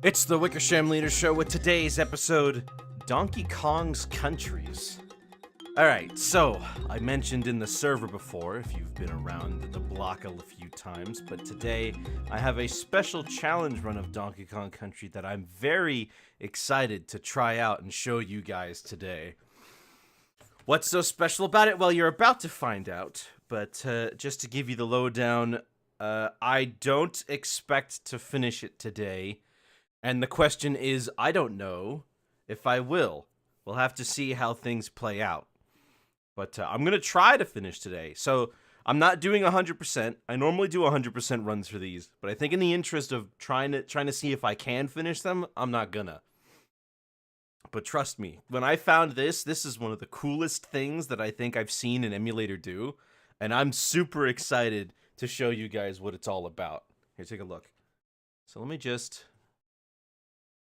It's the Wickersham Leader Show with today's episode, Donkey Kong's Countries. Alright, so, I mentioned in the server before, if you've been around the block a few times, but today I have a special challenge run of Donkey Kong Country that I'm very excited to try out and show you guys today. What's so special about it? Well, you're about to find out, but just to give you the lowdown, I don't expect to finish it today. And the question is, I don't know if I will. We'll have to see how things play out. But I'm going to try to finish today. So I'm not doing 100%. I normally do 100% runs for these. But I think in the interest of trying to see if I can finish them, I'm not gonna. But trust me, when I found this is one of the coolest things that I think I've seen an emulator do. And I'm super excited to show you guys what it's all about. Here, take a look. So let me just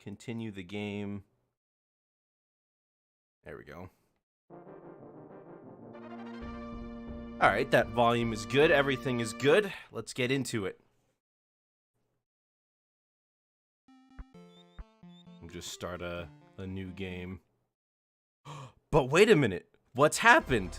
continue the game. There we go. Alright, that volume is good. Everything is good. Let's get into it. I'll just start a new game. But wait a minute. What's happened?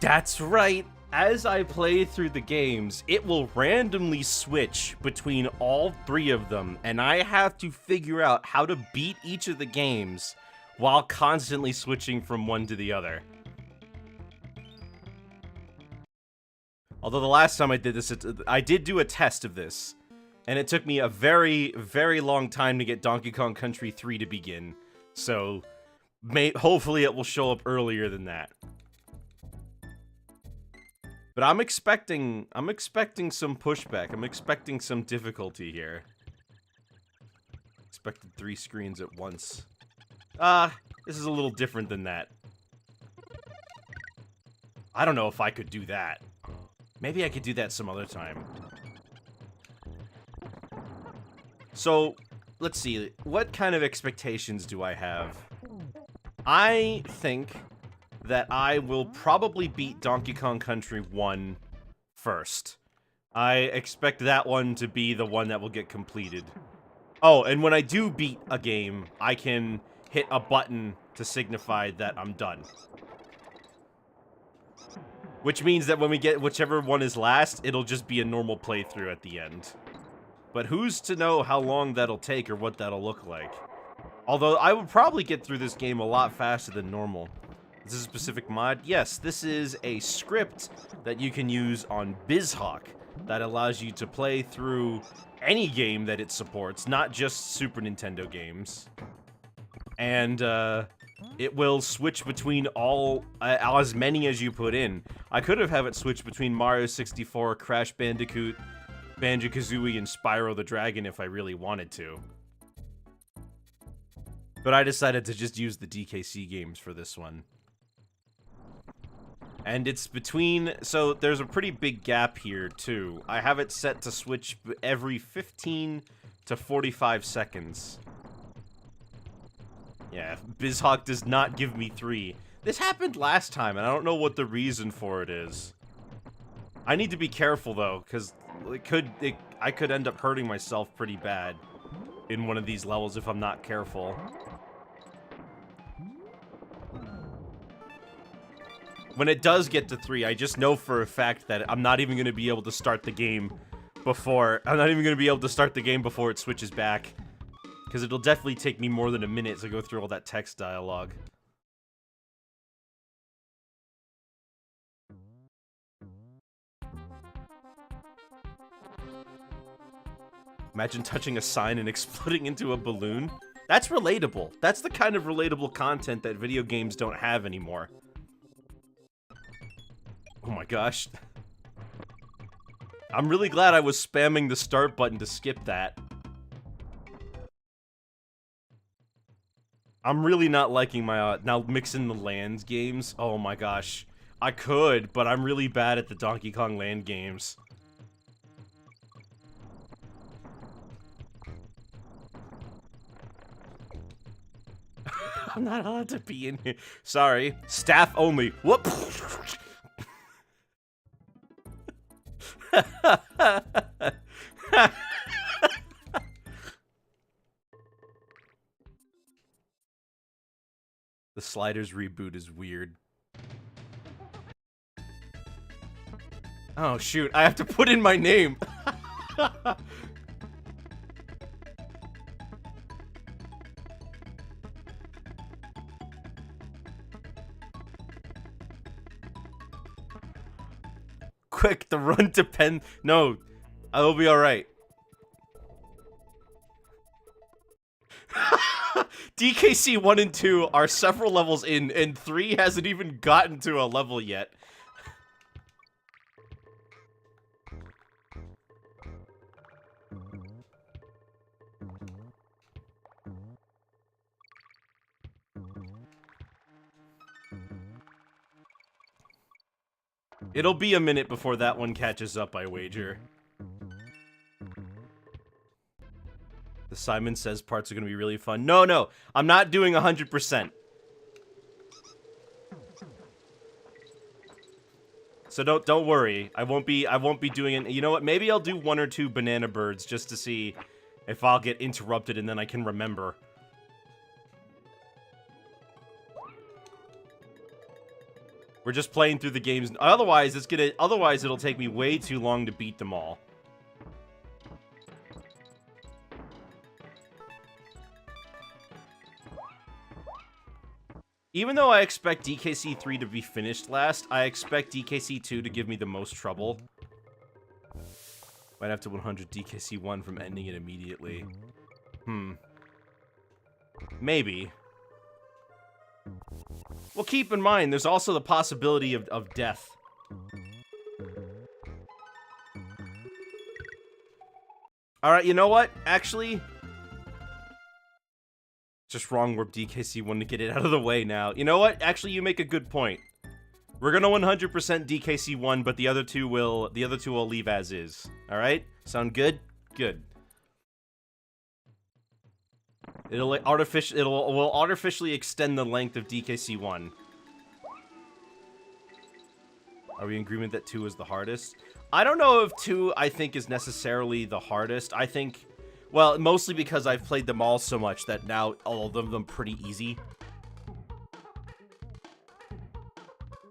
That's right. As I play through the games, it will randomly switch between all three of them, and I have to figure out how to beat each of the games while constantly switching from one to the other. Although the last time I did this, I did do a test of this, and it took me a very, very long time to get Donkey Kong Country 3 to begin, so hopefully it will show up earlier than that. But I'm expecting some pushback. I'm expecting some difficulty here. Expected 3 screens at once. This is a little different than that. I don't know if I could do that. Maybe I could do that some other time. So, let's see. What kind of expectations do I have? I think that I will probably beat Donkey Kong Country 1 first. I expect that one to be the one that will get completed. Oh, and when I do beat a game, I can hit a button to signify that I'm done. Which means that when we get whichever one is last, it'll just be a normal playthrough at the end. But who's to know how long that'll take or what that'll look like? Although, I would probably get through this game a lot faster than normal. Is this a specific mod? Yes, this is a script that you can use on BizHawk that allows you to play through any game that it supports, not just Super Nintendo games. And it will switch between as many as you put in. I could have it switch between Mario 64, Crash Bandicoot, Banjo-Kazooie, and Spyro the Dragon if I really wanted to. But I decided to just use the DKC games for this one. And it's between, so there's a pretty big gap here, too. I have it set to switch every 15 to 45 seconds. Yeah, BizHawk does not give me 3. This happened last time, and I don't know what the reason for it is. I need to be careful, though, because I could end up hurting myself pretty bad in one of these levels if I'm not careful. When it does get to 3, I just know for a fact that I'm not even going to be able to start the game before... I'm not even going to be able to start the game before it switches back. Because it'll definitely take me more than a minute to go through all that text dialogue. Imagine touching a sign and exploding into a balloon. That's relatable. That's the kind of relatable content that video games don't have anymore. Oh my gosh. I'm really glad I was spamming the start button to skip that. I'm really not liking my, now mixing the lands games. Oh my gosh. I could, but I'm really bad at the Donkey Kong Land games. I'm not allowed to be in here. Sorry. Staff only. Whoop! The Sliders reboot is weird. Oh shoot, I have to put in my name. Quick, the run depend. No, I will be all right. DKC 1 and 2 are several levels in, and 3 hasn't even gotten to a level yet. It'll be a minute before that one catches up, I wager. The Simon Says parts are gonna be really fun. No, no, I'm not doing 100%. So don't worry. I won't be doing it. You know what? Maybe I'll do 1 or 2 banana birds just to see if I'll get interrupted and then I can remember. We're just playing through the games. Otherwise, it'll take me way too long to beat them all. Even though I expect DKC 3 to be finished last, I expect DKC 2 to give me the most trouble. Might have to 100 DKC 1 from ending it immediately. Maybe. Well, keep in mind, there's also the possibility of death. Alright, you know what? Actually, just wrong warp DKC 1 to get it out of the way now. You know what? Actually, you make a good point. We're gonna 100% DKC 1, but the other two will leave as is. Alright? Sound good? Good. Will artificially extend the length of DKC 1. Are we in agreement that 2 is the hardest? I don't know if 2, I think, is necessarily the hardest. I think, well, mostly because I've played them all so much that now all of them pretty easy.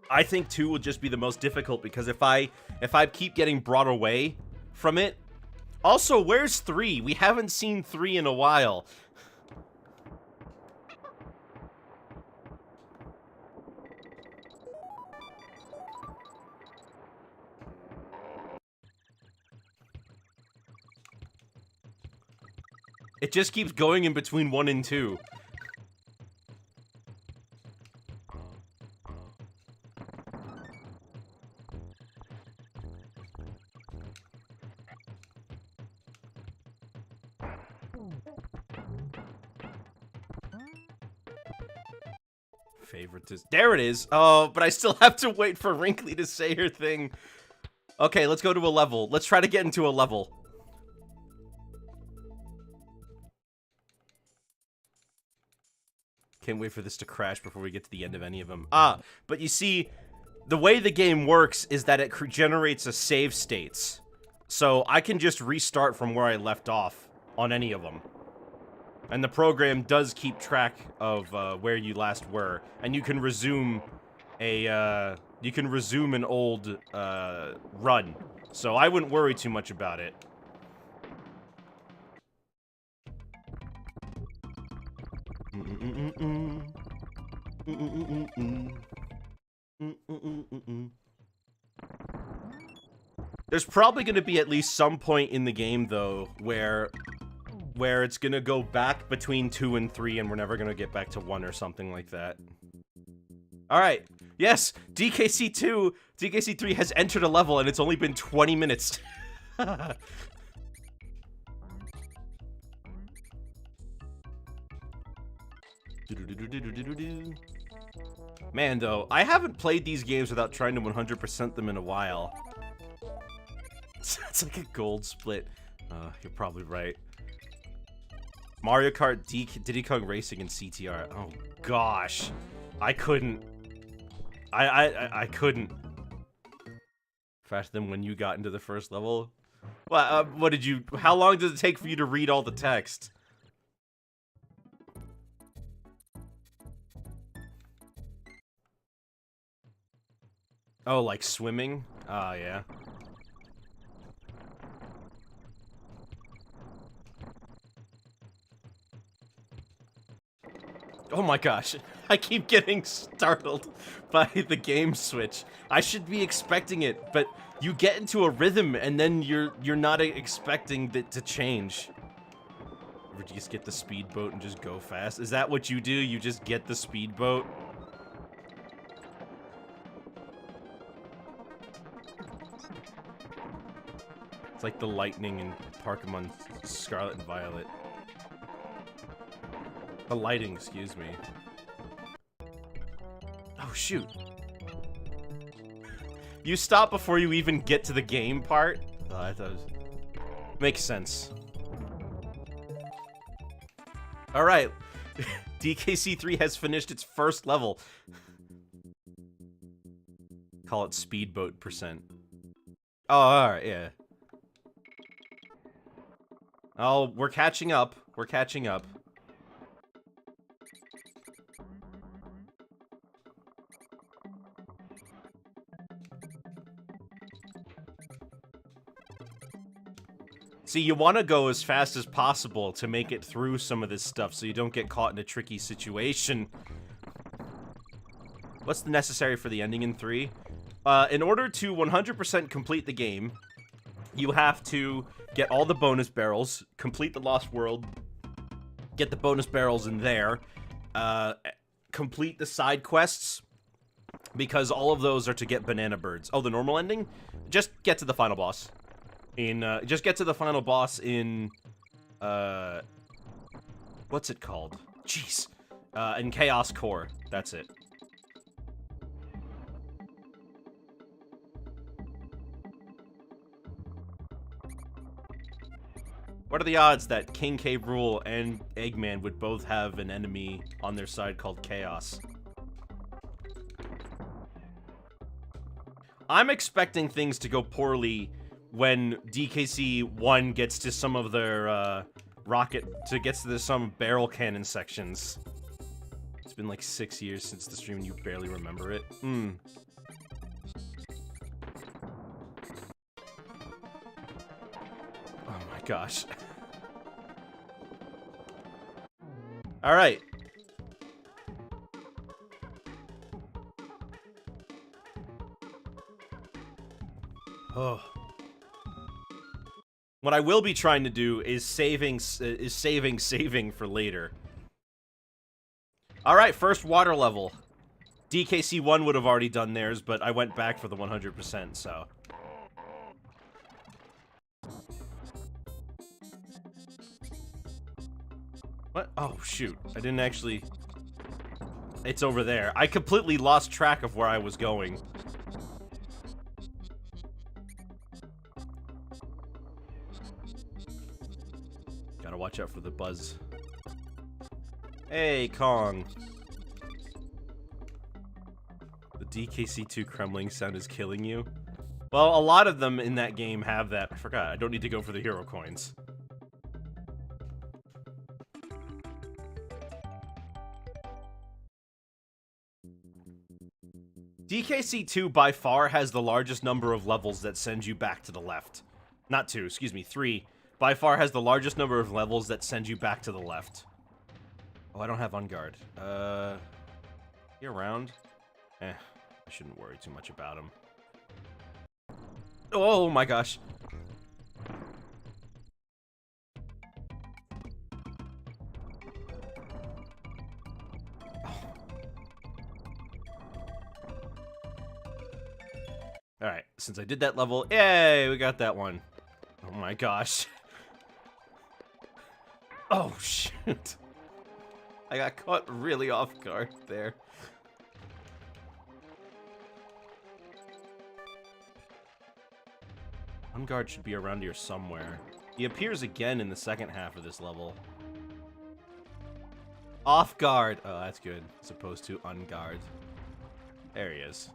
I think 2 will just be the most difficult because if I keep getting brought away from it. Also, where's 3? We haven't seen 3 in a while. It just keeps going in between 1 and 2. Favoritism. There it is. Oh, but I still have to wait for Wrinkly to say her thing. Okay, let's go to a level. Let's try to get into a level. Can't wait for this to crash before we get to the end of any of them. But you see, the way the game works is that it generates a save states. So I can just restart from where I left off on any of them. And the program does keep track of where you last were. And you can resume an old run. So I wouldn't worry too much about it. There's probably going to be at least some point in the game, though, where it's going to go back between 2 and 3, and we're never going to get back to 1 or something like that. Alright, yes, DKC 3 has entered a level, and it's only been 20 minutes. Man, though, I haven't played these games without trying to 100% them in a while. It's like a gold split. You're probably right. Mario Kart, Diddy Kong Racing, and CTR. Oh gosh, I couldn't. I couldn't. Faster than when you got into the first level. Well, what did you? How long did it take for you to read all the text? Oh, like swimming? Ah, yeah. Oh my gosh, I keep getting startled by the game switch. I should be expecting it, but you get into a rhythm and then you're not expecting it to change. Or you just get the speedboat and just go fast? Is that what you do? You just get the speedboat? It's like the lightning in Pokemon Scarlet and Violet. The lighting, excuse me. Oh, shoot. You stop before you even get to the game part? Oh, I thought it was... Makes sense. Alright. DKC 3 has finished its first level. Call it speedboat %. Oh, alright, yeah. Oh, we're catching up. We're catching up. See, you want to go as fast as possible to make it through some of this stuff so you don't get caught in a tricky situation. What's necessary for the ending in 3? In order to 100% complete the game, you have to get all the bonus barrels, complete the Lost World, get the bonus barrels in there, complete the side quests, because all of those are to get banana birds. Oh, the normal ending? Just get to the final boss. Just get to the final boss in, what's it called? Jeez. In Chaos Core. That's it. What are the odds that King K. Rool and Eggman would both have an enemy on their side called Chaos? I'm expecting things to go poorly when DKC 1 gets to some of their, gets to some barrel cannon sections. It's been like 6 years since the stream and you barely remember it. Oh my gosh. Alright. Oh. What I will be trying to do is saving for later. Alright, first water level. DKC 1 would have already done theirs, but I went back for the 100%, so... What? Oh, shoot. I didn't actually... It's over there. I completely lost track of where I was going. Gotta watch out for the buzz. Hey, Kong. The DKC2 Kremling sound is killing you. Well, a lot of them in that game have that. I forgot. I don't need to go for the hero coins. DKC 2 by far has the largest number of levels that send you back to the left. Not 2, excuse me, 3. By far has the largest number of levels that send you back to the left. Oh, I don't have On Guard. He around? I shouldn't worry too much about him. Oh my gosh. Alright, since I did that level, yay, we got that one. Oh my gosh. Oh, shoot. I got caught really off guard there. Unguard should be around here somewhere. He appears again in the second half of this level. Off guard. Oh, that's good. As opposed to unguard. There he is.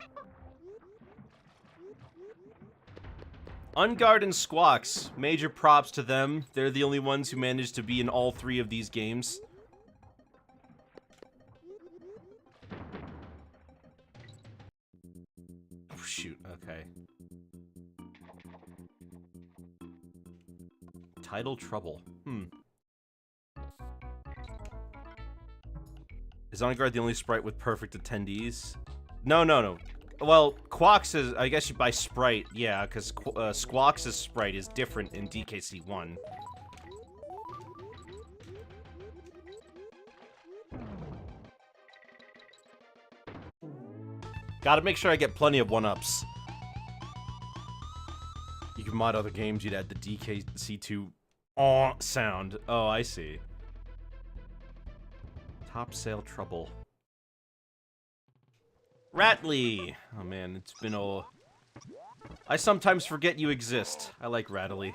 Unguard and Squawks. Major props to them. They're the only ones who managed to be in all three of these games. Oh, shoot. Okay. Title Trouble. Is Unguard the only sprite with perfect attendees? No. Well, Quawks is, I guess by sprite, yeah, because Squawks' sprite is different in DKC 1. Gotta make sure I get plenty of 1-ups. You can mod other games, you'd add the DKC2 sound. Oh, I see. Top sale trouble. Rattly! Oh man, it's been I sometimes forget you exist. I like Rattly.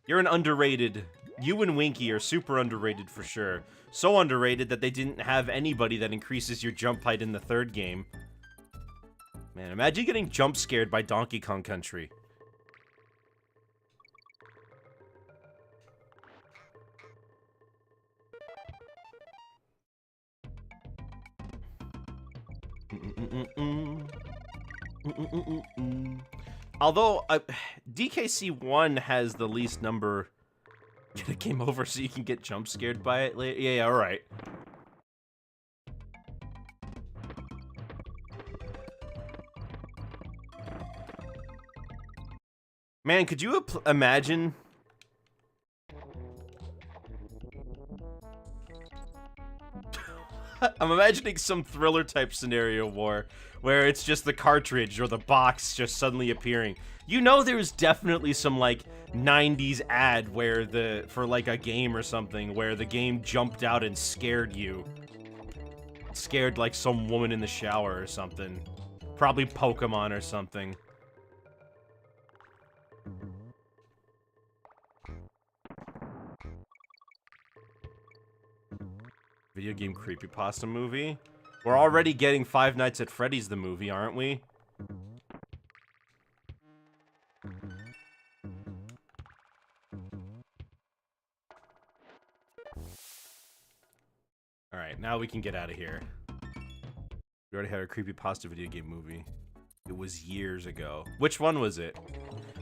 You're an underrated. You and Winky are super underrated for sure. So underrated that they didn't have anybody that increases your jump height in the third game. Man, imagine getting jump scared by Donkey Kong Country. Although, DKC 1 has the least number. Get a game over so you can get jump scared by it later? Yeah, alright. Man, could you imagine? I'm imagining some thriller type scenario where it's just the cartridge or the box just suddenly appearing. You know there's definitely some like 90s ad where for like a game or something where the game jumped out and scared you. Scared like some woman in the shower or something. Probably Pokemon or something. Video game creepypasta movie? We're already getting Five Nights at Freddy's the movie, aren't we? Alright, now we can get out of here. We already had a creepypasta video game movie. It was years ago. Which one was it?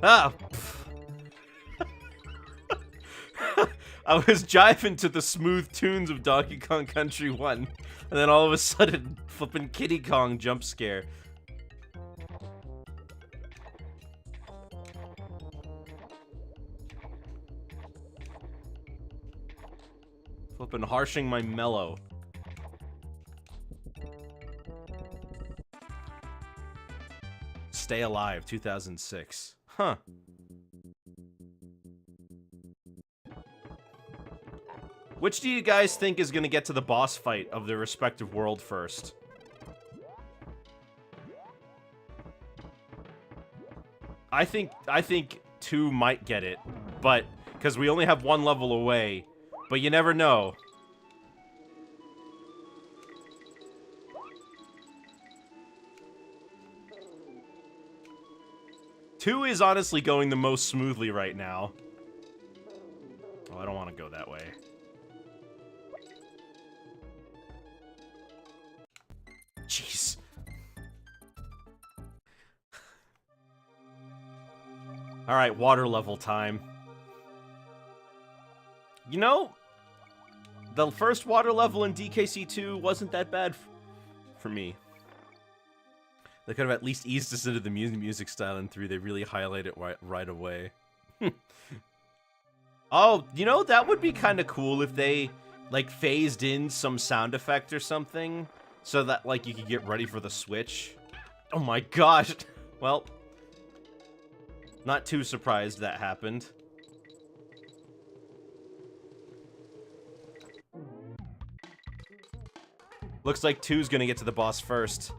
Ah! I was jiving to the smooth tunes of Donkey Kong Country 1, and then all of a sudden, flippin' Kiddy Kong jump scare. Flippin' harshing my mellow. Stay Alive, 2006. Huh. Which do you guys think is gonna get to the boss fight of their respective world first? I think 2 might get it, but because we only have 1 level away, but you never know. Two is honestly going the most smoothly right now. Oh, I don't want to go that way. Jeez. Alright, water level time. You know, the first water level in DKC 2 wasn't that bad for me. They could have at least eased us into the music style in 3. They really highlight it right away. Oh, you know, that would be kind of cool if they, like, phased in some sound effect or something. So that, like, you could get ready for the Switch. Oh my gosh. Well, not too surprised that happened. Looks like 2's gonna get to the boss first.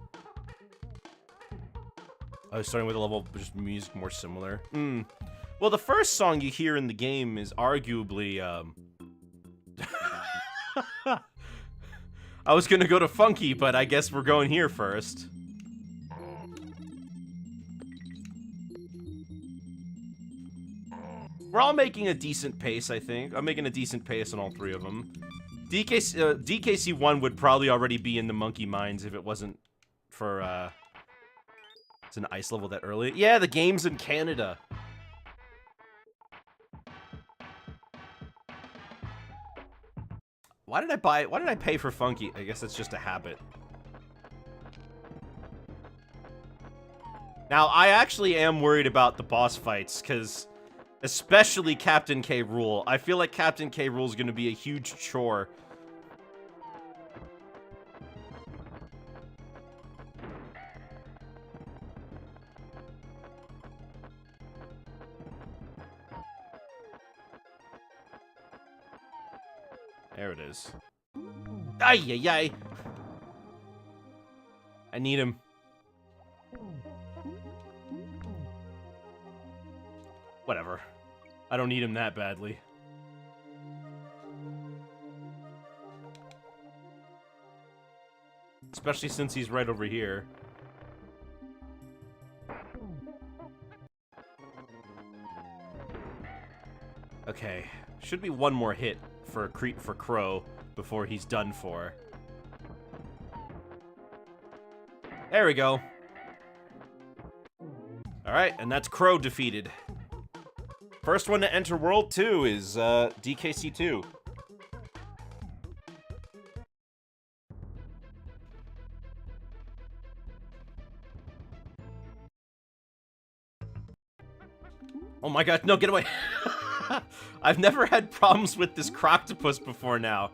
I was starting with a level just music more similar. Well, the first song you hear in the game is arguably, I was gonna go to Funky, but I guess we're going here first. We're all making a decent pace, I think. I'm making a decent pace on all 3 of them. DKC 1 would probably already be in the Monkey Mines if it wasn't for, it's an ice level that early. Yeah, the game's in Canada. Why did I pay for Funky? I guess it's just a habit. Now, I actually am worried about the boss fights, because especially Captain K. Rool. I feel like Captain K. Rool is going to be a huge chore. There it is. Ay, ay, ay. I need him. Whatever. I don't need him that badly. Especially since he's right over here. Okay. Should be one more hit for Crow before he's done for. There we go. Alright, and that's Crow defeated. First one to enter World 2 is DKC 2. Oh my god, no, get away! I've never had problems with this Croctopus before now.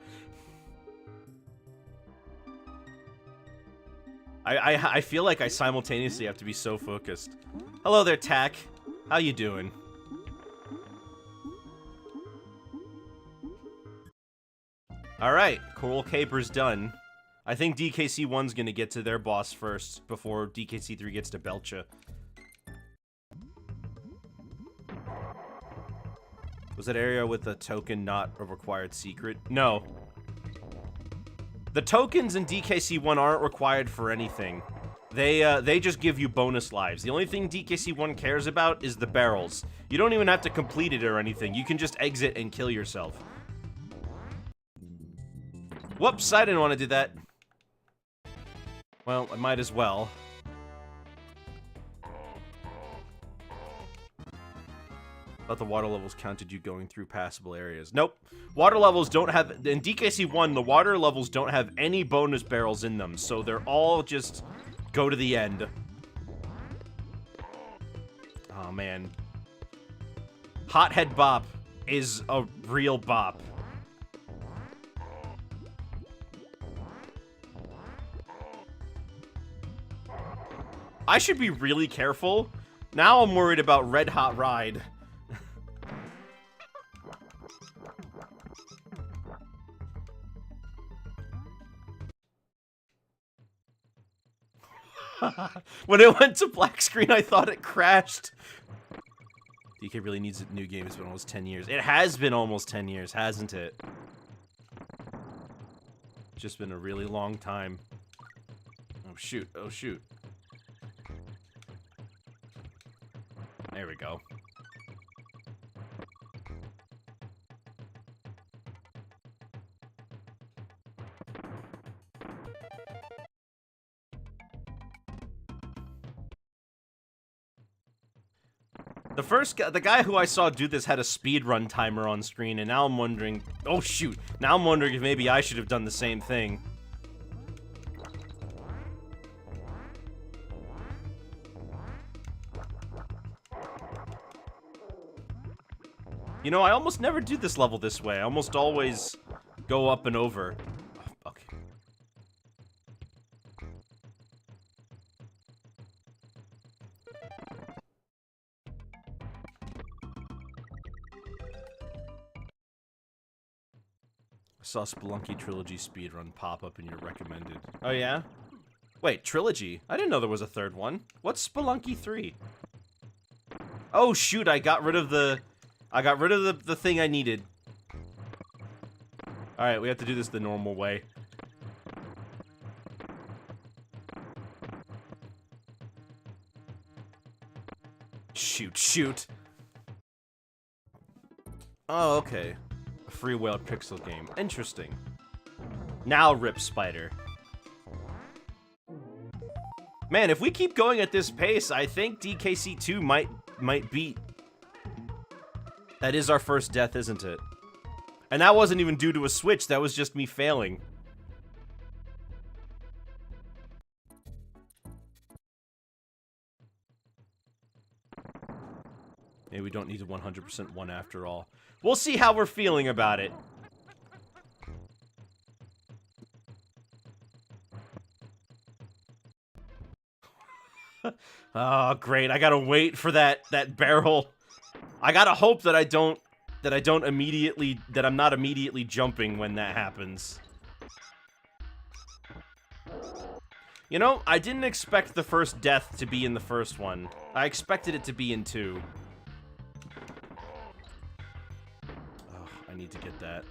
I feel like I simultaneously have to be so focused. Hello there, Tack. How you doing? Alright, Coral Caper's done. I think DKC 1's gonna get to their boss first before DKC 3 gets to Belcha. Was that area with the token not a required secret? No. The tokens in DKC 1 aren't required for anything. They just give you bonus lives. The only thing DKC 1 cares about is the barrels. You don't even have to complete it or anything. You can just exit and kill yourself. Whoops, I didn't want to do that. Well, I might as well. Thought the water levels counted you going through passable areas. Nope. Water levels don't have... In DKC 1, the water levels don't have any bonus barrels in them, so they're all just go to the end. Oh, man. Hothead Bop is a real bop. I should be really careful. Now I'm worried about Red Hot Ride. When it went to black screen, I thought it crashed. DK really needs a new game. It's been almost 10 years. It has been almost 10 years, hasn't it? Just been a really long time. Oh, shoot. Oh, shoot. There we go. The guy who I saw do this had a speedrun timer on screen, and now I'm wondering... Oh, shoot. Now I'm wondering if maybe I should have done the same thing. You know, I almost never do this level this way. I almost always go up and over. Oh, okay. Saw Spelunky Trilogy speedrun pop up in your recommended. Oh yeah? Wait, Trilogy? I didn't know there was a third one. What's Spelunky 3? Oh shoot, I got rid of the thing I needed. Alright, we have to do this the normal way. Shoot, shoot. Oh, okay. A free whale pixel game. Interesting. Now rip Spider. Man, if we keep going at this pace, I think DKC 2 might beat. That is our first death, isn't it? And that wasn't even due to a switch, that was just me failing. Maybe we don't need a 100% one after all. We'll see how we're feeling about it. Oh, great. I gotta wait for that barrel. I gotta hope that I'm not immediately jumping when that happens. You know, I didn't expect the first death to be in the first one. I expected it to be in 2. Oh, I need to get that.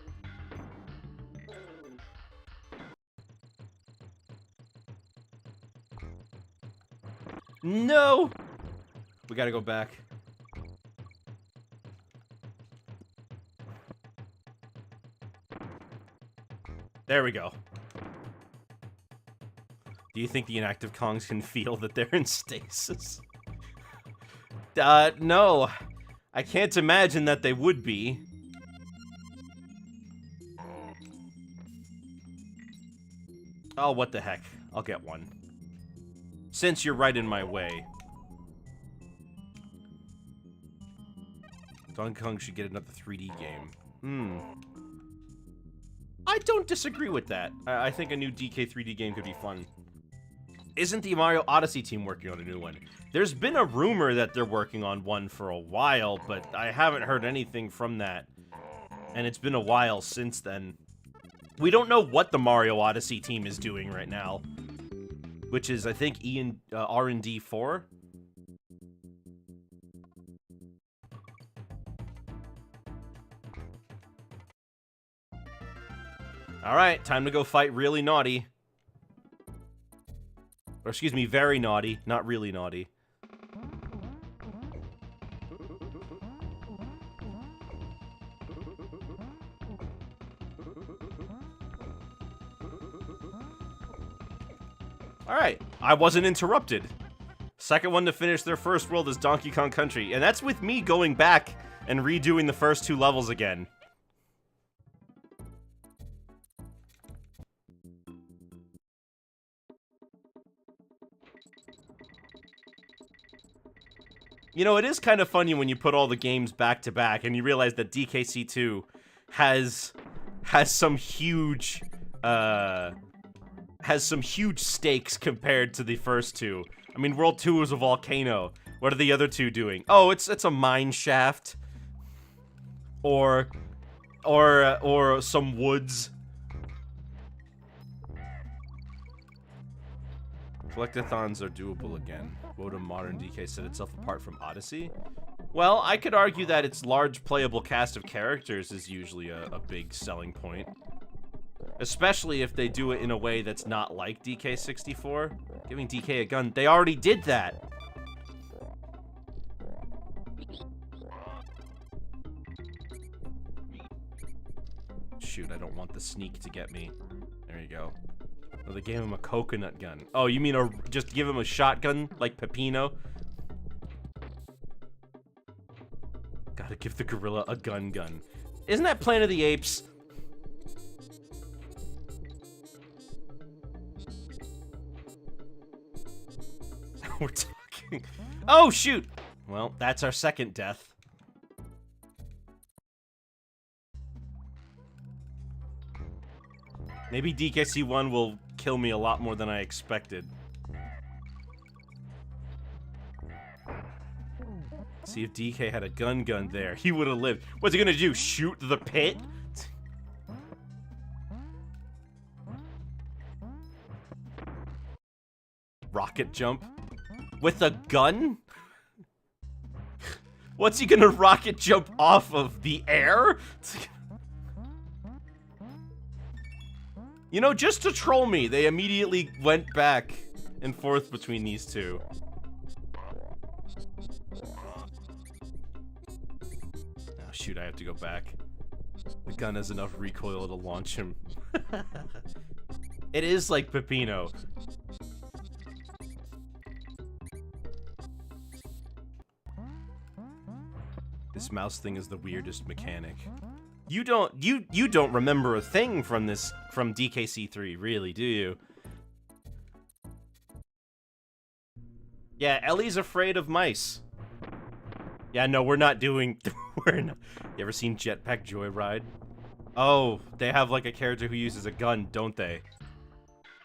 No! We gotta go back. There we go. Do you think the inactive Kongs can feel that they're in stasis? No. I can't imagine that they would be. Oh, what the heck. I'll get one. Since you're right in my way. Donkey Kong should get another 3D game. I don't disagree with that. I think a new DK 3D game could be fun. Isn't the Mario Odyssey team working on a new one? There's been a rumor that they're working on one for a while, but I haven't heard anything from that. And it's been a while since then. We don't know what the Mario Odyssey team is doing right now. Which is, I think, R&D 4? Alright, time to go fight Really Naughty. Or excuse me, Very Naughty, not Really Naughty. Alright, I wasn't interrupted. Second one to finish their first world is Donkey Kong Country, and that's with me going back and redoing the first 2 levels again. You know, it is kind of funny when you put all the games back to back and you realize that DKC 2 has some huge stakes compared to the first 2. I mean, World 2 was a volcano. What are the other 2 doing? Oh, it's a mine shaft. Or some woods. Collectathons are doable again. Would a modern DK set itself apart from Odyssey? Well, I could argue that its large playable cast of characters is usually a big selling point. Especially if they do it in a way that's not like DK64. Giving DK a gun, they already did that! Shoot, I don't want the sneak to get me. There you go. Oh, they gave him a coconut gun. Oh, you mean just give him a shotgun, like Peppino? Gotta give the gorilla a gun. Isn't that Planet of the Apes? We're talking... Oh, shoot! Well, that's our second death. Maybe DKC 1 will kill me a lot more than I expected. See, if DK had a gun there, he would have lived. What's he gonna do? Shoot the pit? rocket jump? With a gun? What's he gonna rocket jump off of? The air? You know, just to troll me, they immediately went back and forth between these two. Oh shoot, I have to go back. The gun has enough recoil to launch him. It is like Peppino. This mouse thing is the weirdest mechanic. You don't remember a thing from DKC 3, really, do you? Yeah, Ellie's afraid of mice. Yeah, no, we're not doing You ever seen Jetpack Joyride? Oh, they have like a character who uses a gun, don't they?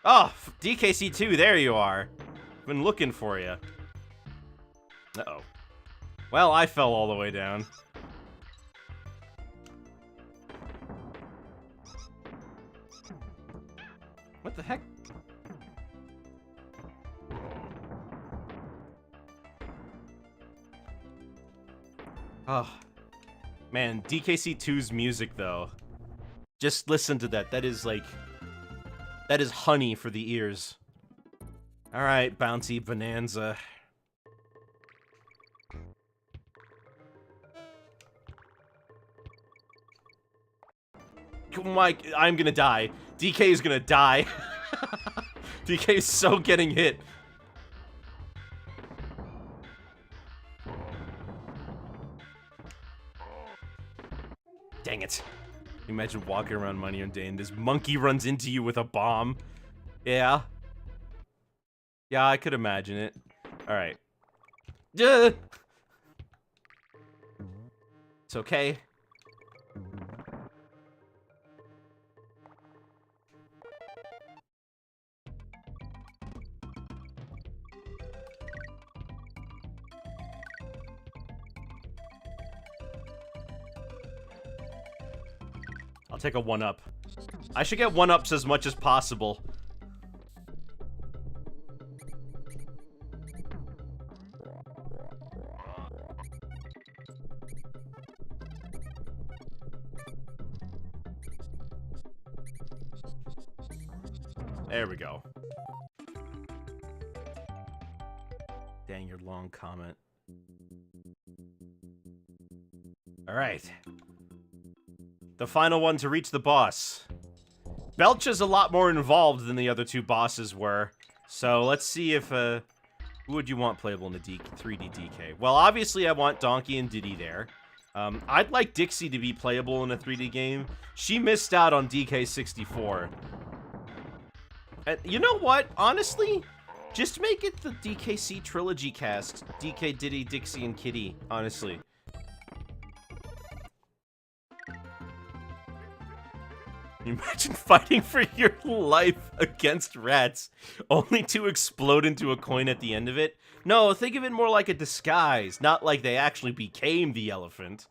Oh, DKC 2, there you are. Been looking for you. Uh-oh. Well, I fell all the way down. What the heck? Oh. Man, DKC 2's music, though. Just listen to that. That is, like... That is honey for the ears. Alright, Bouncy Bonanza. Mike, I'm gonna die. DK is gonna die. DK is so getting hit. Dang it. Imagine walking around Money on Day and this monkey runs into you with a bomb. Yeah. Yeah, I could imagine it. Alright. It's okay. I'll take a 1-up. I should get 1-ups as much as possible. There we go. Dang, your long comment. All right. The final one to reach the boss. Belch is a lot more involved than the other two bosses were. So let's see if, who would you want playable in the 3D DK? Well, obviously I want Donkey and Diddy there. I'd like Dixie to be playable in a 3D game. She missed out on DK64. And you know what? Honestly, just make it the DKC Trilogy cast. DK, Diddy, Dixie, and Kitty, honestly. Imagine fighting for your life against rats, only to explode into a coin at the end of it. No, think of it more like a disguise, not like they actually became the elephant.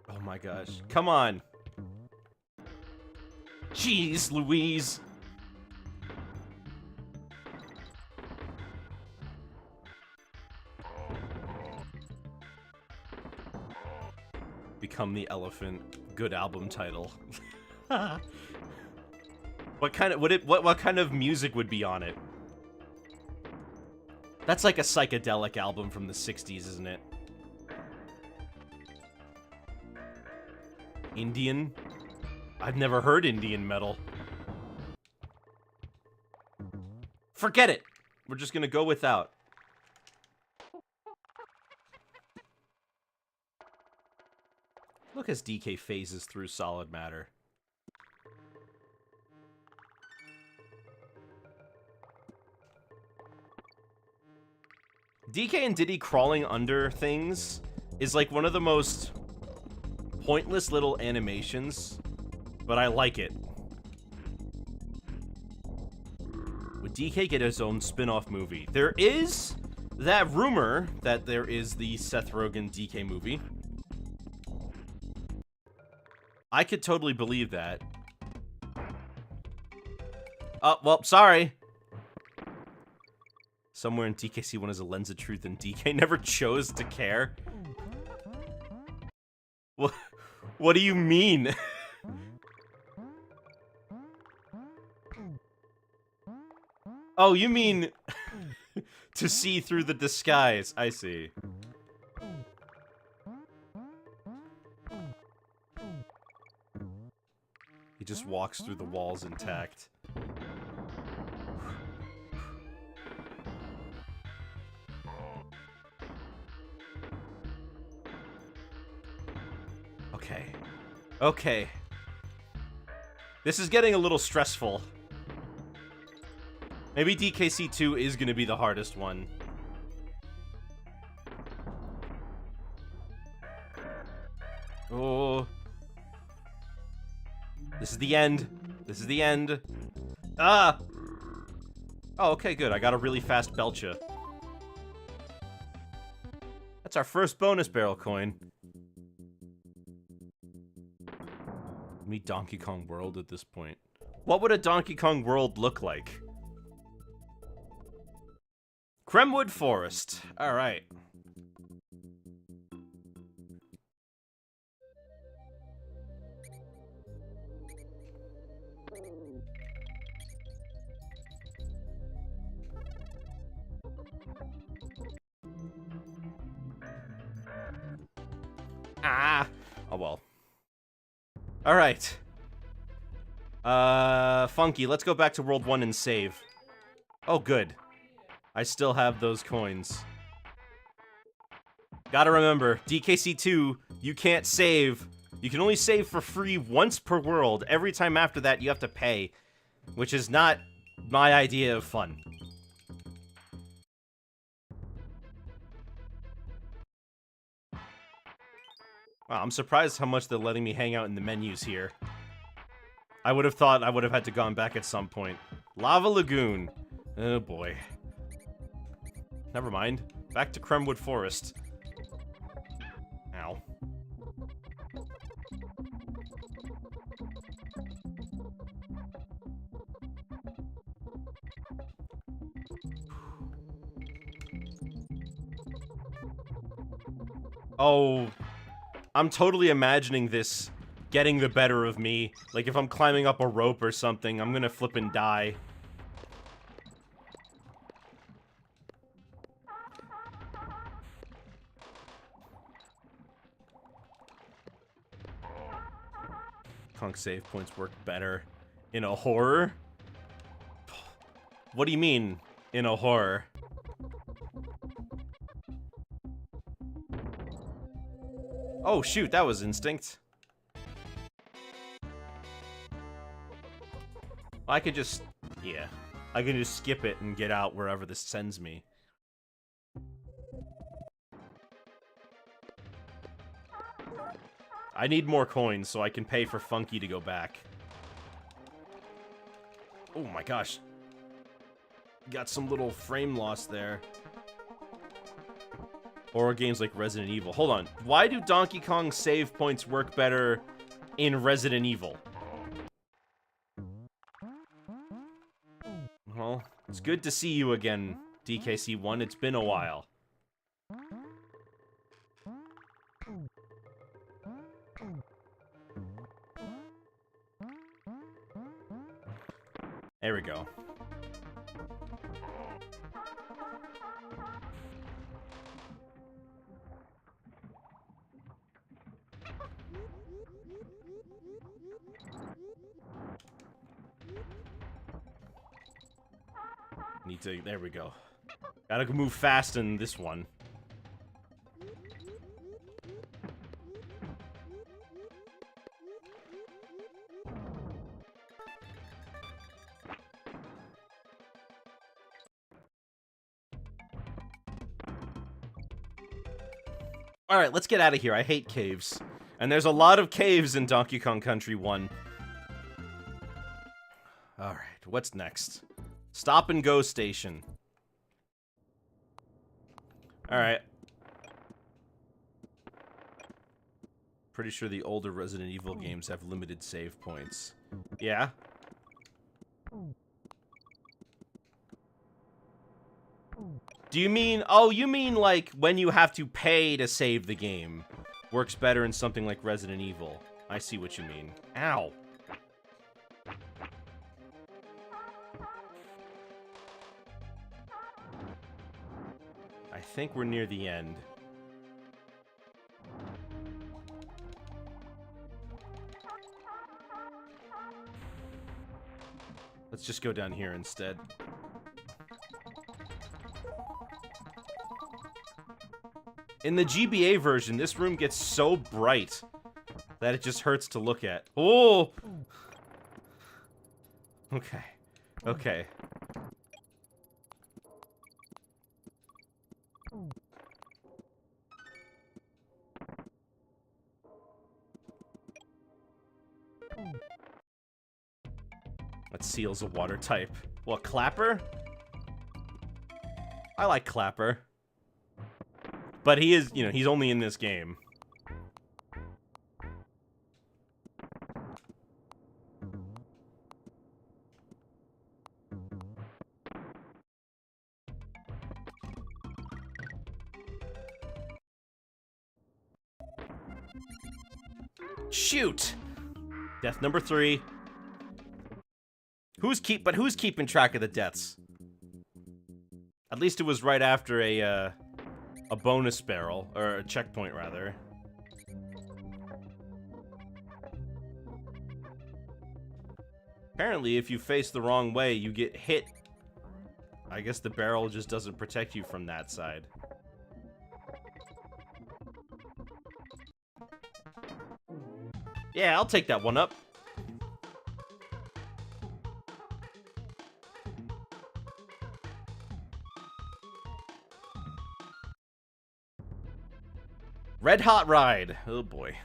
Oh my gosh. Come on. Jeez, Louise. Become the elephant. Good album title. What kind of what kind of music would be on it? That's like a psychedelic album from the 60s, isn't it? Indian? I've never heard Indian metal. Forget it. We're just gonna go without. Look as DK phases through solid matter. DK and Diddy crawling under things is like one of the most pointless little animations, but I like it. Would DK get his own spin-off movie? There is that rumor that there is the Seth Rogen DK movie. I could totally believe that. Oh, well, sorry. Somewhere in DKC 1 is a lens of truth, and DK never chose to care. What do you mean? Oh, you mean to see through the disguise. I see. He just walks through the walls intact. Okay. Okay. This is getting a little stressful. Maybe DKC 2 is gonna be the hardest one. Oh. This is the end. This is the end. Ah! Oh, okay, good. I got a really fast Belcha. That's our first bonus barrel coin. Meet Donkey Kong World at this point. What would a Donkey Kong World look like? Cremwood Forest. Alright. Ah! Oh well. Alright. Funky, let's go back to World 1 and save. Oh, good. I still have those coins. Gotta remember, DKC 2, you can't save. You can only save for free once per world. Every time after that, you have to pay. Which is not my idea of fun. Wow, I'm surprised how much they're letting me hang out in the menus here. I would have thought I would have had to gone back at some point. Lava Lagoon. Oh boy. Never mind. Back to Cremwood Forest. Ow. Oh, I'm totally imagining this getting the better of me. Like, if I'm climbing up a rope or something, I'm gonna flip and die. Kong save points work better in a horror? What do you mean, in a horror? Oh shoot, that was instinct. I could just... yeah. I can just skip it and get out wherever this sends me. I need more coins so I can pay for Funky to go back. Oh my gosh. Got some little frame loss there. Horror games like Resident Evil. Hold on. Why do Donkey Kong save points work better in Resident Evil? Well, it's good to see you again, DKC1. It's been a while. There we go. Need to... there we go. Gotta move fast in this one. Alright, let's get out of here. I hate caves. And there's a lot of caves in Donkey Kong Country 1. Alright, what's next? Stop and go station. Alright. Pretty sure the older Resident Evil games have limited save points. Yeah? Do you mean... Oh, you mean like when you have to pay to save the game. Works better in something like Resident Evil. I see what you mean. Ow. I think we're near the end. Let's just go down here instead. In the GBA version, this room gets so bright that it just hurts to look at. Oh! Okay. Okay. That seal's a water type. What, Clapper? I like Clapper. But he is, you know, he's only in this game. Shoot! Death number 3. Who's keeping track of the deaths? At least it was right after a bonus barrel, or a checkpoint, rather. Apparently, if you face the wrong way, you get hit. I guess the barrel just doesn't protect you from that side. Yeah, I'll take that one up. Red Hot Ride. Oh boy.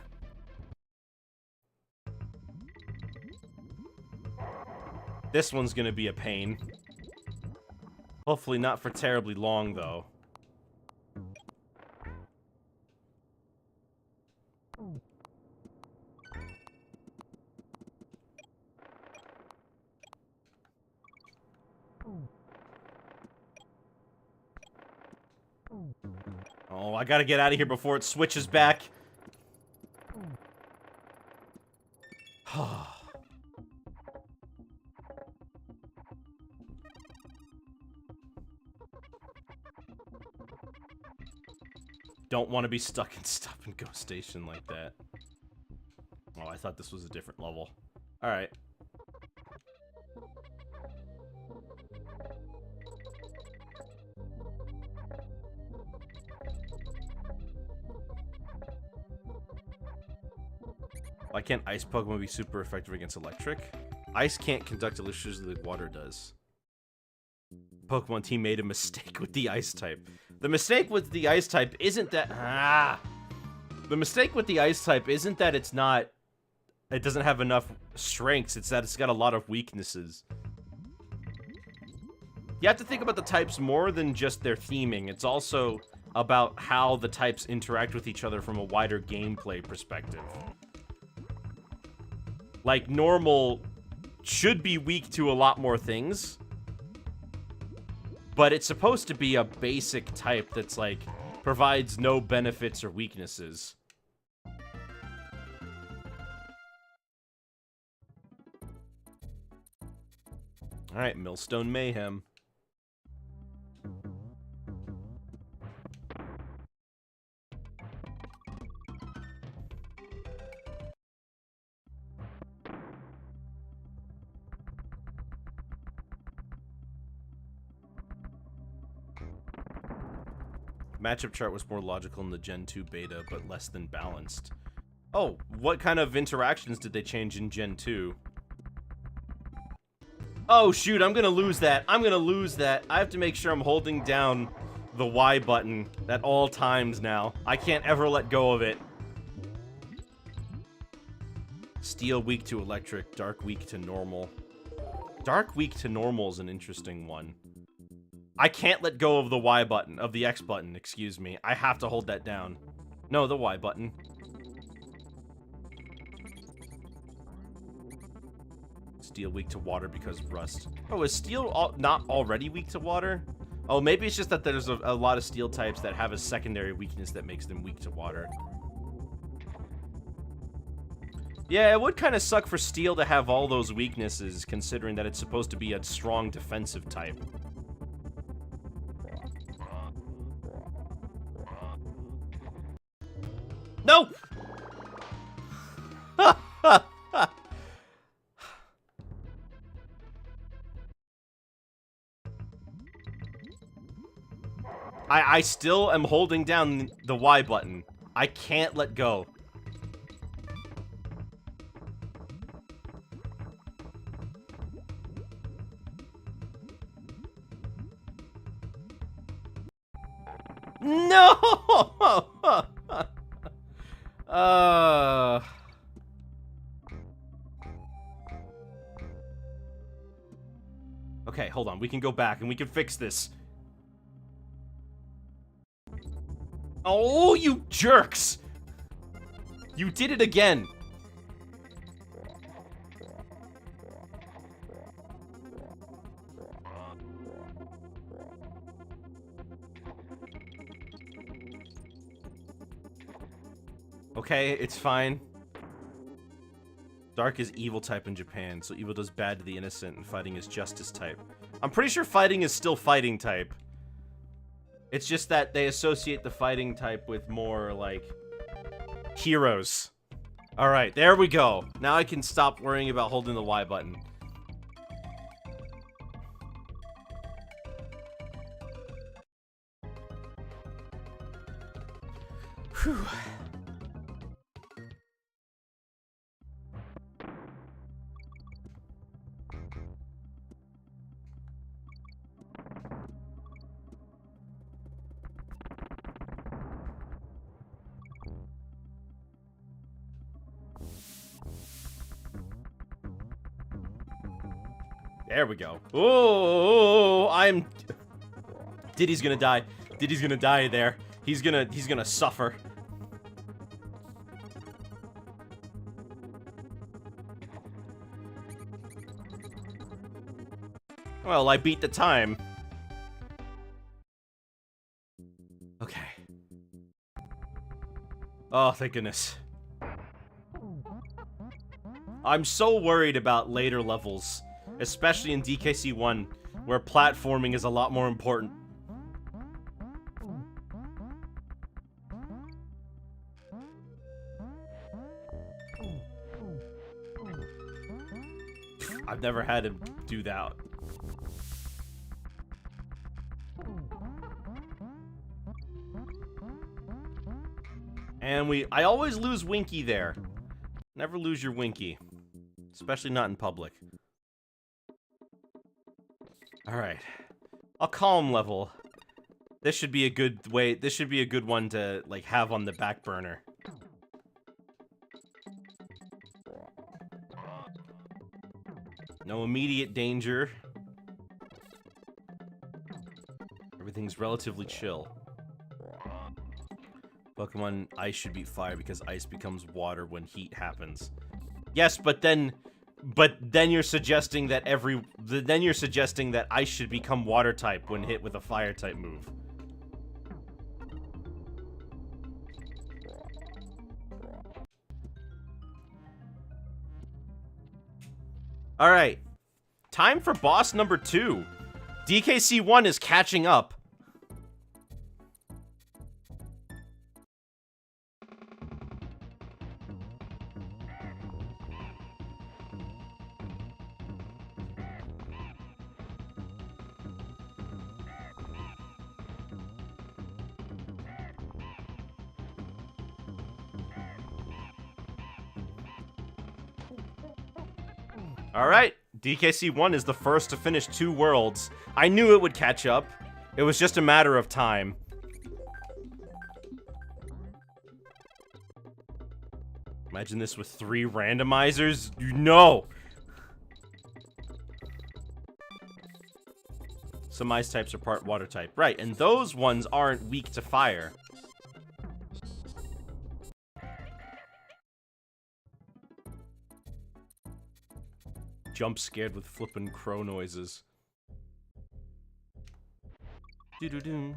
This one's gonna be a pain. Hopefully not for terribly long, though. Oh, I gotta get out of here before it switches back. Don't want to be stuck in Stop and Go Station like that. Oh, I thought this was a different level. Alright. Why can't ice Pokemon be super effective against electric? Ice can't conduct electricity like water does. Pokemon team made a mistake with the ice type. The mistake with the ice type isn't that... The mistake with the ice type isn't that it's not... It doesn't have enough strengths, it's that it's got a lot of weaknesses. You have to think about the types more than just their theming. It's also about how the types interact with each other from a wider gameplay perspective. Like, normal should be weak to a lot more things. But it's supposed to be a basic type that's, like, provides no benefits or weaknesses. Alright, Millstone Mayhem. Matchup chart was more logical in the Gen 2 beta, but less than balanced. Oh, what kind of interactions did they change in Gen 2? Oh, shoot, I'm gonna lose that. I'm gonna lose that. I have to make sure I'm holding down the Y button at all times now. I can't ever let go of it. Steel weak to electric, dark weak to normal. Dark weak to normal is an interesting one. I can't let go of the Y button, of the X button, excuse me. I have to hold that down. No, the Y button. Steel weak to water because of rust. Oh, is steel not already weak to water? Oh, maybe it's just that there's a lot of steel types that have a secondary weakness that makes them weak to water. Yeah, it would kind of suck for steel to have all those weaknesses, considering that it's supposed to be a strong defensive type. No! I still am holding down the Y button. I can't let go. No! Okay, hold on. We can go back and we can fix this. Oh, you jerks! You did it again. Okay, it's fine. Dark is evil type in Japan, so evil does bad to the innocent, and fighting is justice type. I'm pretty sure fighting is still fighting type. It's just that they associate the fighting type with more, like, heroes. Alright, there we go. Now I can stop worrying about holding the Y button. Whew. There we go. Oh, I'm... Diddy's gonna die. Diddy's gonna die there. He's gonna suffer. Well, I beat the time. Okay. Oh, thank goodness. I'm so worried about later levels, especially in DKC 1, where platforming is a lot more important. I've never had him do that. And I always lose Winky there. Never lose your Winky. Especially not in public. Alright. I'll calm level. This should be a good way, this should be a good one to, like, have on the back burner. No immediate danger. Everything's relatively chill. Pokemon Ice should beat Fire because Ice becomes water when heat happens. Yes, but then you're suggesting that that Ice should become Water type when hit with a Fire type move. Alright. Time for boss number 2. DKC 1 is catching up. Alright, DKC 1 is the first to finish 2 worlds. I knew it would catch up. It was just a matter of time. Imagine this with 3 randomizers. No! Some ice types are part water type. Right, and those ones aren't weak to fire. Jump scared with flippin' crow noises. Do-do-do.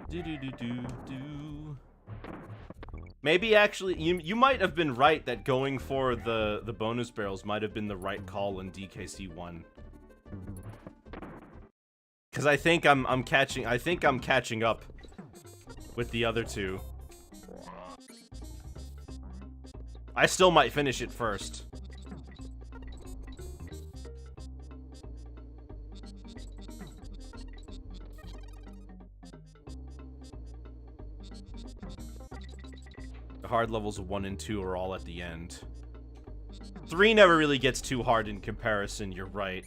Do-do-do-do-do. Maybe actually, you might have been right that going for the bonus barrels might have been the right call in DKC 1. Because I think I'm catching up with the other two. I still might finish it first. The hard levels 1 and 2 are all at the end. 3 never really gets too hard in comparison, you're right.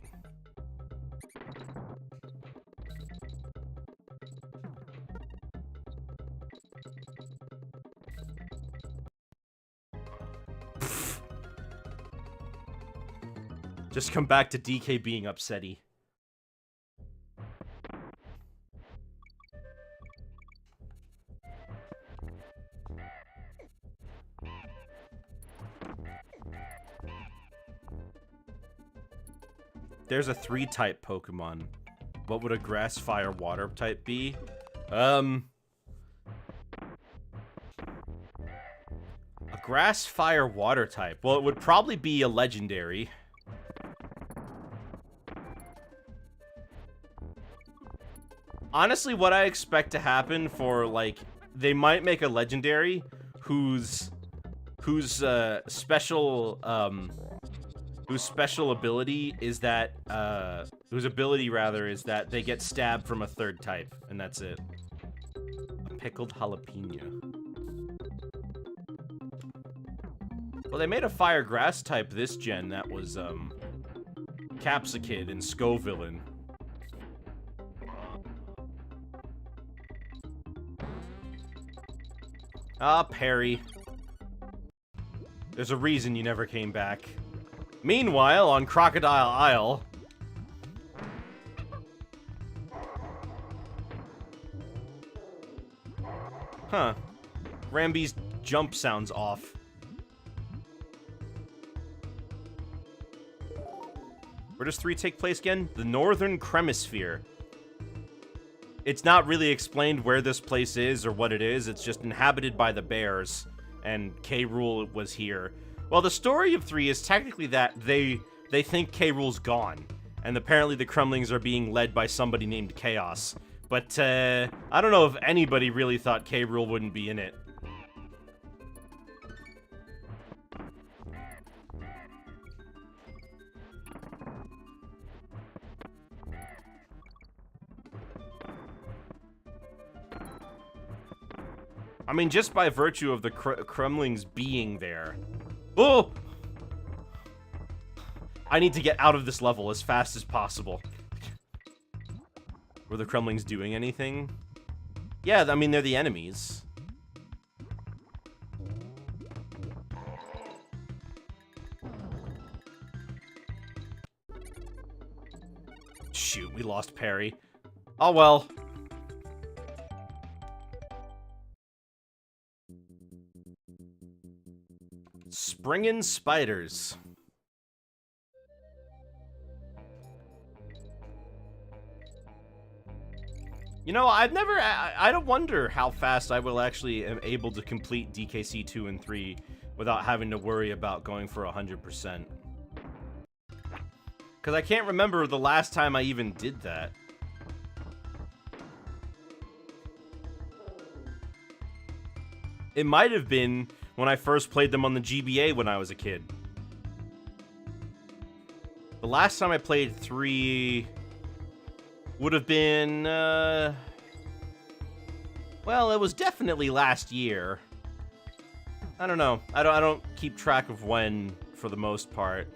Just come back to DK being upsetty. There's a 3-type Pokemon. What would a grass, fire, water type be? A grass, fire, water type. Well, it would probably be a legendary. Honestly, what I expect to happen for, like, they might make a legendary whose special ability is that, whose ability, rather, is that they get stabbed from a 3rd type, and that's it. A pickled jalapeno. Well, they made a fire grass type this gen that was, Capsicid and Scovillain. Ah, Perry. There's a reason you never came back. Meanwhile, on Crocodile Isle... Huh. Ramby's jump sounds off. Where does 3 take place again? The Northern Cremisphere. It's not really explained where this place is or what it is. It's just inhabited by the bears, and K. Rool was here. Well, the story of 3 is technically that they think K. Rool's gone, and apparently the Kremlings are being led by somebody named Chaos. But I don't know if anybody really thought K. Rool wouldn't be in it. I mean, just by virtue of the Kremlings being there. Oh! I need to get out of this level as fast as possible. Were the Kremlings doing anything? Yeah, I mean, they're the enemies. Shoot, we lost Perry. Oh well. Springin' spiders. You know, I don't wonder how fast I will actually am able to complete DKC 2 and 3 without having to worry about going for 100%. Because I can't remember the last time I even did that. It might have been when I first played them on the GBA when I was a kid. The last time I played 3 would have been, well, it was definitely last year. I don't know. I don't keep track of when, for the most part.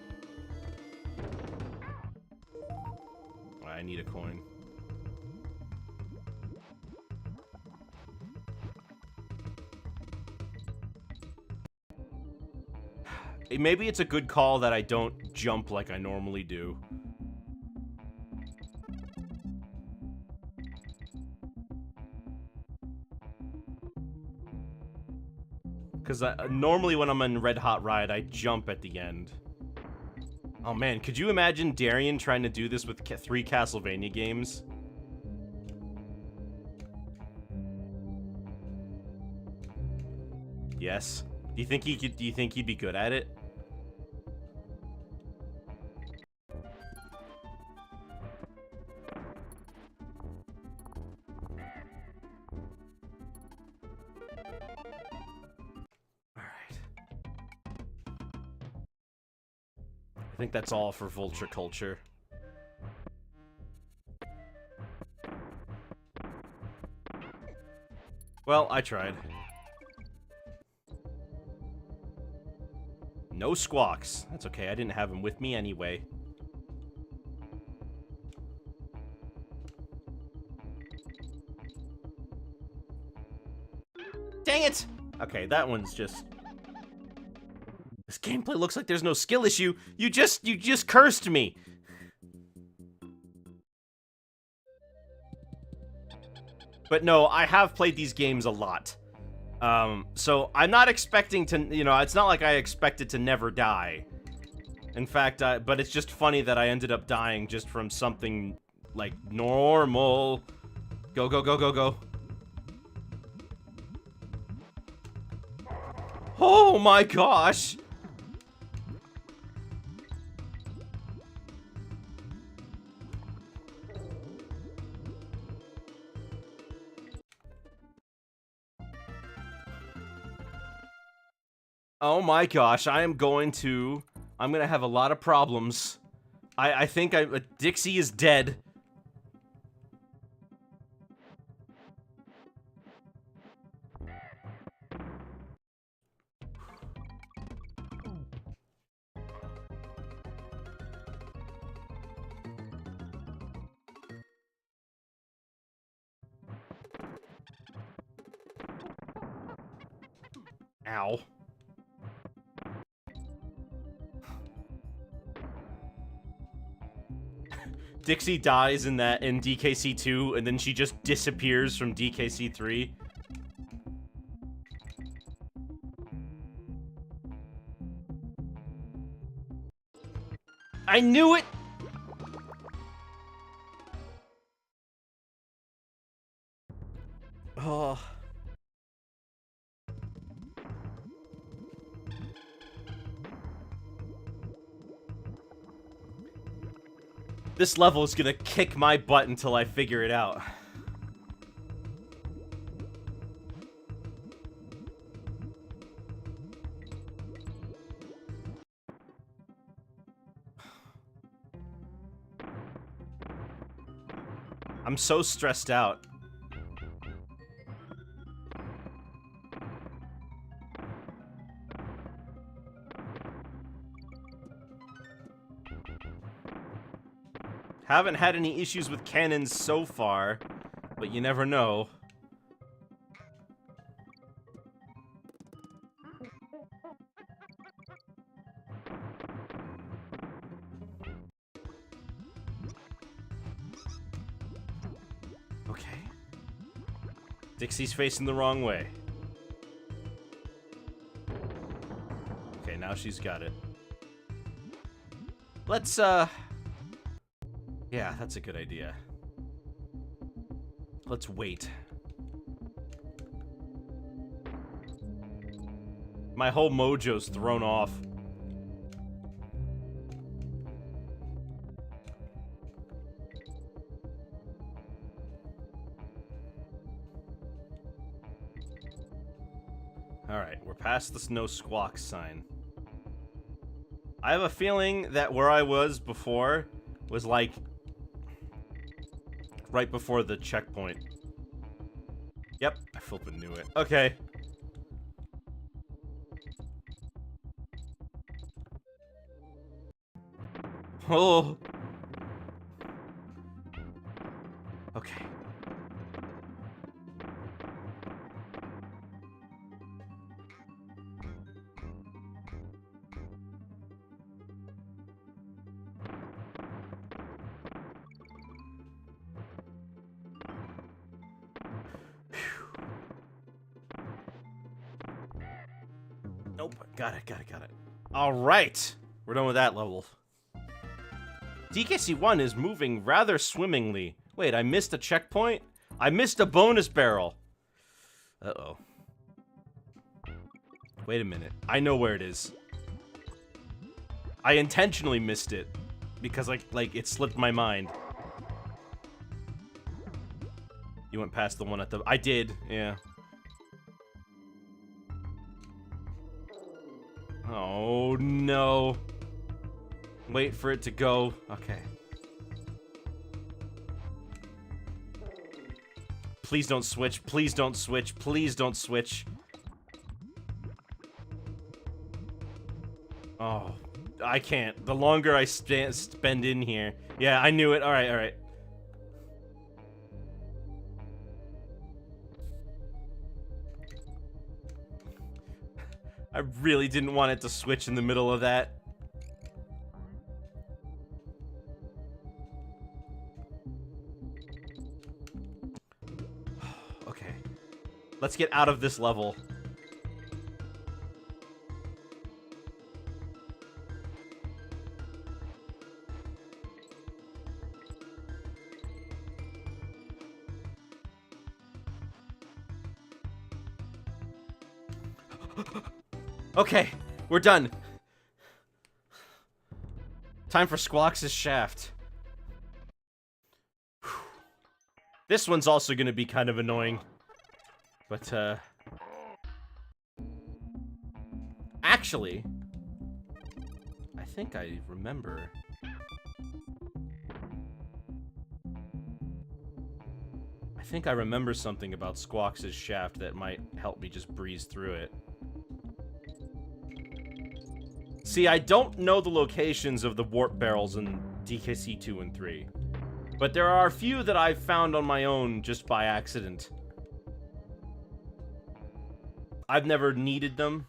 I need a coin. Maybe it's a good call that I don't jump like I normally do. Because normally when I'm in Red Hot Ride, I jump at the end. Oh man, could you imagine Darian trying to do this with 3 Castlevania games? Yes. Do you think he could? Do you think he'd be good at it? I think that's all for vulture culture. Well, I tried. No squawks. That's okay, I didn't have him with me anyway. Dang it! Okay, that one's just... This gameplay looks like there's no skill issue. You just cursed me. But no, I have played these games a lot. So I'm not expecting to, you know, it's not like I expected to never die. In fact, but it's just funny that I ended up dying just from something, like, normal. Go, go, go, go, go. Oh my gosh! Oh my gosh, I'm gonna have a lot of problems. I think Dixie is dead. Ow. Dixie dies in DKC 2, and then she just disappears from DKC 3. I knew it! Oh. This level is gonna kick my butt until I figure it out. I'm so stressed out. Haven't had any issues with cannons so far, but you never know. Okay. Dixie's facing the wrong way. Okay, now she's got it. Let's, yeah, that's a good idea. Let's wait. My whole mojo's thrown off. Alright, we're past this no squawk sign. I have a feeling that where I was before was like right before the checkpoint. Yep, I flippin' knew it. Okay. Oh. Okay. Nope. Got it. All right. We're done with that level. DKC 1 is moving rather swimmingly. Wait, I missed a checkpoint? I missed a bonus barrel. Uh-oh. Wait a minute. I know where it is. I intentionally missed it because like it slipped my mind. You went past the one at the... I did, yeah. Oh, no. Wait for it to go. Okay. Please don't switch. Please don't switch. Please don't switch. Oh, I can't. The longer I spend in here. Yeah, I knew it. All right, all right. I really didn't want it to switch in the middle of that. Okay. Let's get out of this level. Okay, we're done. Time for Squawks' shaft. Whew. This one's also gonna be kind of annoying. But, actually, I think I remember. I think I remember something about Squawks' shaft that might help me just breeze through it. See, I don't know the locations of the warp barrels in DKC 2 and 3, but there are a few that I've found on my own just by accident. I've never needed them.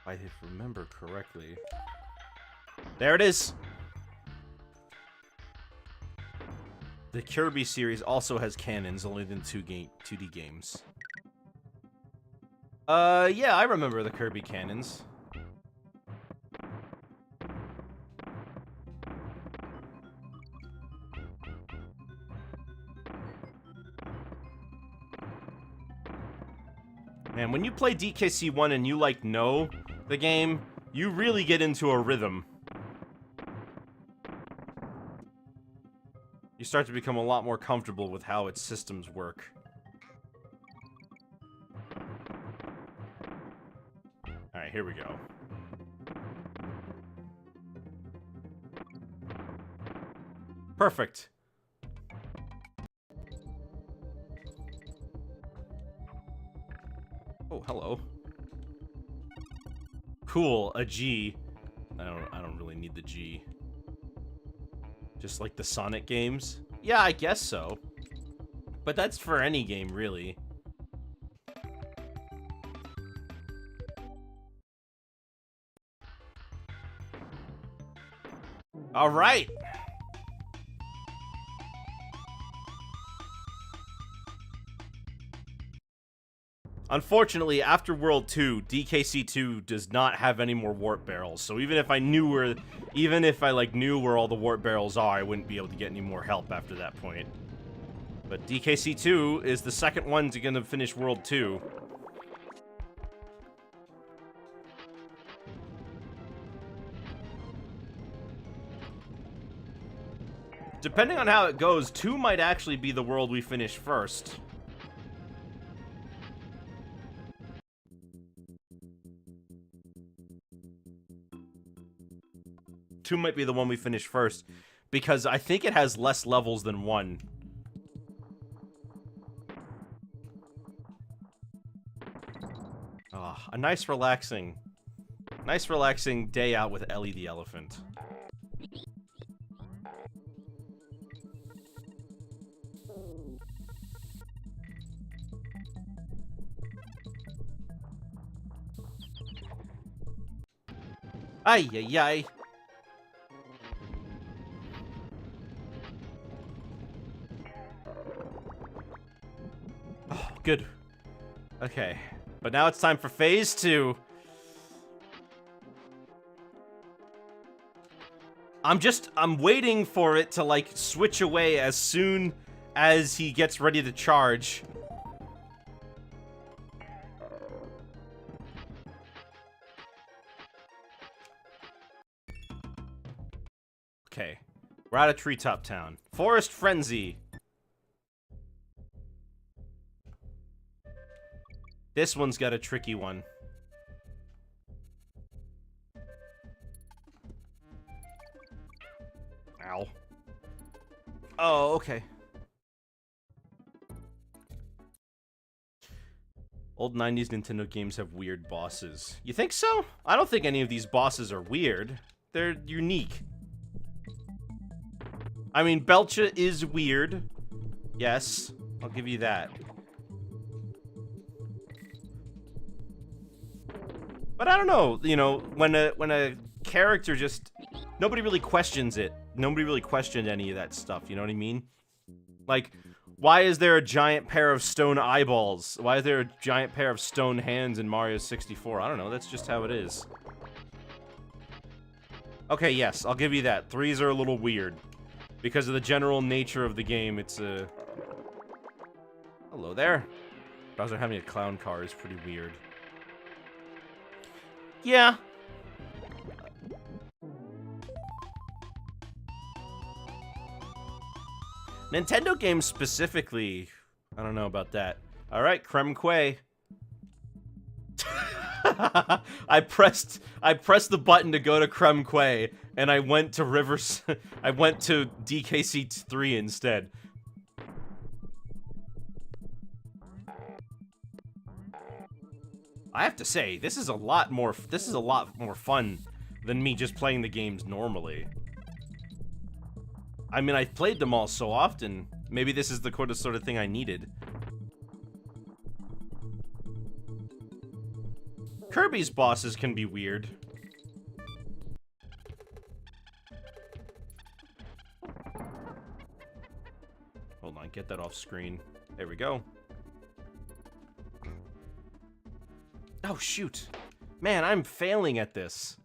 If I remember correctly. There it is! The Kirby series also has cannons, only than 2D games. Yeah, I remember the Kirby cannons. Man, when you play DKC 1 and you, like, know the game, you really get into a rhythm. You start to become a lot more comfortable with how its systems work. Alright, here we go. Perfect. Oh, hello. Cool, a G. I don't really need the G. Just like the Sonic games? Yeah, I guess so. But that's for any game, really. All right. Unfortunately, after World 2, DKC 2 does not have any more warp barrels. So even if I knew where, knew where all the warp barrels are, I wouldn't be able to get any more help after that point. But DKC 2 is the second one to gonna finish World 2. Depending on how it goes, 2 might actually be the world we finish first. Two might be the one we finish first, because I think it has less levels than 1. Ah, a nice relaxing day out with Ellie the elephant. Ay, ay, ay. Oh, good. Okay. But now it's time for phase 2. I'm waiting for it to, like, switch away as soon as he gets ready to charge. Okay. We're out of Treetop Town. Forest Frenzy. This one's got a tricky one. Ow. Oh, okay. Old 90s Nintendo games have weird bosses. You think so? I don't think any of these bosses are weird. They're unique. I mean, Belcha is weird. Yes, I'll give you that. But I don't know, you know, when a character just... Nobody really questions it. Nobody really questioned any of that stuff, you know what I mean? Like, why is there a giant pair of stone eyeballs? Why is there a giant pair of stone hands in Mario 64? I don't know, that's just how it is. Okay, yes, I'll give you that. 3s are a little weird. Because of the general nature of the game, it's a... Hello there. Bowser having a clown car is pretty weird. Yeah. Nintendo games specifically, I don't know about that. Alright, Creme Quay. I pressed the button to go to Creme Quay, and I went to I went to DKC 3 instead. I have to say, this is a lot more fun than me just playing the games normally. I mean, I've played them all so often. Maybe this is the sort of thing I needed. Kirby's bosses can be weird. Hold on, get that off screen. There we go. Oh, shoot. Man, I'm failing at this.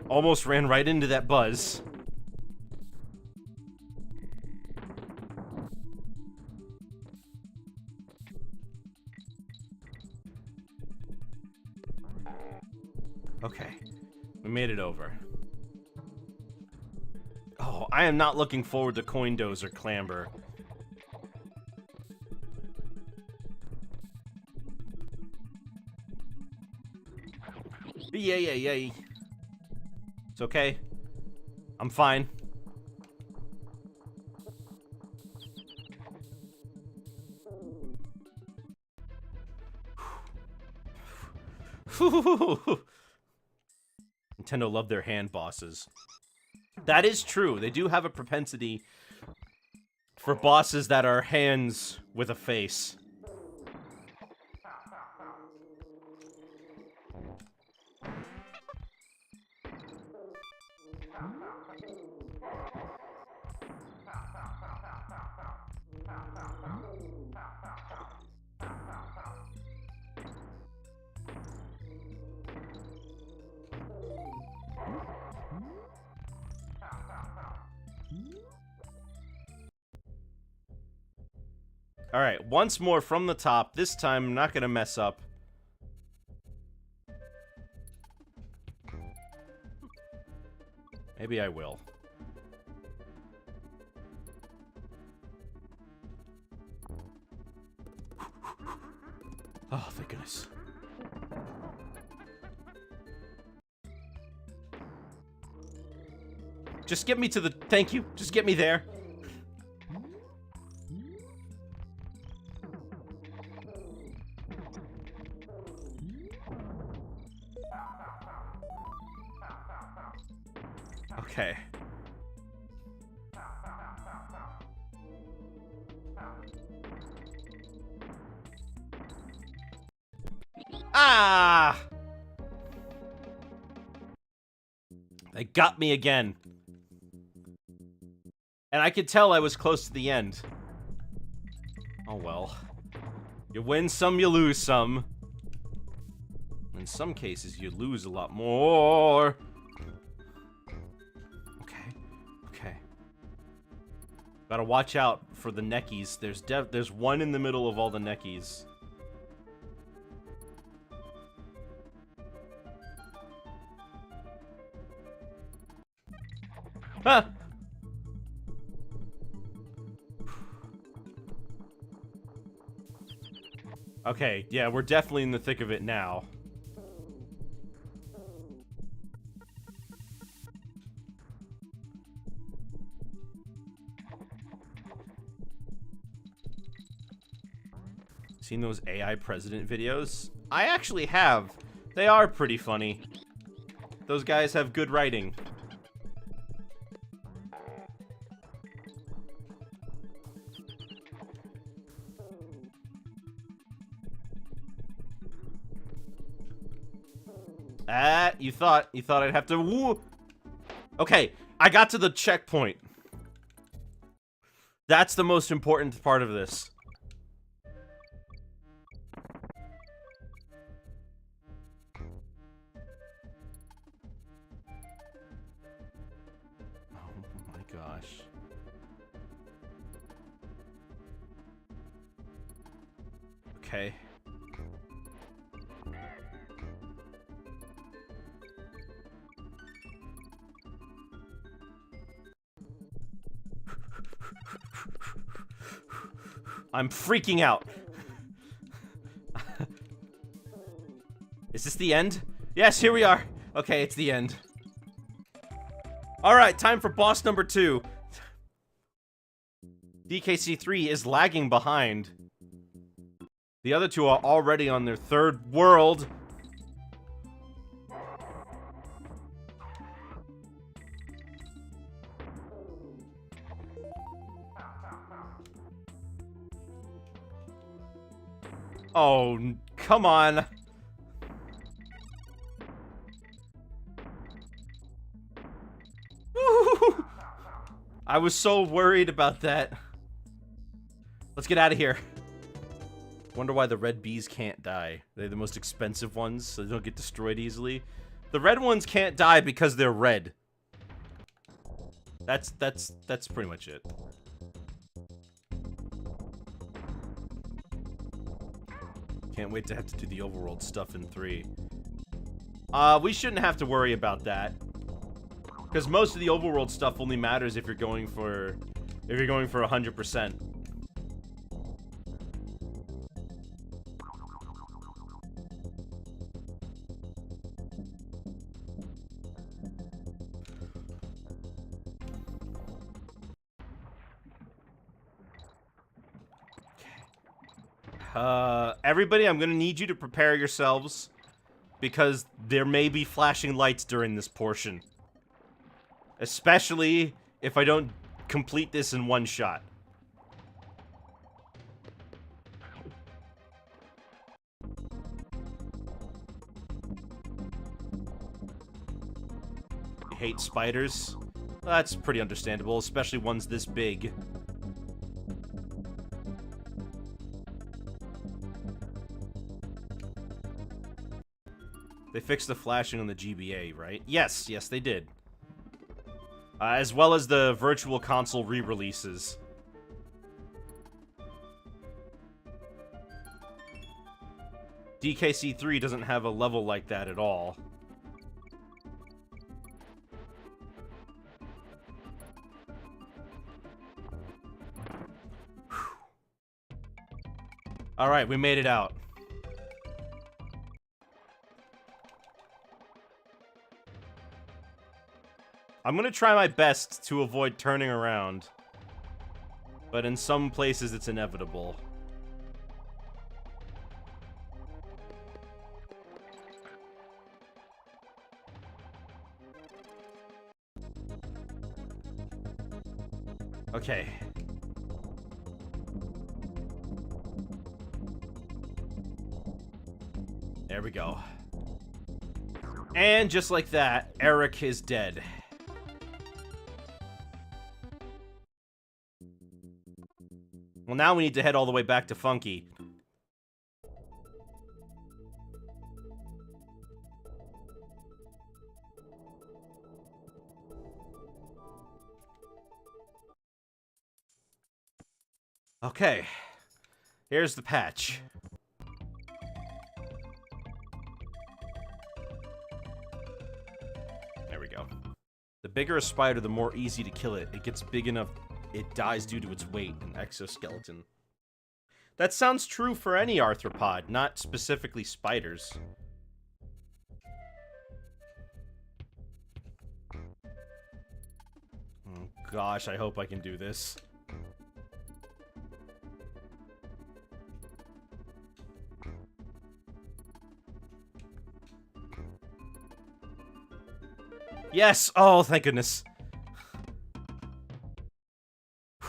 Almost ran right into that buzz. Okay, we made it over. Oh, I am not looking forward to Coin Dozer Clamber. Yay. It's okay. I'm fine. Nintendo love their hand bosses. That is true. They do have a propensity for bosses that are hands with a face. Alright, once more from the top. This time, I'm not gonna mess up. Maybe I will. Oh, thank goodness. Just get me to the... Thank you. Just get me there. Okay. Ah! They got me again. And I could tell I was close to the end. Oh well. You win some, you lose some. In some cases, you lose a lot more. Okay. Gotta watch out for the neckies. There's one in the middle of all the neckies. Huh. Okay, yeah, we're definitely in the thick of it now. Seen those AI president videos? I actually have. They are pretty funny. Those guys have good writing. Ah, you thought I'd have to woo. Okay, I got to the checkpoint. That's the most important part of this. Oh my gosh. Okay. I'm freaking out. Is this the end? Yes, here we are. Okay, it's the end. Alright, time for boss number 2. DKC 3 is lagging behind. The other two are already on their 3rd world. Oh, come on. I was so worried about that. Let's get out of here. Wonder why the red bees can't die. They're the most expensive ones, so they don't get destroyed easily. The red ones can't die because they're red. That's pretty much it. Can't wait to have to do the overworld stuff in 3. We shouldn't have to worry about that. Because most of the overworld stuff only matters if you're going for 100%. Everybody, I'm gonna need you to prepare yourselves because there may be flashing lights during this portion. Especially if I don't complete this in one shot. You hate spiders? That's pretty understandable, especially ones this big. They fixed the flashing on the GBA, right? Yes, yes they did. As well as the Virtual Console re-releases. DKC 3 doesn't have a level like that at all. Alright, we made it out. I'm gonna try my best to avoid turning around. But in some places it's inevitable. Okay. There we go. And just like that, Eric is dead. Well, now we need to head all the way back to Funky. Okay. Here's the patch. There we go. The bigger a spider, the more easy to kill it. It gets big enough, it dies due to its weight and exoskeleton. That sounds true for any arthropod, not specifically spiders. Oh gosh, I hope I can do this. Yes! Oh, thank goodness.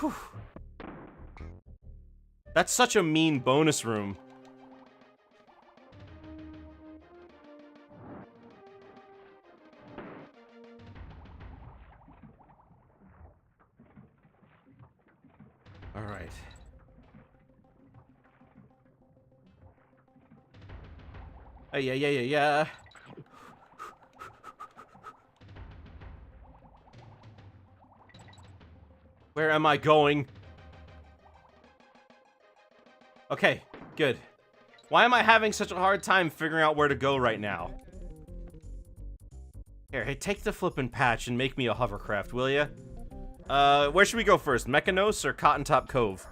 Whew. That's such a mean bonus room. Alright. Yeah. Where am I going? Okay, good. Why am I having such a hard time figuring out where to go right now? Here, hey, take the flippin' patch and make me a hovercraft, will ya? Where should we go first? Mechanos or Cotton Top Cove?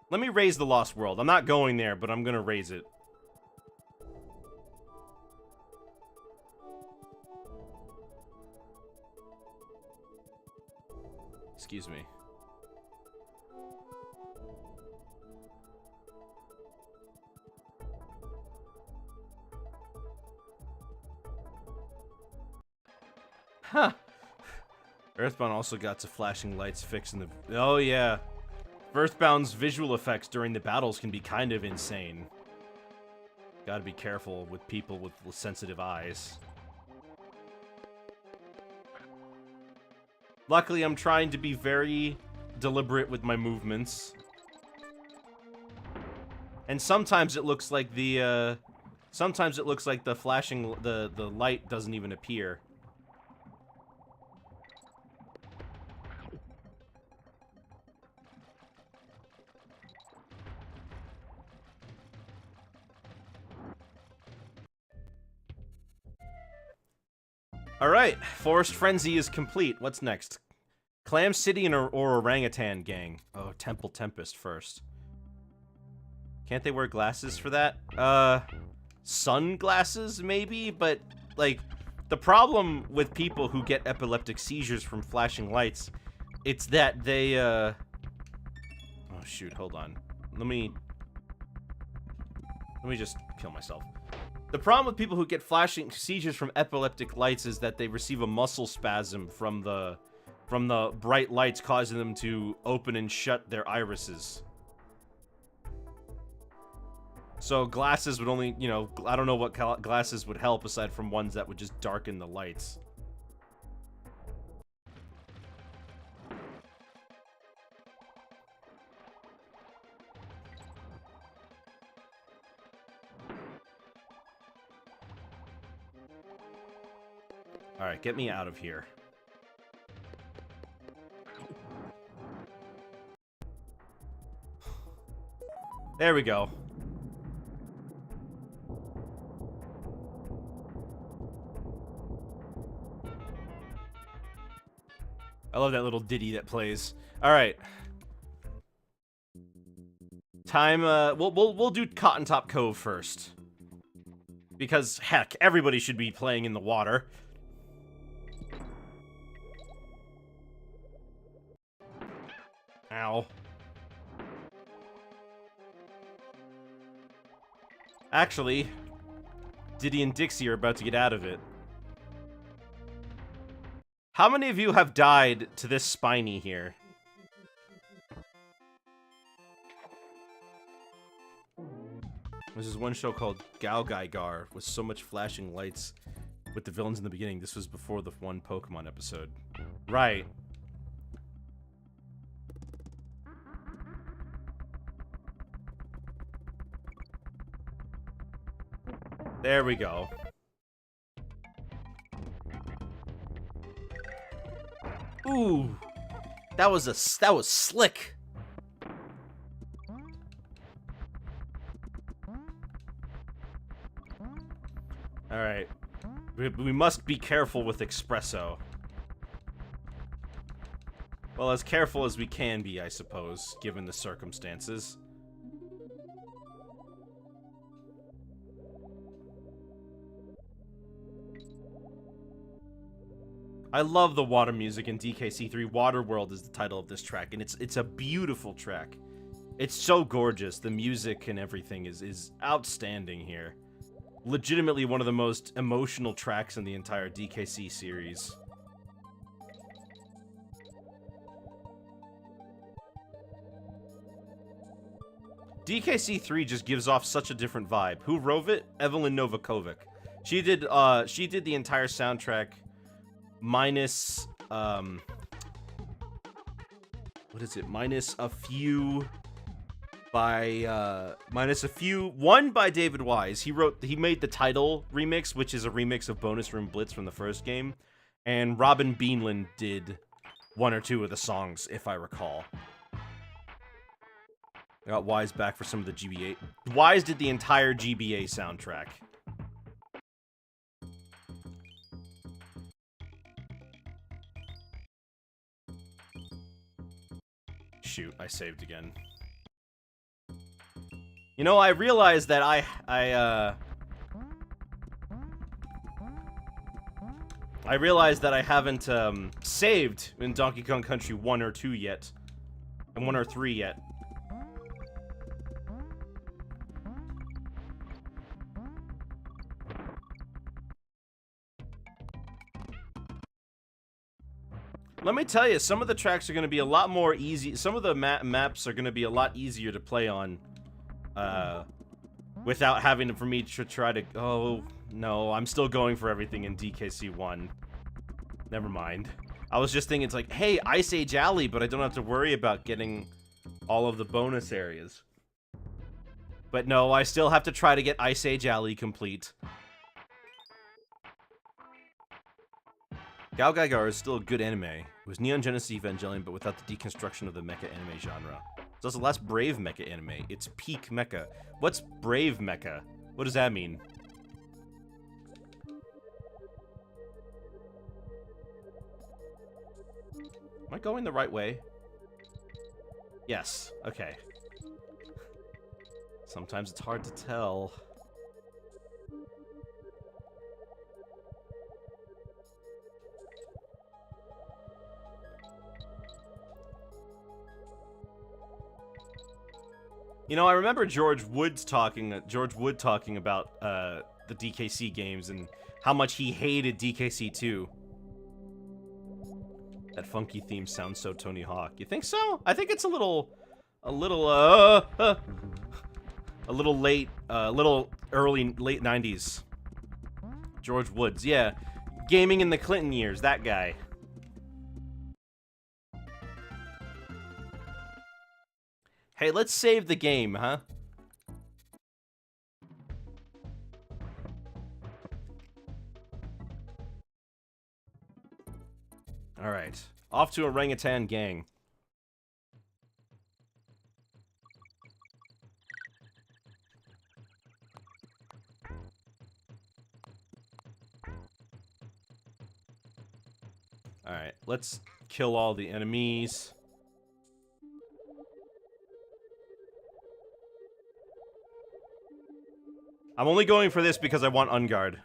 Let me raise the Lost World. I'm not going there, but I'm gonna raise it. Excuse me. Huh. Earthbound also got to flashing lights fixed in the... Oh, yeah. Earthbound's visual effects during the battles can be kind of insane. Gotta be careful with people with sensitive eyes. Luckily, I'm trying to be very deliberate with my movements. And sometimes it looks like the, flashing... the light doesn't even appear. Alright, Forest Frenzy is complete. What's next? Clam City or Orangutan Gang? Oh, Temple Tempest first. Can't they wear glasses for that? Sunglasses, maybe? But, like, the problem with people who get epileptic seizures from flashing lights, it's that they, Oh, shoot, hold on. Let me just kill myself. The problem with people who get flashing seizures from epileptic lights is that they receive a muscle spasm from the bright lights, causing them to open and shut their irises. So glasses would only, you know, I don't know what glasses would help aside from ones that would just darken the lights. Alright, get me out of here. There we go. I love that little ditty that plays. Alright. Time, we'll do Cotton Top Cove first. Because, heck, everybody should be playing in the water. Ow. Actually, Diddy and Dixie are about to get out of it. How many of you have died to this Spiny here? There's this one show called Galgaigar with so much flashing lights with the villains in the beginning. This was before the one Pokemon episode. Right. There we go. Ooh. That was slick. Alright. We must be careful with Espresso. Well, as careful as we can be, I suppose, given the circumstances. I love the water music in DKC3. Waterworld is the title of this track, and it's a beautiful track. It's so gorgeous. The music and everything is outstanding here. Legitimately one of the most emotional tracks in the entire DKC series. DKC3 just gives off such a different vibe. Who wrote it? Evelyn Novakovic. She did the entire soundtrack minus what is it? Minus a few by one by David Wise. He made the title remix, which is a remix of Bonus Room Blitz from the first game, and Robin Beanland did one or two of the songs, if I recall. I got Wise back for some of the GBA. Wise did the entire GBA soundtrack. Shoot, I saved again. You know, I realized that I realized that I haven't saved in Donkey Kong Country 1 or 2 yet. And 1 or 3 yet. Let me tell you, some of the tracks are going to be a lot more easy. Some of the maps are going to be a lot easier to play on. Without having for me to try to... Oh, no, I'm still going for everything in DKC 1. Never mind. I was just thinking, it's like, hey, Ice Age Alley, but I don't have to worry about getting all of the bonus areas. But no, I still have to try to get Ice Age Alley complete. Gao Gaigar is still a good anime. It was Neon Genesis Evangelion, but without the deconstruction of the mecha anime genre. It's also the last brave mecha anime. It's peak mecha. What's brave mecha? What does that mean? Am I going the right way? Yes. Okay. Sometimes it's hard to tell. You know, I remember George Wood talking about the DKC games and how much he hated DKC 2. That funky theme sounds so Tony Hawk. You think so? I think it's a little late, late 90s. George Woods, yeah. Gaming in the Clinton years, that guy. Hey, let's save the game, huh? Alright. Off to Orangutan Gang. Alright, let's kill all the enemies. I'm only going for this because I want Unguard.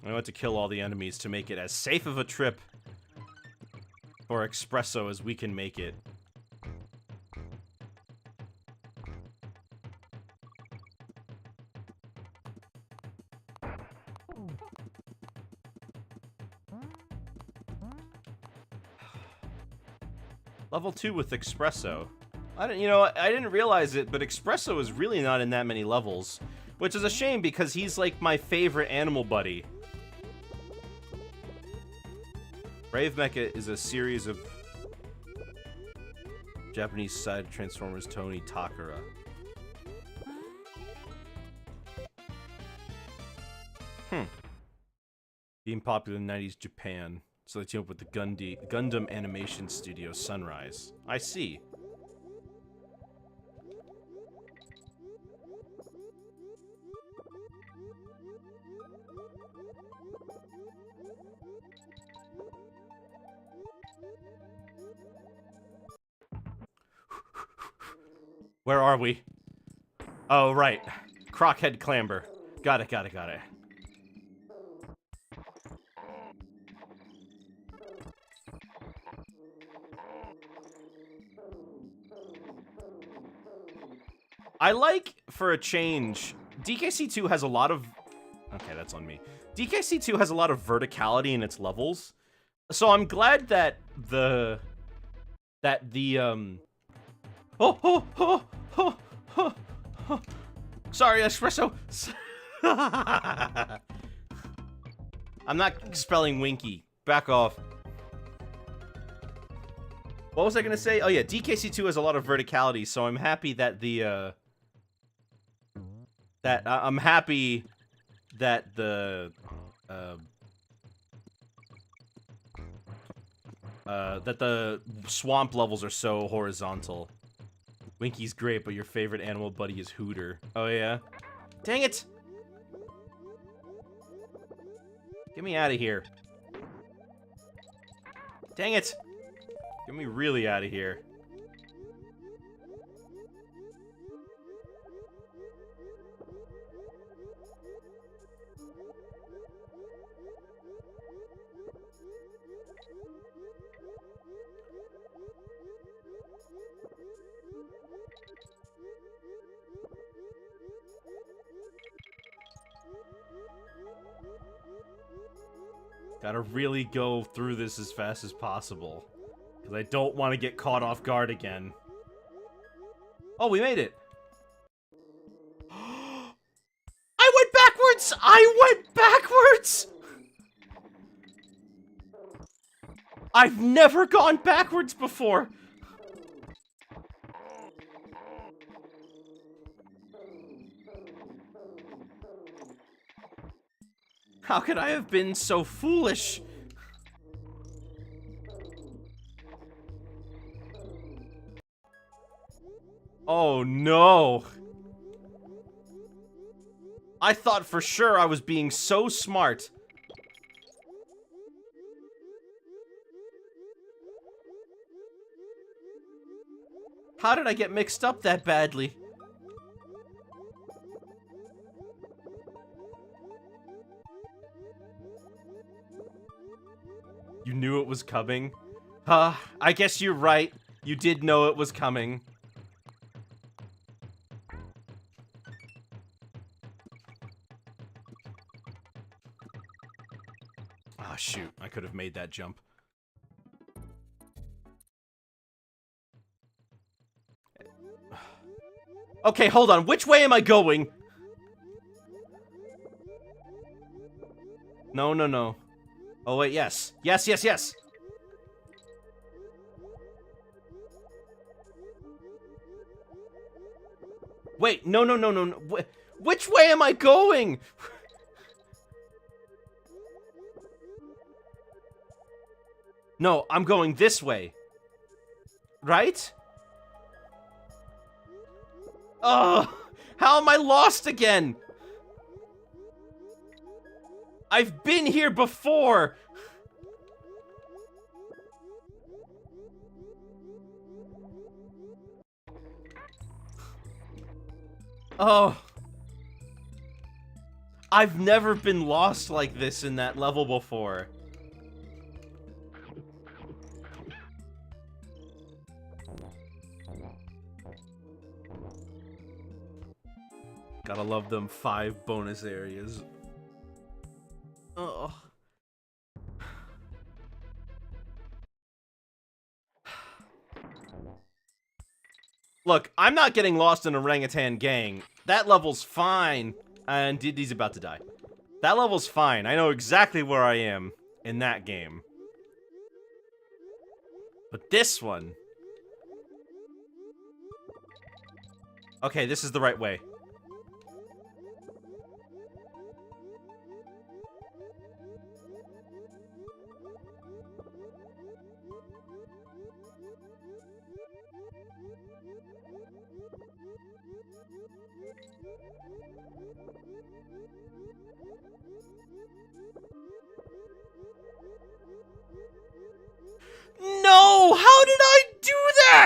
I want to kill all the enemies to make it as safe of a trip for Espresso as we can make it. Level 2 with Espresso. I didn't realize it, but Espresso is really not in that many levels, which is a shame because he's like my favorite animal buddy. Brave Mecha is a series of Japanese side Transformers Tony Takara. Being popular in 90s Japan. So they team up with the Gundam Animation Studio Sunrise. I see. Where are we? Oh, right. Crockhead Clamber. Got it. I like, for a change, DKC 2 has a lot of... Okay, that's on me. DKC 2 has a lot of verticality in its levels. So I'm glad that the... Sorry, espresso. I'm not spelling winky. Back off. What was I gonna say? Oh yeah, DKC 2 has a lot of verticality, so I'm happy that the I'm happy that the swamp levels are so horizontal. Winky's great, but your favorite animal buddy is Hooter. Oh yeah? Dang it! Get me out of here. Dang it! Get me really out of here. Gotta really go through this as fast as possible. Because I don't want to get caught off guard again. Oh, we made it! I went backwards! I went backwards! I've never gone backwards before! How could I have been so foolish? Oh no! I thought for sure I was being so smart. How did I get mixed up that badly? You knew it was coming? I guess you're right. You did know it was coming. Ah, shoot. I could have made that jump. Okay, hold on. Which way am I going? No, no, no. Oh, wait, yes. Yes, yes, yes! Wait, no, no, no, no, no. Which way am I going? No, I'm going this way. Right? Ugh! How am I lost again? I've been here before! Oh. I've never been lost like this in that level before. Gotta love them 5 bonus areas. Oh. Look, I'm not getting lost in Orangutan Gang. That level's fine. And he's about to die. That level's fine. I know exactly where I am in that game. But this one... Okay, this is the right way.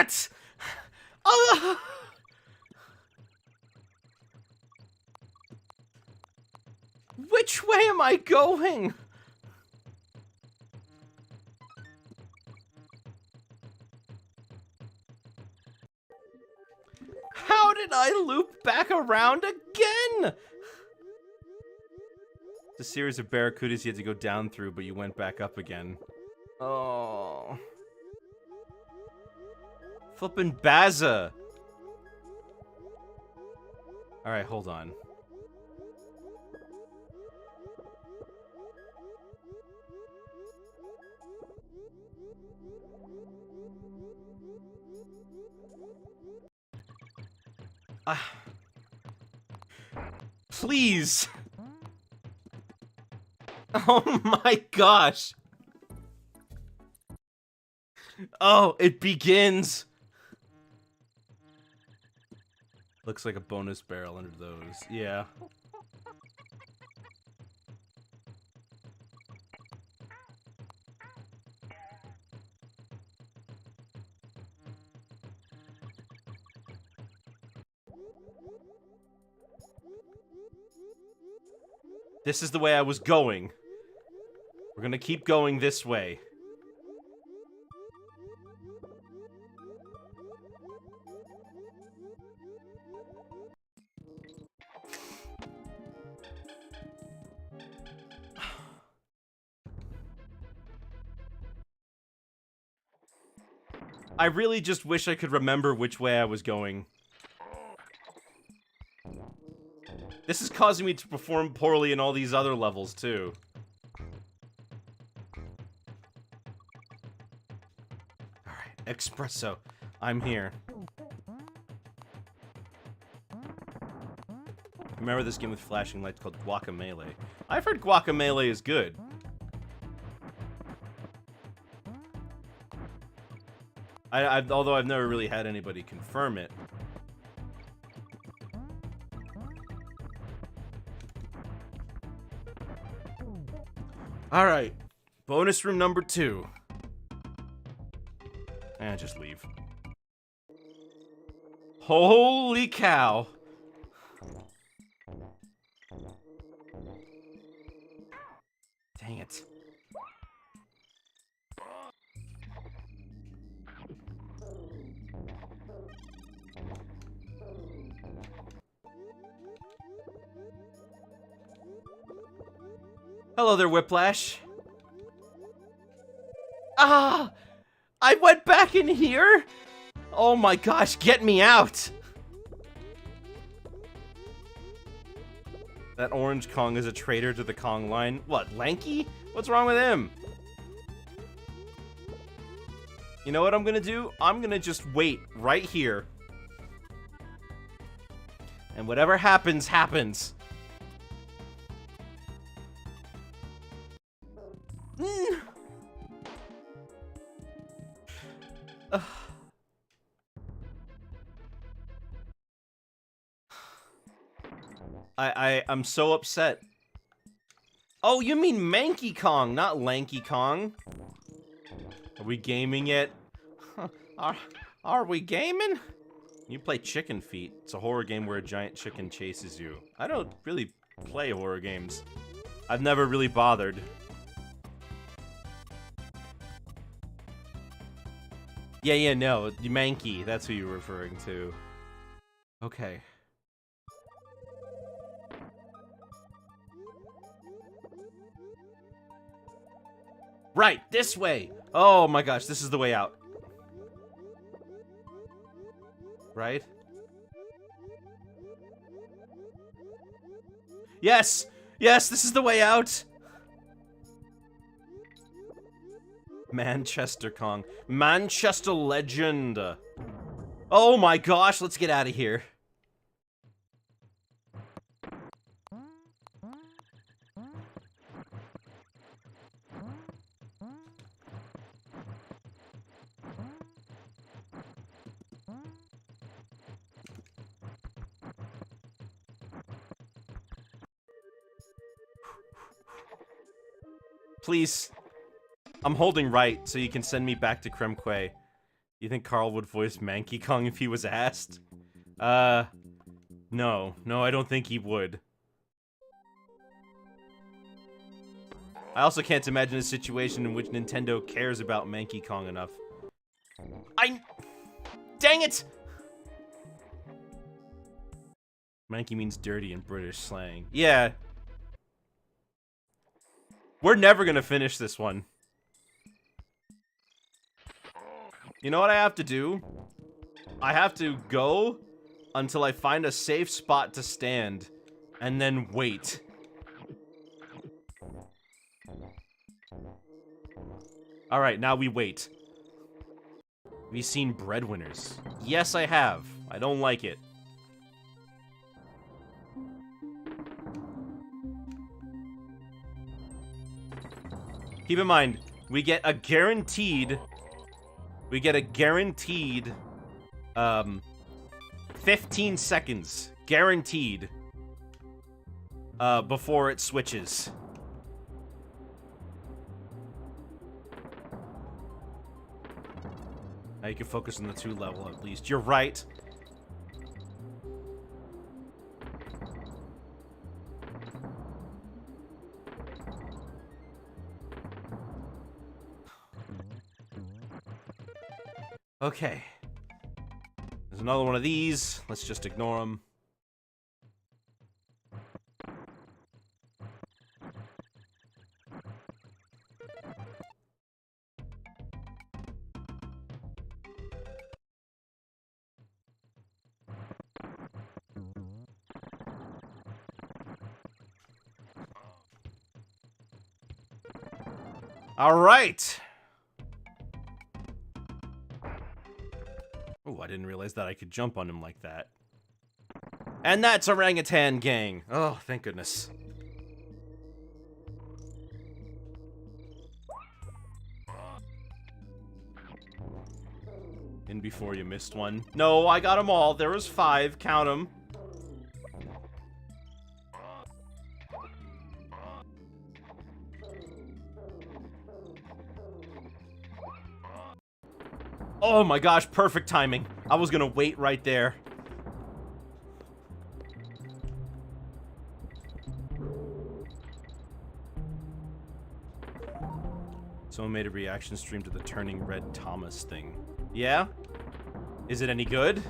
it! Which way am I going? How did I loop back around again? It's a series of barracudas you had to go down through, but you went back up again. Oh. Flippin' Baza. Alright, hold on. Please. Oh my gosh. Oh, it begins. Looks like a bonus barrel under those. Yeah. This is the way I was going. We're gonna keep going this way. I really just wish I could remember which way I was going. This is causing me to perform poorly in all these other levels, too. Alright, espresso. I'm here. Remember this game with flashing lights called Guacamelee. I've heard Guacamelee is good. Although I've never really had anybody confirm it. Alright. Bonus room number 2. And just leave. Holy cow. Dang it. Hello there, Whiplash. Ah! I went back in here? Oh my gosh, get me out! That orange Kong is a traitor to the Kong line. What, Lanky? What's wrong with him? You know what I'm gonna do? I'm gonna just wait right here. And whatever happens, happens. I'm so upset. Oh, you mean Manky Kong, not Lanky Kong. Are we gaming yet? Are we gaming? You play Chicken Feet. It's a horror game where a giant chicken chases you. I don't really play horror games. I've never really bothered. Yeah, no, Manky, that's who you're referring to. Okay. Right, this way! Oh my gosh, this is the way out. Right? Yes! Yes, this is the way out! Manchester Kong. Manchester legend! Oh my gosh, let's get out of here. Please. I'm holding right, so you can send me back to Kremque. You think Carl would voice Manky Kong if he was asked? No. No, I don't think he would. I also can't imagine a situation in which Nintendo cares about Manky Kong enough. Dang it! Manky means dirty in British slang. Yeah. We're never gonna finish this one. You know what I have to do? I have to go until I find a safe spot to stand, and then wait. Alright, now we wait. Have you seen Breadwinners? Yes, I have. I don't like it. Keep in mind, we get a guaranteed 15 seconds, guaranteed, before it switches. Now you can focus on the 2 level at least. You're right. Okay. There's another one of these. Let's just ignore them. All right. Oh, I didn't realize that I could jump on him like that. And that's Orangutan Gang. Oh, thank goodness. In before you missed one. No, I got them all. There was 5. Count them. Oh my gosh, perfect timing. I was gonna wait right there. Someone made a reaction stream to the Turning Red Thomas thing. Yeah? Is it any good?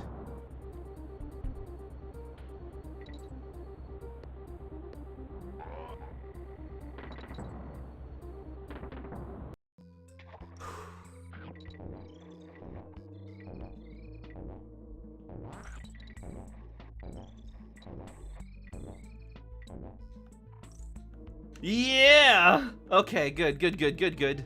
Yeah! Okay, good.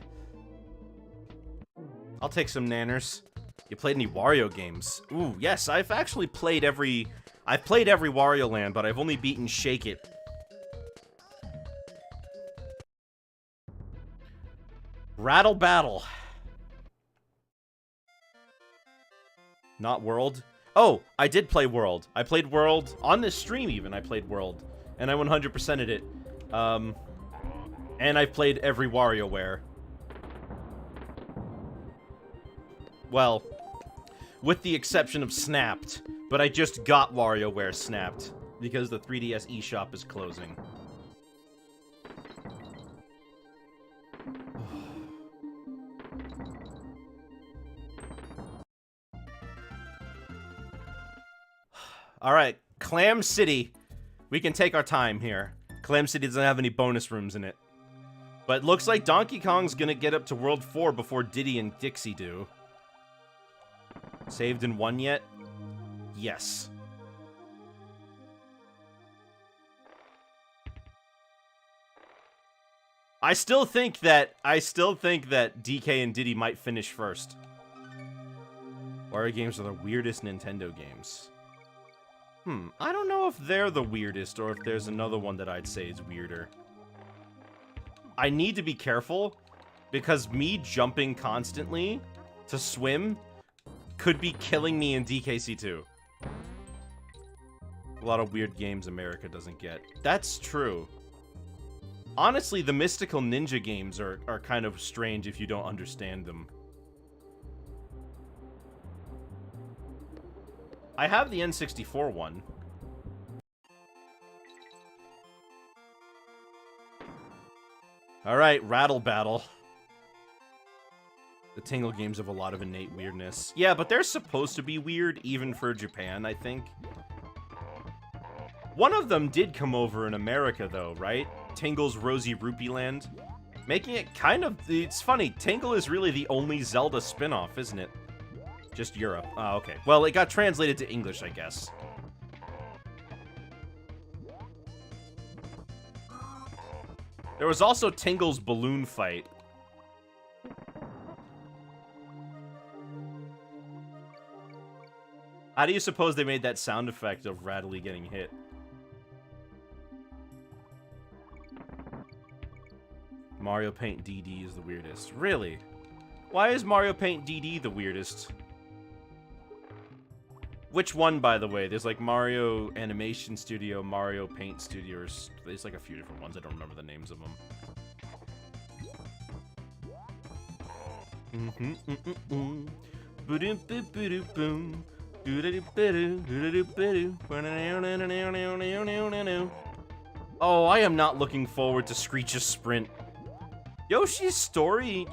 I'll take some nanners. You played any Wario games? Ooh, yes, I've actually played every Wario Land, but I've only beaten Shake It. Rattle Battle. Not World? Oh, I did play World. I played World on this stream even. I played World, and I 100%ed it. And I've played every WarioWare. Well, with the exception of Snapped, but I just got WarioWare Snapped because the 3DS eShop is closing. Alright, Clam City. We can take our time here. Clam City doesn't have any bonus rooms in it. But it looks like Donkey Kong's gonna get up to World 4 before Diddy and Dixie do. Saved and won yet? Yes. I still think that DK and Diddy might finish first. Wario games are the weirdest Nintendo games. I don't know if they're the weirdest or if there's another one that I'd say is weirder. I need to be careful because me jumping constantly to swim could be killing me in DKC 2. A lot of weird games America doesn't get. That's true. Honestly, the Mystical Ninja games are kind of strange if you don't understand them. I have the N64 one. Alright, Rattle Battle. The Tingle games have a lot of innate weirdness. Yeah, but they're supposed to be weird, even for Japan, I think. One of them did come over in America, though, right? Tingle's Rosy Rupee Land. Making it kind of... It's funny, Tingle is really the only Zelda spin-off, isn't it? Just Europe. Oh, okay. Well, it got translated to English, I guess. There was also Tingle's Balloon Fight. How do you suppose they made that sound effect of Rattly getting hit? Mario Paint DD is the weirdest. Really? Why is Mario Paint DD the weirdest? Which one, by the way? There's like Mario Animation Studio, Mario Paint Studio, or there's like a few different ones. I don't remember the names of them. Oh, I am not looking forward to Screech's Sprint. Yoshi's Story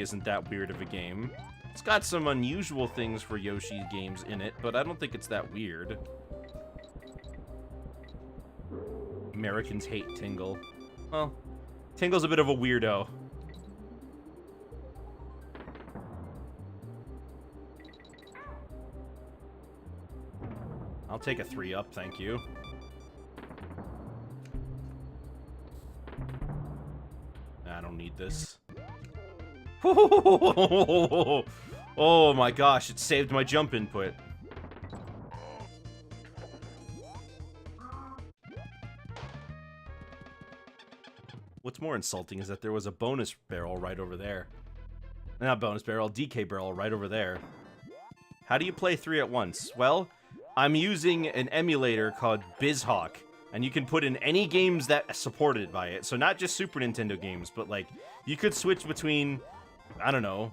isn't that weird of a game. It's got some unusual things for Yoshi games in it, but I don't think it's that weird. Americans hate Tingle. Well, Tingle's a bit of a weirdo. I'll take a 3-up, thank you. I don't need this. Oh my gosh, it saved my jump input. What's more insulting is that there was a bonus barrel right over there. Not bonus barrel, DK barrel right over there. How do you play 3 at once? Well, I'm using an emulator called BizHawk, and you can put in any games that are supported by it. So not just Super Nintendo games, but like, you could switch between, I don't know,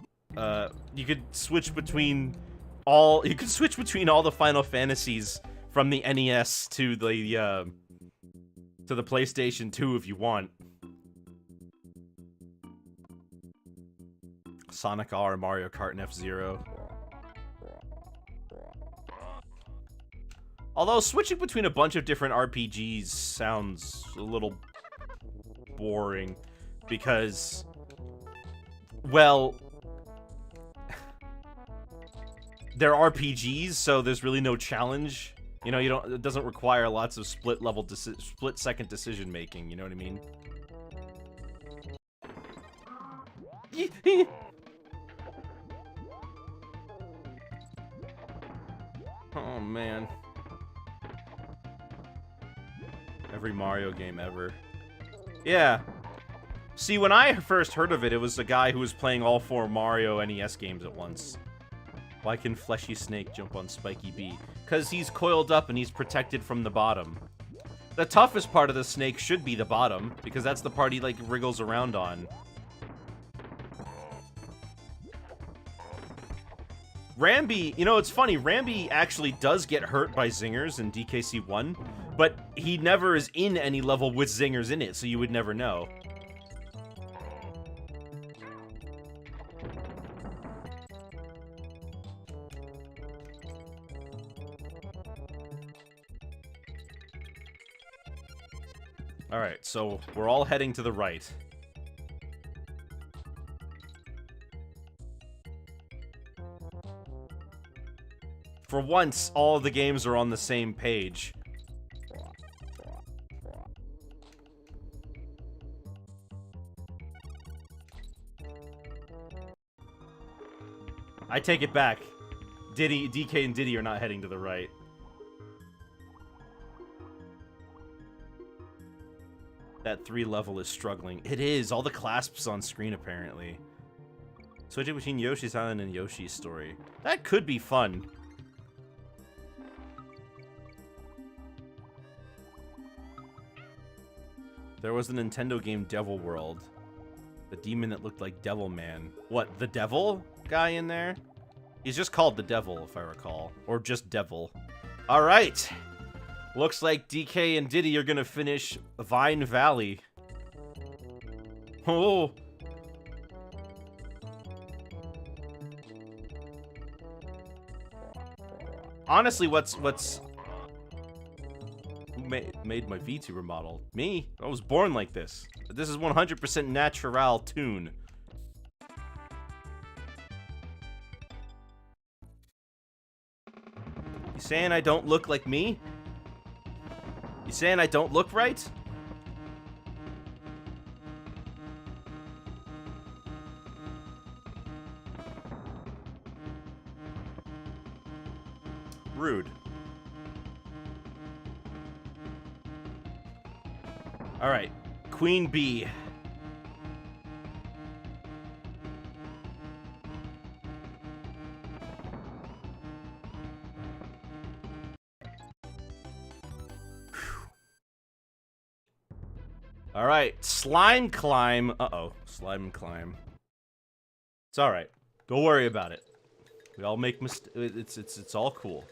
you could switch between all the Final Fantasies from the NES to the PlayStation 2 if you want. Sonic R, Mario Kart, and F-Zero. Although, switching between a bunch of different RPGs sounds a little boring, because, well, they're RPGs, so there's really no challenge. You know, it doesn't require lots of split-second decision-making, you know what I mean? Oh, man. Every Mario game ever. Yeah. See, when I first heard of it, it was a guy who was playing all 4 Mario NES games at once. Why can Fleshy Snake jump on Spiky Bee? Because he's coiled up and he's protected from the bottom. The toughest part of the snake should be the bottom, because that's the part he, like, wriggles around on. Rambi, you know, it's funny, Rambi actually does get hurt by zingers in DKC 1, but he never is in any level with zingers in it, so you would never know. Alright, so we're all heading to the right. For once, all of the games are on the same page. I take it back. DK and Diddy are not heading to the right. That 3 level is struggling. It is. All the clasps on screen, apparently. Switching between Yoshi's Island and Yoshi's Story. That could be fun. There was a Nintendo game, Devil World. The demon that looked like Devil Man. What, the devil guy in there? He's just called the Devil, if I recall. Or just Devil. Alright. Looks like DK and Diddy are gonna finish Vine Valley. Oh. Honestly, who made my VTuber model? Me? I was born like this. This is 100% natural tune. You saying I don't look like me? You saying I don't look right? Rude. Alright, Queen Bee. Alright, Slime Climb. Uh-oh, Slime Climb. It's alright. Don't worry about it. We all make mistakes. It's all cool.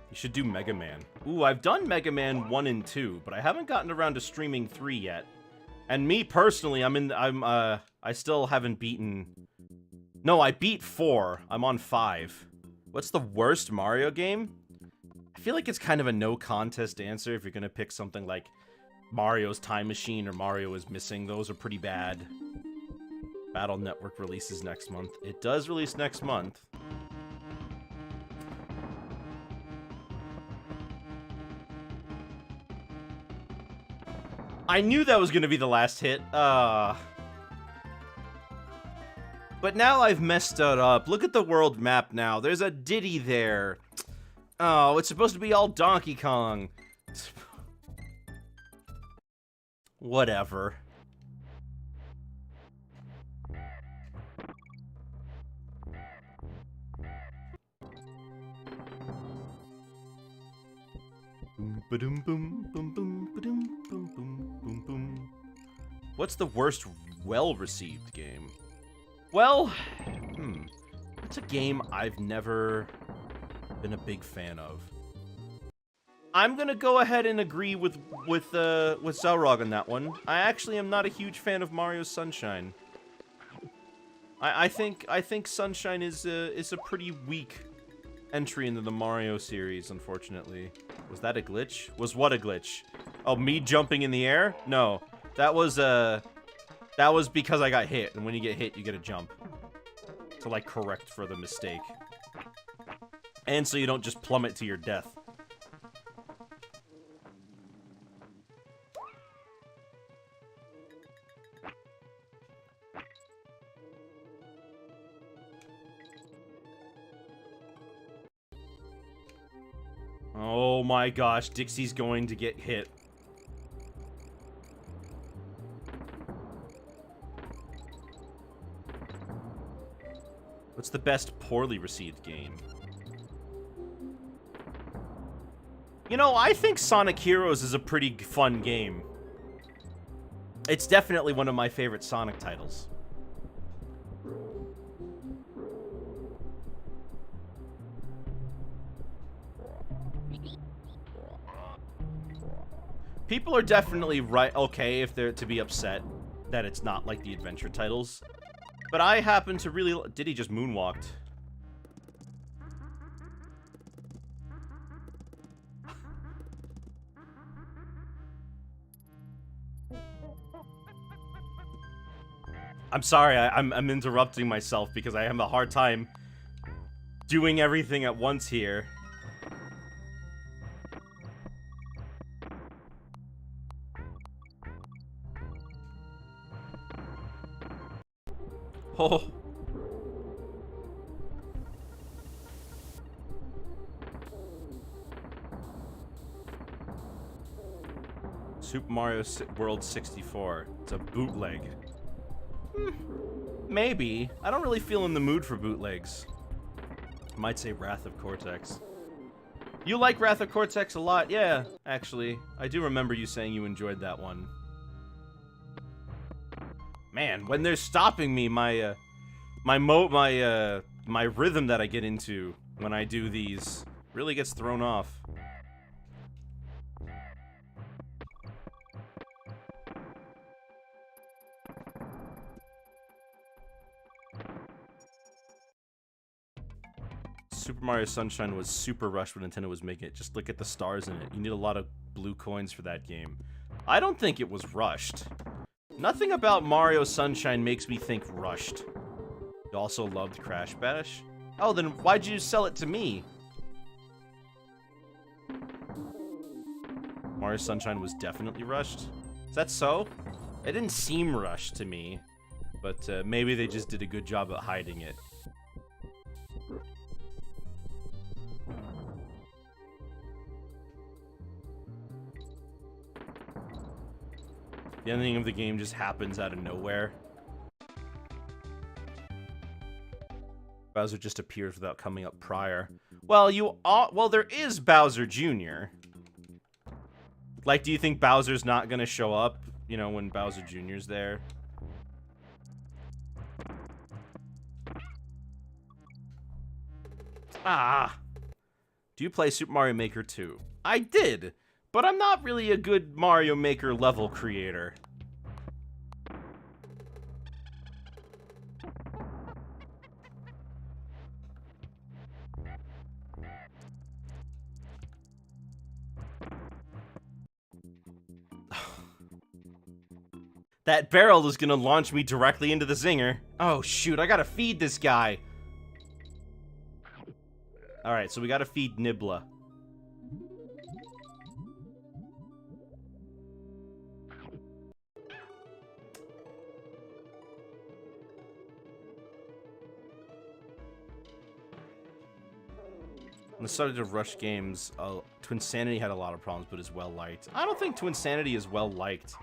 You should do Mega Man. Ooh, I've done Mega Man 1 and 2, but I haven't gotten around to streaming 3 yet. And me personally, I still haven't beaten... No, I beat 4. I'm on 5. What's the worst Mario game? I feel like it's kind of a no contest answer if you're gonna pick something like Mario's Time Machine or Mario is Missing. Those are pretty bad. Battle Network releases next month. It does release next month. I knew that was gonna be the last hit. But now I've messed it up. Look at the world map now. There's a Diddy there. Oh, it's supposed to be all Donkey Kong. Whatever. Boom, boom, boom, boom, boom, boom, boom, boom, boom. What's the worst well-received game? Well, it's a game I've never been a big fan of. I'm gonna go ahead and agree with Zelrog on that one. I actually am not a huge fan of Mario's Sunshine. I think Sunshine is a pretty weak entry into the Mario series, unfortunately. Was that a glitch? Was what a glitch? Oh, me jumping in the air? No, that was because I got hit, and when you get hit, you get a jump to like correct for the mistake, and so you don't just plummet to your death. Oh my gosh, Dixie's going to get hit. What's the best poorly received game? You know, I think Sonic Heroes is a pretty fun game. It's definitely one of my favorite Sonic titles. People are definitely okay if they're to be upset that it's not like the adventure titles. But I happen to really... Did he just moonwalked? I'm sorry, I'm interrupting myself because I have a hard time doing everything at once here. Oh. Super Mario World 64. It's a bootleg. Maybe. I don't really feel in the mood for bootlegs. I might say Wrath of Cortex. You like Wrath of Cortex a lot? Yeah, actually. I do remember you saying you enjoyed that one. Man, when they're stopping me, my rhythm that I get into when I do these really gets thrown off. Super Mario Sunshine was super rushed when Nintendo was making it. Just look at the stars in it. You need a lot of blue coins for that game. I don't think it was rushed. Nothing about Mario Sunshine makes me think rushed. You also loved Crash Bash? Oh, then why'd you sell it to me? Mario Sunshine was definitely rushed? Is that so? It didn't seem rushed to me. But maybe they just did a good job at hiding it. The ending of the game just happens out of nowhere. Bowser just appears without coming up prior. Well, well, there is Bowser Jr. Like, do you think Bowser's not gonna show up, you know, when Bowser Jr.'s there? Ah! Do you play Super Mario Maker 2? I did! But I'm not really a good Mario Maker level creator. That barrel is gonna launch me directly into the zinger. Oh shoot, I gotta feed this guy. Alright, so we gotta feed Nibla. When I started to rush games, Twinsanity had a lot of problems, but is well liked. I don't think Twinsanity is well liked.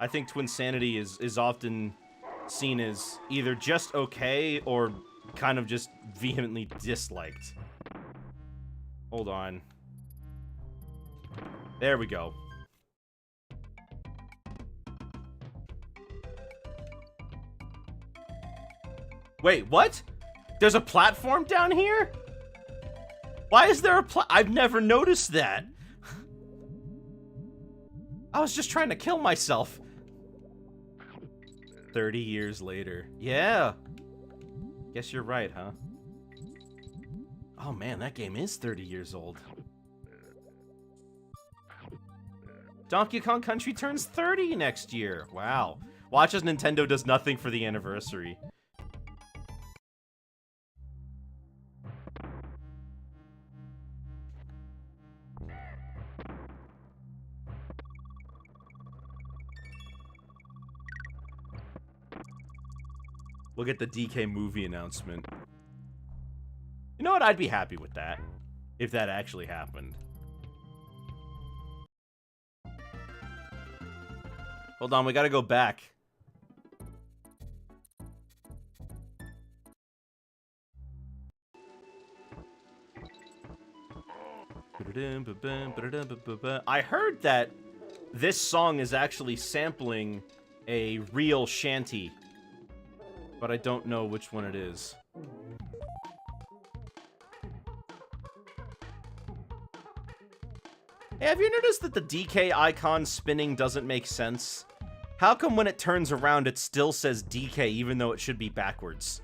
I think Twinsanity is often seen as either just okay or kind of just vehemently disliked. Hold on. There we go. Wait, what? There's a platform down here? Why is there a I've never noticed that. I was just trying to kill myself. 30 years later. Yeah. Guess you're right, huh? Oh man, that game is 30 years old. Donkey Kong Country turns 30 next year. Wow. Watch as Nintendo does nothing for the anniversary. We'll get the DK movie announcement. You know what? I'd be happy with that. If that actually happened. Hold on, we gotta go back. I heard that this song is actually sampling a real shanty. But I don't know which one it is. Hey, have you noticed that the DK icon spinning doesn't make sense? How come when it turns around it still says DK even though it should be backwards?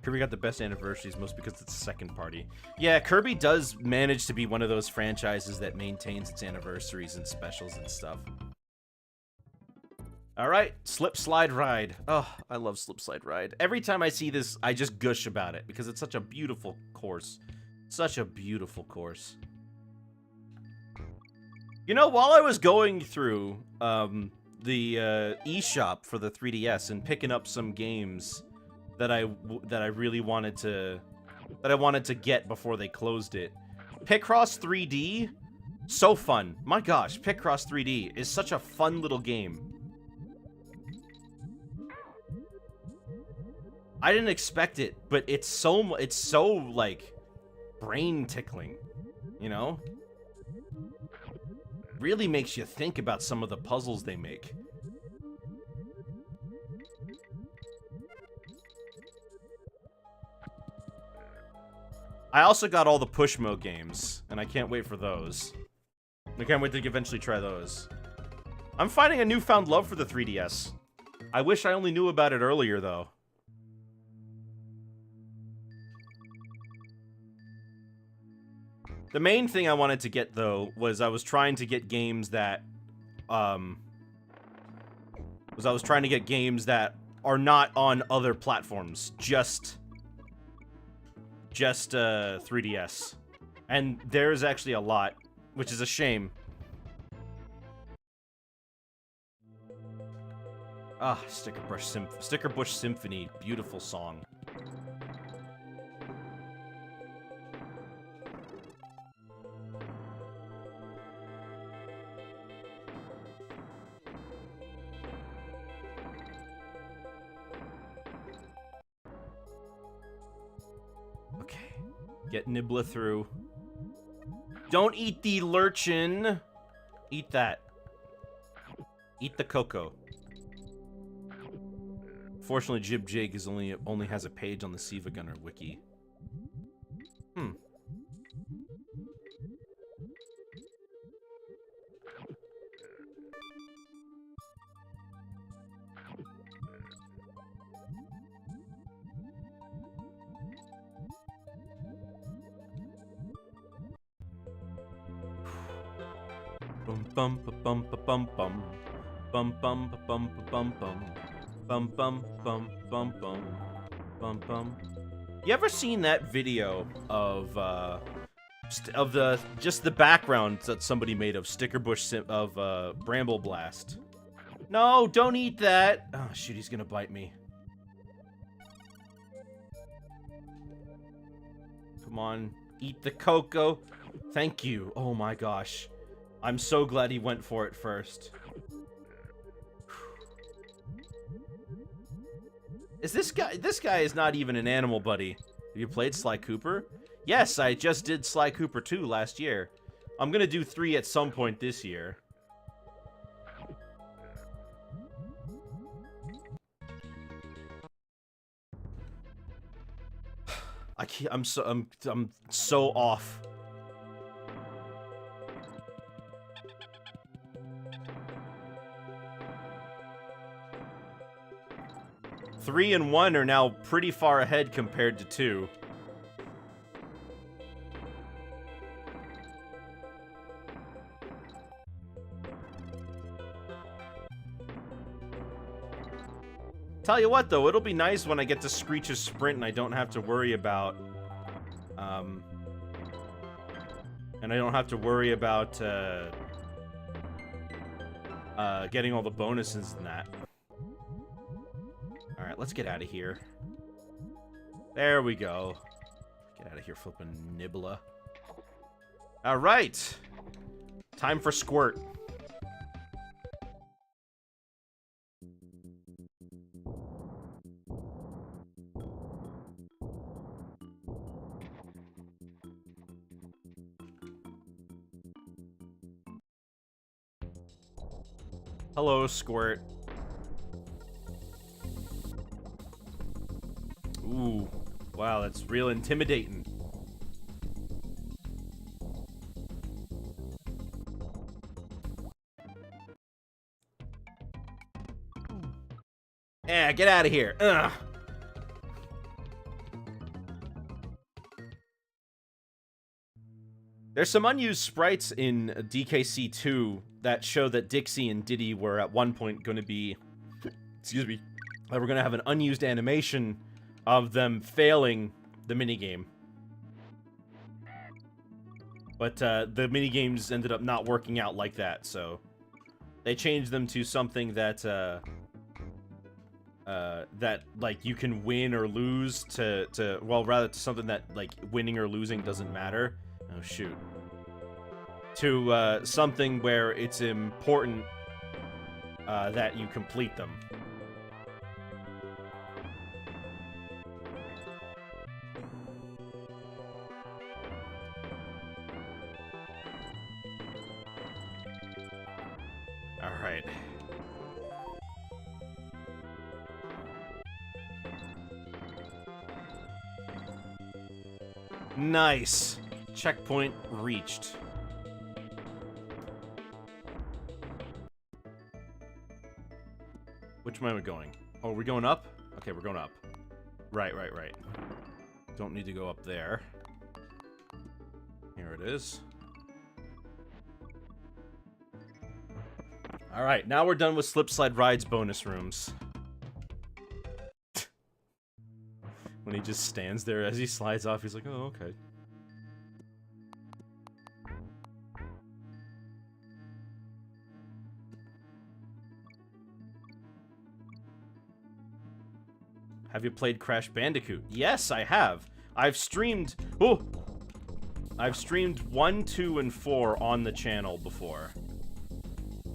Kirby got the best anniversaries, most because it's a second party. Yeah, Kirby does manage to be one of those franchises that maintains its anniversaries and specials and stuff. Alright, Slip Slide Ride. Oh, I love Slip Slide Ride. Every time I see this, I just gush about it, because it's such a beautiful course. Such a beautiful course. You know, while I was going through, eShop for the 3DS and picking up some games that I really wanted to get before they closed it. Picross 3D, so fun. My gosh, Picross 3D is such a fun little game. I didn't expect it, but it's so like brain tickling, you know? Really makes you think about some of the puzzles they make. I also got all the push mode games, and I can't wait for those. I can't wait to eventually try those. I'm finding a newfound love for the 3DS. I wish I only knew about it earlier, though. The main thing I wanted to get, though, was I was trying to get games that, are not on other platforms, just 3DS. And there's actually a lot, which is a shame. Ah, Sticker Bush Symphony, beautiful song. Okay, get Nibbler through. Don't eat the lurchin. Eat that. Eat the cocoa. Fortunately, Jib Jig is only has a page on the Siva Gunner wiki. Bum bum bum bum bum bum bum bum bum bum bum bum bum bum bum bum. You ever seen that video of the background that somebody made of Sticker Bush of Bramble Blast? No, don't eat that. Oh shoot, he's gonna bite me. Come on, eat the cocoa. Thank you. Oh my gosh. I'm so glad he went for it first. Is this guy is not even an animal buddy. Have you played Sly Cooper? Yes, I just did Sly Cooper 2 last year. I'm gonna do 3 at some point this year. I'm so off. Three and 1 are now pretty far ahead compared to 2. Tell you what, though, it'll be nice when I get to Screech's Sprint and I don't have to worry about, getting all the bonuses and that. Alright, let's get out of here. There we go. Get out of here, flipping Nibbler. Alright. Time for Squirt. Hello, Squirt. Ooh, wow, that's real intimidating. Yeah, get out of here. Ugh. There's some unused sprites in DKC 2 that show that Dixie and Diddy were at one point going to be, excuse me, that we're going to have an unused animation of them failing the minigame. But the minigames ended up not working out like that, so They changed them to something that, that, like, you can win or lose well, rather to something that, like, winning or losing doesn't matter. Oh, shoot. To, something where it's important, that you complete them. Alright. Nice! Checkpoint reached. Which way are we going? Oh, are we going up? Okay, we're going up. Right. Don't need to go up there. Here it is. Alright, now we're done with Slip Slide Ride's bonus rooms. When he just stands there as he slides off, he's like, oh, okay. Have you played Crash Bandicoot? Yes, I have. I've streamed 1, 2, and 4 on the channel before.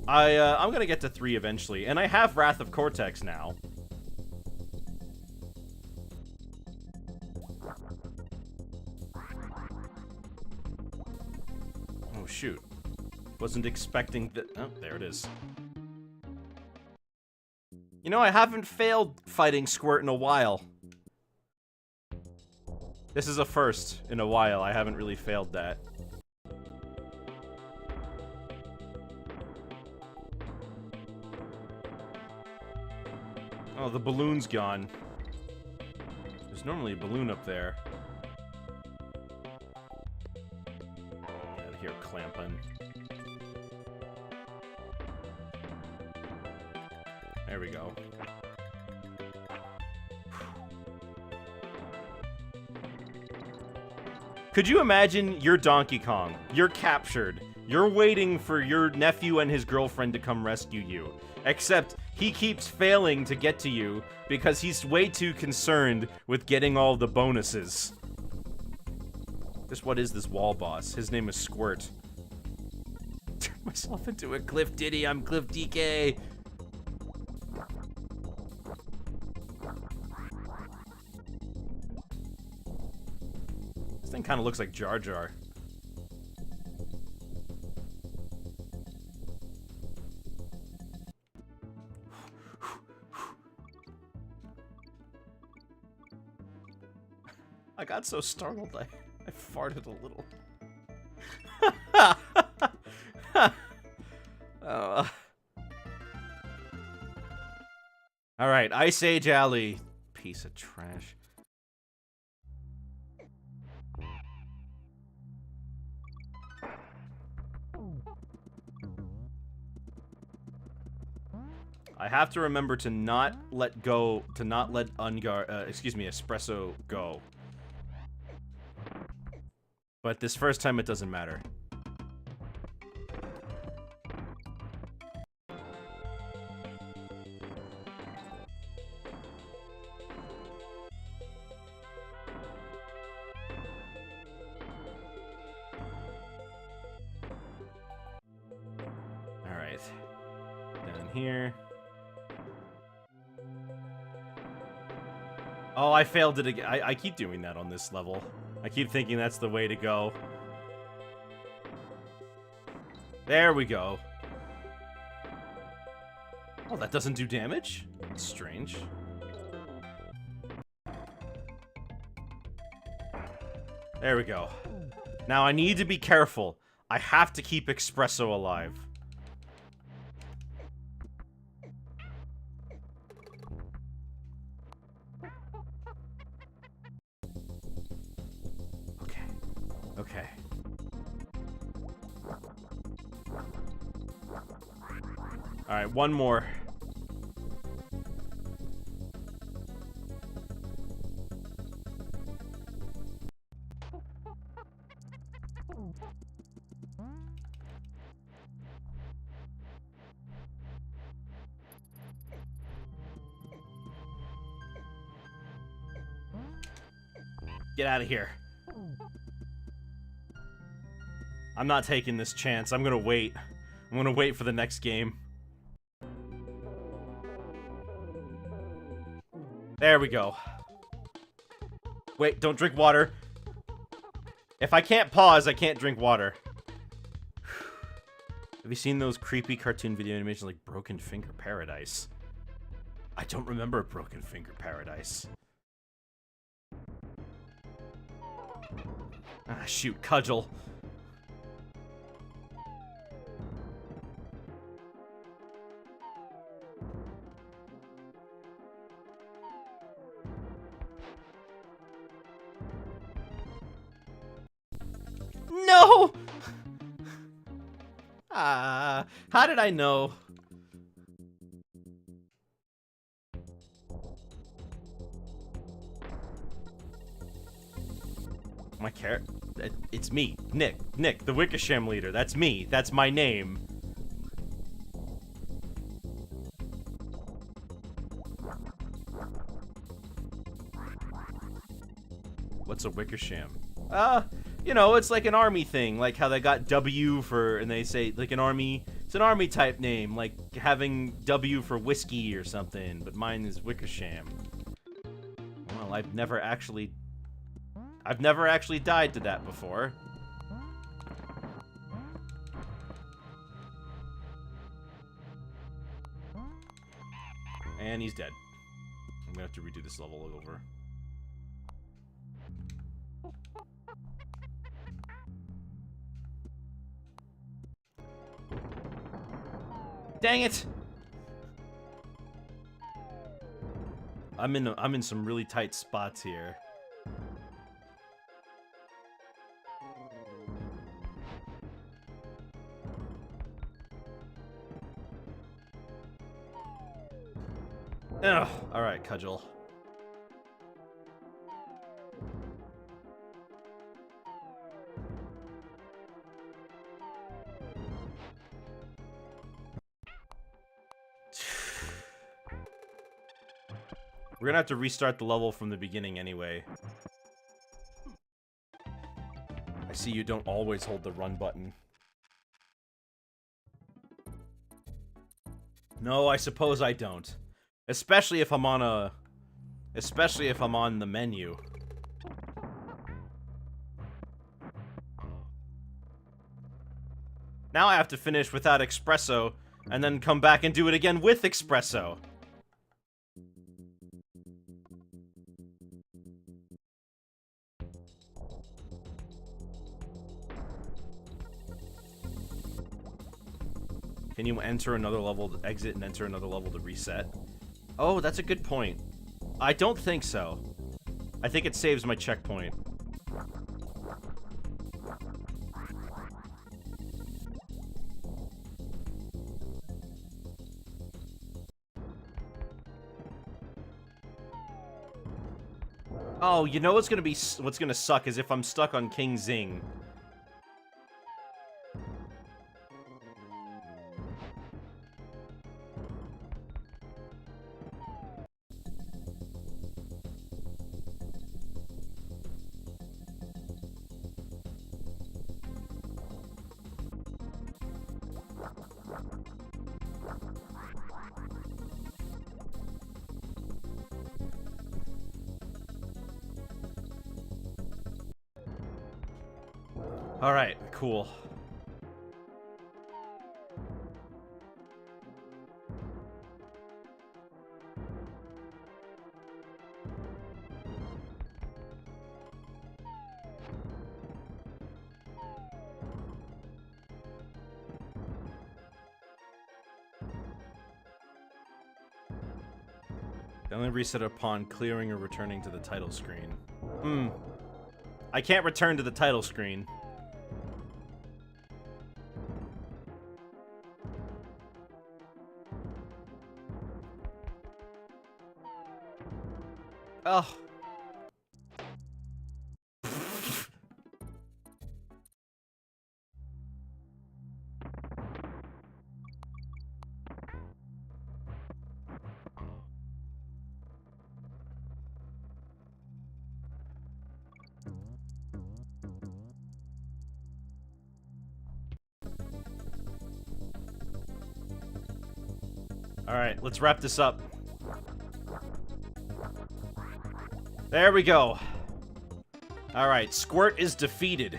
I'm gonna get to 3 eventually, and I have Wrath of Cortex now. Oh shoot. Wasn't expecting that. Oh, there it is. You know, I haven't failed fighting Squirt in a while. This is a first in a while. I haven't really failed that. Oh, the balloon's gone. There's normally a balloon up there. Get out of here, clamping. There we go. Could you imagine you're Donkey Kong? You're captured. You're waiting for your nephew and his girlfriend to come rescue you. Except he keeps failing to get to you because he's way too concerned with getting all the bonuses. What is this wall boss? His name is Squirt. Turn myself into a Cliff Diddy. I'm Cliff DK. This thing kind of looks like Jar Jar. I got so startled I farted a little. Alright, Ice Age Alley. Piece of trash. I have to remember to not let Espresso go. But this first time it doesn't matter. Alright. Down here. Oh, I failed it again. I keep doing that on this level. I keep thinking that's the way to go. There we go. Oh, that doesn't do damage? That's strange. There we go. Now I need to be careful. I have to keep Espresso alive. Okay. Alright, one more. Get out of here. I'm not taking this chance. I'm gonna wait. I'm gonna wait for the next game. There we go. Wait, don't drink water. If I can't pause, I can't drink water. Have you seen those creepy cartoon video animations like Broken Finger Paradise? I don't remember Broken Finger Paradise. Ah, shoot, cudgel. No! Ah, how did I know? My character, it's me, Nick, the Wickersham leader. That's me. That's my name. What's a Wickersham? You know, it's like an army thing, like how they got W for, and they say like an army. It's an army type name, like having W for whiskey or something. But mine is Wickersham. Well, I've never actually died to that before. And he's dead. I'm gonna have to redo this level over. Dang it! I'm in some really tight spots here. Ugh. All right, cudgel. We're gonna have to restart the level from the beginning anyway. I see you don't always hold the run button. No, I suppose I don't. Especially if I'm on the menu. Now I have to finish without espresso, and then come back and do it again with espresso. Can you enter another level to exit and enter another level to reset? Oh, that's a good point. I don't think so. I think it saves my checkpoint. Oh, you know what's gonna suck is if I'm stuck on King Zing. Alright, cool. They only reset upon clearing or returning to the title screen. I can't return to the title screen. Oh. Alright, let's wrap this up. There we go. Alright, Squirt is defeated.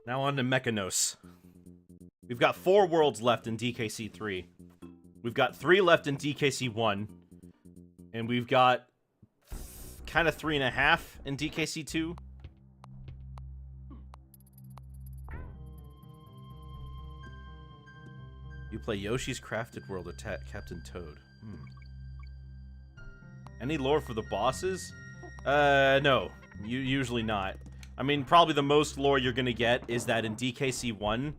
Now on to Mechanos. We've got 4 worlds left in DKC 3. We've got 3 left in DKC 1. And we've got kind of 3.5 in DKC 2. You play Yoshi's Crafted World or Captain Toad? Any lore for the bosses? No. Usually not. I mean, probably the most lore you're gonna get is that in DKC 1,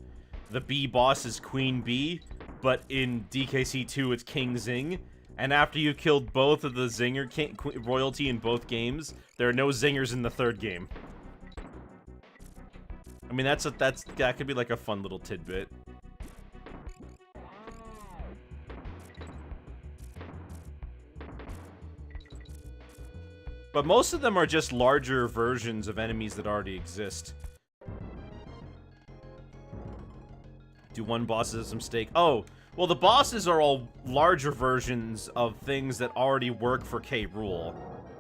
the B boss is Queen Bee, but in DKC 2, it's King Zing. And after you killed both of the Zinger royalty in both games, there are no Zingers in the 3rd game. I mean, that could be like a fun little tidbit. But most of them are just larger versions of enemies that already exist. Do one boss as a mistake? Oh, well, the bosses are all larger versions of things that already work for K. Rool.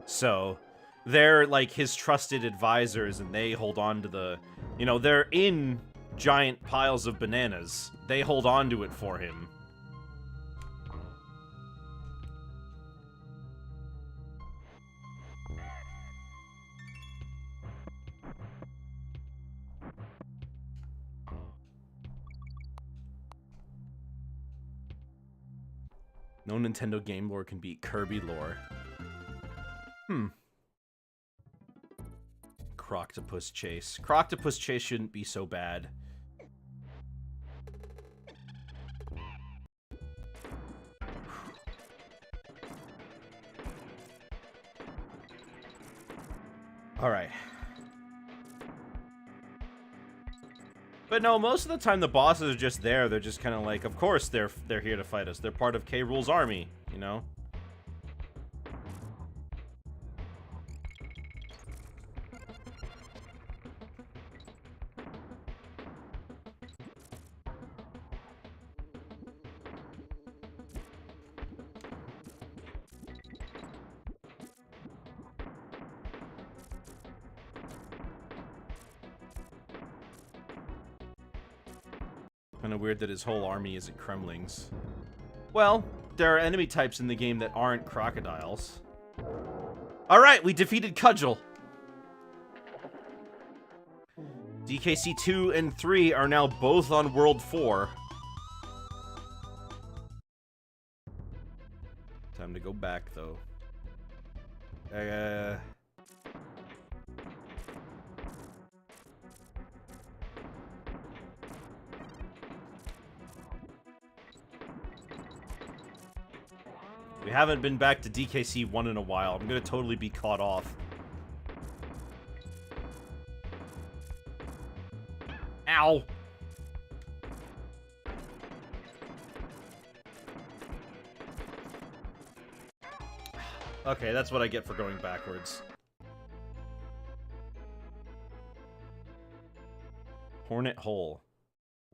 So, they're like his trusted advisors, and they hold on to the... You know, they're in giant piles of bananas. They hold on to it for him. No Nintendo game lore can beat Kirby lore. Croctopus Chase. Croctopus Chase shouldn't be so bad. Alright. But no, most of the time the bosses are just there. They're just kind of like, of course they're here to fight us. They're part of K. Rool's army, you know? Kinda weird that his whole army isn't Kremlings. Well, there are enemy types in the game that aren't crocodiles. Alright, we defeated Cudgel! DKC 2 and 3 are now both on World 4. Time to go back, though. We haven't been back to DKC 1 in a while. I'm gonna totally be caught off. Ow! Okay, that's what I get for going backwards. Hornet Hole.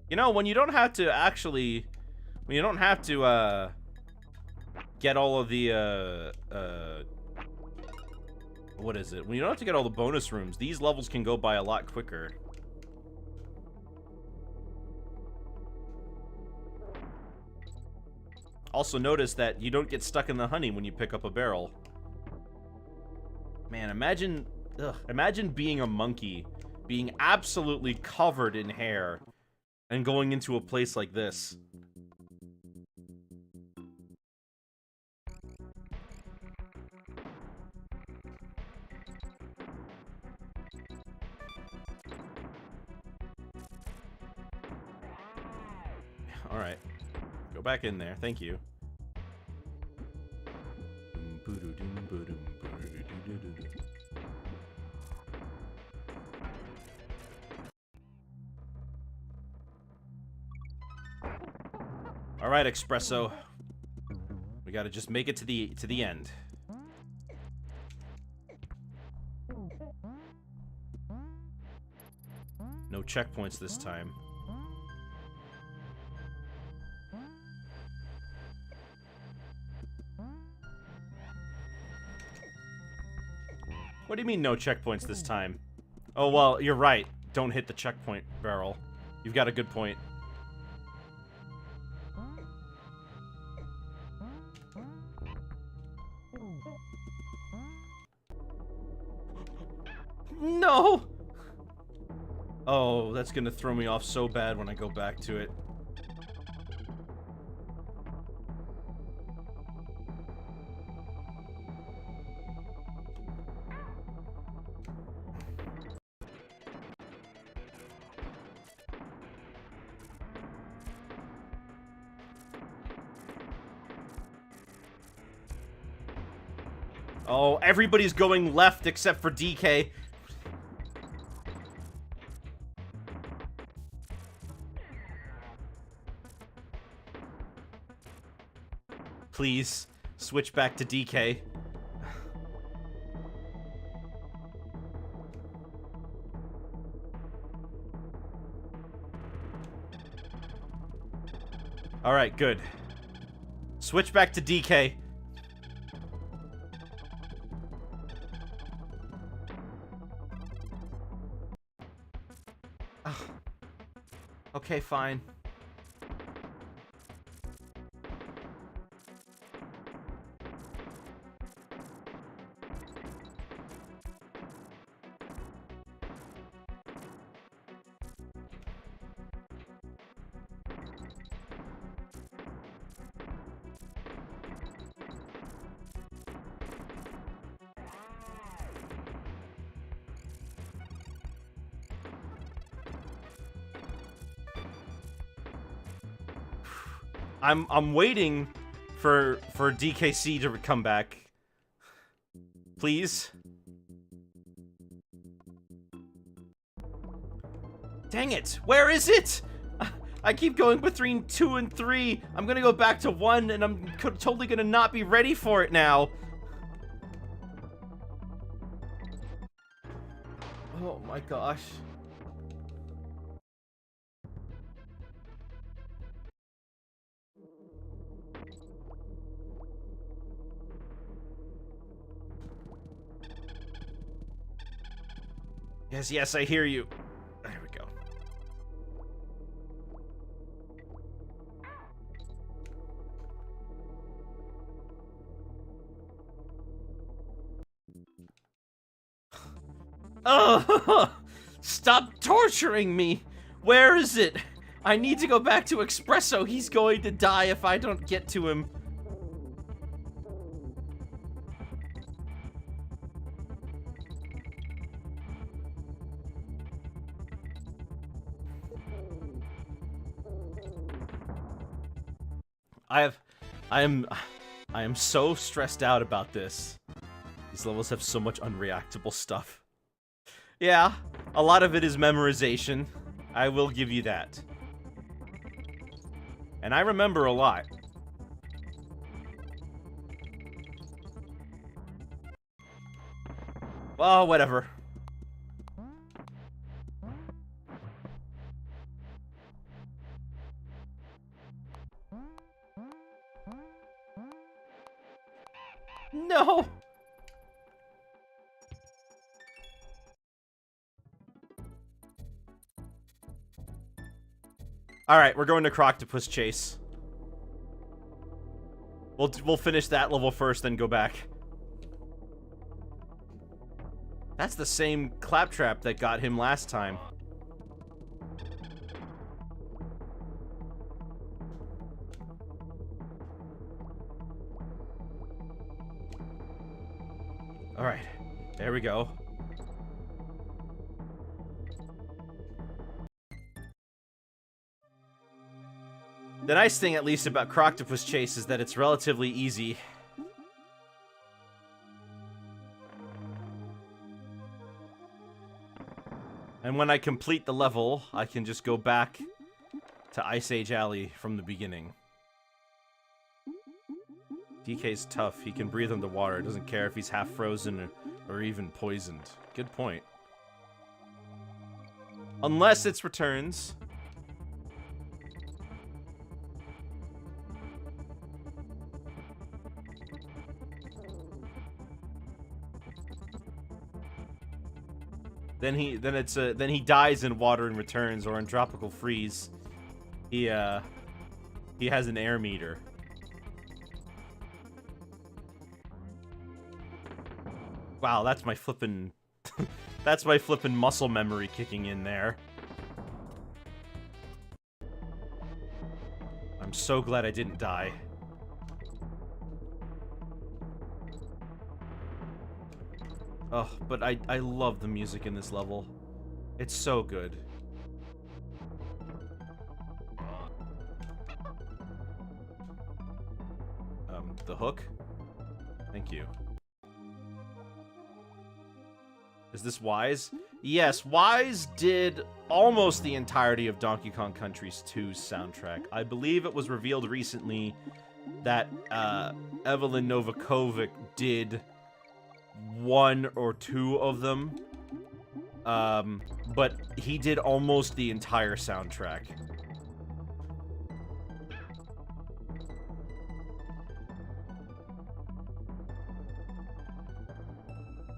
You know, when you don't have to actually... When you don't have to, get all of the, what is it? When you don't have to get all the bonus rooms, these levels can go by a lot quicker. Also notice that you don't get stuck in the honey when you pick up a barrel. Man, imagine being a monkey, being absolutely covered in hair, and going into a place like this. Alright. Go back in there. Thank you. Alright, Espresso. We gotta just make it to the end. No checkpoints this time. What do you mean no checkpoints this time? Oh, well, you're right. Don't hit the checkpoint barrel. You've got a good point. No! Oh, that's gonna throw me off so bad when I go back to it. Oh, everybody's going left except for DK. Please, switch back to DK. Alright, good. Switch back to DK. Ugh. Okay, fine. I'm waiting for DKC to come back. Please. Dang it! Where is it? I keep going between 2 and 3. I'm gonna go back to 1, and I'm totally gonna not be ready for it now. Oh my gosh. Yes, yes, I hear you. There we go. Oh, stop torturing me. Where is it? I need to go back to Espresso. He's going to die if I don't get to him. I am so stressed out about this. These levels have so much unreactable stuff. Yeah, a lot of it is memorization. I will give you that. And I remember a lot. Well, whatever. No! Alright, we're going to Croctopus Chase. We'll finish that level first, then go back. That's the same claptrap that got him last time. Alright, there we go. The nice thing, at least, about Croctopus Chase is that it's relatively easy. And when I complete the level, I can just go back to Ice Age Alley from the beginning. DK's tough. He can breathe underwater. Doesn't care if he's half frozen or even poisoned. Good point. Unless it's Returns. Then he dies in Water and Returns, or in Tropical Freeze. He has an air meter. Wow, that's my flippin' that's my flippin' muscle memory kicking in there. I'm so glad I didn't die. Oh, but I love the music in this level. It's so good. The hook? Thank you. Is this Wise? Yes, Wise did almost the entirety of Donkey Kong Country's 2's soundtrack. I believe it was revealed recently that Evelyn Novakovic did 1 or 2 of them. But he did almost the entire soundtrack.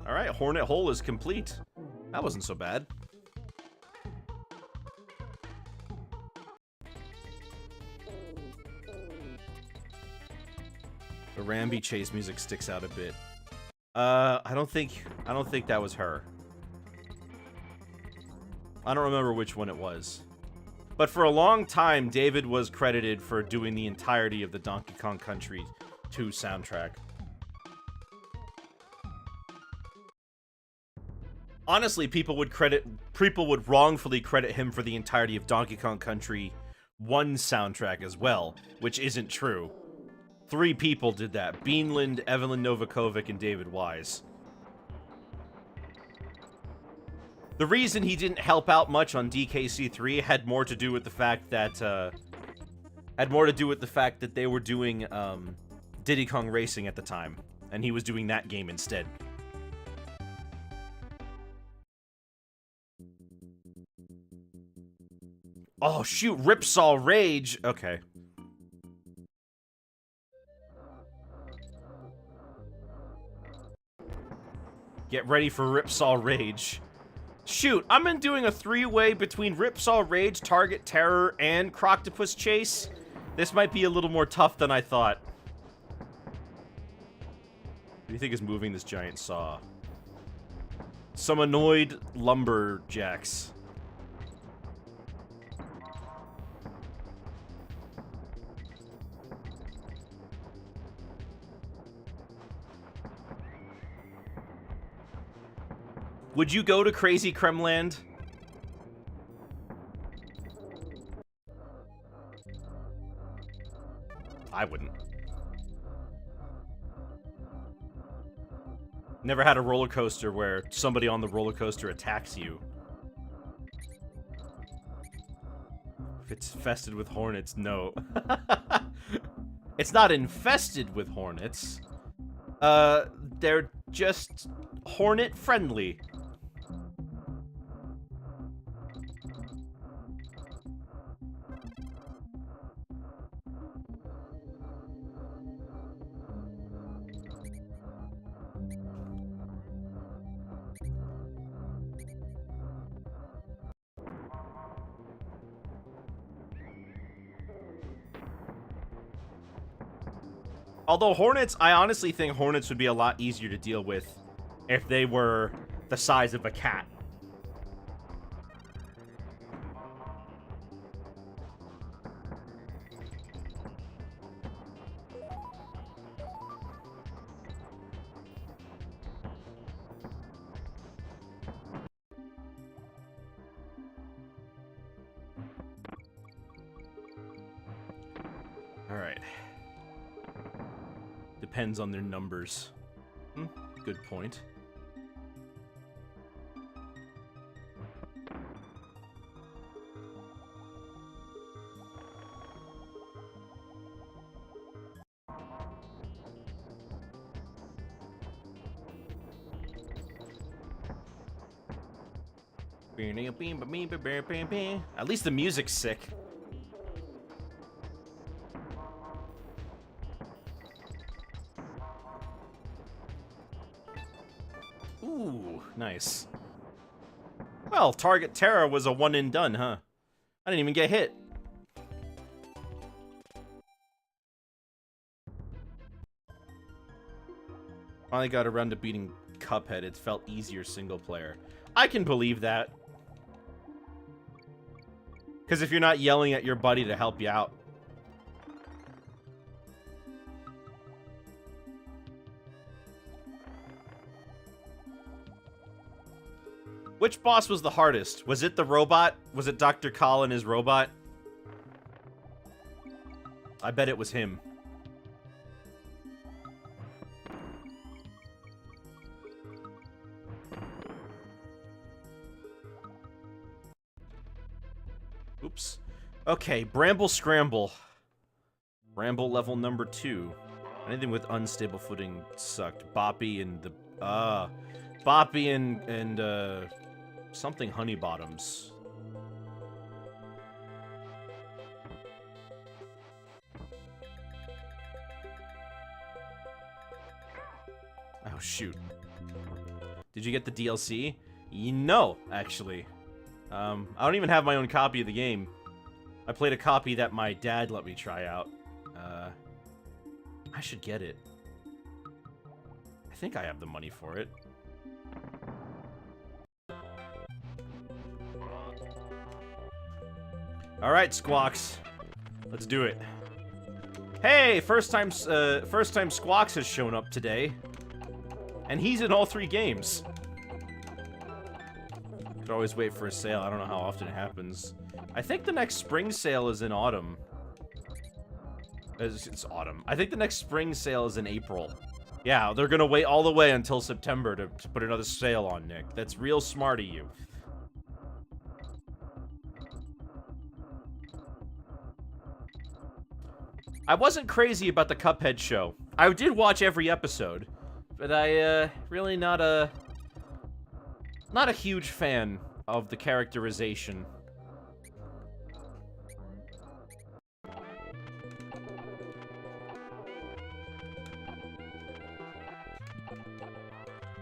Alright, Hornet Hole is complete. That wasn't so bad. The Rambi chase music sticks out a bit. I don't think that was her. I don't remember which one it was. But for a long time, David was credited for doing the entirety of the Donkey Kong Country 2 soundtrack. Honestly, people would wrongfully credit him for the entirety of Donkey Kong Country 1 soundtrack as well, which isn't true. 3 people did that. Beanland, Evelyn Novakovic, and David Wise. The reason he didn't help out much on DKC 3 had more to do with the fact that they were doing Diddy Kong Racing at the time, and he was doing that game instead. Oh shoot, Ripsaw Rage. Okay. Get ready for Ripsaw Rage. Shoot, I'm in doing a 3-way between Ripsaw Rage, Target Terror, and Croctopus Chase. This might be a little more tough than I thought. What do you think is moving this giant saw? Some annoyed lumberjacks. Would you go to Crazy Kremland? I wouldn't. Never had a roller coaster where somebody on the roller coaster attacks you. If it's infested with hornets, no. It's not infested with hornets. They're just hornet friendly. Although hornets, I honestly think hornets would be a lot easier to deal with if they were the size of a cat. All right. Depends on their numbers. Good point. At least the music's sick. Ooh, nice. Well, Target Terra was a one and done, huh? I didn't even get hit. Finally got around to beating Cuphead. It felt easier single player. I can believe that. Because if you're not yelling at your buddy to help you out. Which boss was the hardest? Was it the robot? Was it Dr. Kahl and his robot? I bet it was him. Oops. Okay, Bramble Scramble. Bramble level number 2. Anything with unstable footing sucked. Boppy and the... Boppy and something Honey Bottoms. Oh, shoot. Did you get the DLC? No, actually. I don't even have my own copy of the game. I played a copy that my dad let me try out. I should get it. I think I have the money for it. Alright, Squawks. Let's do it. Hey, first time Squawks has shown up today. And he's in all 3 games. Could always wait for a sale. I don't know how often it happens. I think the next spring sale is in autumn. It's autumn. I think the next spring sale is in April. Yeah, they're gonna wait all the way until September to put another sale on, Nick. That's real smart of you. I wasn't crazy about the Cuphead show. I did watch every episode, but I, really not a huge fan of the characterization.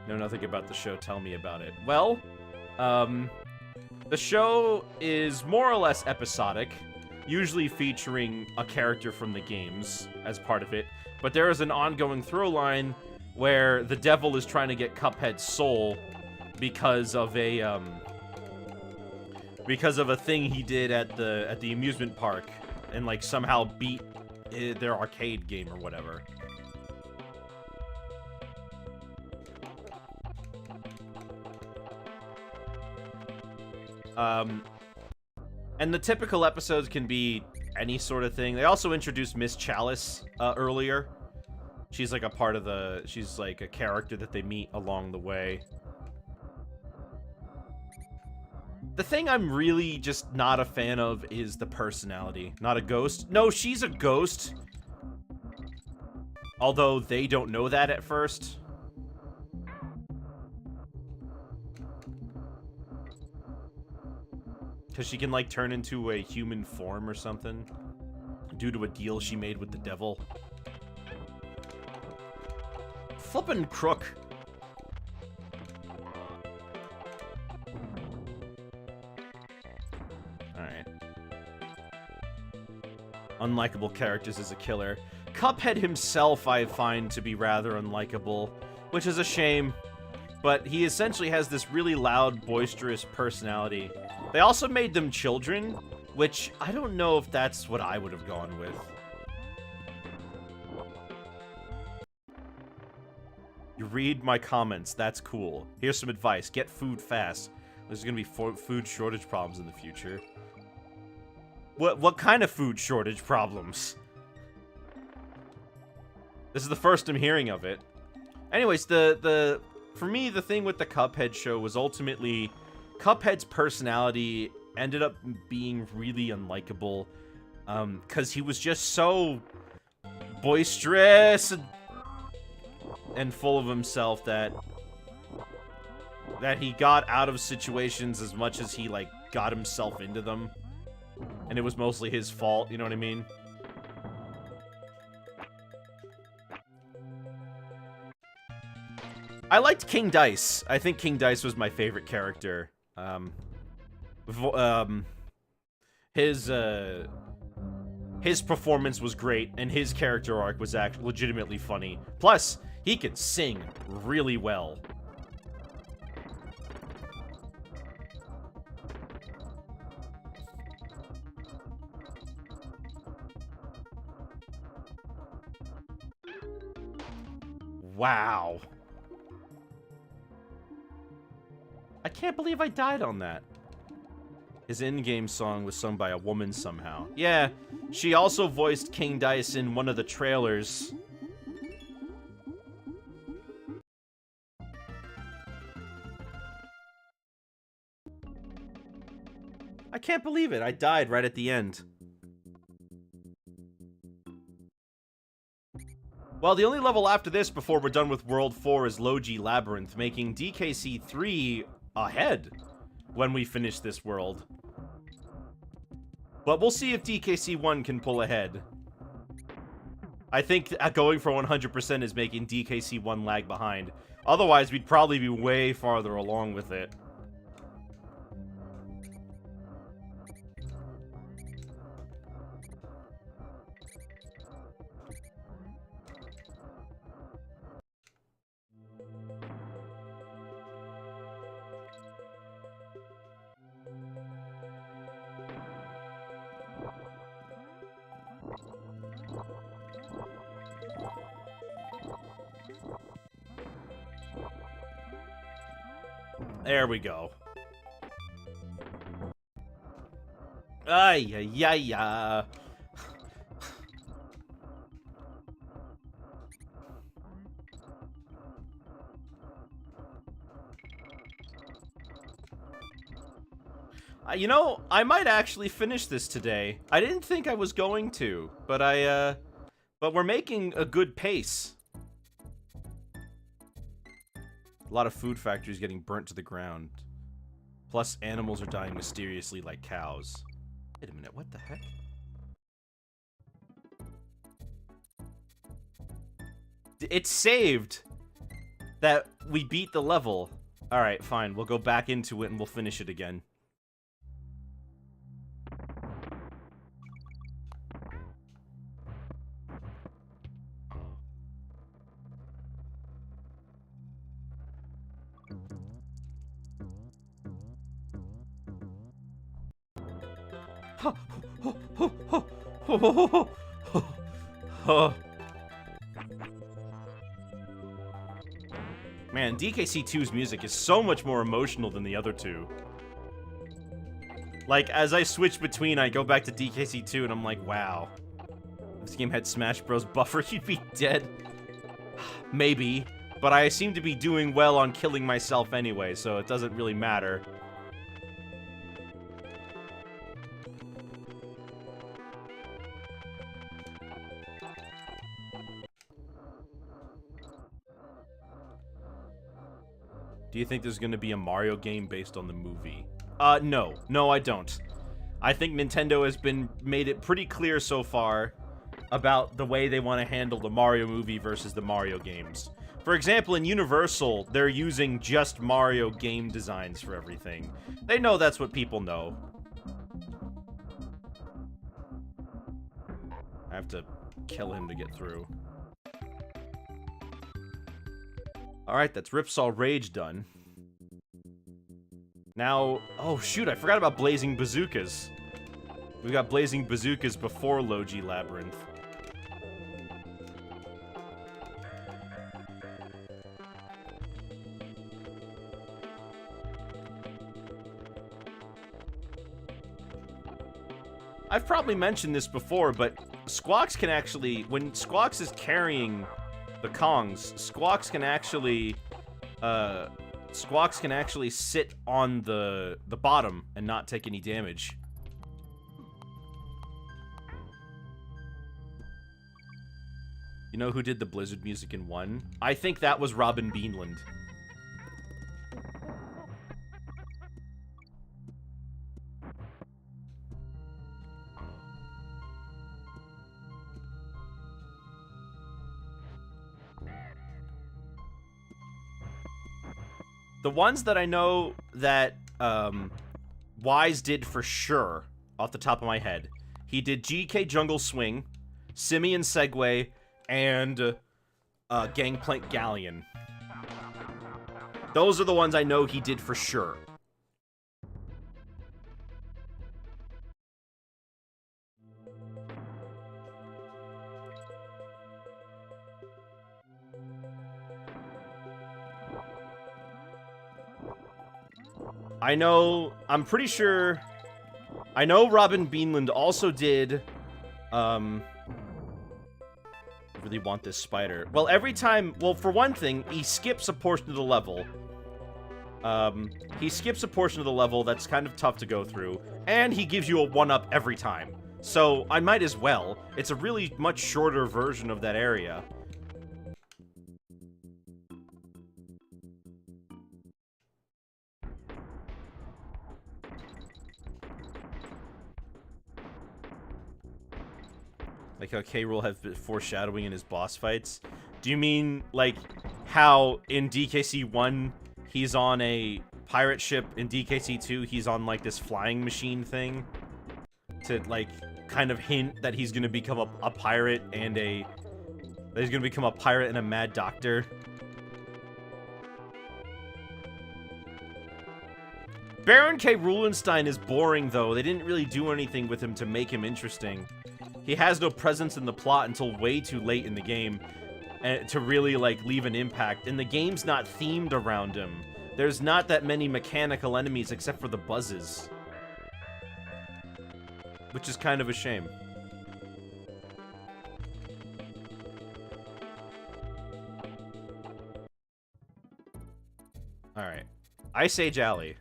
Know nothing about the show, tell me about it. Well, the show is more or less episodic, usually featuring a character from the games as part of it, but there is an ongoing through line where the devil is trying to get Cuphead's soul because of a thing he did at the amusement park and like somehow beat their arcade game or whatever. And the typical episodes can be any sort of thing. They also introduced Miss Chalice earlier. She's like a part of the... She's like a character that they meet along the way. The thing I'm really just not a fan of is the personality. Not a ghost. No, she's a ghost. Although they don't know that at first. Because she can, like, turn into a human form or something. Due to a deal she made with the devil. Flippin' crook. Alright. Unlikable characters as a killer. Cuphead himself I find to be rather unlikable. Which is a shame. But he essentially has this really loud, boisterous personality. They also made them children, which I don't know if that's what I would have gone with. You read my comments, that's cool. Here's some advice, get food fast. There's gonna be food shortage problems in the future. What kind of food shortage problems? This is the first I'm hearing of it. Anyways, for me, the thing with the Cuphead show was ultimately... Cuphead's personality ended up being really unlikable, because he was just so boisterous and full of himself that that he got out of situations as much as he, like, got himself into them. And it was mostly his fault, you know what I mean? I liked King Dice. I think King Dice was my favorite character. His performance was great, and his character arc was actually legitimately funny. Plus, he can sing really well. Wow. I can't believe I died on that. His in-game song was sung by a woman somehow. Yeah, she also voiced King Dice in one of the trailers. I can't believe it. I died right at the end. Well, the only level after this before we're done with World 4 is Logi Labyrinth, making DKC 3 ahead when we finish this world. But we'll see if DKC 1 can pull ahead. I think going for 100% is making DKC 1 lag behind. Otherwise, we'd probably be way farther along with it. There we go. Ay, ay, ay, ay. You know, I might actually finish this today. I didn't think I was going to, but but we're making a good pace. A lot of food factories getting burnt to the ground. Plus, animals are dying mysteriously like cows. Wait a minute, what the heck? It's saved that we beat the level. Alright, fine. We'll go back into it and we'll finish it again. Man, DKC 2's music is so much more emotional than the other two. Like, as I switch between, I go back to DKC 2 and I'm like, wow. If this game had Smash Bros. Buffer, you'd be dead. Maybe. But I seem to be doing well on killing myself anyway, so it doesn't really matter. Do you think there's gonna be a Mario game based on the movie? No. No, I don't. I think Nintendo has made it pretty clear so far about the way they want to handle the Mario movie versus the Mario games. For example, in Universal, they're using just Mario game designs for everything. They know that's what people know. I have to kill him to get through. Alright, that's Ripsaw Rage done. Now, oh shoot, I forgot about Blazing Bazookas. We got Blazing Bazookas before Logi Labyrinth. I've probably mentioned this before, but Squawks can actually, when Squawks is carrying the Kongs, Squawks can actually sit on the bottom and not take any damage. You know who did the Blizzard music in 1? I think that was Robin Beanland. The ones that I know that Wise did for sure, off the top of my head, he did GK Jungle Swing, Simian Segway, and Gangplank Galleon. Those are the ones I know he did for sure. I'm pretty sure, I know Robin Beanland also did, I really want this spider. Well, every time, well, for one thing, he skips a portion of the level. He skips a portion of the level that's kind of tough to go through, and he gives you a 1-up every time. So, I might as well. It's a really much shorter version of that area. Like how K. Rool has foreshadowing in his boss fights. Do you mean, like, how in DKC 1, he's on a pirate ship, in DKC 2, he's on, like, this flying machine thing? To, like, kind of hint that he's gonna become a pirate and that he's gonna become a pirate and a mad doctor. Baron K. Rulenstein is boring, though. They didn't really do anything with him to make him interesting. He has no presence in the plot until way too late in the game to really, like, leave an impact. And the game's not themed around him. There's not that many mechanical enemies except for the buzzes. Which is kind of a shame. Alright. Ice Age Alley.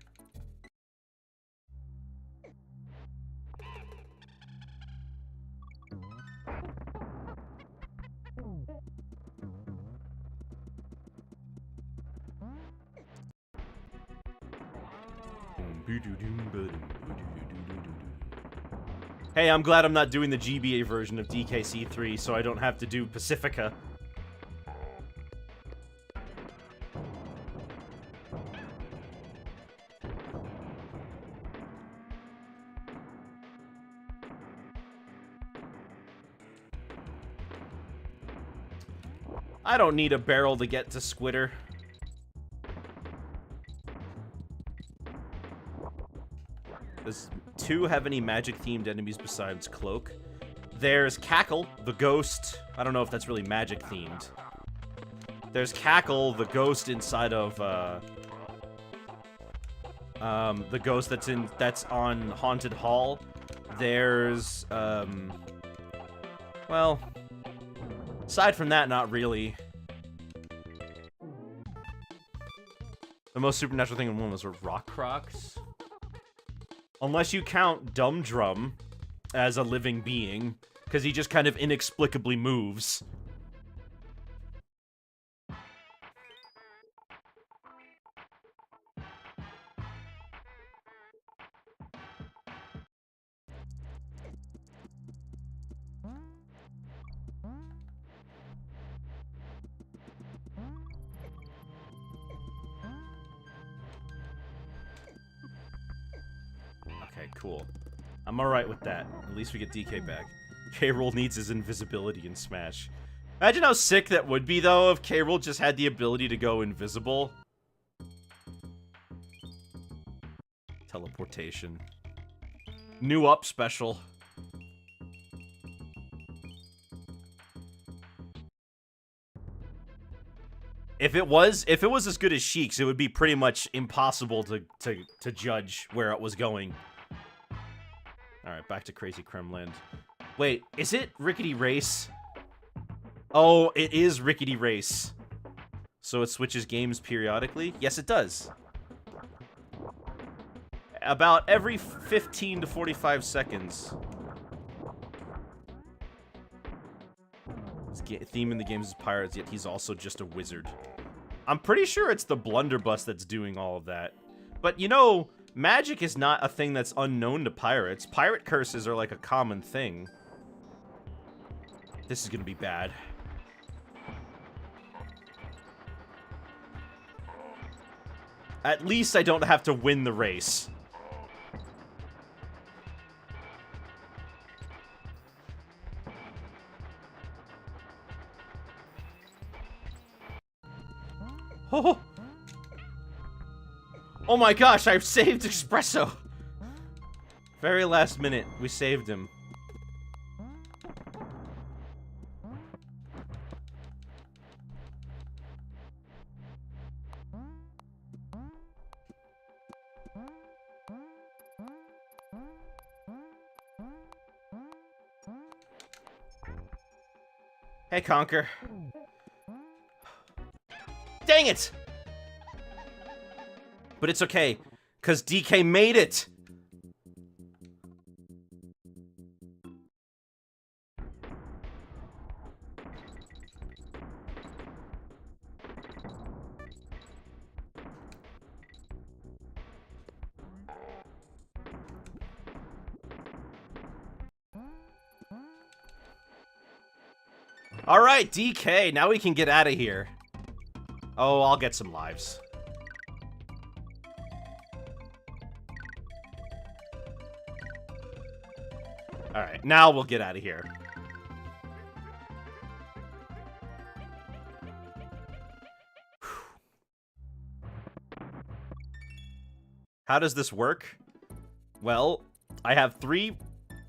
Hey, I'm glad I'm not doing the GBA version of DKC 3, so I don't have to do Pacifica. I don't need a barrel to get to Squitter. Does 2 have any magic-themed enemies besides Cloak? There's Cackle, the ghost. I don't know if that's really magic-themed. There's Cackle, the ghost inside of, the ghost that's on Haunted Hall. There's, well, aside from that, not really. The most supernatural thing in one was Rock Crocs. Unless you count Dumb Drum as a living being, because he just kind of inexplicably moves. Okay, cool. I'm alright with that. At least we get DK back. K-Rool needs his invisibility in Smash. Imagine how sick that would be, though, if K-Rool just had the ability to go invisible. Teleportation. New up special. If it was as good as Sheik's, it would be pretty much impossible to judge where it was going. Alright, back to Crazy Kremland. Wait, is it Rickety Race? Oh, it is Rickety Race. So it switches games periodically? Yes, it does. About every 15 to 45 seconds. His theme in the games is pirates, yet he's also just a wizard. I'm pretty sure it's the blunderbuss that's doing all of that. But, you know, magic is not a thing that's unknown to pirates. Pirate curses are like a common thing. This is gonna be bad. At least I don't have to win the race. Oh! Oh my gosh, I've saved Espresso! Very last minute, we saved him. Hey, Conker. Dang it! But it's okay, because DK made it! Alright, DK, now we can get out of here. Oh, I'll get some lives. Alright, now we'll get out of here. How does this work? Well, I have 3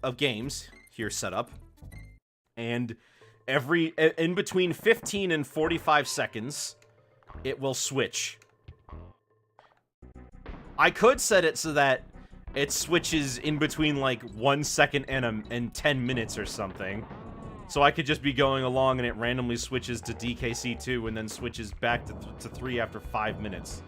of games here set up. And in between 15 and 45 seconds, it will switch. I could set it so that it switches in between like 1 second and 10 minutes or something. So I could just be going along and it randomly switches to DKC 2 and then switches back to 3 after 5 minutes.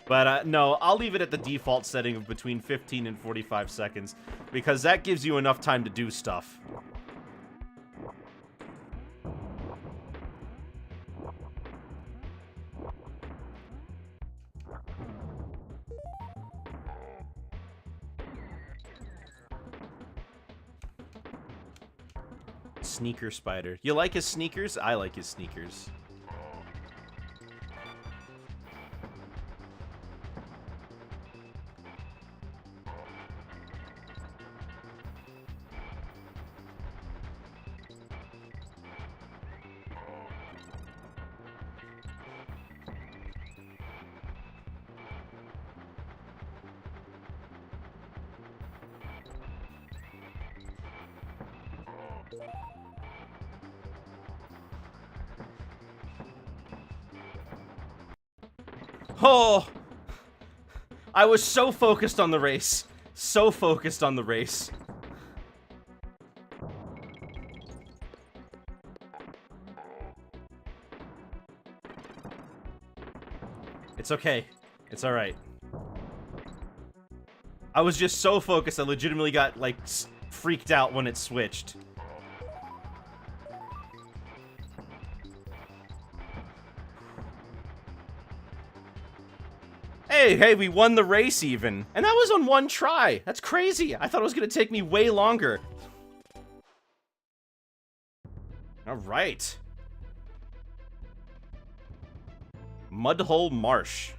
But no, I'll leave it at the default setting of between 15 and 45 seconds, because that gives you enough time to do stuff. Sneaker Spider. You like his sneakers? I like his sneakers. Oh! I was so focused on the race. So focused on the race. It's okay. It's alright. I was just so focused, I legitimately got, like, freaked out when it switched. Hey, we won the race even. And that was on 1 try. That's crazy. I thought it was going to take me way longer. All right. Mudhole Marsh.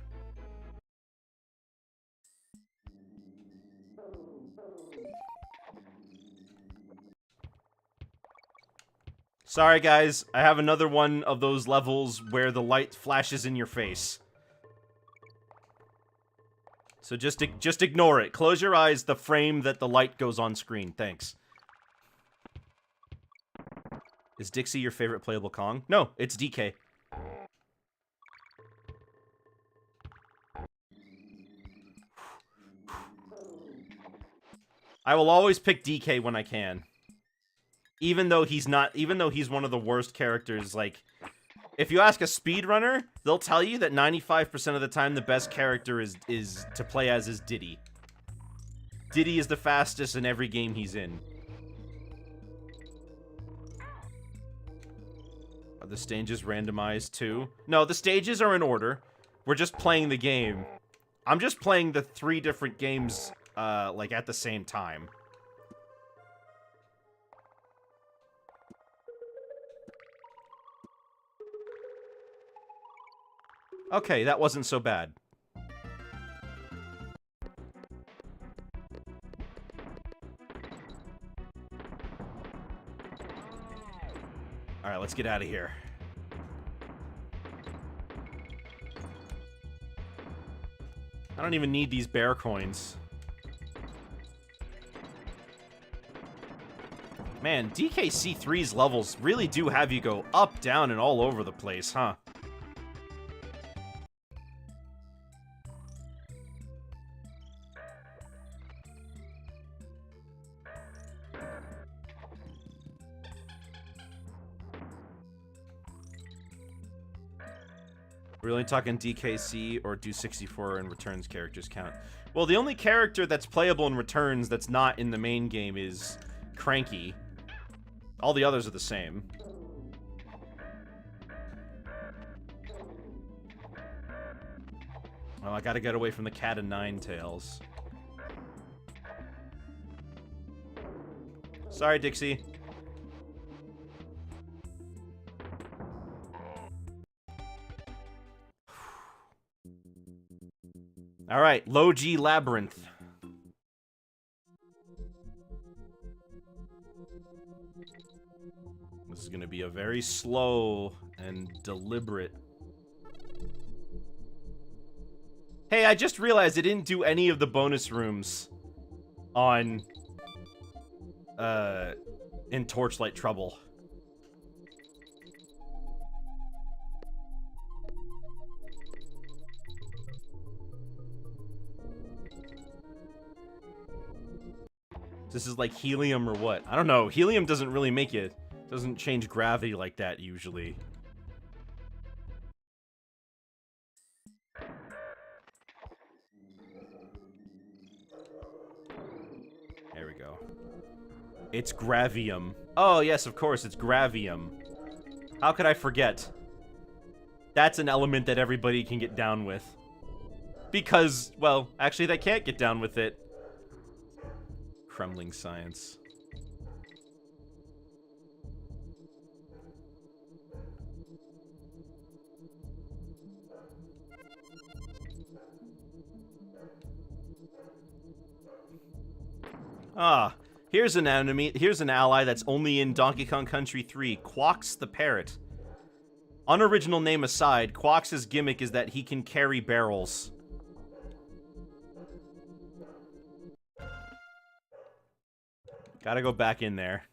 Sorry, guys. I have another one of those levels where the light flashes in your face. So just ignore it. Close your eyes, the frame that the light goes on screen. Thanks. Is Dixie your favorite playable Kong? No, it's DK. I will always pick DK when I can. Even though he's one of the worst characters, like... If you ask a speedrunner, they'll tell you that 95% of the time the best character is to play as is Diddy. Diddy is the fastest in every game he's in. Are the stages randomized too? No, the stages are in order. We're just playing the game. I'm just playing the 3 different games, like, at the same time. Okay, that wasn't so bad. Alright, let's get out of here. I don't even need these bear coins. Man, DKC 3's levels really do have you go up, down, and all over the place, huh? We're only talking DKC, or do 64 and Returns characters count? Well, the only character that's playable in Returns that's not in the main game is Cranky. All the others are the same. Oh, I gotta get away from the cat and nine tails. Sorry, Dixie. Alright, Low G Labyrinth. This is gonna be a very slow and deliberate... Hey, I just realized I didn't do any of the bonus rooms on... in Torchlight Trouble. This is like helium or what? I don't know. Helium doesn't really make it. Doesn't change gravity like that usually. There we go. It's gravium. Oh, yes, of course, it's gravium. How could I forget? That's an element that everybody can get down with. Because, well, actually they can't get down with it. Crumbling science. Ah, here's an enemy. Here's an ally that's only in Donkey Kong Country 3. Quawks the Parrot. Unoriginal name aside, Quawks' gimmick is that he can carry barrels. Gotta go back in there.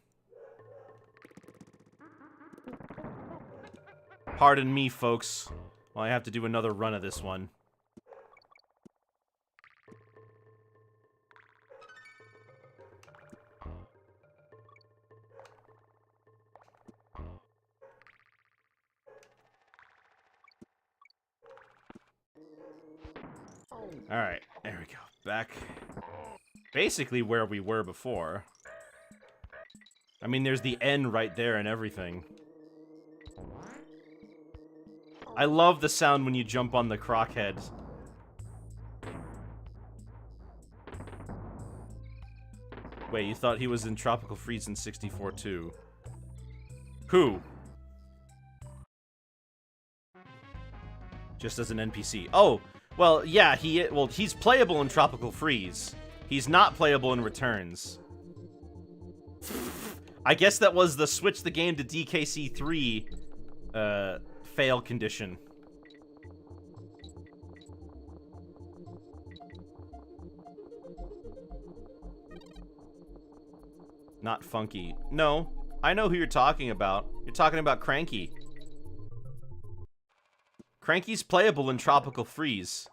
Pardon me, folks, while I have to do another run of this one. Alright, there we go. Back. Basically where we were before. I mean, there's the N right there and everything. I love the sound when you jump on the crockhead. Wait, you thought he was in Tropical Freeze in 64 too? Who? Just as an NPC. Oh, well, yeah, he's playable in Tropical Freeze. He's not playable in Returns. I guess that was the switch the game to DKC 3 fail condition. Not Funky. No, I know who you're talking about. You're talking about Cranky. Cranky's playable in Tropical Freeze.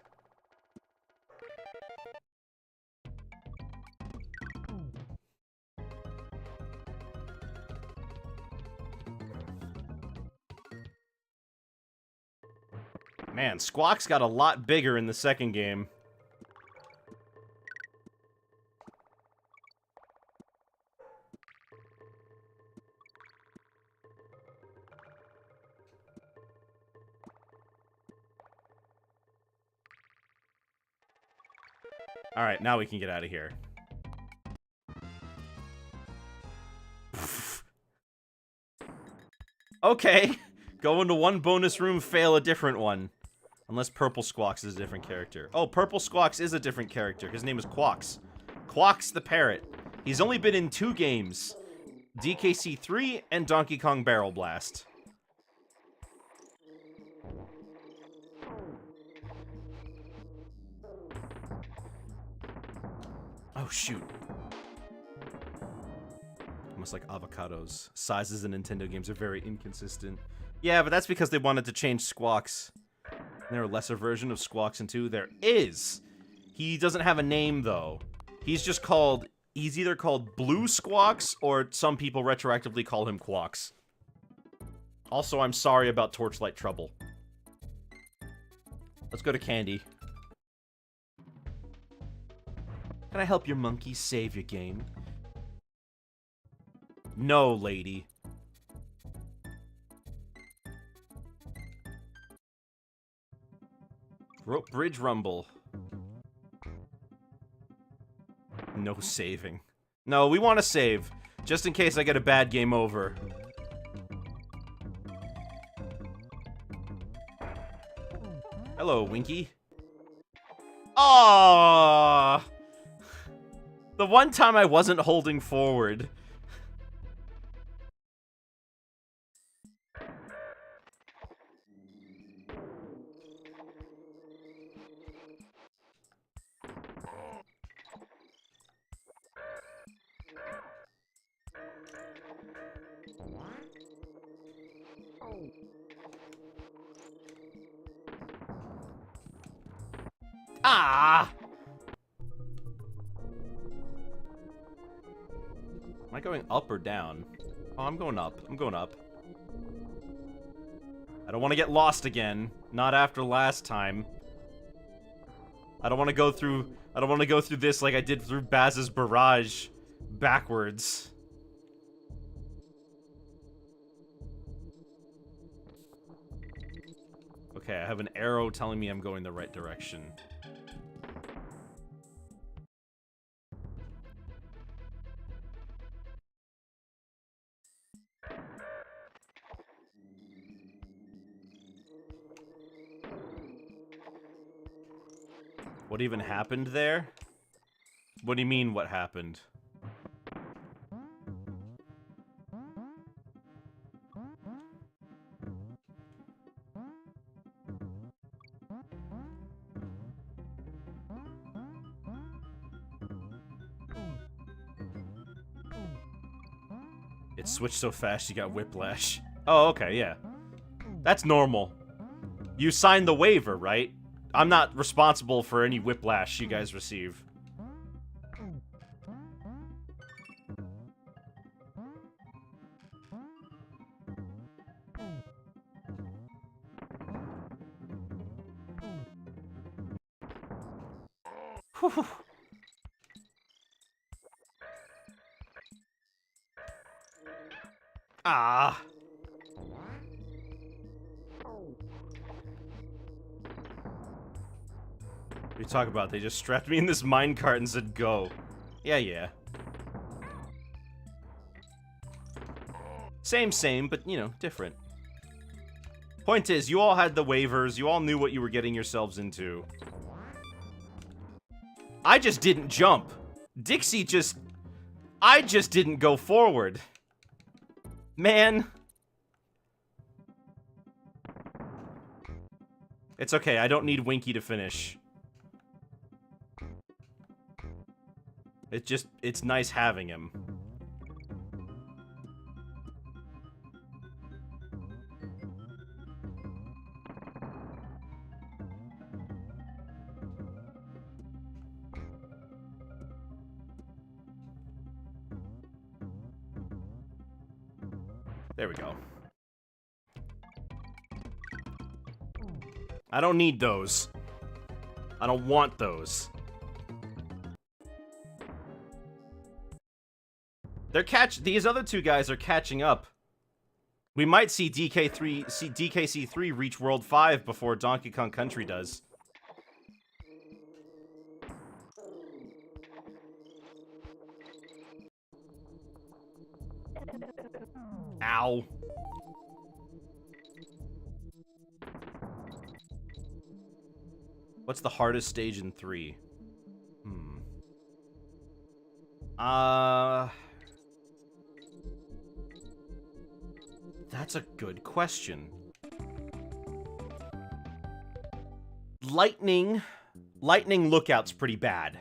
Man, Squawks got a lot bigger in the second game. Alright, now we can get out of here. Okay. Go into one bonus room, fail a different one. Unless Purple Squawks is a different character. Oh, Purple Squawks is a different character. His name is Quawks. Quawks the Parrot. He's only been in 2 games. DKC 3 and Donkey Kong Barrel Blast. Oh, shoot. Almost like avocados. Sizes in Nintendo games are very inconsistent. Yeah, but that's because they wanted to change Squawks. Is there a lesser version of Squawks in 2? There is. He doesn't have a name, though. He's just called... He's either called Blue Squawks, or some people retroactively call him Quawks. Also, I'm sorry about Torchlight Trouble. Let's go to Candy. Can I help your monkey save your game? No, lady. Rope Bridge Rumble. No saving. No, we want to save. Just in case I get a bad game over. Hello, Winky. Aww! The one time I wasn't holding forward. Ah! Am I going up or down? Oh, I'm going up. I'm going up. I don't want to get lost again. Not after last time. I don't want to go through... I don't want to go through this like I did through Baz's Barrage. Backwards. Okay, I have an arrow telling me I'm going the right direction. What even happened there? What do you mean, what happened? It switched so fast you got whiplash. Oh, okay, yeah. That's normal. You signed the waiver, right? I'm not responsible for any whiplash you guys receive. Whew. Ah. What are you talking about? They just strapped me in this minecart and said go. Yeah. Same, but, you know, different. Point is, you all had the waivers, you all knew what you were getting yourselves into. I just didn't jump. Dixie just... I just didn't go forward. Man. It's okay, I don't need Winky to finish. It's nice having him. There we go. I don't need those. I don't want those. These other two guys are catching up. We might see DKC3 reach World 5 before Donkey Kong Country does. Ow. What's the hardest stage in 3? That's a good question. Lightning Lookout's pretty bad.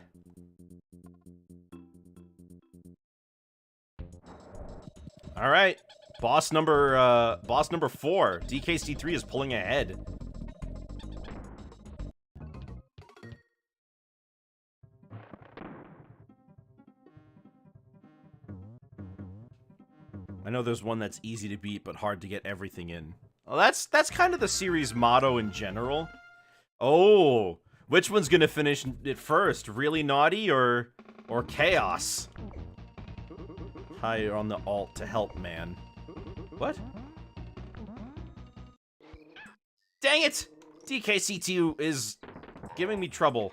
All right, boss number 4. DKC3 is pulling ahead. I know there's one that's easy to beat, but hard to get everything in. Well, that's kind of the series motto in general. Oh, which one's gonna finish it first? Really Naughty or Chaos? Higher on the alt to help, man. What? Dang it! DKC2 is giving me trouble.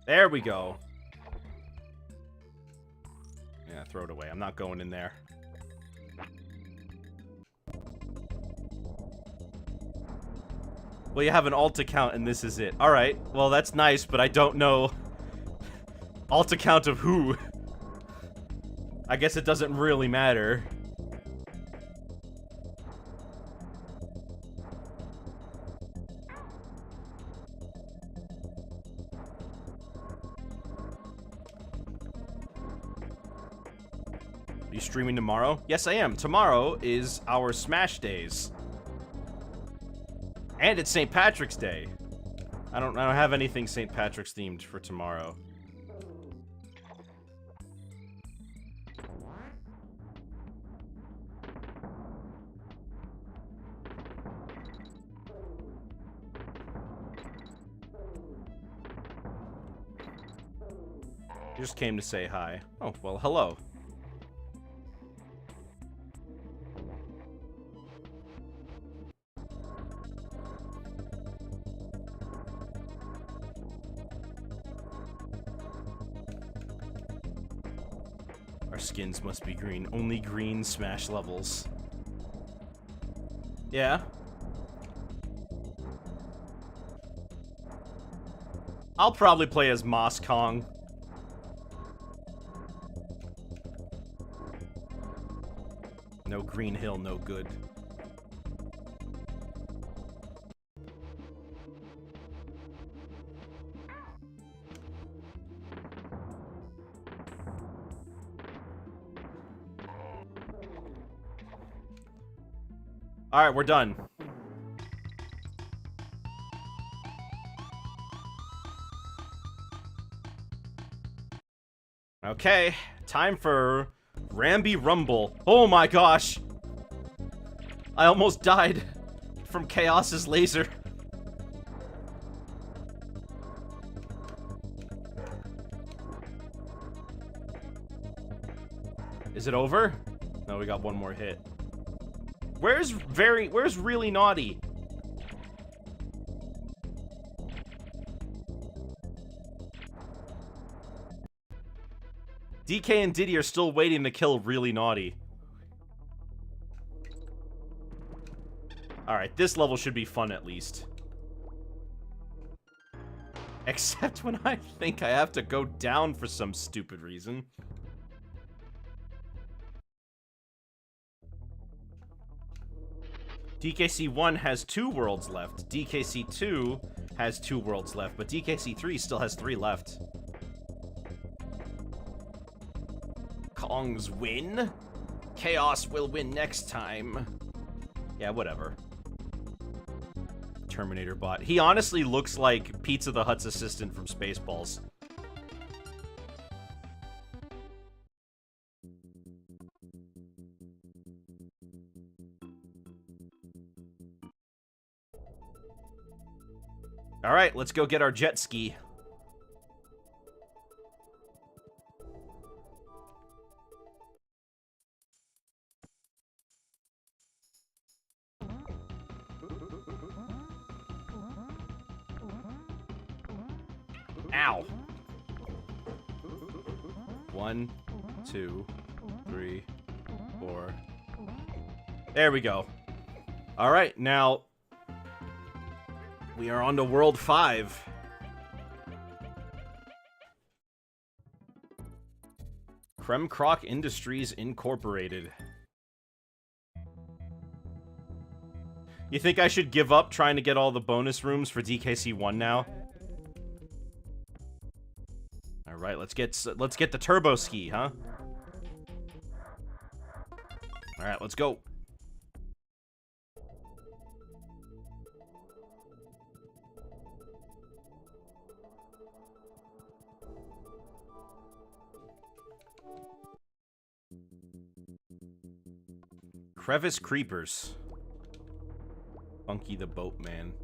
There we go. Yeah, throw it away. I'm not going in there. Well, you have an alt account and this is it. Alright, well that's nice, but I don't know alt account of who. I guess it doesn't really matter. Are you streaming tomorrow? Yes, I am. Tomorrow is our Smash Days. And it's St. Patrick's Day. I don't have anything St. Patrick's themed for tomorrow. You just came to say hi. Oh, well, hello. Our skins must be green. Only green Smash levels. Yeah. I'll probably play as Moss Kong. No Green Hill, no good. Alright, we're done. Okay, time for Ramby Rumble. Oh my gosh! I almost died from Chaos's laser. Is it over? No, we got one more hit. Where's really Naughty? DK and Diddy are still waiting to kill really Naughty. Alright, this level should be fun at least. Except when I think I have to go down for some stupid reason. DKC 1 has 2 worlds left. DKC 2 has 2 worlds left, but DKC 3 still has 3 left. Kong's win? Chaos will win next time. Yeah, whatever. Terminator bot. He honestly looks like Pizza the Hutt's assistant from Spaceballs. Alright, let's go get our jet ski. Ow. 1, 2, 3, 4. There we go. All right, now we are on to World 5. Kremkrock Industries Incorporated. You think I should give up trying to get all the bonus rooms for DKC 1 now? All right, let's get the turbo ski, huh? All right, let's go. Crevice Creepers. Funky the Boatman.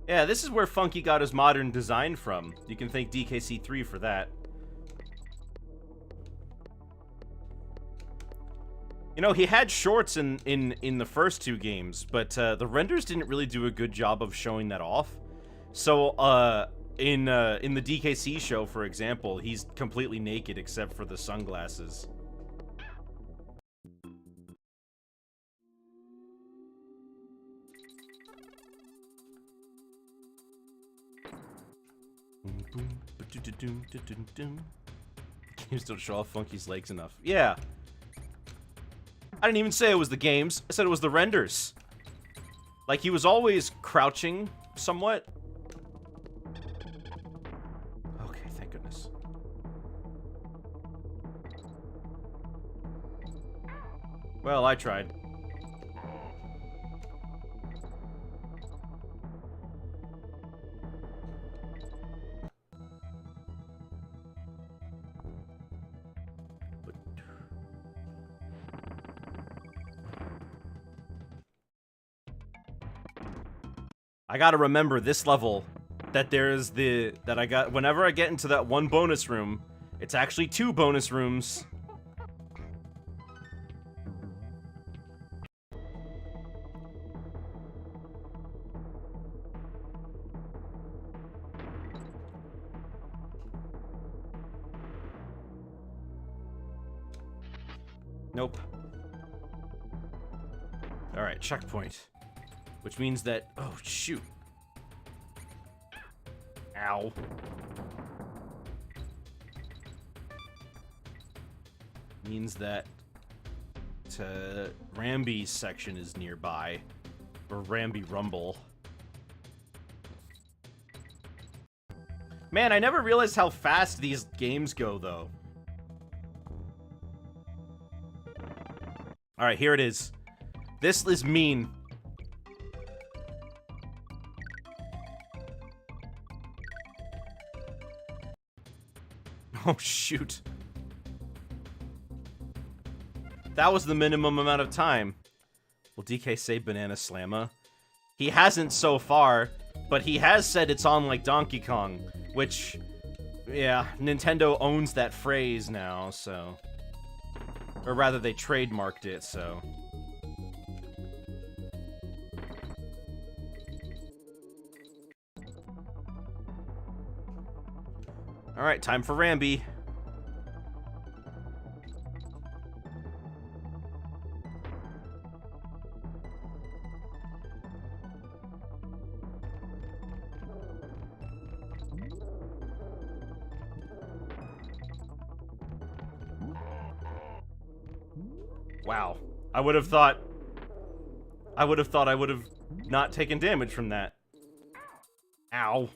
Yeah, this is where Funky got his modern design from. You can thank DKC 3 for that. You know, he had shorts in the first 2 games, but the renders didn't really do a good job of showing that off. So, in the DKC show, for example, he's completely naked except for the sunglasses. Games don't show off Funky's legs enough. Yeah. I didn't even say it was the games. I said it was the renders. Like, he was always crouching somewhat. Okay, thank goodness. Well, I tried. I gotta remember this level, that there's that I got, whenever I get into that 1 bonus room, it's actually 2 bonus rooms. Nope. Alright, checkpoint. Which means that... Oh, shoot. Ow. Means that... Ramby's section is nearby. Or Ramby Rumble. Man, I never realized how fast these games go, though. Alright, here it is. This is mean. Oh, shoot. That was the minimum amount of time. Will DK say Banana Slamma? He hasn't so far, but he has said it's on like Donkey Kong, which, yeah, Nintendo owns that phrase now, so. Or rather, they trademarked it, so. Alright, time for Ramby. Wow. I would have thought I would have not taken damage from that. Ow.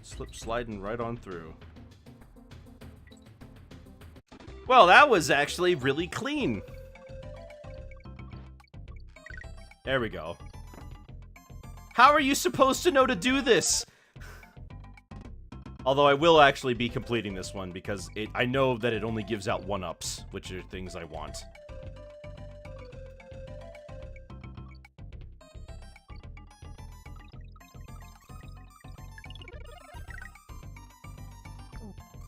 Slip sliding right on through. Well, that was actually really clean. There we go. How are you supposed to know to do this? Although I will actually be completing this one because I know that it only gives out 1-ups, which are things I want.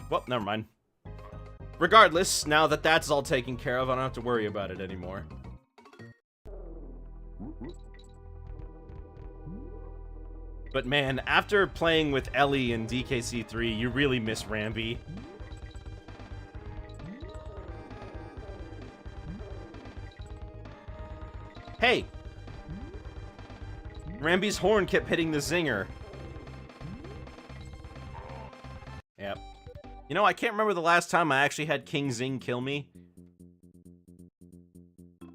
Well, never mind. Regardless, now that that's all taken care of, I don't have to worry about it anymore. But man, after playing with Ellie in DKC 3, you really miss Rambi. Hey! Rambi's horn kept hitting the zinger. Yep. You know, I can't remember the last time I actually had King Zing kill me.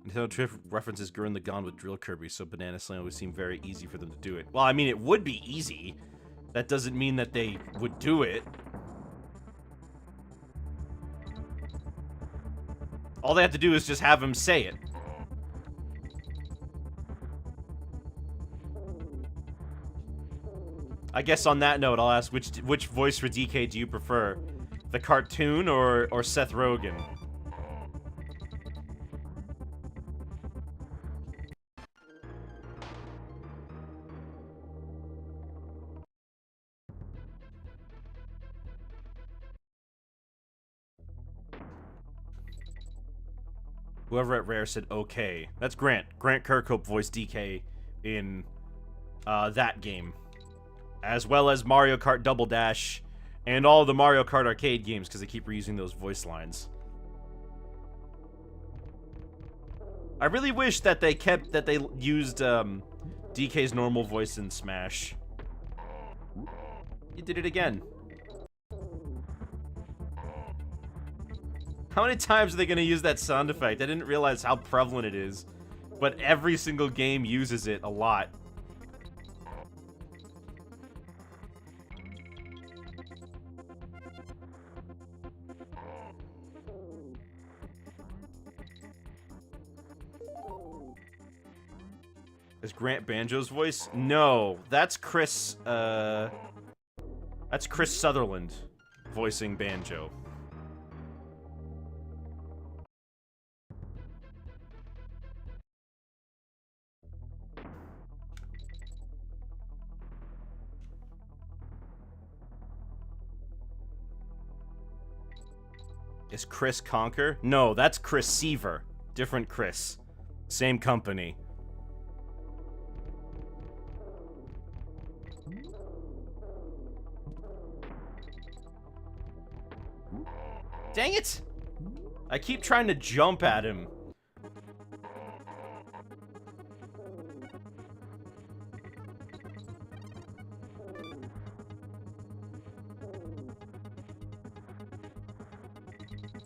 Nintendo Trip references Gurren Lagann with Drill Kirby, so Banana Slam would seem very easy for them to do it. Well, I mean, it would be easy. That doesn't mean that they would do it. All they have to do is just have him say it. I guess on that note, I'll ask, which voice for DK do you prefer? The cartoon or Seth Rogen? Whoever at Rare said okay. That's Grant. Grant Kirkhope voiced DK in that game. As well as Mario Kart Double Dash and all the Mario Kart arcade games, because they keep reusing those voice lines. I really wish that they used DK's normal voice in Smash. You did it again. How many times are they going to use that sound effect? I didn't realize how prevalent it is. But every single game uses it a lot. Is Grant Banjo's voice? No, that's Chris Sutherland voicing Banjo. Is Chris Conker? No, that's Chris Seaver. Different Chris. Same company. Dang it! I keep trying to jump at him.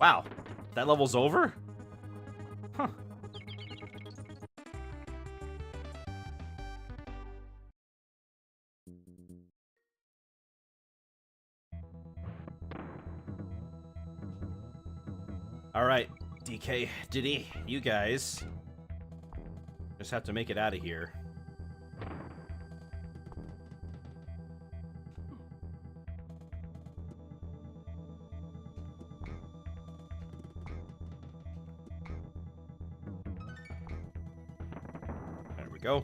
Wow, that level's over? Huh. Alright, DK, Diddy, you guys just have to make it out of here. There we go.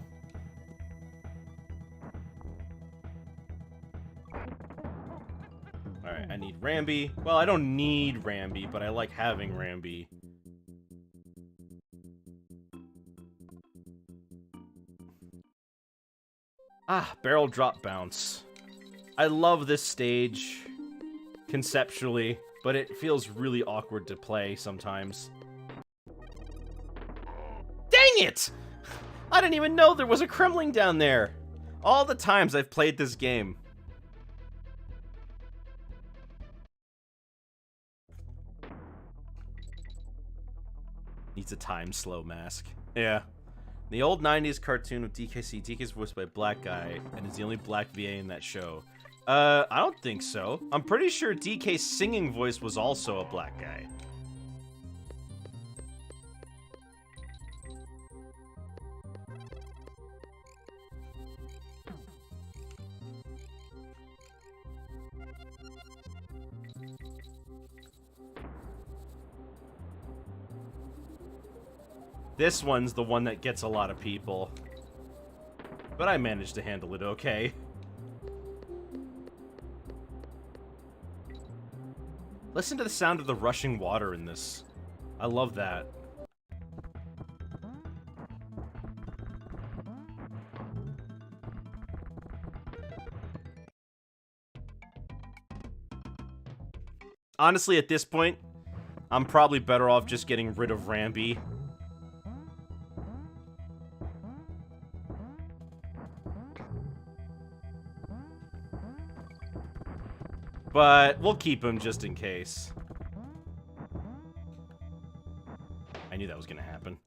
Alright, I need Rambi. Well, I don't need Rambi, but I like having Rambi. Ah, barrel drop bounce. I love this stage, conceptually, but it feels really awkward to play sometimes. Dang it! I didn't even know there was a Kremling down there! All the times I've played this game. Needs a time slow mask. Yeah. The old 90s cartoon of DKC. DK's voiced by a black guy, and is the only black VA in that show. I don't think so. I'm pretty sure DK's singing voice was also a black guy. This one's the one that gets a lot of people. But I managed to handle it okay. Listen to the sound of the rushing water in this. I love that. Honestly, at this point, I'm probably better off just getting rid of Ramby. But we'll keep him just in case. I knew that was gonna happen.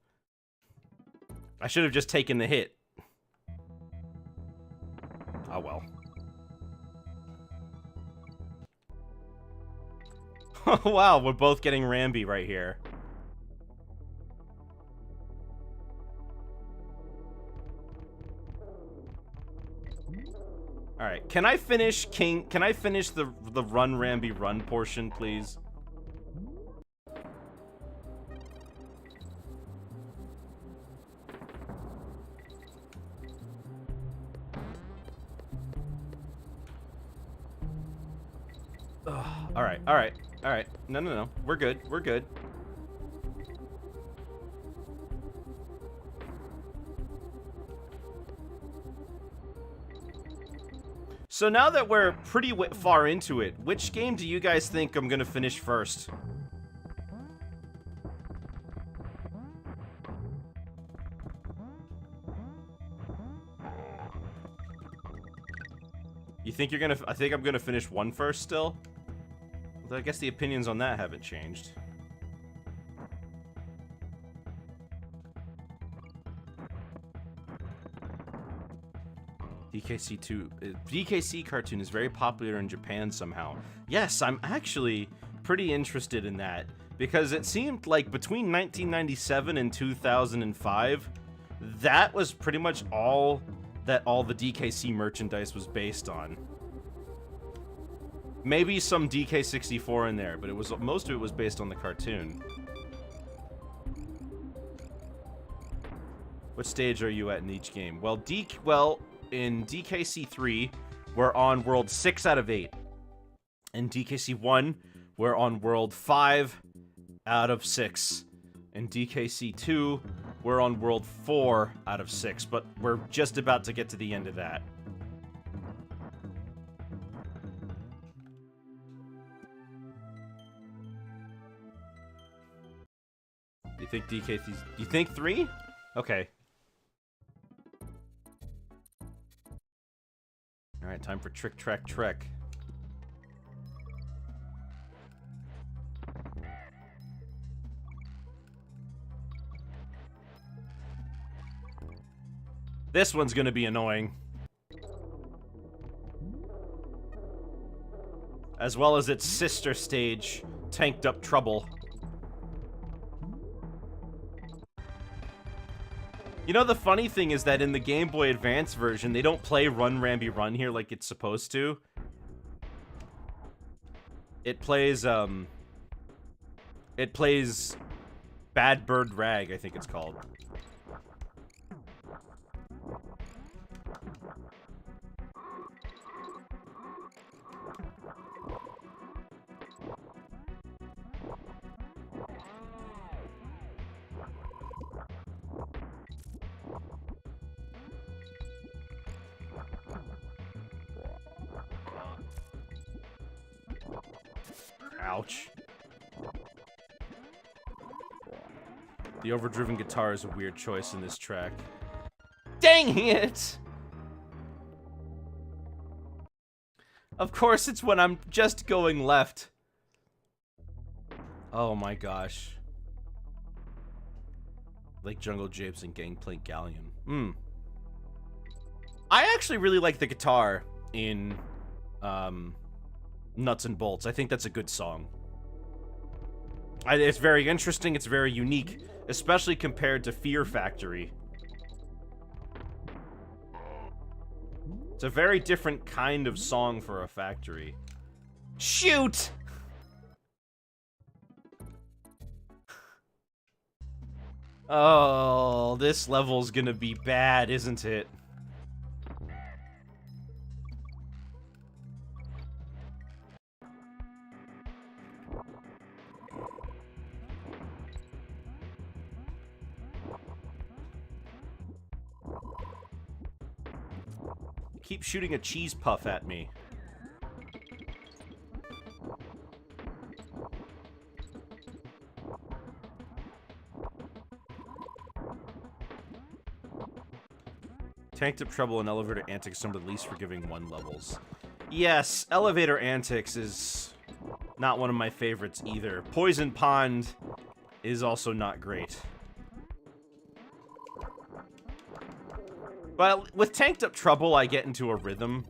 I should have just taken the hit. Oh well. Oh wow, we're both getting Ramby right here. Alright, can I finish the run Ramby run portion, please? Alright, alright, alright. No. We're good, we're good. So now that we're pretty far into it, which game do you guys think I'm gonna finish first? You think you're gonna... I think I'm gonna finish one first still? Although I guess the opinions on that haven't changed. DKC cartoon is very popular in Japan somehow. Yes, I'm actually pretty interested in that. Because it seemed like between 1997 and 2005, that was pretty much all that all the DKC merchandise was based on. Maybe some DK64 in there, but it was most of it was based on the cartoon. What stage are you at in each game? Well, in DKC 3, we're on world 6 out of 8. In DKC 1, we're on world 5 out of 6. In DKC 2, we're on world 4 out of 6, but we're just about to get to the end of that. You think DKC... You think 3? Okay. Alright, time for Trick, Track, Trek. This one's gonna be annoying. As well as its sister stage, Tanked Up Trouble. You know, the funny thing is that in the Game Boy Advance version, they don't play Run Ramby Run here like it's supposed to. It plays Bad Bird Rag, I think it's called. Ouch. The overdriven guitar is a weird choice in this track. Dang it! Of course it's when I'm just going left. Oh my gosh. Like Jungle Japes and Gangplank Galleon. I actually really like the guitar in Nuts and Bolts. I think that's a good song. It's very interesting, it's very unique, especially compared to Fear Factory. It's a very different kind of song for a factory. Shoot! Oh, this level's gonna be bad, isn't it? Keep shooting a cheese puff at me. Tanked Up Trouble and Elevator Antics, some of the least forgiving 1 levels. Yes, Elevator Antics is not one of my favorites either. Poison Pond is also not great. But with Tanked Up Trouble, I get into a rhythm.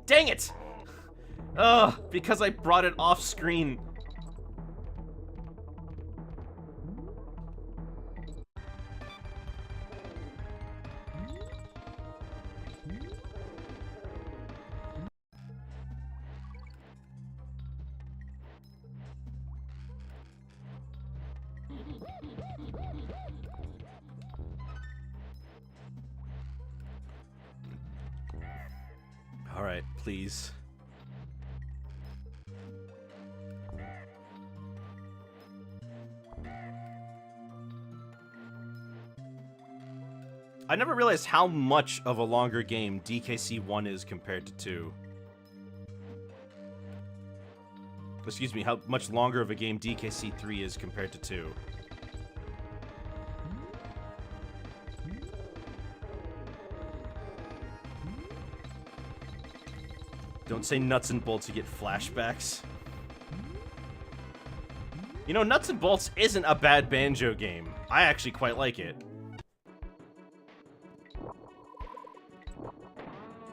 Dang it! Ugh, because I brought it off screen. Alright, please. I never realized how much of a longer game DKC 1 is compared to 2. Excuse me, how much longer of a game DKC 3 is compared to 2. Don't say nuts and bolts, you get flashbacks. You know, Nuts and Bolts isn't a bad banjo game. I actually quite like it.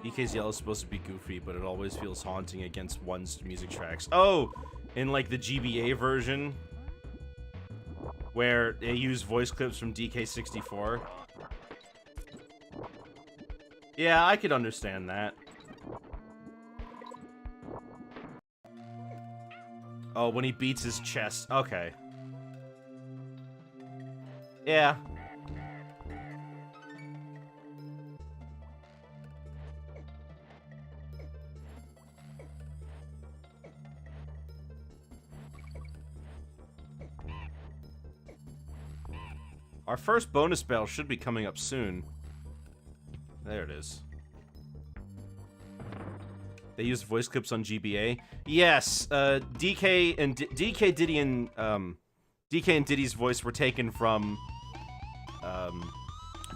DK's Yellow is supposed to be goofy, but it always feels haunting against one's music tracks. Oh, in like the GBA version, where they use voice clips from DK64. Yeah, I could understand that. Oh, when he beats his chest. Okay. Yeah. Our first bonus battle should be coming up soon. There it is. They used voice clips on GBA. Yes, DK and Diddy and DK and Diddy's voice were taken from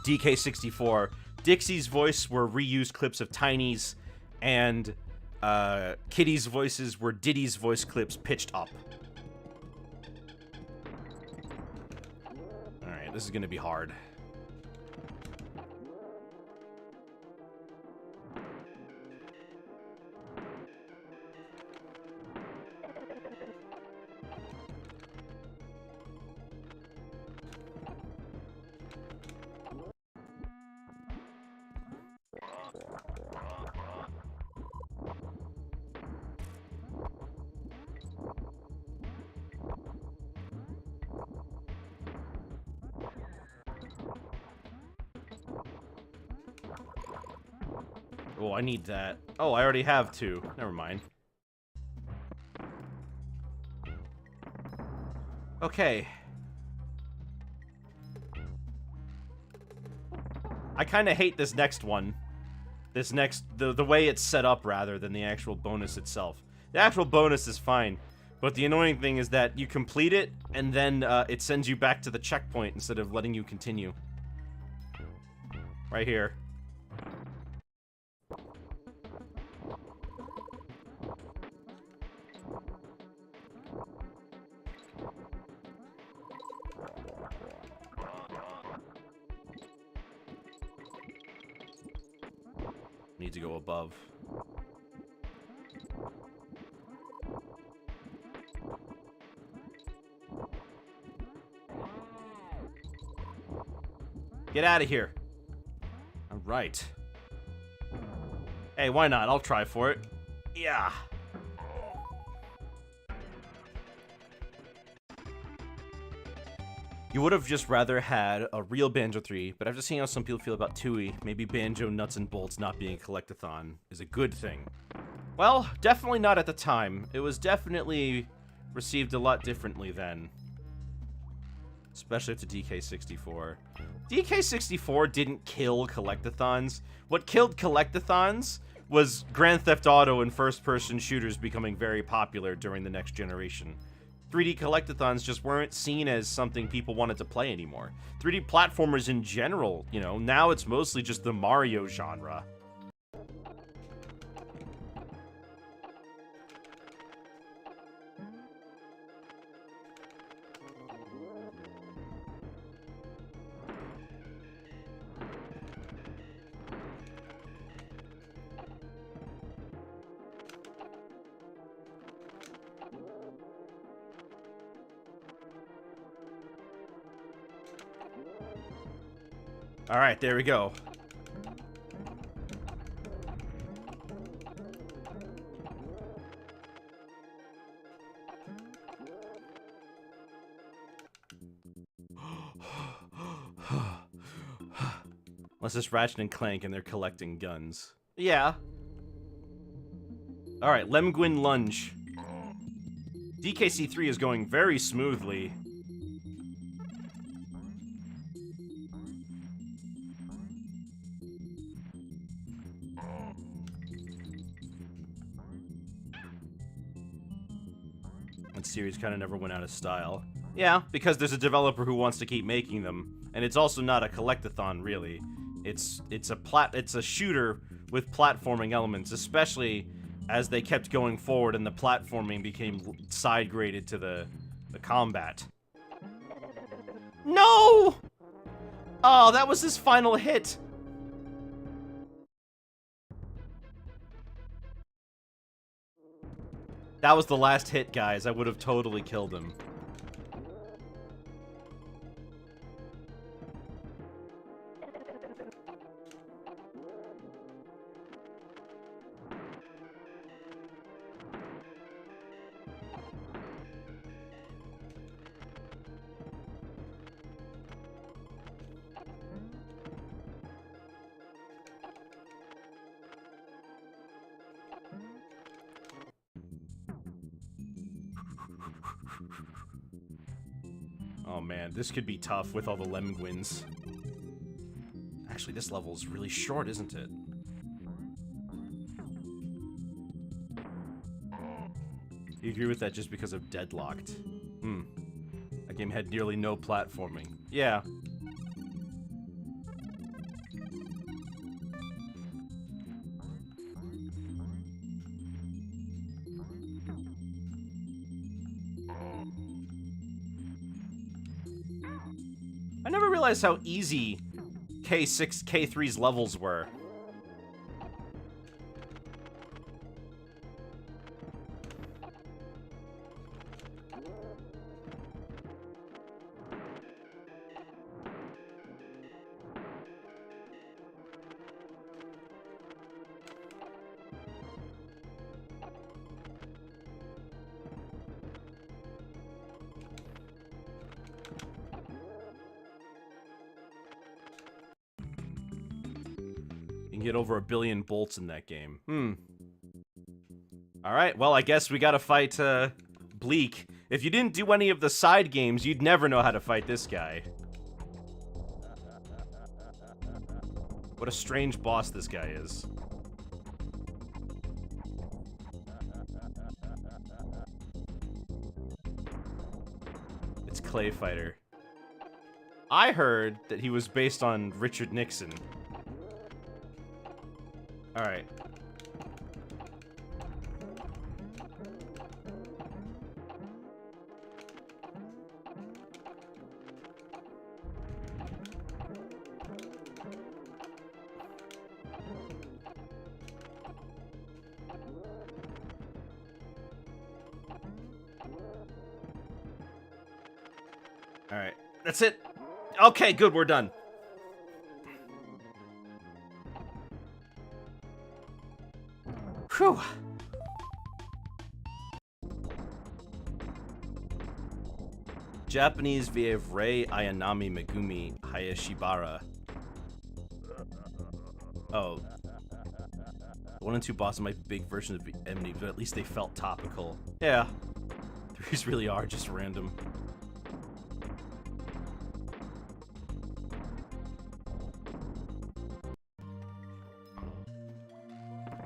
DK64. Dixie's voice were reused clips of Tiny's, and Kitty's voices were Diddy's voice clips pitched up. All right, this is gonna be hard. Oh, I need that. Oh, I already have 2. Never mind. Okay. I kind of hate this next one. The way it's set up rather than the actual bonus itself. The actual bonus is fine, but the annoying thing is that you complete it, and then it sends you back to the checkpoint instead of letting you continue. Right here. Need to go above. Get out of here. All right. Hey, why not? I'll try for it. Yeah. You would have just rather had a real Banjo 3, but after seeing how some people feel about Tooie, maybe Banjo Nuts and Bolts not being a collectathon is a good thing. Well, definitely not at the time. It was definitely received a lot differently then. Especially to DK64. DK64 didn't kill collectathons. What killed collectathons was Grand Theft Auto and first-person shooters becoming very popular during the next generation. 3D collectathons just weren't seen as something people wanted to play anymore. 3D platformers in general, you know, now it's mostly just the Mario genre. Alright, there we go. Unless it's Ratchet and Clank and they're collecting guns. Yeah. Alright, Lemguin Lunge. DKC3 is going very smoothly. That series kind of never went out of style. Yeah, because there's a developer who wants to keep making them, and it's also not a collectathon, really. It's a shooter with platforming elements, especially as they kept going forward and the platforming became side-graded to the combat. No! Oh, that was his final hit. That was the last hit, guys. I would have totally killed him. Oh man, this could be tough with all the Lemguins. Actually, this level's really short, isn't it? You agree with that just because of Deadlocked? That game had nearly no platforming. Yeah. I never realized how easy K6, K3's levels were. Get over 1 billion bolts in that game. Alright, well, I guess we gotta fight, Bleak. If you didn't do any of the side games, you'd never know how to fight this guy. What a strange boss this guy is. It's Clay Fighter. I heard that he was based on Richard Nixon. Alright. Alright. That's it. Okay, good, we're done. Whew. Japanese, we have Rei Ayanami Megumi Hayashibara. Oh. 1 and 2 bosses might be big versions of Enemy, but at least they felt topical. Yeah. 3s really are just random.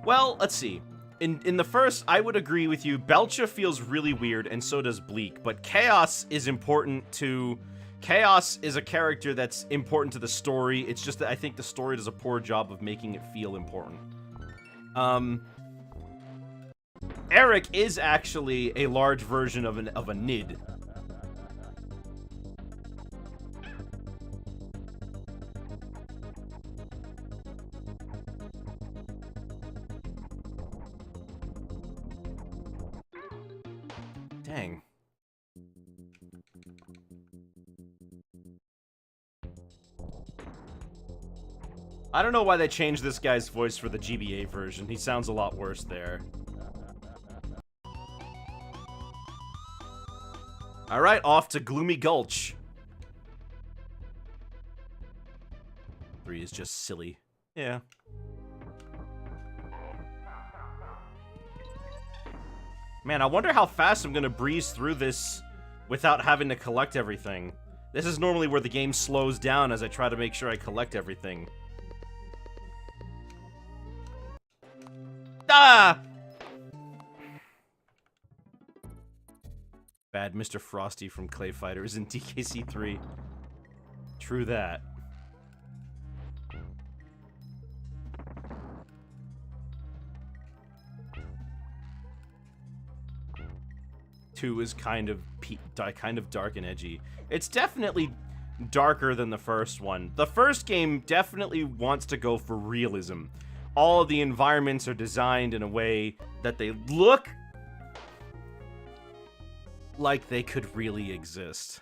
Well, let's see. In the first, I would agree with you. Belcha feels really weird, and so does Bleak. But Chaos is important to... Chaos is a character that's important to the story. It's just that I think the story does a poor job of making it feel important. Eric is actually a large version of a Nid. Dang. I don't know why they changed this guy's voice for the GBA version. He sounds a lot worse there. Alright, off to Gloomy Gulch. 3 is just silly. Yeah. Man, I wonder how fast I'm gonna breeze through this without having to collect everything. This is normally where the game slows down as I try to make sure I collect everything. Ah! Bad Mr. Frosty from Clay Fighters in DKC 3. True that. Two is kind of dark and edgy. It's definitely darker than the first one. The first game definitely wants to go for realism. All of the environments are designed in a way that they look like they could really exist.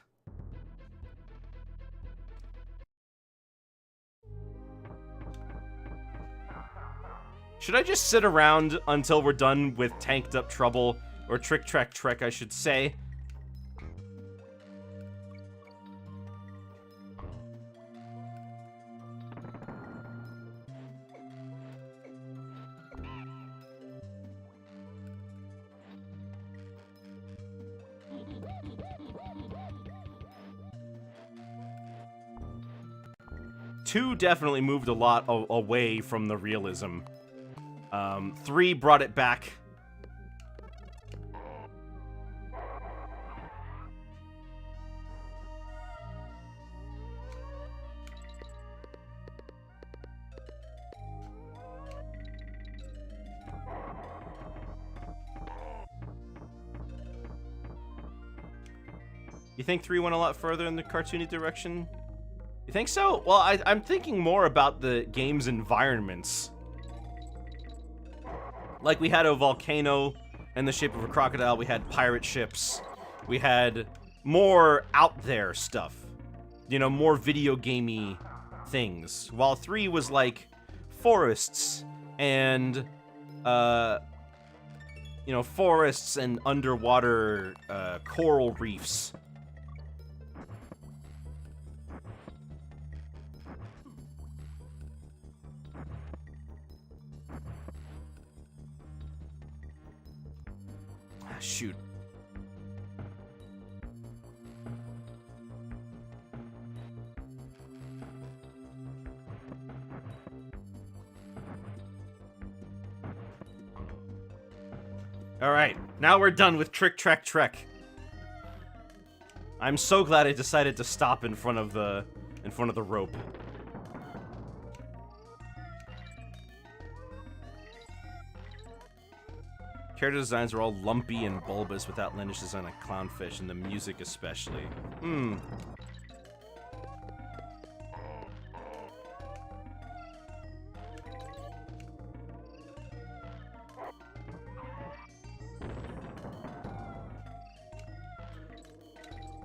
Should I just sit around until we're done with Tanked Up Trouble? Or Trick Track Trek, I should say. Two definitely moved a lot away from the realism. 3 brought it back. You think 3 went a lot further in the cartoony direction? You think so? Well, I'm thinking more about the game's environments. Like, we had a volcano in the shape of a crocodile, we had pirate ships, we had more out there stuff. You know, more video gamey things. While 3 was like forests and, you know, forests and underwater coral reefs. Shoot. Alright, now we're done with Trick Track Trek. I'm so glad I decided to stop in front of the rope. Character designs are all lumpy and bulbous with outlandish design like clownfish, and the music especially.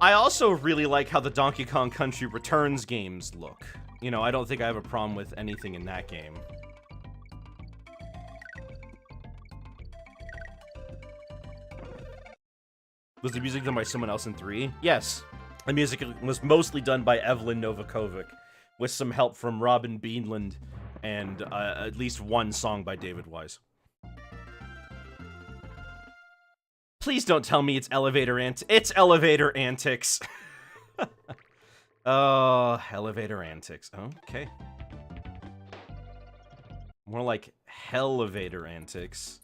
I also really like how the Donkey Kong Country Returns games look. You know, I don't think I have a problem with anything in that game. Was the music done by someone else in 3? Yes. The music was mostly done by Evelyn Novakovic, with some help from Robin Beanland, and at least one song by David Wise. Please don't tell me it's It's Elevator Antics. Oh, Elevator Antics. Okay. More like Hellevator Antics.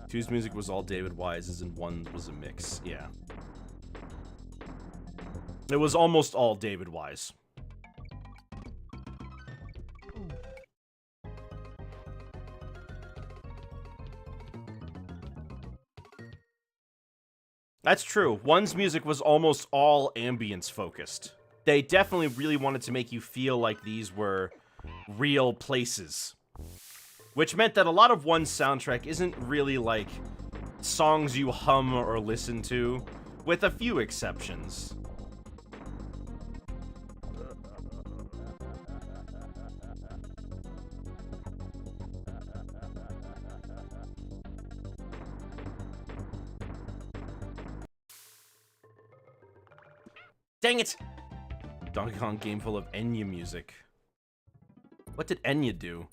Two's music was all David Wise's and one was a mix. Yeah. It was almost all David Wise. That's true. One's music was almost all ambience focused. They definitely really wanted to make you feel like these were real places. Which meant that a lot of One's soundtrack isn't really like songs you hum or listen to, with a few exceptions. Dang it! Donkey Kong game full of Enya music. What did Enya do?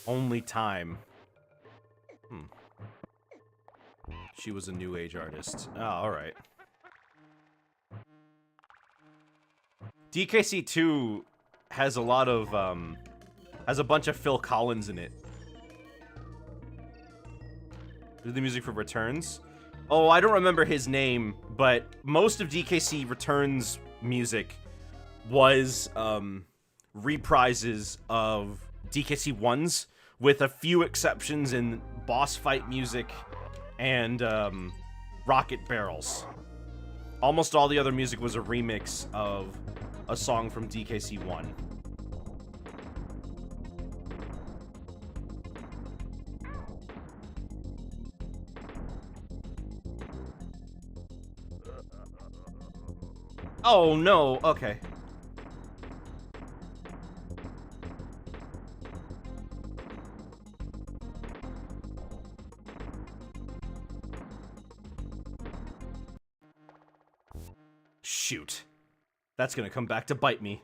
Only Time. She was a new age artist. Oh, alright. DKC 2 has a lot of, has a bunch of Phil Collins in it. The music for Returns? Oh, I don't remember his name, but most of DKC Returns music was, reprises of DKC 1's, with a few exceptions in boss fight music and, rocket barrels. Almost all the other music was a remix of a song from DKC 1. Oh no, okay. Shoot. That's gonna come back to bite me.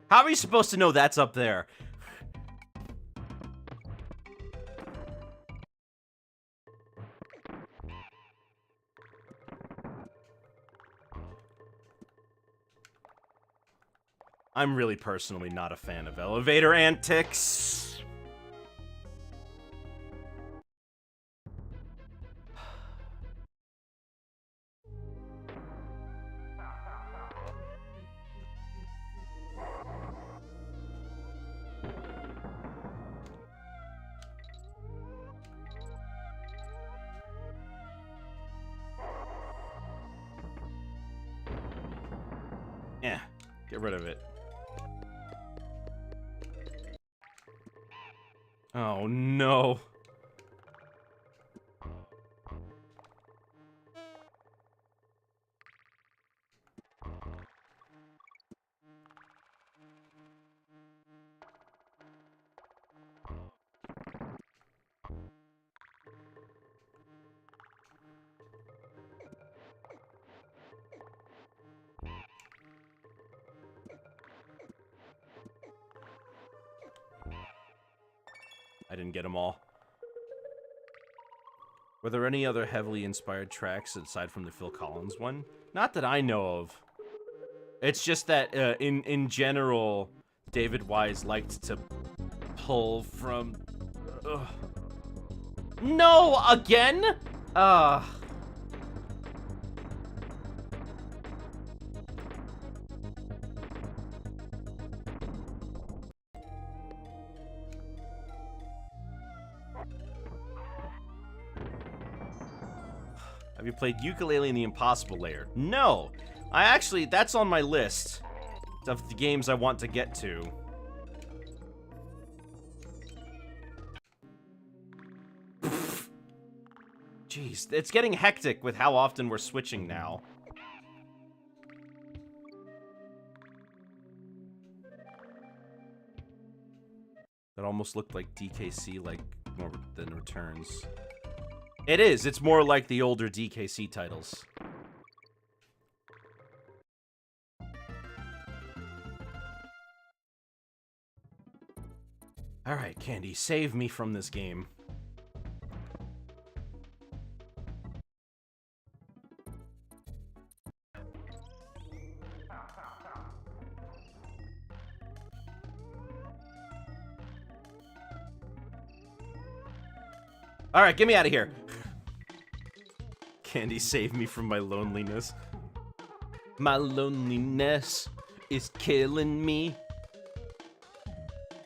How are you supposed to know that's up there? I'm really personally not a fan of elevator antics. Yeah, get rid of it. Oh no. I didn't get them all. Were there any other heavily inspired tracks aside from the Phil Collins one? Not that I know of. It's just that, in general, David Wise liked to pull from... Ugh. No! Again? Have you played Yooka-Laylee and the Impossible Lair? No. That's on my list of the games I want to get to. Jeez, it's getting hectic with how often we're switching now. That almost looked like DKC, like, more than Returns. It is. It's more like the older DKC titles. Alright, Candy, save me from this game. Alright, get me out of here. Candy, save me from my loneliness. My loneliness is killing me.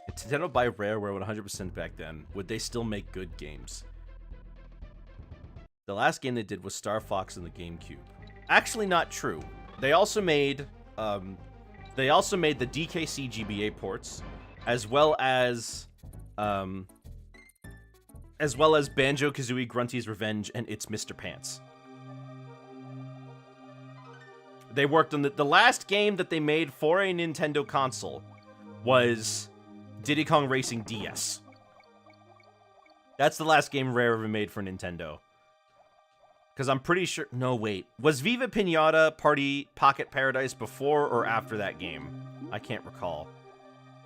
If Nintendo by Rareware would 100% back then, would they still make good games? The last game they did was Star Fox and the GameCube. Actually, not true. They also made the DKC GBA ports, as well as Banjo-Kazooie Grunty's Revenge and It's Mr. Pants. They worked on the last game that they made for a Nintendo console was Diddy Kong Racing DS. That's the last game Rare ever made for Nintendo. Because I'm pretty sure... No, wait. Was Viva Pinata Party Pocket Paradise before or after that game? I can't recall.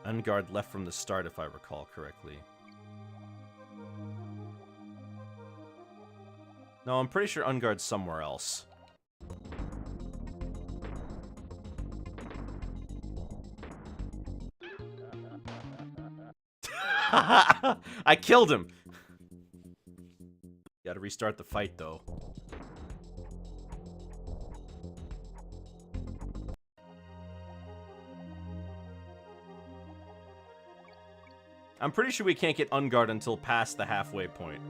Unguard left from the start, if I recall correctly. No, I'm pretty sure Unguard's somewhere else. I killed him! Gotta restart the fight, though. I'm pretty sure we can't get Unguard until past the halfway point.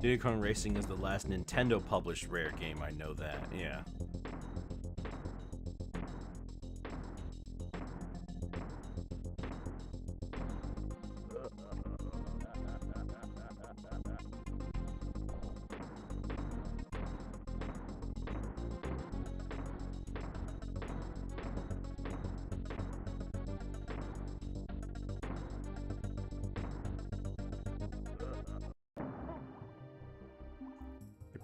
Diddy Kong Racing is the last Nintendo-published Rare game, I know that, yeah.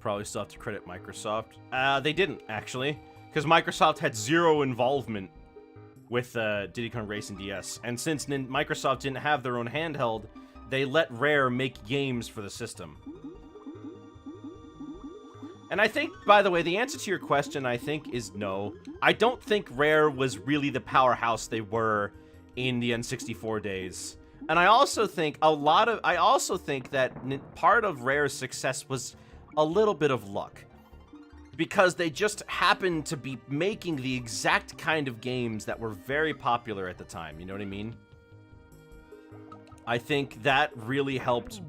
Probably still have to credit Microsoft. They didn't, actually. Because Microsoft had zero involvement with Diddy Kong Racing DS. And since Microsoft didn't have their own handheld, they let Rare make games for the system. And I think, by the way, the answer to your question, I think, is no. I don't think Rare was really the powerhouse they were in the N64 days. And I also think that part of Rare's success was a little bit of luck, because they just happened to be making the exact kind of games that were very popular at the time, you know what I mean? I think that really helped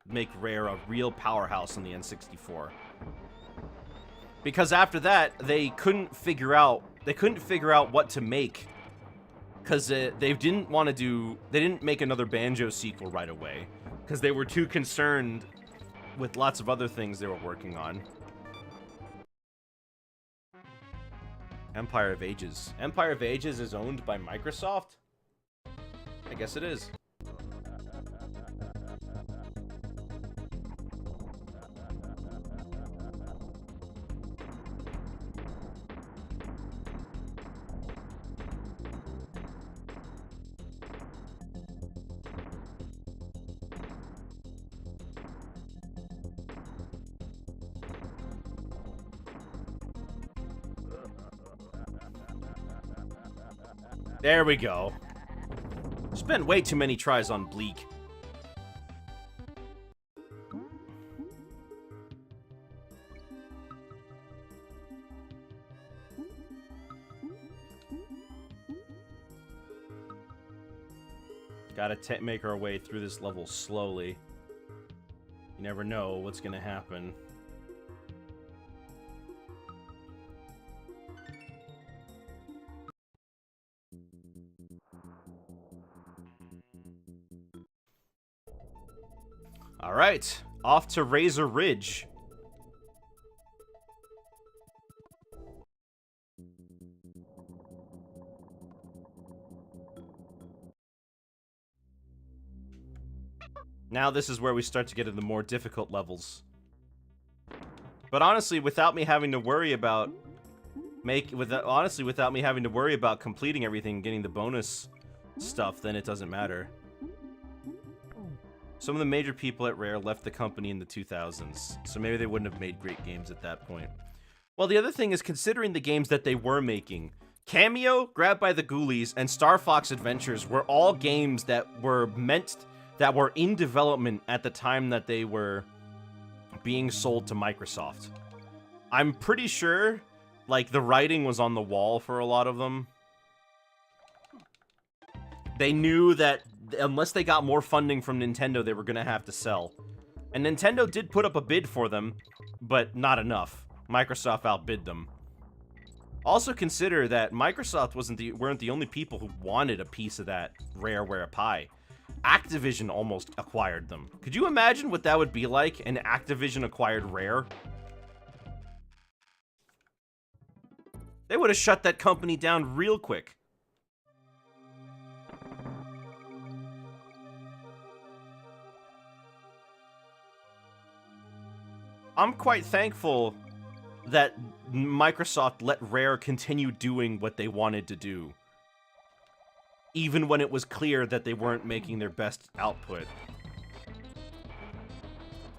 make Rare a real powerhouse on the N64. Because after that, they couldn't figure out what to make, because they didn't make another Banjo sequel right away, because they were too concerned with lots of other things they were working on. Empire of Ages. Empire of Ages is owned by Microsoft? I guess it is. There we go. Spent way too many tries on Bleak. Gotta make our way through this level slowly. You never know what's gonna happen. Alright, off to Razor Ridge. Now this is where we start to get into the more difficult levels. But honestly, without me having to worry about without me having to worry about completing everything, getting the bonus stuff, then it doesn't matter. Some of the major people at Rare left the company in the 2000s, so maybe they wouldn't have made great games at that point. Well, the other thing is, considering the games that they were making, Cameo, Grabbed by the Ghoulies, and Star Fox Adventures were all games that were in development at the time that they were being sold to Microsoft. I'm pretty sure, like, the writing was on the wall for a lot of them. They knew that unless they got more funding from Nintendo, they were going to have to sell. And Nintendo did put up a bid for them, but not enough. Microsoft outbid them. Also consider that Microsoft weren't the only people who wanted a piece of that Rareware pie. Activision almost acquired them. Could you imagine what that would be like, an Activision acquired Rare? They would have shut that company down real quick. I'm quite thankful that Microsoft let Rare continue doing what they wanted to do, even when it was clear that they weren't making their best output.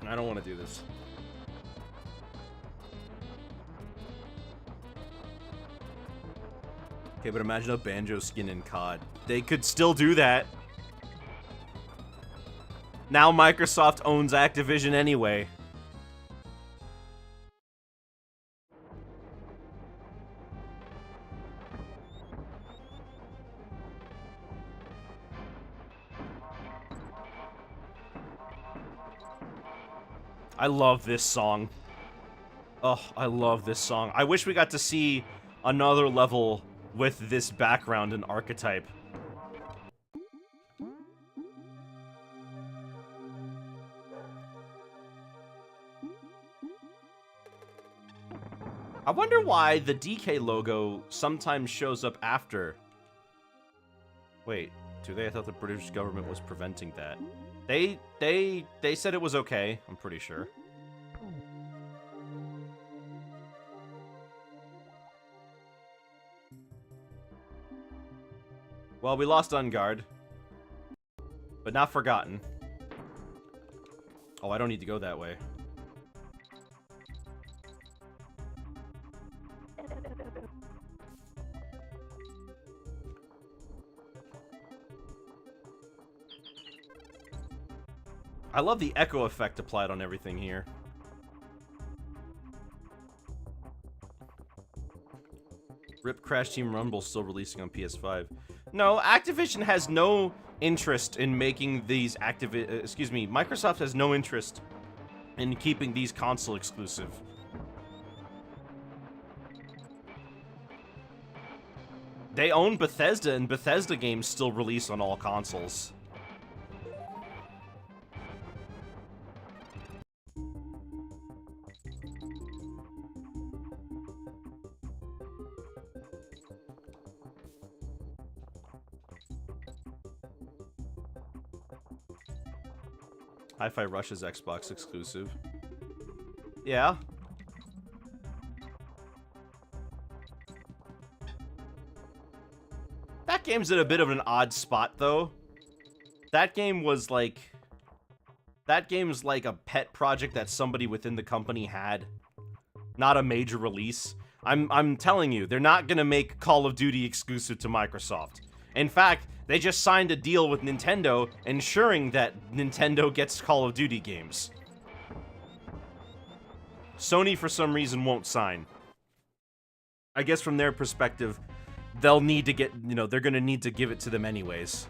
I don't want to do this. Okay, but imagine a Banjo skin in COD. They could still do that. Now Microsoft owns Activision anyway. I love this song. Oh, I love this song. I wish we got to see another level with this background and archetype. I wonder why the DK logo sometimes shows up after. Wait, do they? I thought the British government was preventing that. They said it was okay, I'm pretty sure. Well, we lost Unguard, but not forgotten. Oh, I don't need to go that way. I love the echo effect applied on everything here. RIP Crash Team Rumble still releasing on PS5. No, Activision has no interest in making these Microsoft has no interest in keeping these console exclusive. They own Bethesda, and Bethesda games still release on all consoles. Hi-Fi Rush is Xbox exclusive. Yeah. That game's in a bit of an odd spot, though. That game was like... That game's like a pet project that somebody within the company had. Not a major release. I'm telling you, they're not gonna make Call of Duty exclusive to Microsoft. In fact, They just signed a deal with Nintendo, ensuring that Nintendo gets Call of Duty games. Sony, for some reason, won't sign. I guess from their perspective, they'll need to get, they're gonna need to give it to them anyways.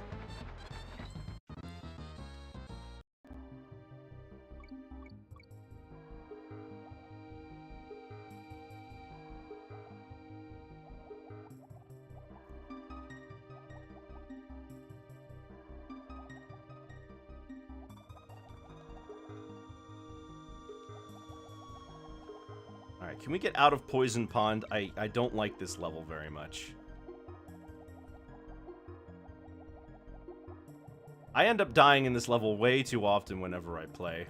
Alright, can we get out of Poison Pond? I don't like this level very much. I end up dying in this level way too often whenever I play.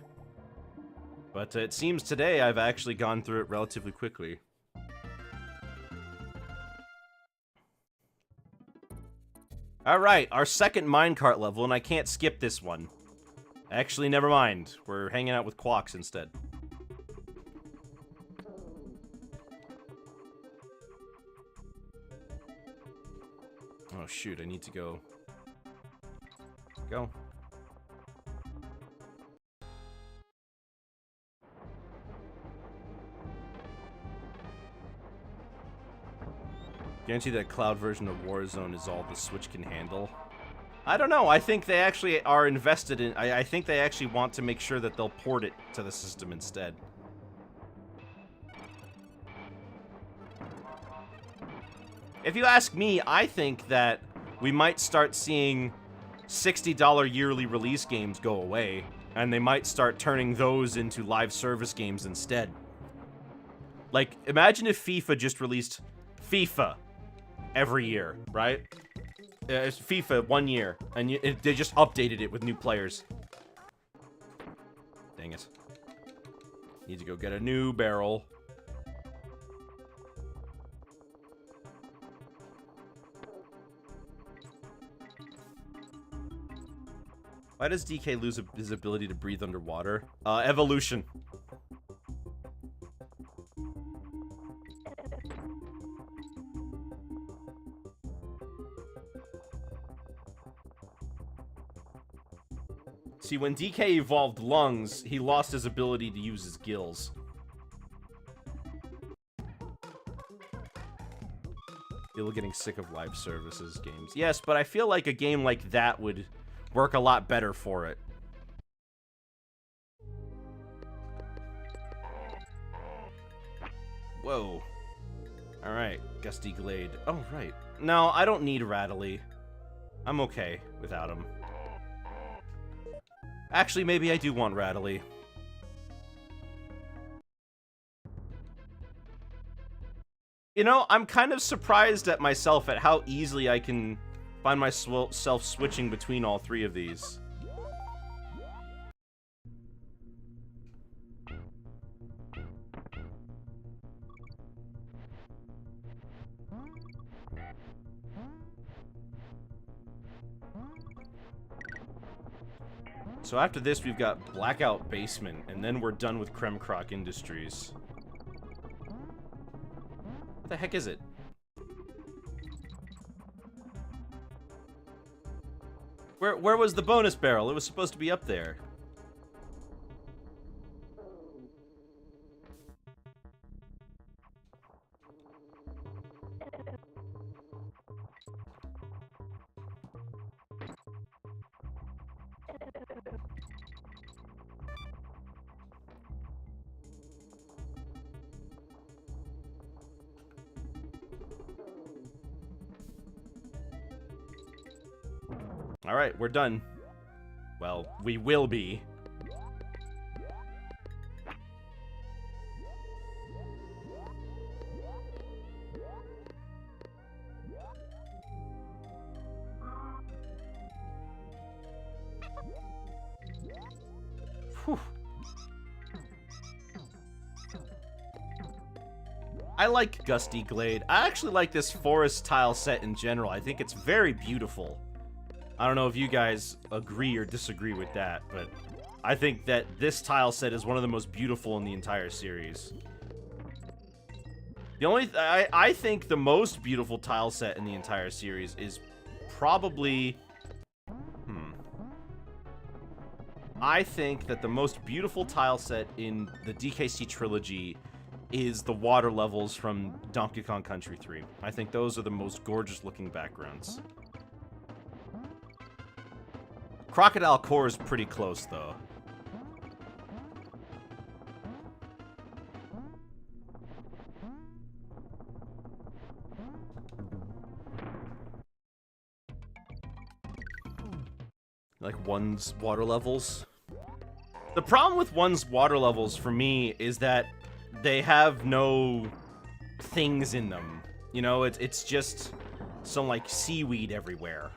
But it seems today I've actually gone through it relatively quickly. Alright, our second minecart level, and I can't skip this one. Actually, never mind. We're hanging out with Quacks instead. Oh shoot, I need to go. Go. Guarantee that cloud version of Warzone is all the Switch can handle. I don't know, I think they actually are invested in... I think they actually want to make sure that they'll port it to the system instead. If you ask me, I think that we might start seeing $60 yearly release games go away, and they might start turning those into live service games instead. Like, imagine if FIFA just released FIFA every year, right? It's FIFA 1 year, and they just updated it with new players. Dang it. Need to go get a new barrel. Why does DK lose his ability to breathe underwater? Evolution. See, when DK evolved lungs, he lost his ability to use his gills. People getting sick of live services games. Yes, but I feel like a game like that would work a lot better for it. Whoa. Alright, Gusty Glade. Oh, right. No, I don't need Rattly. I'm okay without him. Actually, maybe I do want Rattly. You know, I'm kind of surprised at myself at how easily I can find myself switching between all three of these. So after this, we've got Blackout Basement, and then we're done with Kremkroc Industries. What the heck is it? Where was the bonus barrel? It was supposed to be up there. Alright, we're done. Well, we will be. Whew. I like Gusty Glade. I actually like this forest tile set in general. I think it's very beautiful. I don't know if you guys agree or disagree with that, but I think that this tile set is one of the most beautiful in the entire series. I think the most beautiful tile set in the entire series is probably... I think that the most beautiful tile set in the DKC Trilogy is the water levels from Donkey Kong Country 3. I think those are the most gorgeous looking backgrounds. Crocodile Core is pretty close, though. Like one's water levels. The problem with one's water levels for me is that they have no things in them. You know, it's just some like seaweed everywhere.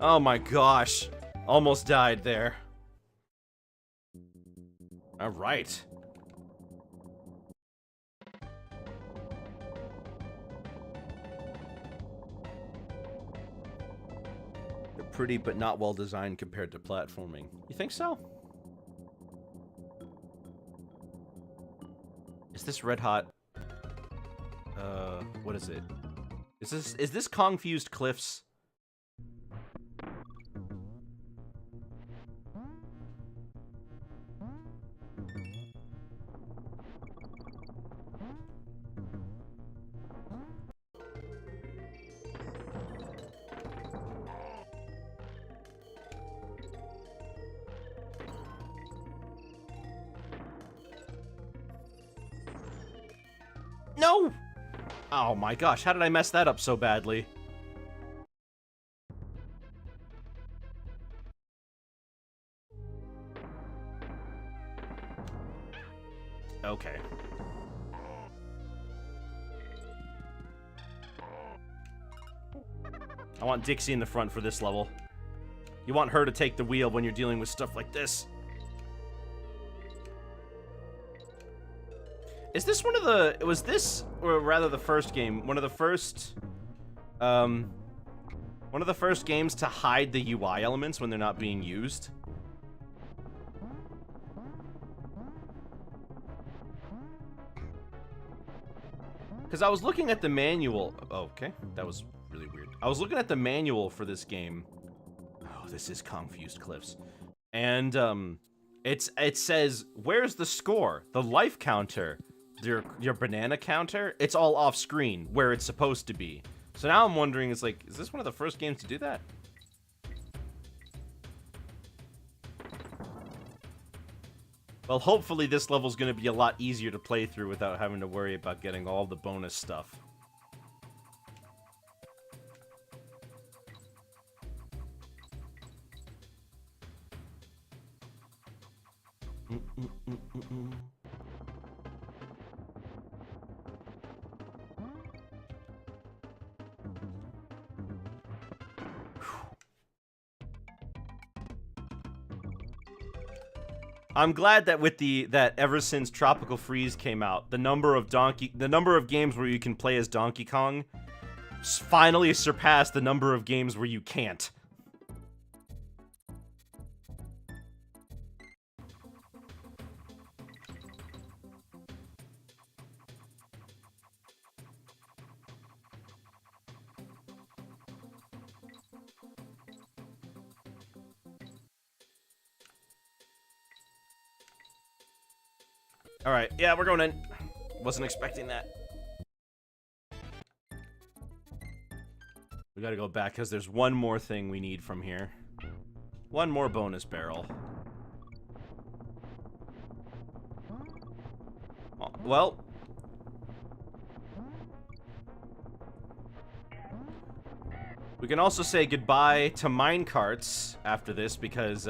Oh my gosh. Almost died there. Alright. They're pretty but not well designed compared to platforming. You think so? Is this red hot? What is it? Is this Kong-fused cliffs? No! Oh my gosh, how did I mess that up so badly? Okay. I want Dixie in the front for this level. You want her to take the wheel when you're dealing with stuff like this. Is this one of the... Was this, or rather the first game, one of the first... one of the first games to hide the UI elements when they're not being used? Because I was looking at the manual... Oh, okay. That was really weird. I was looking at the manual for this game. Oh, this is Kong-fused cliffs. And, it says, where's the score? The life counter. Your banana counter, it's all off screen where it's supposed to be. So now I'm wondering, is this one of the first games to do that? Well, hopefully this level's gonna be a lot easier to play through without having to worry about getting all the bonus stuff. I'm glad that that ever since Tropical Freeze came out, the number of games where you can play as Donkey Kong finally surpassed the number of games where you can't. Alright, yeah, we're going in. Wasn't expecting that. We gotta go back, because there's one more thing we need from here. One more bonus barrel. Well. We can also say goodbye to minecarts after this, because,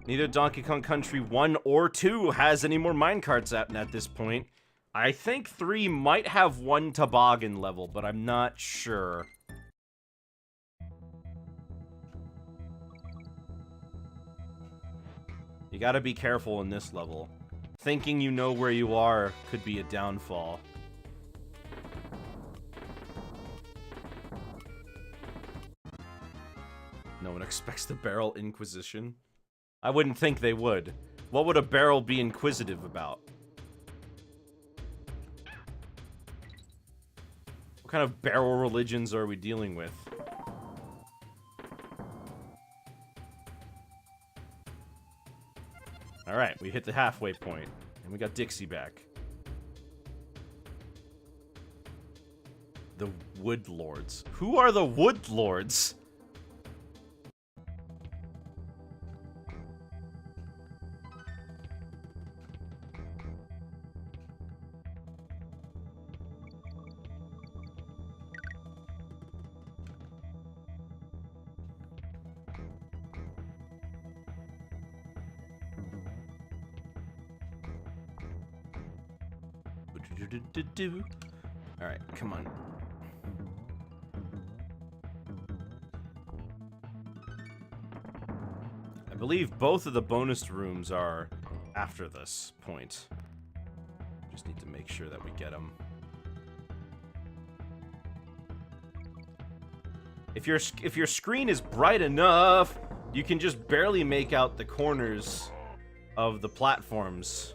neither Donkey Kong Country 1 or 2 has any more minecarts at this point. I think 3 might have one toboggan level, but I'm not sure. You gotta be careful in this level. Thinking you know where you are could be a downfall. No one expects the barrel inquisition. I wouldn't think they would. What would a barrel be inquisitive about? What kind of barrel religions are we dealing with? Alright, we hit the halfway point, and we got Dixie back. The Wood Lords. Who are the Wood Lords? Alright, come on. I believe both of the bonus rooms are after this point. Just need to make sure that we get them. If your screen is bright enough, you can just barely make out the corners of the platforms.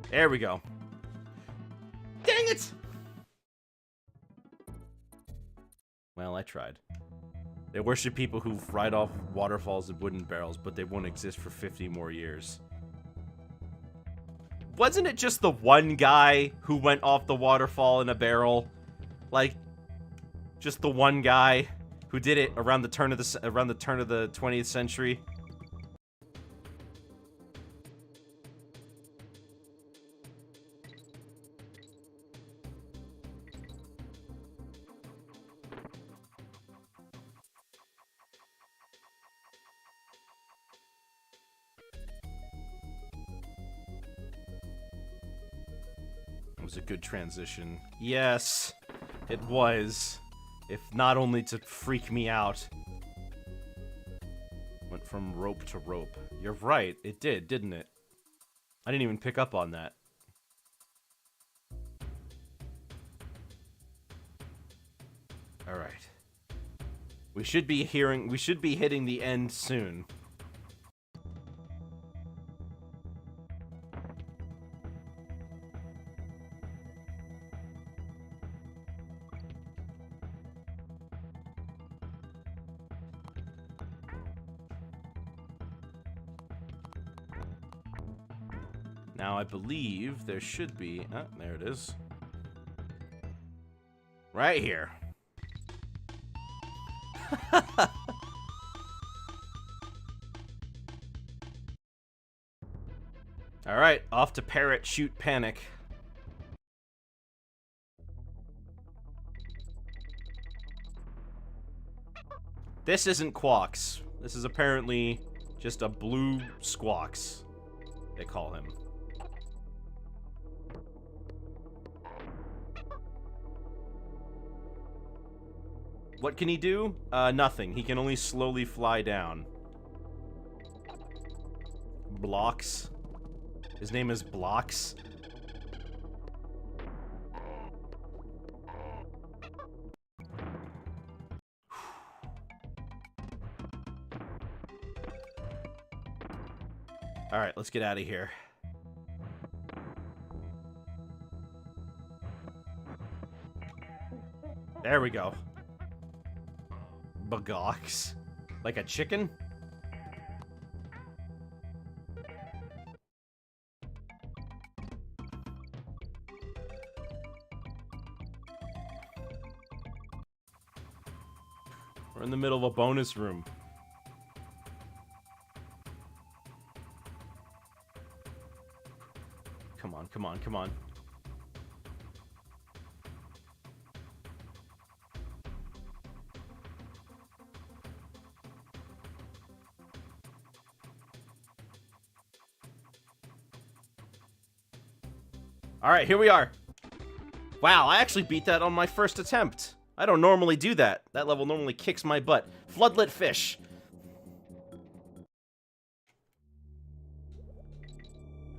There we go. Dang it! Well, I tried. They worship people who ride off waterfalls in wooden barrels, but they won't exist for 50 more years. Wasn't it just the one guy who went off the waterfall in a barrel? Like, just the one guy who did it around the turn of the 20th century? Was a good transition. Yes, it was. If not only to freak me out. Went from rope to rope. You're right, it did, didn't it? I didn't even pick up on that. Alright. We should be hitting the end soon. Now, I believe there should be... Oh, there it is. Right here. Alright, off to Parrot, shoot, panic. This isn't Quox. This is apparently just a blue Squawks, they call him. What can he do? Nothing. He can only slowly fly down. Blocks. His name is Blocks. Alright, let's get out of here. There we go. Bagox. Like a chicken? We're in the middle of a bonus room. Come on, come on, come on. Alright, here we are. Wow, I actually beat that on my first attempt. I don't normally do that. That level normally kicks my butt. Floodlit fish.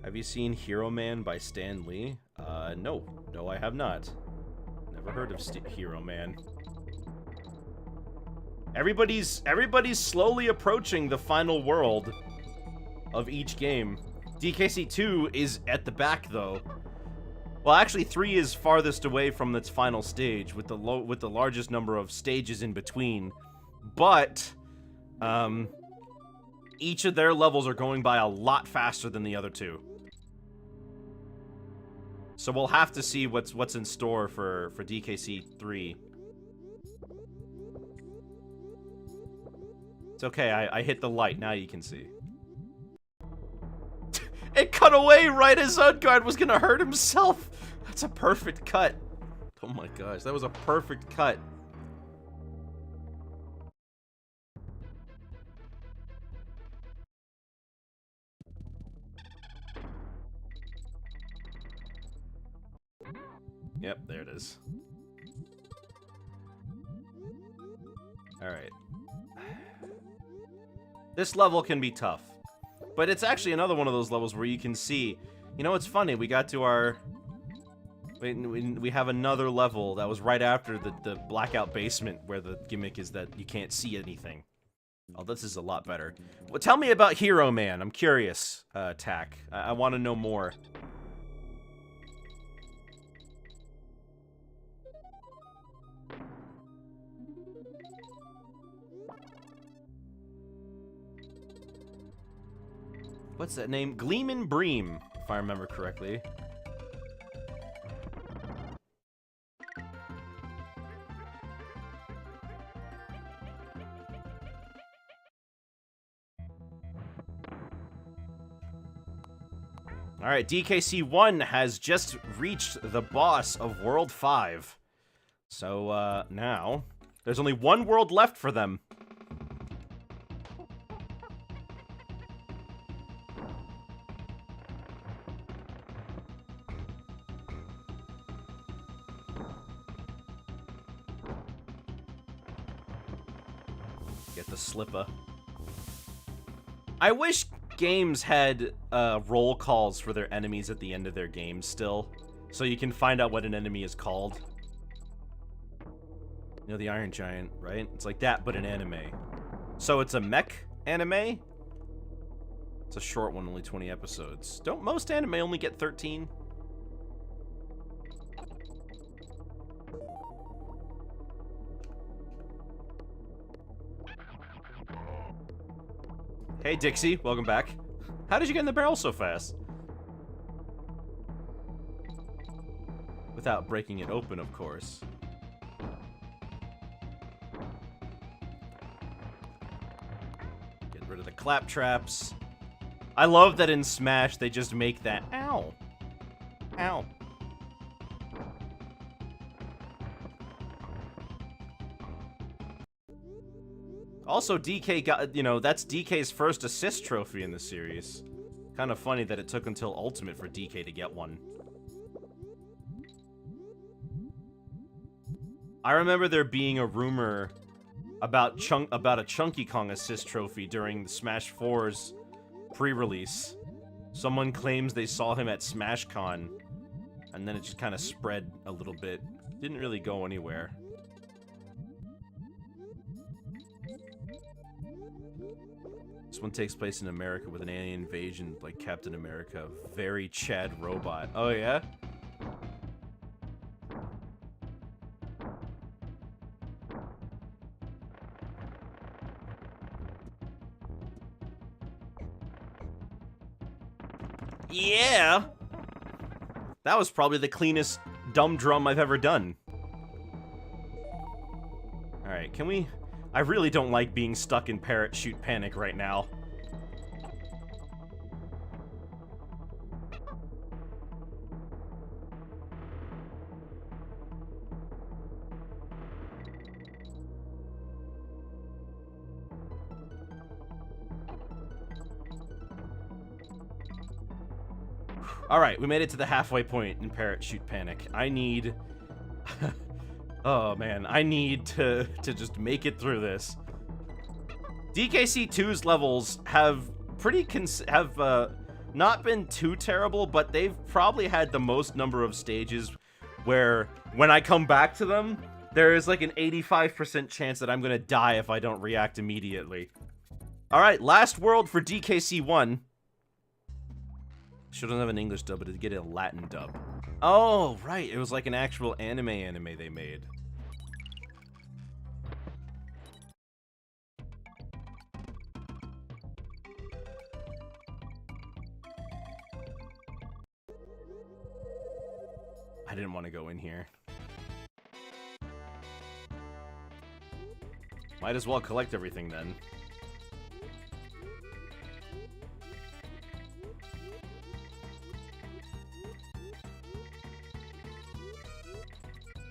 Have you seen Hero Man by Stan Lee? No. No, I have not. Never heard of Hero Man. Everybody's slowly approaching the final world of each game. DKC 2 is at the back, though. Well, actually, 3 is farthest away from its final stage, with the largest number of stages in between. But, each of their levels are going by a lot faster than the other two. So we'll have to see what's in store for DKC 3. It's okay, I hit the light, now you can see. It cut away right as Udgard was gonna hurt himself! That's a perfect cut. Oh my gosh, that was a perfect cut. Yep, there it is. Alright. This level can be tough. But it's actually another one of those levels where you can see... You know, it's funny, we got to our... We have another level that was right after the blackout basement, where the gimmick is that you can't see anything. Oh, this is a lot better. Well, tell me about Hero Man. I'm curious, Tack. I want to know more. What's that name? Gleeman Bream, if I remember correctly. Alright, DKC 1 has just reached the boss of World 5. So, now, there's only one world left for them. Get the slipper. I wish games had roll calls for their enemies at the end of their games still, so you can find out what an enemy is called. You know, the Iron Giant, right? It's like that, but an anime. So it's a mech anime? It's a short one, only 20 episodes. Don't most anime only get 13? Hey, Dixie, welcome back. How did you get in the barrel so fast? Without breaking it open, of course. Get rid of the clap traps. I love that in Smash they just make that ow. Ow. Also, DK got, you know, that's DK's first assist trophy in the series. Kind of funny that it took until Ultimate for DK to get one. I remember there being a rumor about a Chunky Kong assist trophy during the Smash 4's pre-release. Someone claims they saw him at SmashCon, and then it just kind of spread a little bit. Didn't really go anywhere. This one takes place in America with an alien invasion like Captain America. Very Chad robot. Oh, yeah? Yeah! That was probably the cleanest dumb drum I've ever done. Alright, can we... I really don't like being stuck in Parrot Shoot Panic right now. Alright, we made it to the halfway point in Parrot Shoot Panic. I need... oh man, I need to just make it through this. DKC 2's levels have not been too terrible, but they've probably had the most number of stages where when I come back to them, there is like an 85% chance that I'm gonna die if I don't react immediately. Alright, last world for DKC 1. Shouldn't have an English dub, but it get a Latin dub. Oh, right, it was like an actual anime they made. I didn't want to go in here. Might as well collect everything then.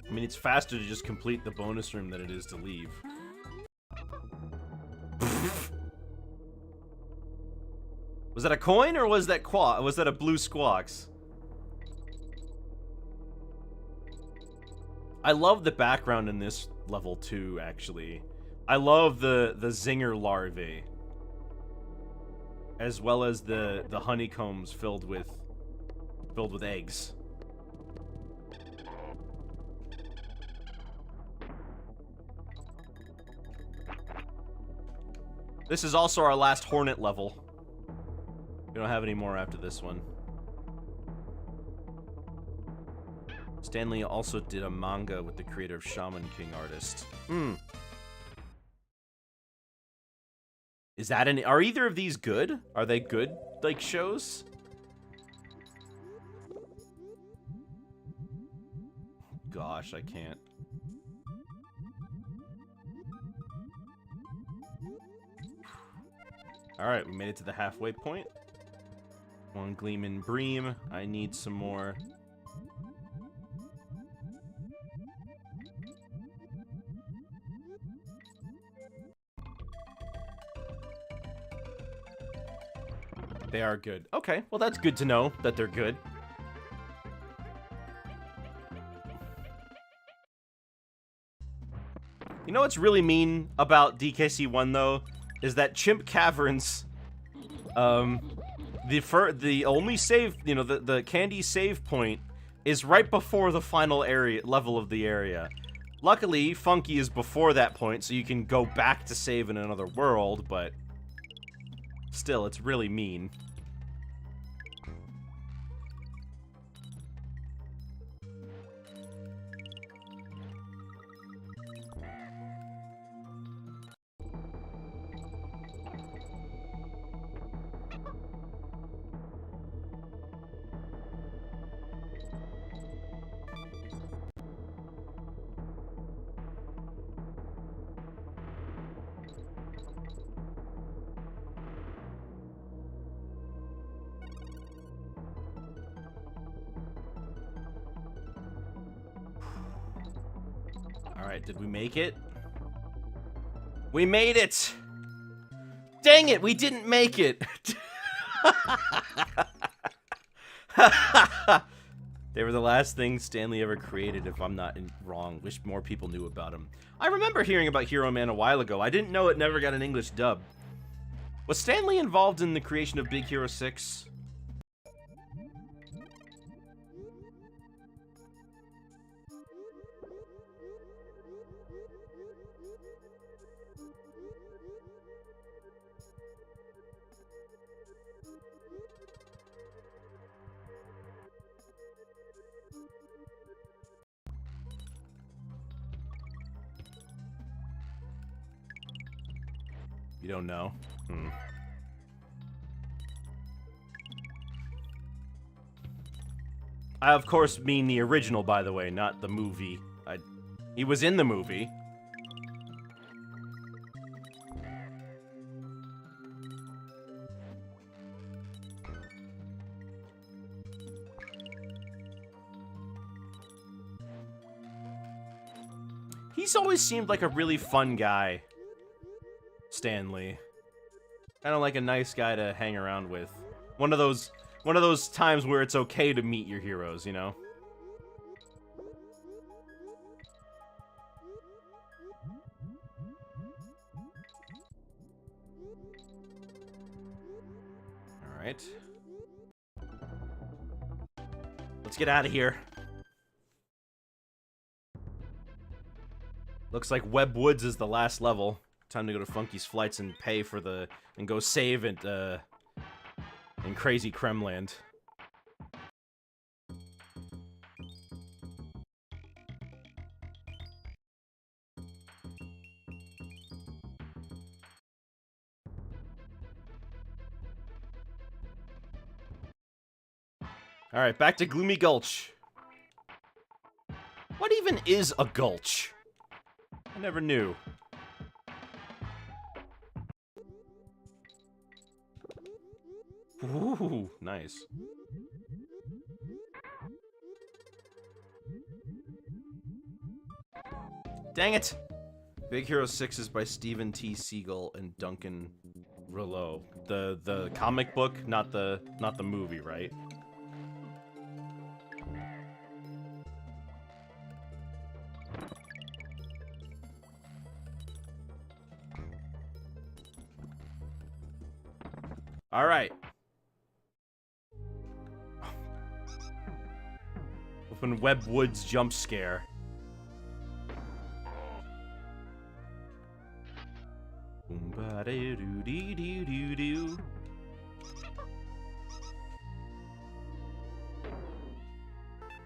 I mean, it's faster to just complete the bonus room than it is to leave. Was that a coin or was that was that a blue squawks? I love the background in this level too, actually. I love the zinger larvae, as well as the honeycombs filled with eggs. This is also our last Hornet level. We don't have any more after this one. Stanley also did a manga with the creator of Shaman King artist. Is that are either of these good? Are they good, like, shows? Gosh, I can't. Alright, we made it to the halfway point. One Gleeman Bream. I need some more. They are good. Okay, well that's good to know that they're good. You know what's really mean about DKC 1 though? Is that Chimp Caverns, the only save, you know, the candy save point is right before the final level of the area. Luckily, Funky is before that point, so you can go back to save in another world, but still, it's really mean. Alright, did we make it? We made it! Dang it, we didn't make it! They were the last thing Stanley ever created, if I'm not wrong. Wish more people knew about him. I remember hearing about Hero Man a while ago. I didn't know it never got an English dub. Was Stanley involved in the creation of Big Hero 6? You don't know? I, of course, mean the original, by the way, not the movie. He was in the movie. He's always seemed like a really fun guy, Stanley. Kind of like a nice guy to hang around with. One of those times where it's okay to meet your heroes, you know? Alright. Let's get out of here. Looks like Webb Woods is the last level. Time to go to Funky's Flights and pay for the... and go save it, in Crazy Kremland. Alright, back to Gloomy Gulch. What even is a gulch? I never knew. Ooh, nice. Dang it! Big Hero 6 is by Stephen T. Siegel and Duncan Rouleau. The comic book, not the movie, right? All right. Open Webb Woods jump scare.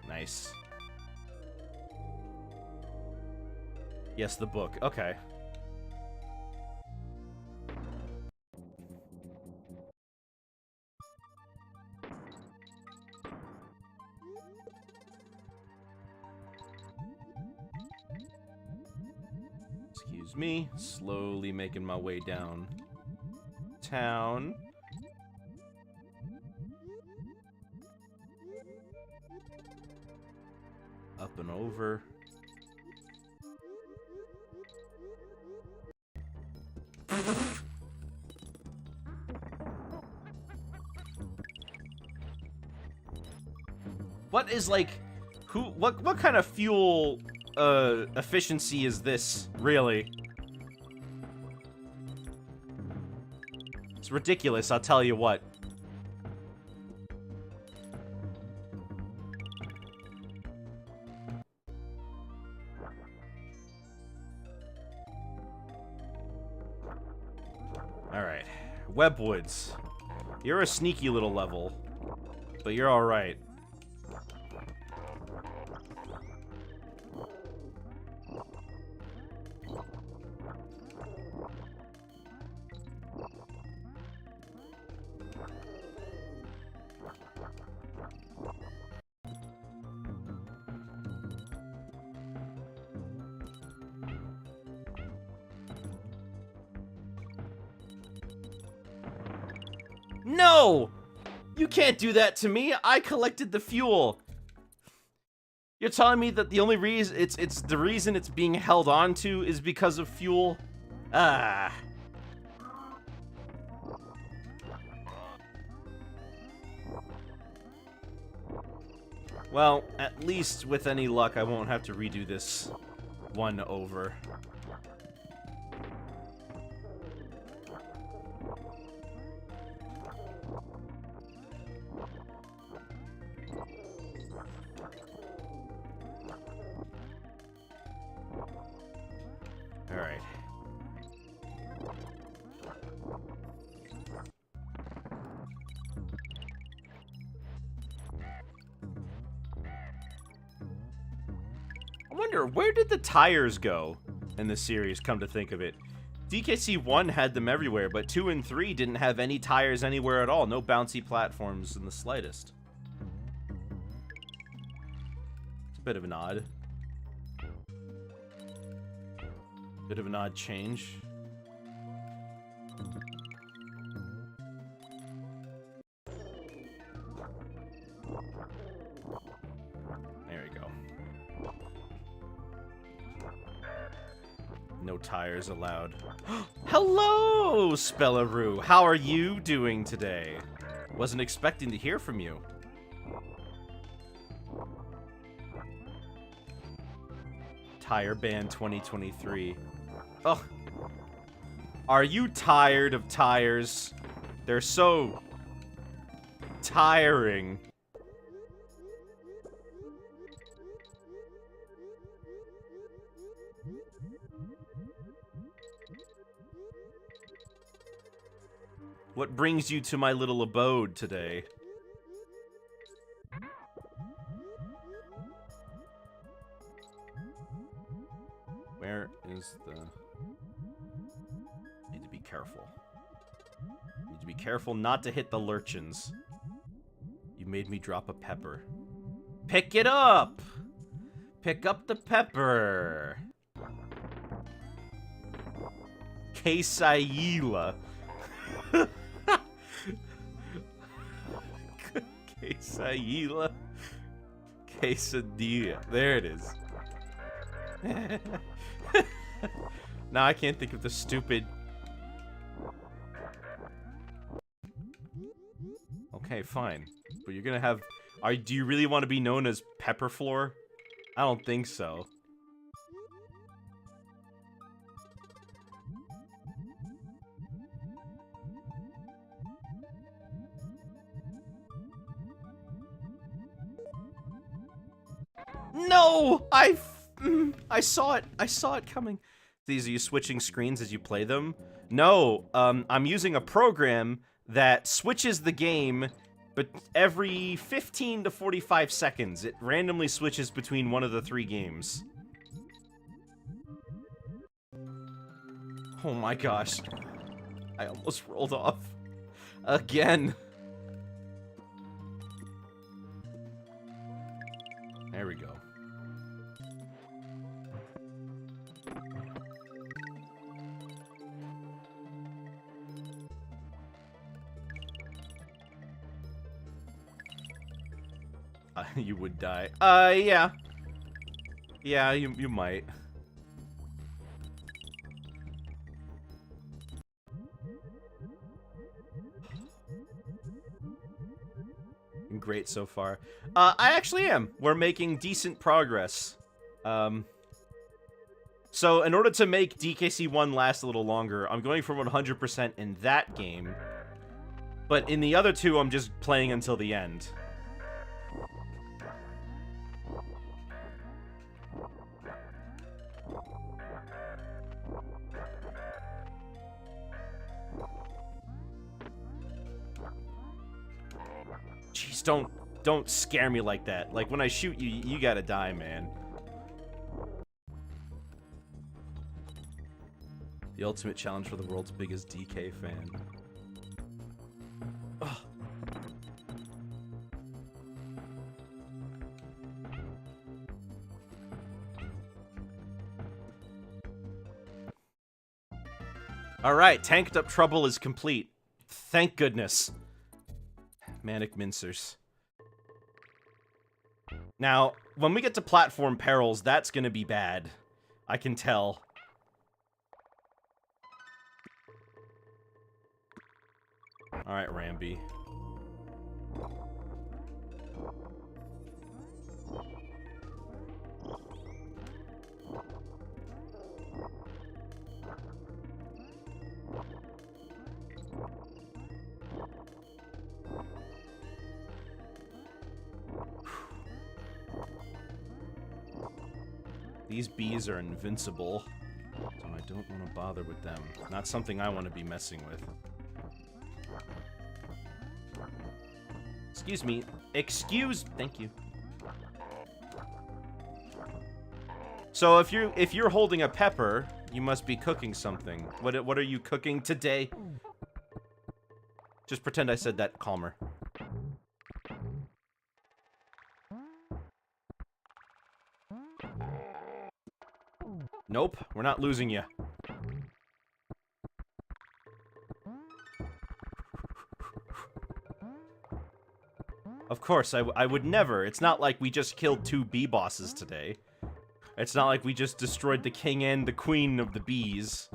Nice. Yes, the book. Okay. Excuse me. Slowly making my way down town. Up and over. What is, like, what kind of fuel efficiency is this, really? It's ridiculous, I'll tell you what. Alright. Webb Woods. You're a sneaky little level, but you're alright. No! You can't do that to me. I collected the fuel. You're telling me that the only reason it's the reason it's being held on to is because of fuel? Ah. Well, at least with any luck, I won't have to redo this one over. Alright. I wonder, where did the tires go in this series, come to think of it? DKC 1 had them everywhere, but 2 and 3 didn't have any tires anywhere at all. No bouncy platforms in the slightest. It's a bit of an odd. Bit of an odd change. There we go. No tires allowed. Hello, Spellaroo! How are you doing today? Wasn't expecting to hear from you. Tire Ban 2023. Ugh. Are you tired of tires? They're so tiring. What brings you to my little abode today? Where is the... Need to be careful. Need to be careful not to hit the lurchins. You made me drop a pepper. Pick it up! Pick up the pepper. Quesadilla. Quesadilla. Quesadilla. There it is. Now I can't think of the stupid... Okay, fine. But you're gonna have... Do you really want to be known as Pepper Floor? I don't think so. No! I saw it. I saw it coming. These, are you switching screens as you play them? No, I'm using a program that switches the game, but every 15 to 45 seconds, it randomly switches between one of the 3 games. Oh my gosh. I almost rolled off. Again. There we go. You would die. Yeah. Yeah, you might. Great so far. I actually am. We're making decent progress. So in order to make DKC 1 last a little longer, I'm going for 100% in that game. But in the other 2, I'm just playing until the end. Jeez, don't scare me like that. Like, when I shoot you, you gotta die, man. The ultimate challenge for the world's biggest DK fan. Ugh. Alright, tanked up trouble is complete. Thank goodness. Manic Mincers. Now, when we get to platform perils, that's gonna be bad. I can tell. Alright, Ramby. These bees are invincible, so I don't want to bother with them. Not something I want to be messing with. Excuse me. Thank you. So if you're holding a pepper, you must be cooking something. What are you cooking today? Just pretend I said that calmer. Nope, we're not losing you. Of course, I would never. It's not like we just killed 2 bee bosses today. It's not like we just destroyed the king and the queen of the bees.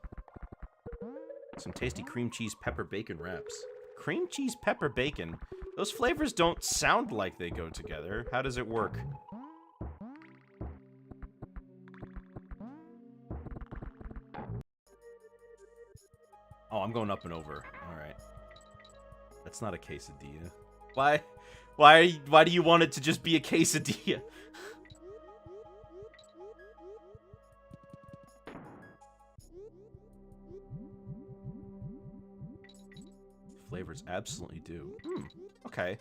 Some tasty cream cheese pepper bacon wraps. Cream cheese pepper bacon? Those flavors don't sound like they go together. How does it work? Oh, I'm going up and over. Alright. That's not a quesadilla. Why do you want it to just be a quesadilla? flavors absolutely do. Okay.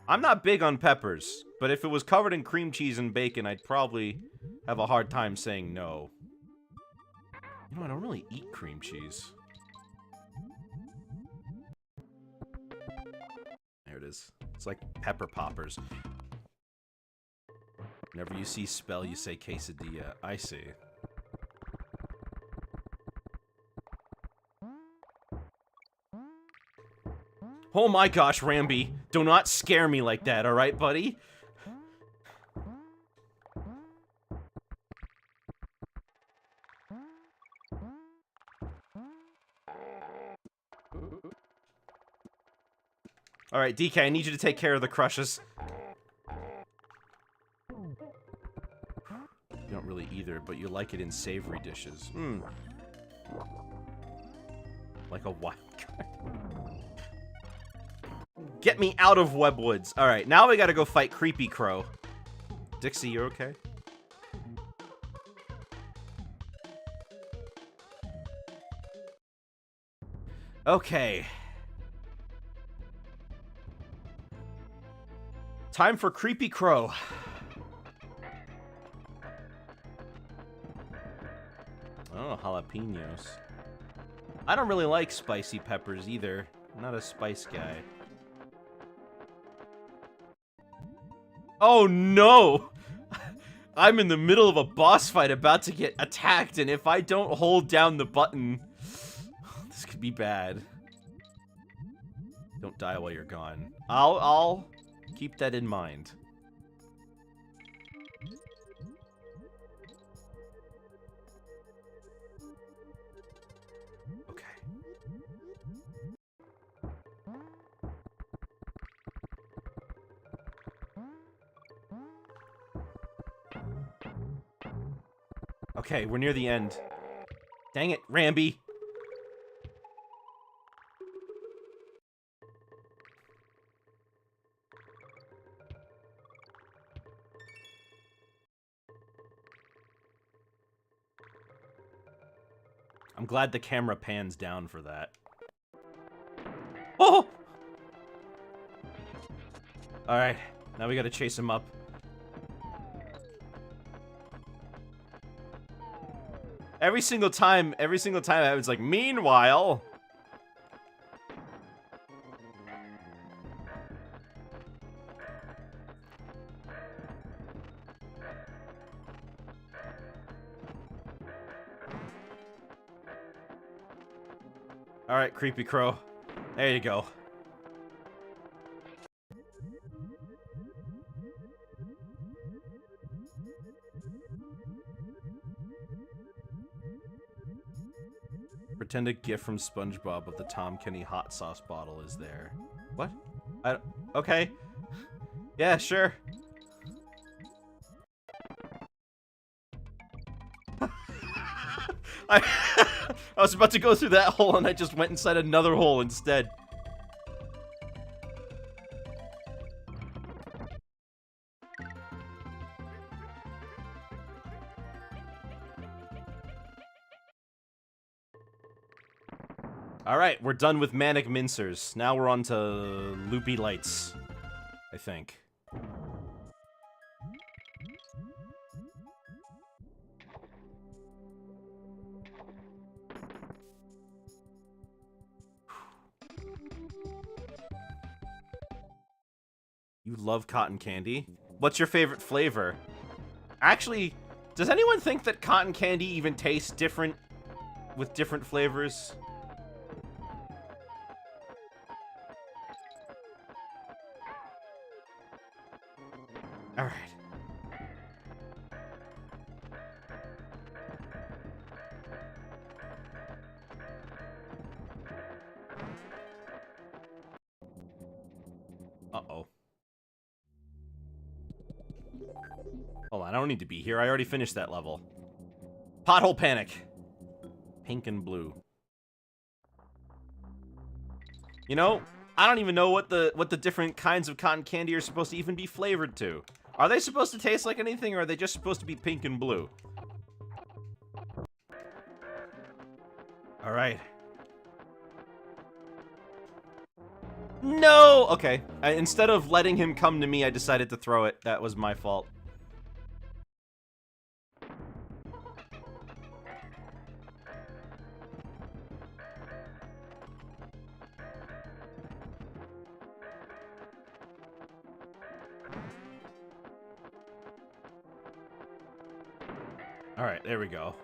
I'm not big on peppers, but if it was covered in cream cheese and bacon, I'd probably have a hard time saying no. You know, I don't really eat cream cheese. There it is. It's like pepper poppers. Whenever you see spell, you say quesadilla. I see. Oh my gosh, Ramby. Do not scare me like that, alright, buddy? Alright, DK, I need you to take care of the crushes. You don't really either, but you like it in savory dishes. Like a wild card. Get me out of Webwoods. Alright, now we gotta go fight Creepy Crow. Dixie, you okay? Okay. Time for Creepy Crow. Oh, jalapenos. I don't really like spicy peppers either. I'm not a spice guy. Oh no! I'm in the middle of a boss fight about to get attacked, and if I don't hold down the button, this could be bad. Don't die while you're gone. I'll keep that in mind. Okay. Okay, we're near the end. Dang it, Ramby. I'm glad the camera pans down for that. Oh! Alright, now we gotta chase him up. Every single time I was like, meanwhile. Alright, Creepy Crow. There you go. Pretend a gift from SpongeBob of the Tom Kenny hot sauce bottle is there. What? Okay. Yeah, sure. I was about to go through that hole and I just went inside another hole instead. Alright, we're done with Manic Mincers. Now we're on to Loopy Lights, I think. You love cotton candy? What's your favorite flavor? Actually, does anyone think that cotton candy even tastes different with different flavors? Alright. Uh-oh. Hold on, I don't need to be here. I already finished that level. Pothole Panic. Pink and blue. You know, I don't even know what the different kinds of cotton candy are supposed to even be flavored to. Are they supposed to taste like anything, or are they just supposed to be pink and blue? Alright. No! Okay. Instead of letting him come to me, I decided to throw it. That was my fault. Alright, there we go.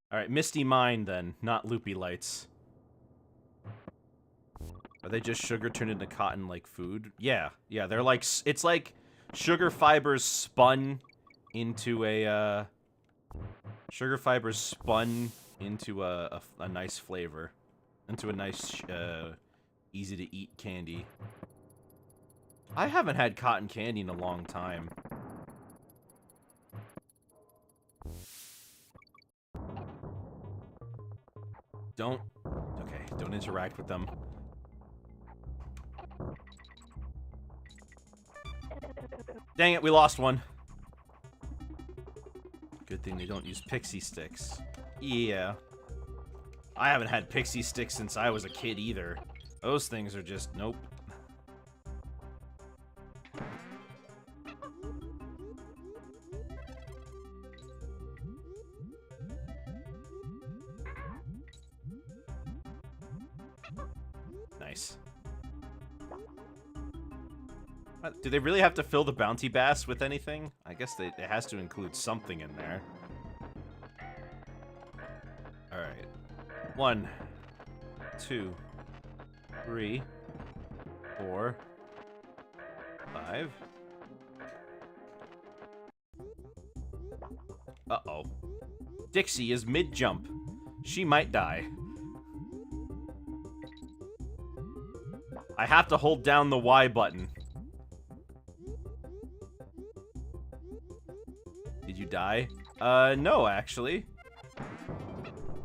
Alright, Misty Mind then, not Loopy Lights. Are they just sugar turned into cotton like food? Yeah, yeah, they're like, it's like sugar fibers spun into a, sugar fibers spun into a nice flavor. Into a nice, easy-to-eat candy. I haven't had cotton candy in a long time. Don't... Okay, don't interact with them. Dang it, we lost one. Good thing they don't use pixie sticks. Yeah. I haven't had pixie sticks since I was a kid either. Those things are just... nope. Nice. Do they really have to fill the bounty bass with anything? I guess it has to include something in there. Alright. 1, 2, 3, 4, 5. Uh-oh. Dixie is mid-jump. She might die. I have to hold down the Y button. Did you die? No, actually.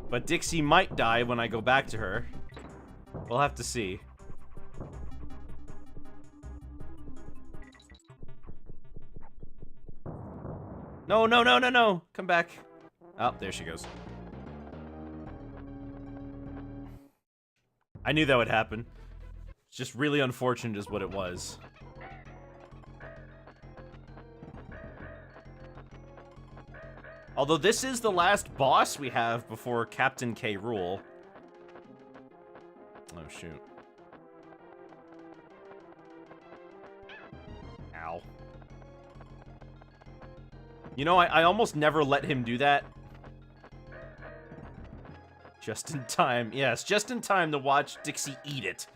But Dixie might die when I go back to her. We'll have to see. No, no, no, no, no! Come back. Oh, there she goes. I knew that would happen. It's just really unfortunate is what it was. Although this is the last boss we have before Captain K. Rool. Oh, shoot. Ow. You know, I almost never let him do that. Just in time. Yes, just in time to watch Dixie eat it.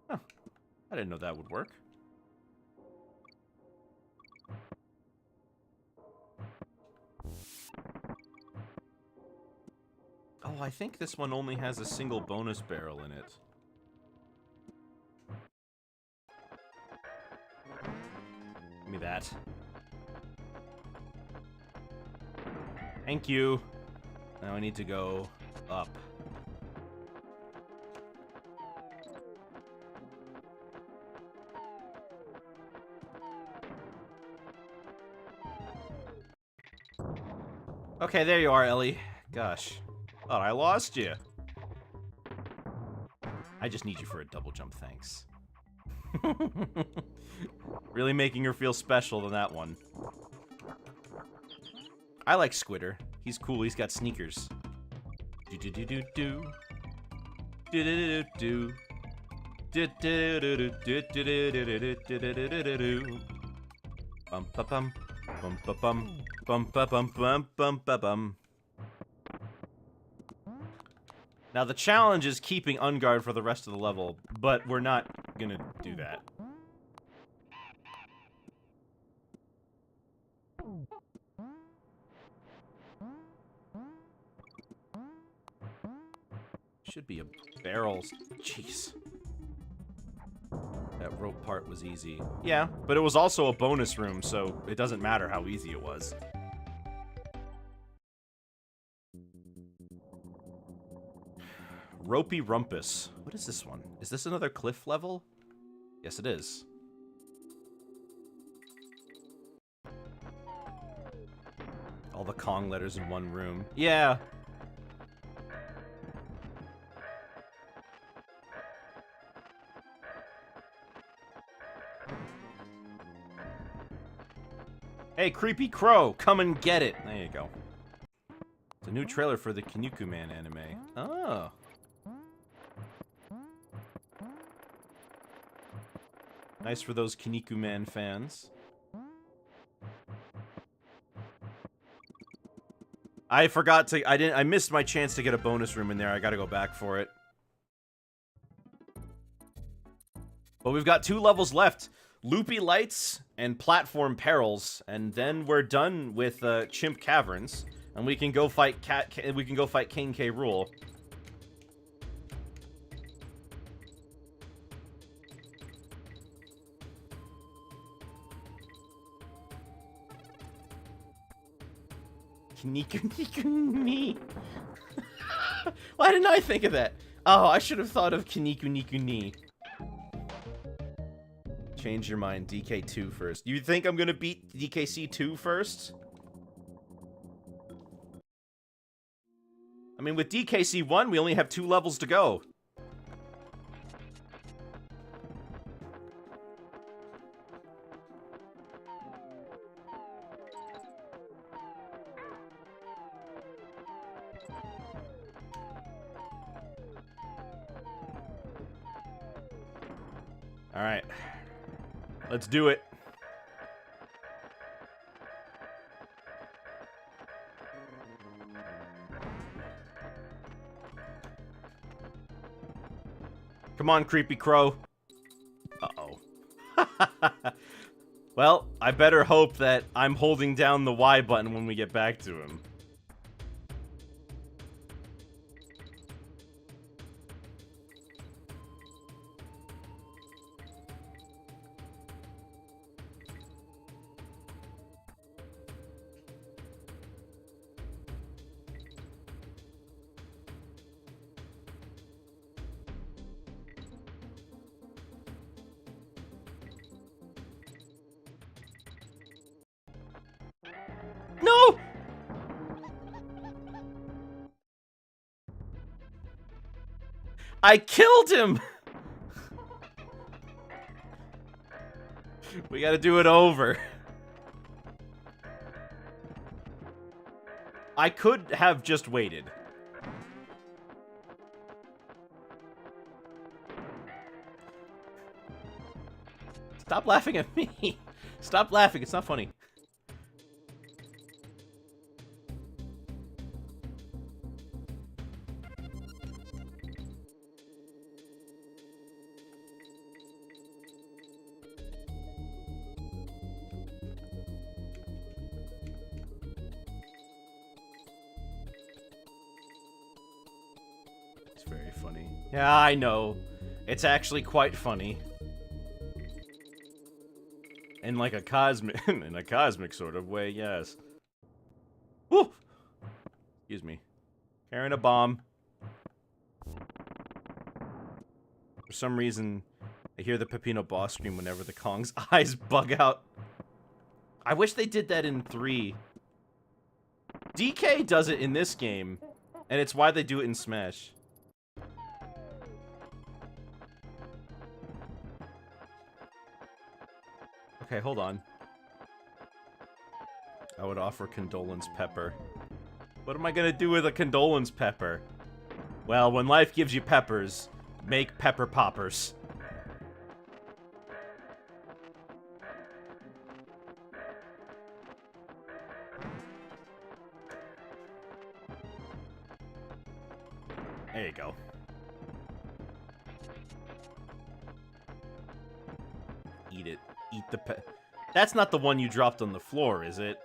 Huh. I didn't know that would work. Oh, I think this one only has a single bonus barrel in it. Give me that. Thank you. Now I need to go up. Okay, there you are, Ellie. Gosh. Thought I lost you. I just need you for a double jump, thanks. Really making her feel special than that one. I like Squitter. He's cool, he's got sneakers. Do-do-do-do-do. Do-do-do-do-do. Do-do-do-do-do-do-do-do-do-do-do-do-do. Bum-ba-bum. Bum-ba-bum. Bum-ba-bum-bum-bum-ba-bum. Now the challenge is keeping Unguard for the rest of the level, but we're not gonna do that. Should be a barrel. Jeez. That rope part was easy. Yeah, but it was also a bonus room, so it doesn't matter how easy it was. Ropey Rumpus. What is this one? Is this another cliff level? Yes, it is. All the Kong letters in one room. Yeah. Hey, Creepy Crow, come and get it. There you go. It's a new trailer for the Kinnikuman anime. Oh. Nice for those Kinnikuman fans. I forgot to, I missed my chance to get a bonus room in there. I gotta go back for it. But we've got 2 levels left. Loopy Lights and Platform Perils, and then we're done with Chimp Caverns, and we can go fight King K. Rool. Kiniku-niku-ni. Why didn't I think of that? Oh, I should have thought of Kiniku-niku-ni. Change your mind, DK2 first. You think I'm gonna beat DKC 2 first? I mean, with DKC 1, we only have 2 levels to go. Alright. Let's do it. Come on, Creepy Crow. Uh-oh. Well, I better hope that I'm holding down the Y button when we get back to him. No! I killed him! We gotta do it over. I could have just waited. Stop laughing at me. Stop laughing, it's not funny. It's very funny. Yeah, I know. It's actually quite funny. In like a cosmic, in a cosmic sort of way, yes. Woo! Excuse me. Carrying a bomb. For some reason, I hear the Peppino boss scream whenever the Kong's eyes bug out. I wish they did that in 3. DK does it in this game, and it's why they do it in Smash. Okay, hold on. I would offer condolence pepper. What am I gonna do with a condolence pepper? Well, when life gives you peppers, make pepper poppers. There you go. Eat it. Eat the That's not the one you dropped on the floor, is it?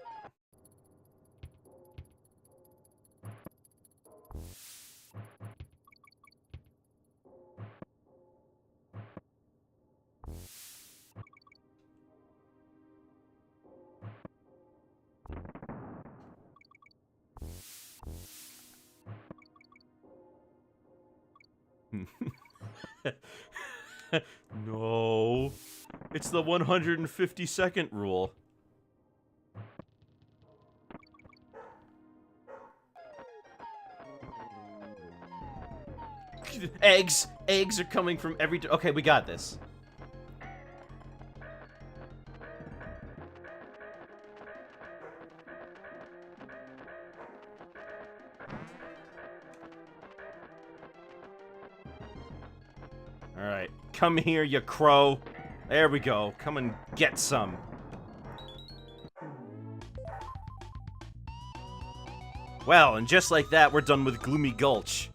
No. It's the 150-second rule. Eggs! Eggs are coming from every... Okay, we got this. Alright, come here, you crow. There we go. Come and get some. Well, and just like that, we're done with Gloomy Gulch.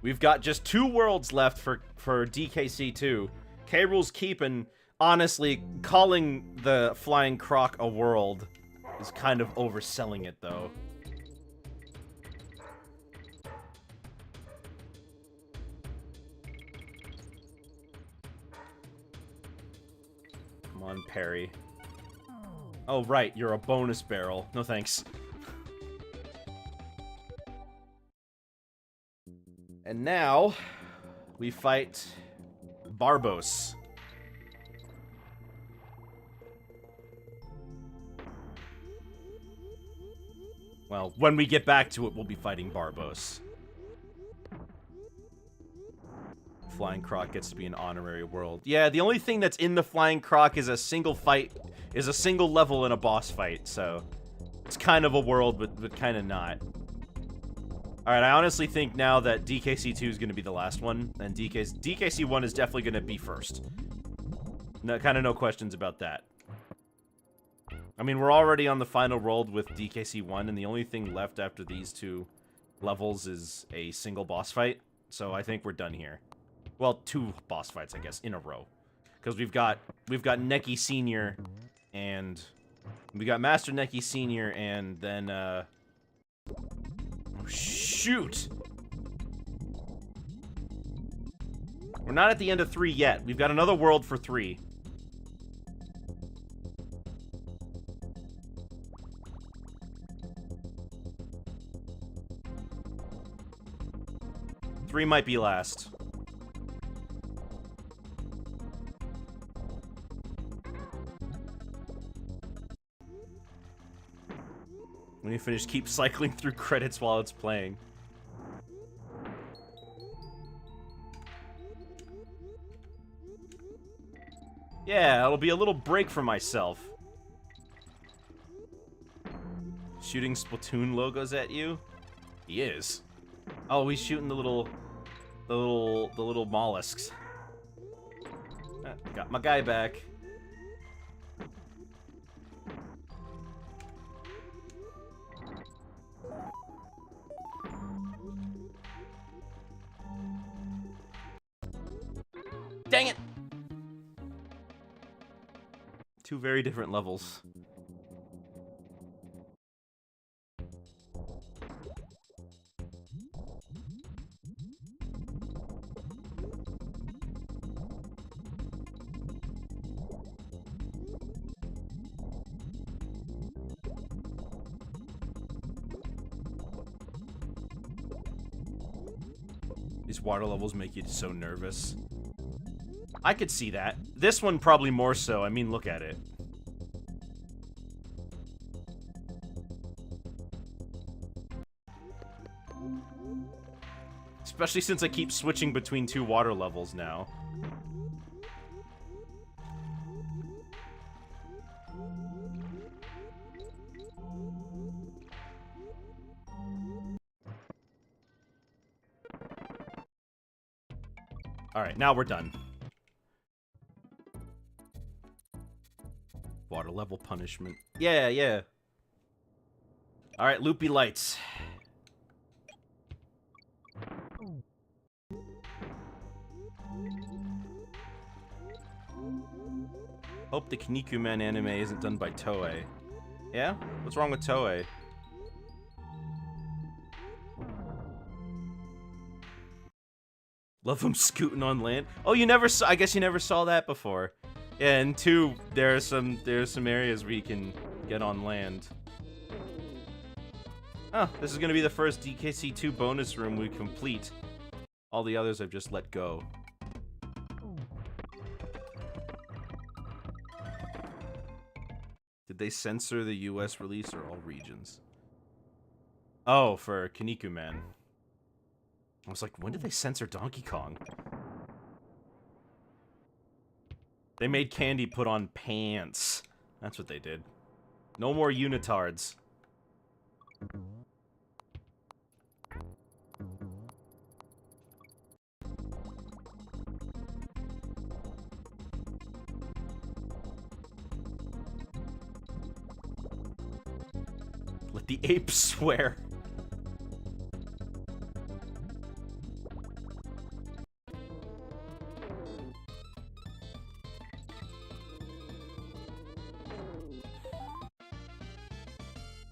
We've got just 2 worlds left for DKC 2. K. Rool's Keep, and honestly, calling the Flying Croc a world is kind of overselling it, though. Come on, Perry. Oh, right, you're a bonus barrel. No thanks. And now, we fight Barbos. Well, when we get back to it, we'll be fighting Barbos. Flying Croc gets to be an honorary world. Yeah, the only thing that's in the Flying Croc is a single fight, is a single level in a boss fight, so it's kind of a world, but kind of not. Alright, I honestly think now that DKC 2 is going to be the last one, and DKC 1 is definitely going to be first. No, kind of no questions about that. I mean, we're already on the final world with DKC 1, and the only thing left after these 2 levels is a single boss fight, so I think we're done here. Well, 2 boss fights, I guess, in a row. Because we've got Neki Sr. and... we got Master Neki Sr. and then, oh, shoot! We're not at the end of 3 yet. We've got another world for 3. Three might be last. When you finish, keep cycling through credits while it's playing. Yeah, it'll be a little break for myself. Shooting Splatoon logos at you? He is. Oh, he's shooting the little mollusks. Got my guy back. Dang it! 2 very different levels. These water levels make you so nervous. I could see that. This one probably more so. I mean, look at it. Especially since I keep switching between 2 water levels now. Alright, now we're done. Water level punishment. Yeah, yeah. Alright, loopy lights. Hope the Kinnikuman anime isn't done by Toei. Yeah? What's wrong with Toei? Love them scooting on land. Oh, you never saw. I guess you never saw that before. Yeah, and 2, there's some areas where you can get on land. Oh, this is gonna be the first DKC 2 bonus room we complete. All the others I've just let go. Did they censor the US release or all regions? Oh, for Kaniku Man. I was like, when did they censor Donkey Kong? They made Candy put on pants. That's what they did. No more unitards. Let the apes swear.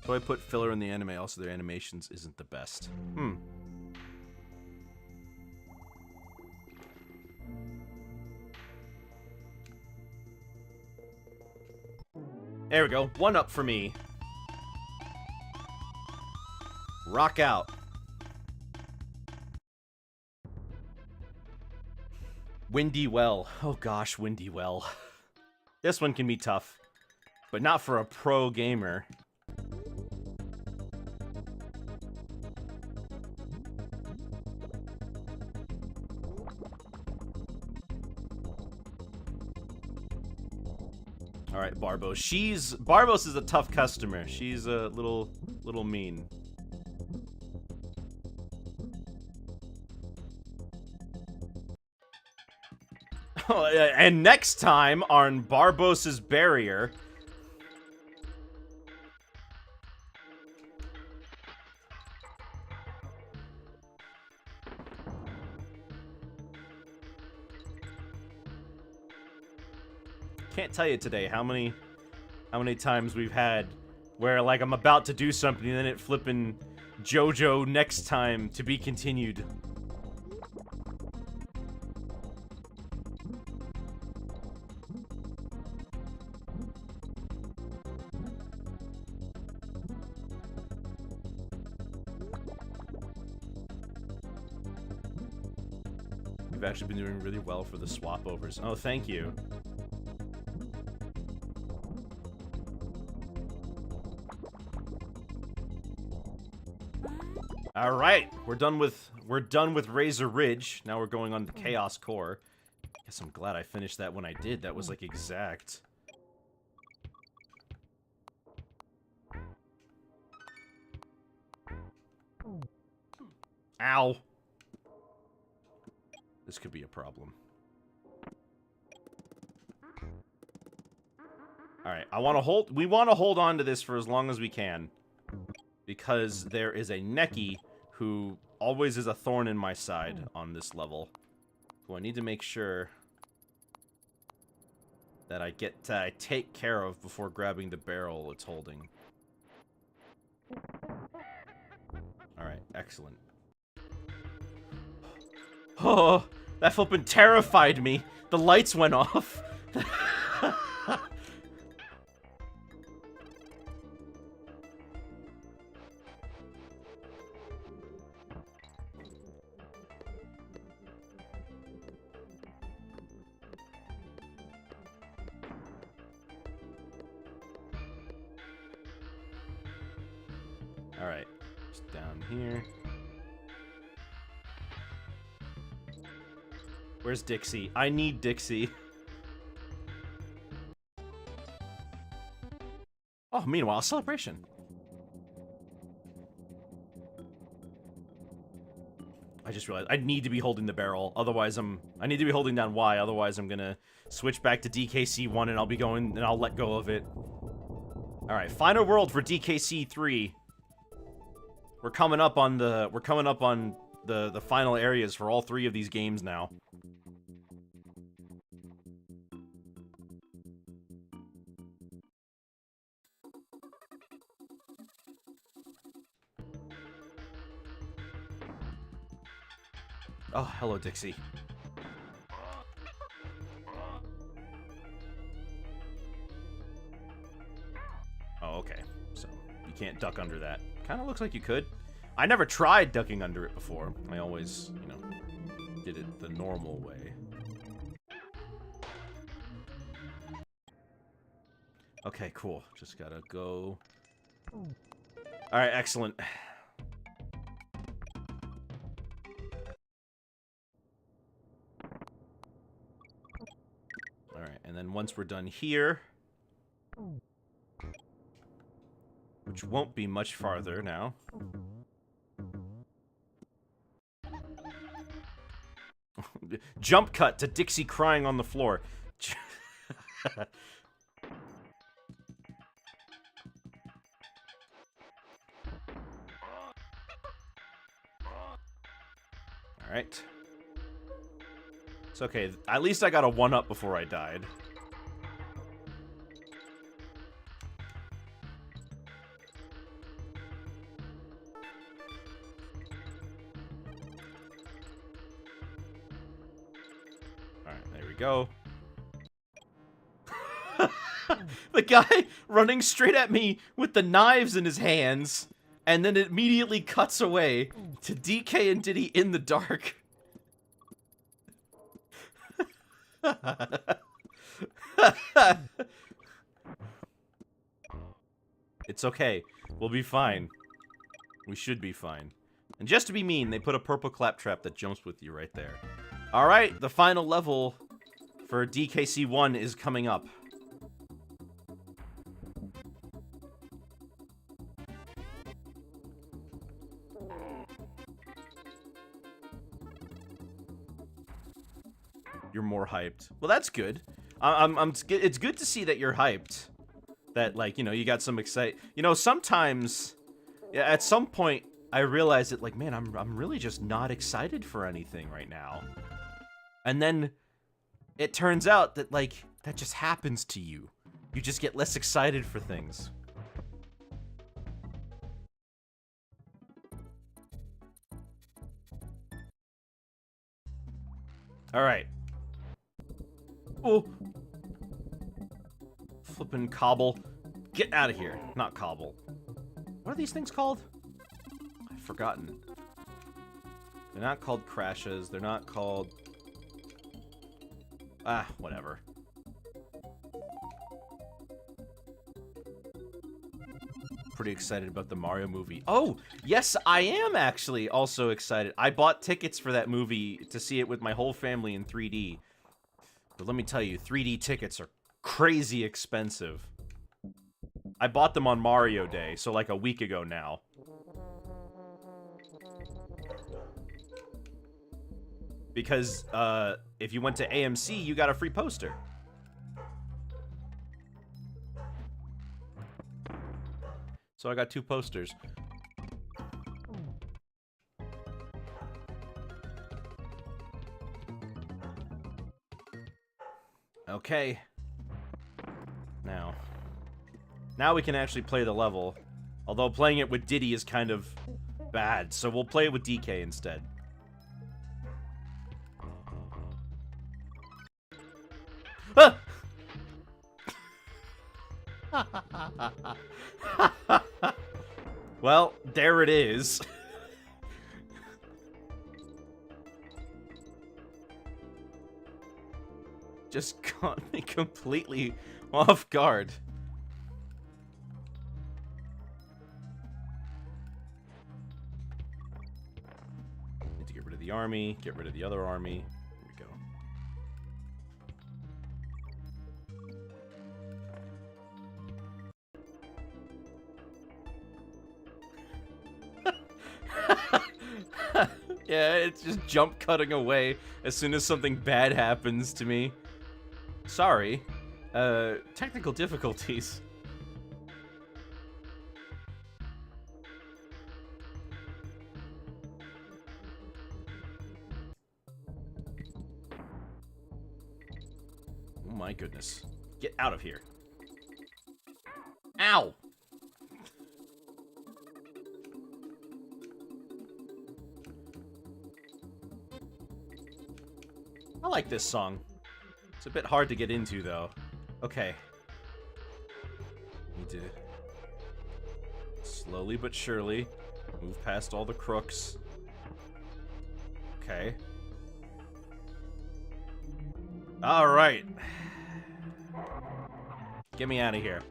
So I put filler in the anime, also their animations isn't the best. There we go. 1 up for me. Rock out. Windy Well. Oh gosh, Windy Well. This one can be tough, but not for a pro gamer. All right, Barbos. Barbos is a tough customer. She's a little mean. And next time on Barbos's Barrier. Can't tell you today how many times we've had where like I'm about to do something and then it flippin' JoJo next time to be continued. We've actually been doing really well for the swap overs. Oh, thank you. All right, we're done with Razor Ridge. Now we're going on to Chaos Core. Guess I'm glad I finished that when I did. That was like exact. Ow. This could be a problem. All right, we want to hold on to this for as long as we can, because there is a Neki who always is a thorn in my side on this level, who I need to make sure that I take care of before grabbing the barrel it's holding. Alright, excellent. Oh, that flippin' terrified me. The lights went off. Alright, just down here. Where's Dixie? I need Dixie. Oh, meanwhile, celebration. I just realized I need to be holding the barrel, otherwise I need to be holding down Y, otherwise I'm gonna switch back to DKC 1 and I'll be going and I'll let go of it. Alright, final world for DKC 3. We're coming up on the final areas for all 3 of these games now. Oh, hello, Dixie. Oh, okay. So, you can't duck under that. Kind of looks like you could. I never tried ducking under it before. I always, you know, did it the normal way. Okay, cool. Just gotta go. Alright, excellent. Alright, and then once we're done here, which won't be much farther now. Jump cut to Dixie crying on the floor. Alright. It's okay. At least I got a 1-up before I died. Alright, there we go. The guy running straight at me with the knives in his hands, and then it immediately cuts away to DK and Diddy in the dark. It's okay. We'll be fine. We should be fine. And just to be mean, they put a purple claptrap that jumps with you right there. Alright, the final level for DKC 1 is coming up. You're more hyped. Well, that's good. It's good to see that you're hyped. That, like, you know, you got some You know, sometimes, yeah, at some point, I realize that, like, man, I'm really just not excited for anything right now. And then it turns out that, like, that just happens to you. You just get less excited for things. All right. Oh. Flippin' cobble. Get out of here. Not cobble. What are these things called? I've forgotten. They're not called crashes. They're not called... Ah, whatever. Pretty excited about the Mario movie. Oh, yes, I am actually also excited. I bought tickets for that movie to see it with my whole family in 3D. But let me tell you, 3D tickets are crazy expensive. I bought them on Mario Day, so like a week ago now. Because, if you went to AMC, you got a free poster. So I got 2 posters. Okay. Now we can actually play the level. Although playing it with Diddy is kind of bad, so we'll play it with DK instead. Ah! Well, there it is. Just caught me completely off guard. Need to get rid of the army, get rid of the other army. Here we go. Yeah, it's just jump cutting away as soon as something bad happens to me. Sorry. Technical difficulties. Oh my goodness. Get out of here. Ow! I like this song. It's a bit hard to get into, though. Okay. Need to slowly but surely move past all the crooks. Okay. Alright. Get me out of here.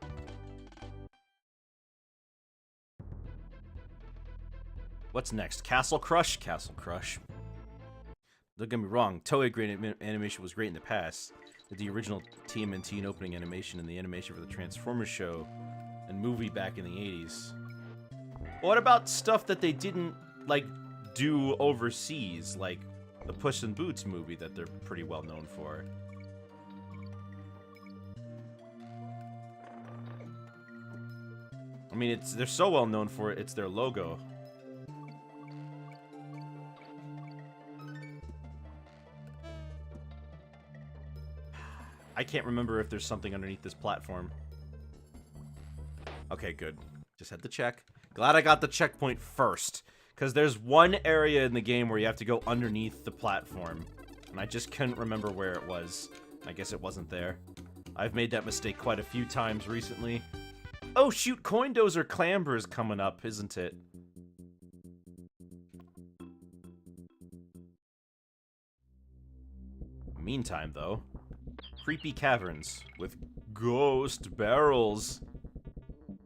What's next? Castle Crush? Castle Crush. Don't get me wrong, Toei animation was great in the past. With the original TMNT and opening animation and the animation for the Transformers show and movie back in the 80s. What about stuff that they didn't, like, do overseas? Like the Puss in Boots movie that they're pretty well known for. I mean, they're so well known for it, it's their logo. I can't remember if there's something underneath this platform. Okay, good. Just had to check. Glad I got the checkpoint first. Because there's one area in the game where you have to go underneath the platform. And I just couldn't remember where it was. I guess it wasn't there. I've made that mistake quite a few times recently. Oh shoot, Coin Dozer Clamber is coming up, isn't it? Meantime, though, creepy caverns with ghost barrels.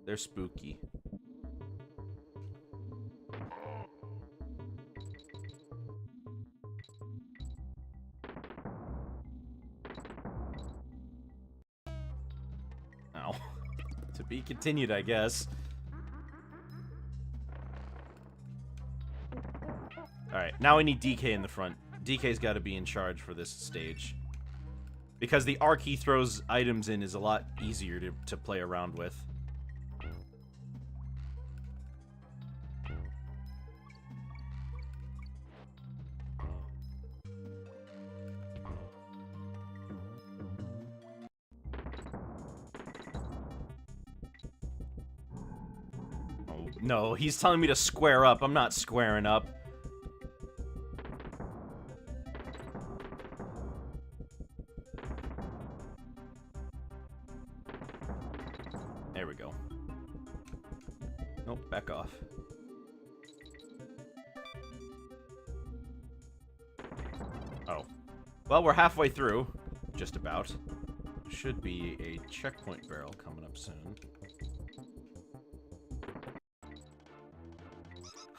They're spooky. Ow. To be continued, I guess. Alright, now we need DK in the front. DK's got to be in charge for this stage. Because the arc he throws items in is a lot easier to play around with. Oh, no, he's telling me to square up. I'm not squaring up. There we go. Nope, back off. Oh. Well, we're halfway through. Just about. Should be a checkpoint barrel coming up soon.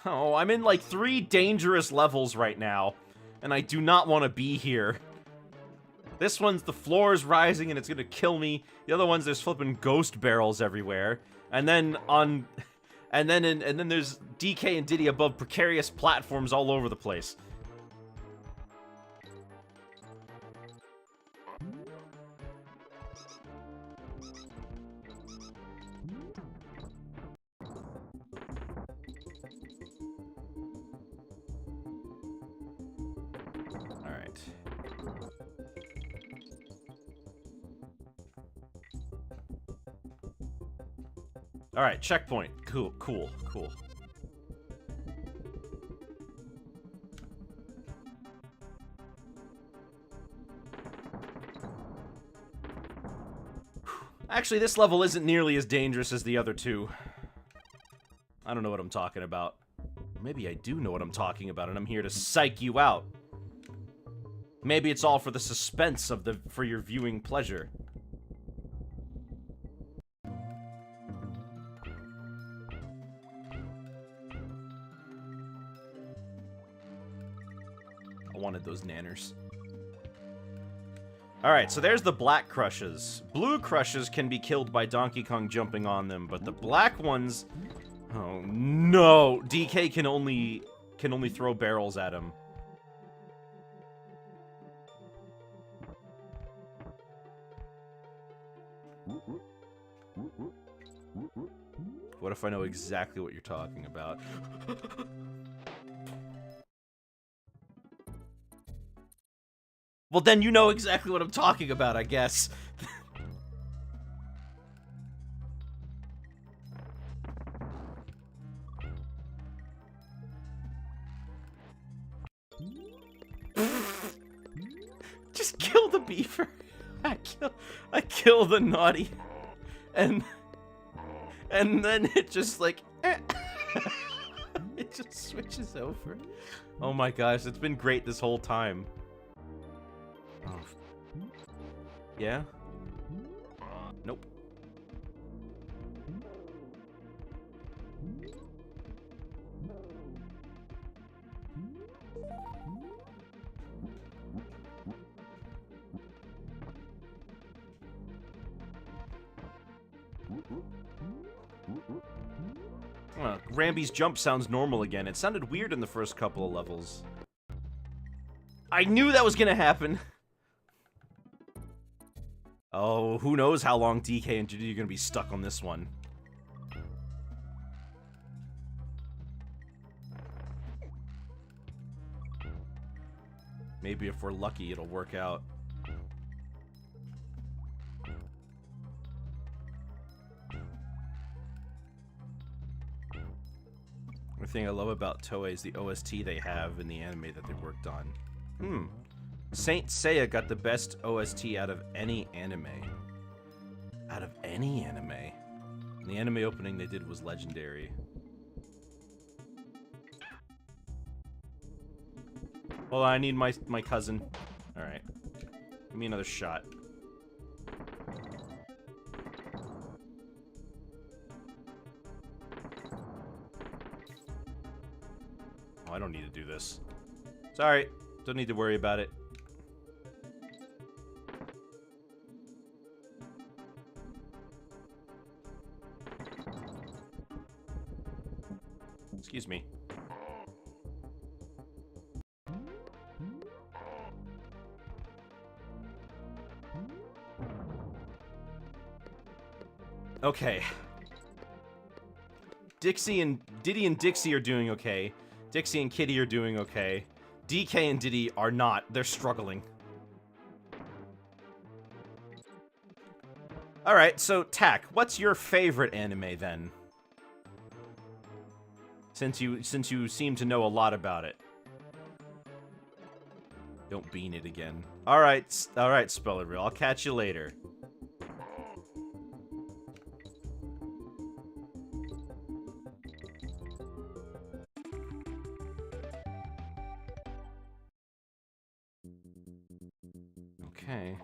Oh, I'm in like 3 dangerous levels right now. And I do not want to be here. This one's the floor is rising and it's gonna kill me. The other one's there's flipping ghost barrels everywhere. And then on, and then there's DK and Diddy above precarious platforms all over the place. All right. Alright, checkpoint. Cool, cool, cool. Actually, this level isn't nearly as dangerous as the other two. I don't know what I'm talking about. Maybe I do know what I'm talking about, and I'm here to psych you out. Maybe it's all for the suspense of for your viewing pleasure. Wanted those nanners. Alright, so there's the black crushes. Blue crushes can be killed by Donkey Kong jumping on them, but the black ones... Oh no! DK can only throw barrels at him. What if I know exactly what you're talking about? Well, then you know exactly what I'm talking about, I guess. Just kill the beaver. I kill the naughty. And then it just like... it just switches over. Oh my gosh, it's been great this whole time. Oh, Yeah? Nope. Ramby's jump sounds normal again. It sounded weird in the first couple of levels. I knew that was gonna happen. Oh, who knows how long DK and Diddy are gonna be stuck on this one. Maybe if we're lucky, it'll work out. The thing I love about Toei is the OST they have in the anime that they worked on. Saint Seiya got the best OST out of any anime. Out of any anime. And the anime opening they did was legendary. Well, I need my cousin. Alright. Give me another shot. Oh, I don't need to do this. Sorry. Don't need to worry about it. Excuse me. Okay. Diddy and Dixie are doing okay. Dixie and Kitty are doing okay. DK and Diddy are not. They're struggling. Alright, so Tak, what's your favorite anime then? Since you seem to know a lot about it. Don't bean it again. Alright, Speller Real. I'll catch you later. Okay.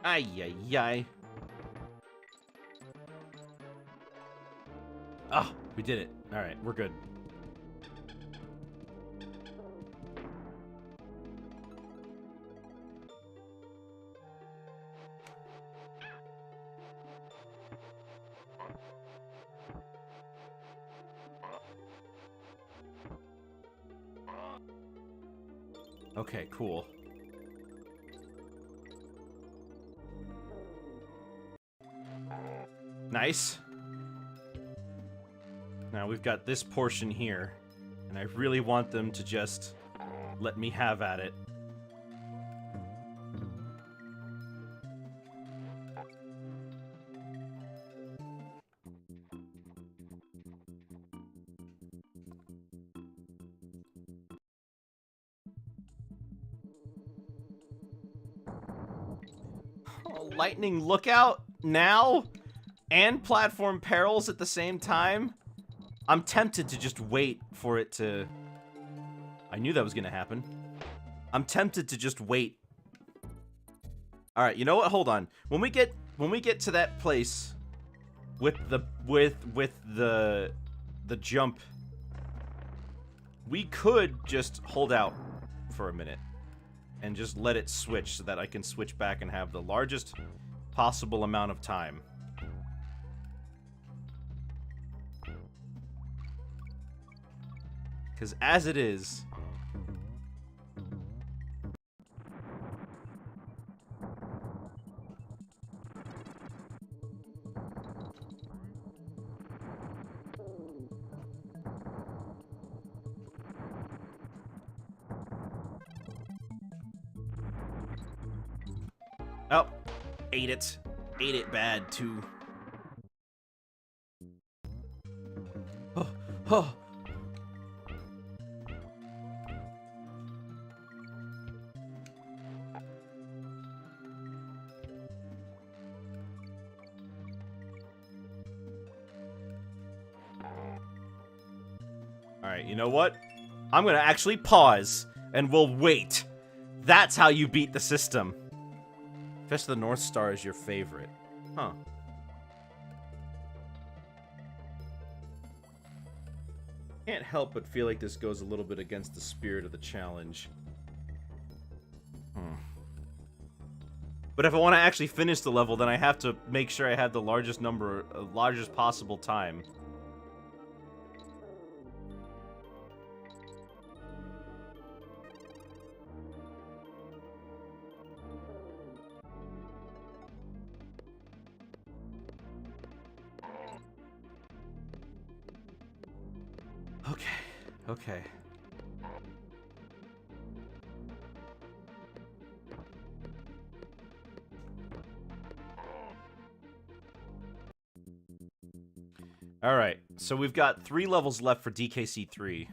Ay, ay, ay. Ah, we did it. Alright, we're good. Okay, cool. Nice. Now we've got this portion here, and I really want them to just let me have at it. Oh, lightning lookout now? And platform perils at the same time? I'm tempted to just wait for it to... I knew that was gonna happen. I'm tempted to just wait. Alright, you know what? Hold on. When we get to that place with the jump, we could just hold out for a minute and just let it switch so that I can switch back and have the largest possible amount of time. Because as it is... Oh, ate it. Ate it bad, too. Oh, oh. Alright, you know what? I'm gonna actually pause, and we'll wait. That's how you beat the system. Fist of the North Star is your favorite. Huh. Can't help but feel like this goes a little bit against the spirit of the challenge. But if I want to actually finish the level, then I have to make sure I have the largest possible time. Okay. Alright, so we've got 3 levels left for DKC 3.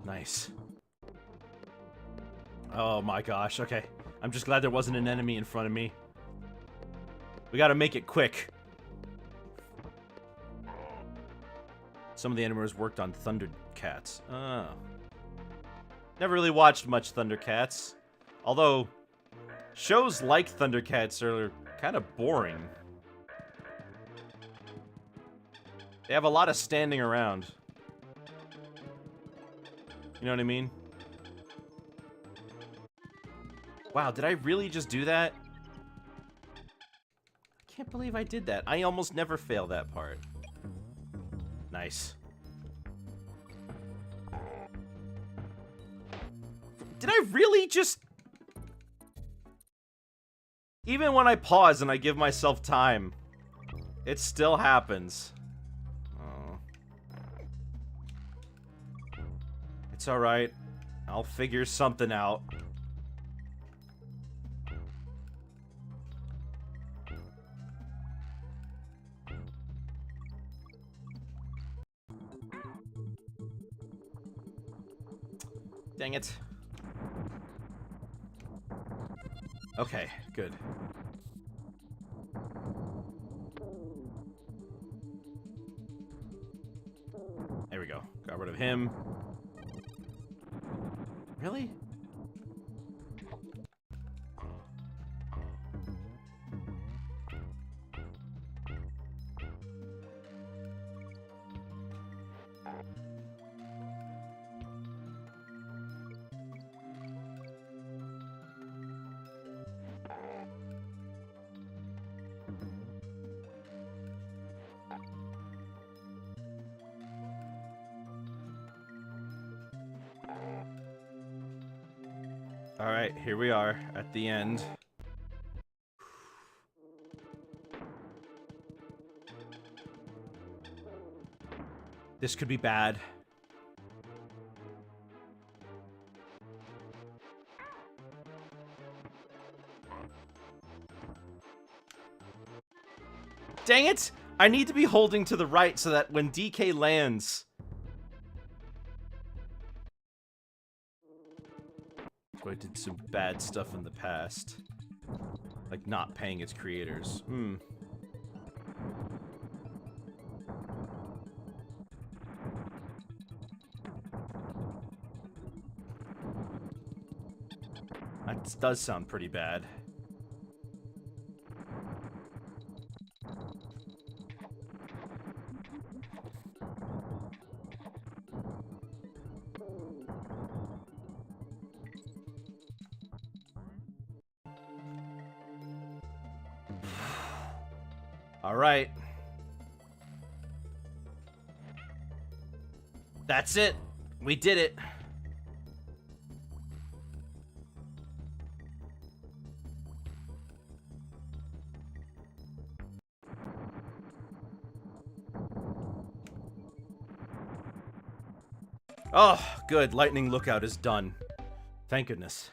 Nice. Oh my gosh, okay. I'm just glad there wasn't an enemy in front of me. We gotta make it quick. Some of the animators worked on Thundercats. Oh. Never really watched much Thundercats. Although, shows like Thundercats are kind of boring. They have a lot of standing around. You know what I mean? Wow, did I really just do that? I can't believe I did that. I almost never fail that part. Nice. Did I really just... Even when I pause and I give myself time, it still happens. It's alright. I'll figure something out. Dang it. Okay, good. There we go. Got rid of him. Really? Alright, here we are at the end. This could be bad. Dang it! I need to be holding to the right so that when DK lands... So I did some bad stuff in the past. Like not paying its creators. That does sound pretty bad. All right. That's it. We did it. Oh, good. Lightning Lookout is done. Thank goodness.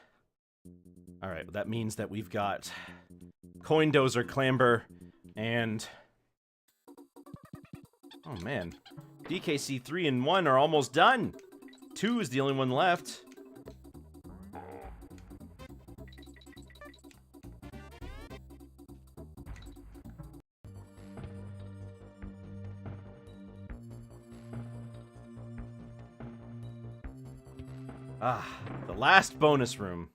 Alright, well, that means that we've got Coin Dozer, Clamber, and... Oh man. DKC 3 and 1 are almost done! 2 is the only one left. Ah, the last bonus room.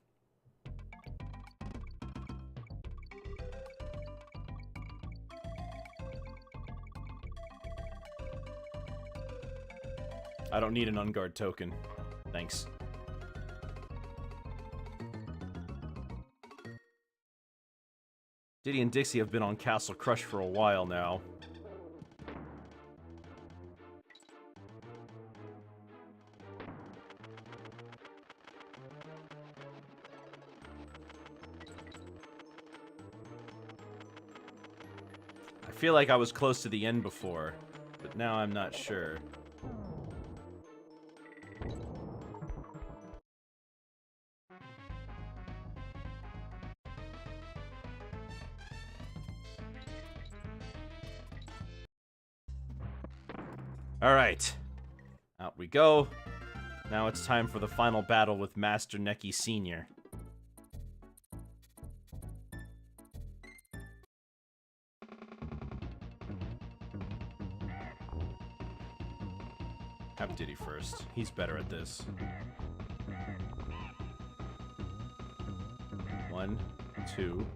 I don't need an unguard token. Thanks. Diddy and Dixie have been on Castle Crush for a while now. I feel like I was close to the end before, but now I'm not sure. Alright. Out we go. Now it's time for the final battle with Master Neki Sr. Have Diddy first. He's better at this. 1, 2,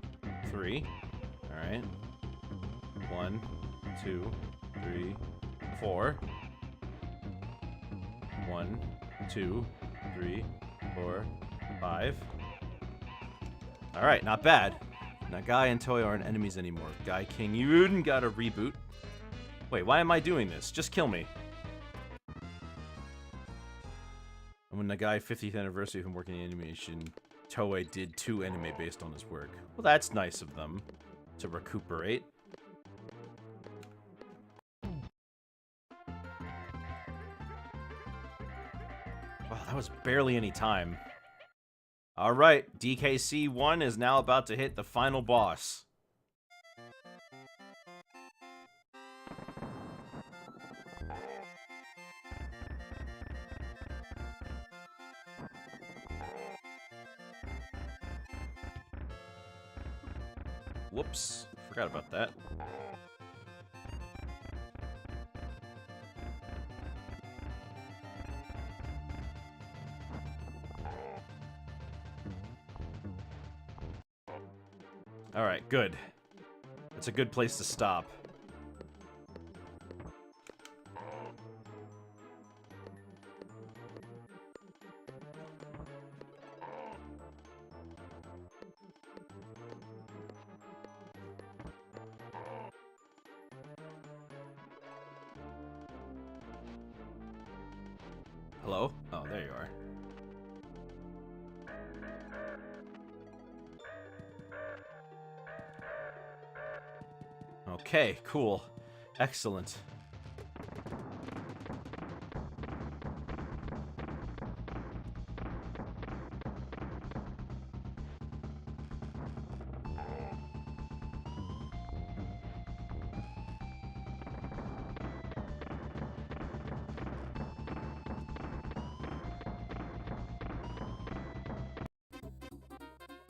3. Alright. 1, 2, 3, 4. 1, 2, 3, 4, 5. Alright, not bad. Now Guy and Toy aren't enemies anymore. Guy King, you even got a reboot. Wait, why am I doing this? Just kill me. And when the Guy 50th anniversary of him working in animation, Toei did 2 anime based on his work. Well, that's nice of them to recuperate. Wow, that was barely any time. Alright, DKC 1 is now about to hit the final boss. Whoops, forgot about that. Alright, good. That's a good place to stop. Hello? Oh, there you are. Okay, cool. Excellent.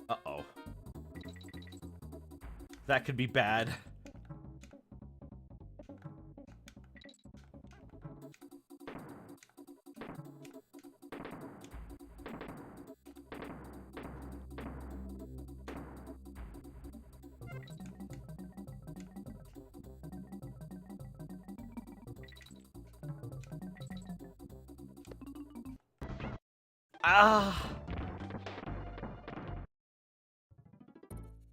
Uh-oh. That could be bad. Ah!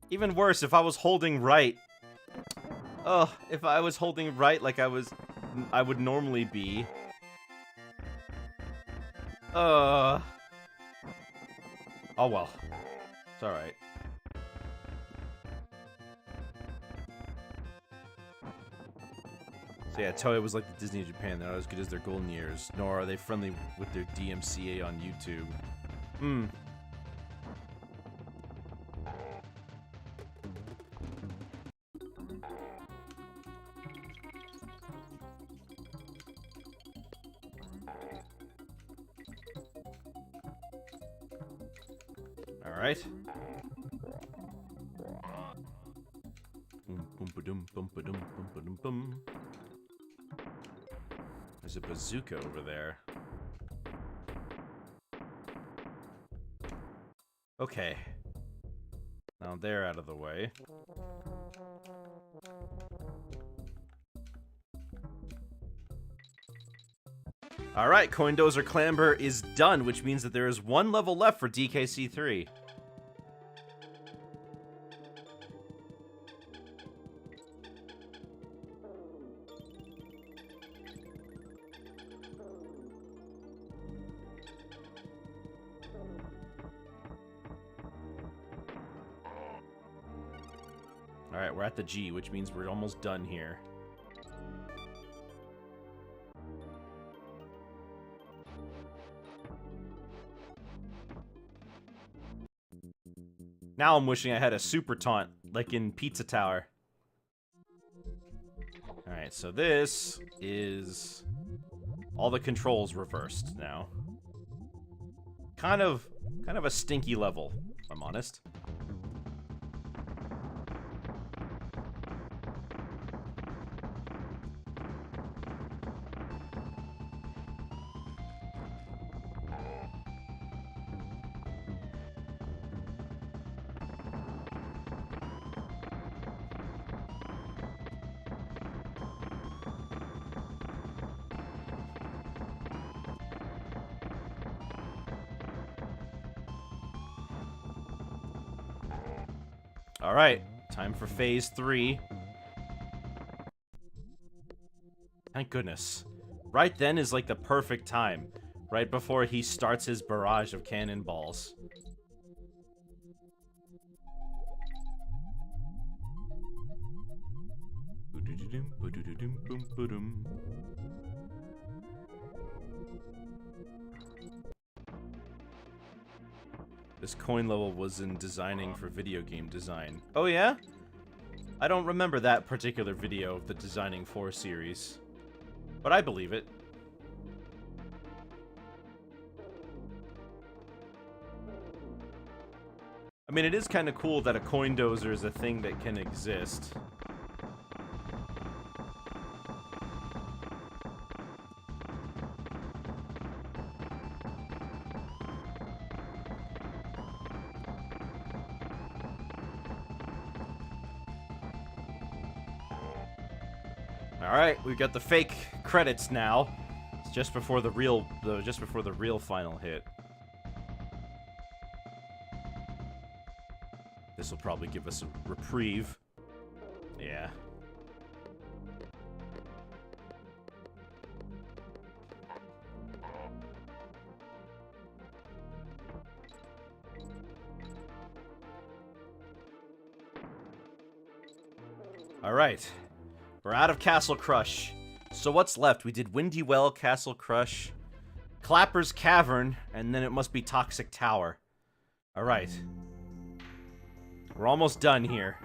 Even worse, if I was holding right. Oh, if I was holding right like I would normally be. Oh well. It's alright. So yeah, Toei was like the Disney of Japan. They're not as good as their golden years, nor are they friendly with their DMCA on YouTube. Alright. Boom. There's a bazooka over there. Okay. Now they're out of the way. Alright, Coindozer Clamber is done, which means that there is one level left for DKC 3. Alright, we're at the G, which means we're almost done here. Now I'm wishing I had a super taunt, like in Pizza Tower. Alright, so this is all the controls reversed now. Kind of a stinky level, if I'm honest. Alright, time for phase 3. Thank goodness. Right then is like the perfect time. Right before he starts his barrage of cannonballs. This coin level was in designing for video game design. Oh yeah? I don't remember that particular video of the Designing for series. But I believe it. I mean, it is kind of cool that a coin dozer is a thing that can exist. Alright, we've got the fake credits now. It's just before the real final hit. This will probably give us a reprieve. Yeah. Alright. We're out of Castle Crush. So what's left? We did Windy Well, Castle Crush, Clapper's Cavern, and then it must be Toxic Tower. Alright. We're almost done here.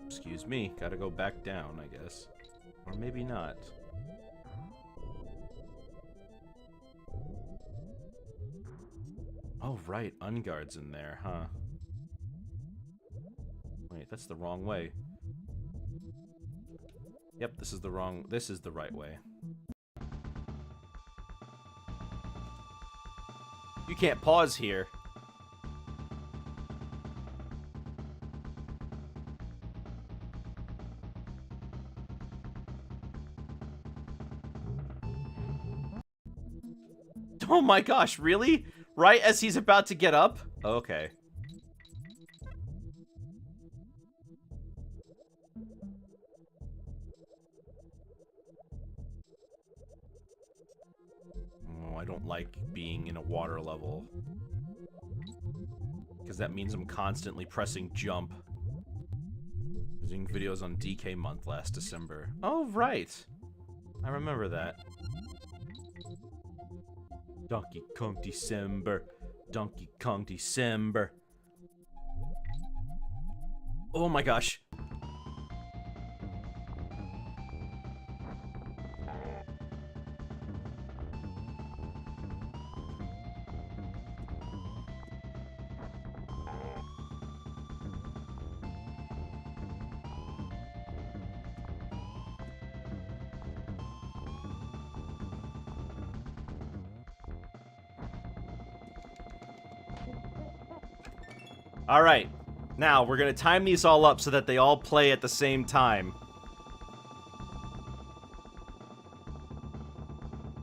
Excuse me. Gotta go back down, I guess. Or maybe not. Oh, right. Unguard's in there, huh? Wait, that's the wrong way. Yep, this is the right way. You can't pause here. Oh my gosh, really? Right as he's about to get up? Okay. Oh, I don't like being in a water level. Because that means I'm constantly pressing jump. I was doing videos on DK month last December. Oh, right. I remember that. Donkey Kong December. Donkey Kong December. Oh my gosh. Alright. Now, we're gonna time these all up so that they all play at the same time.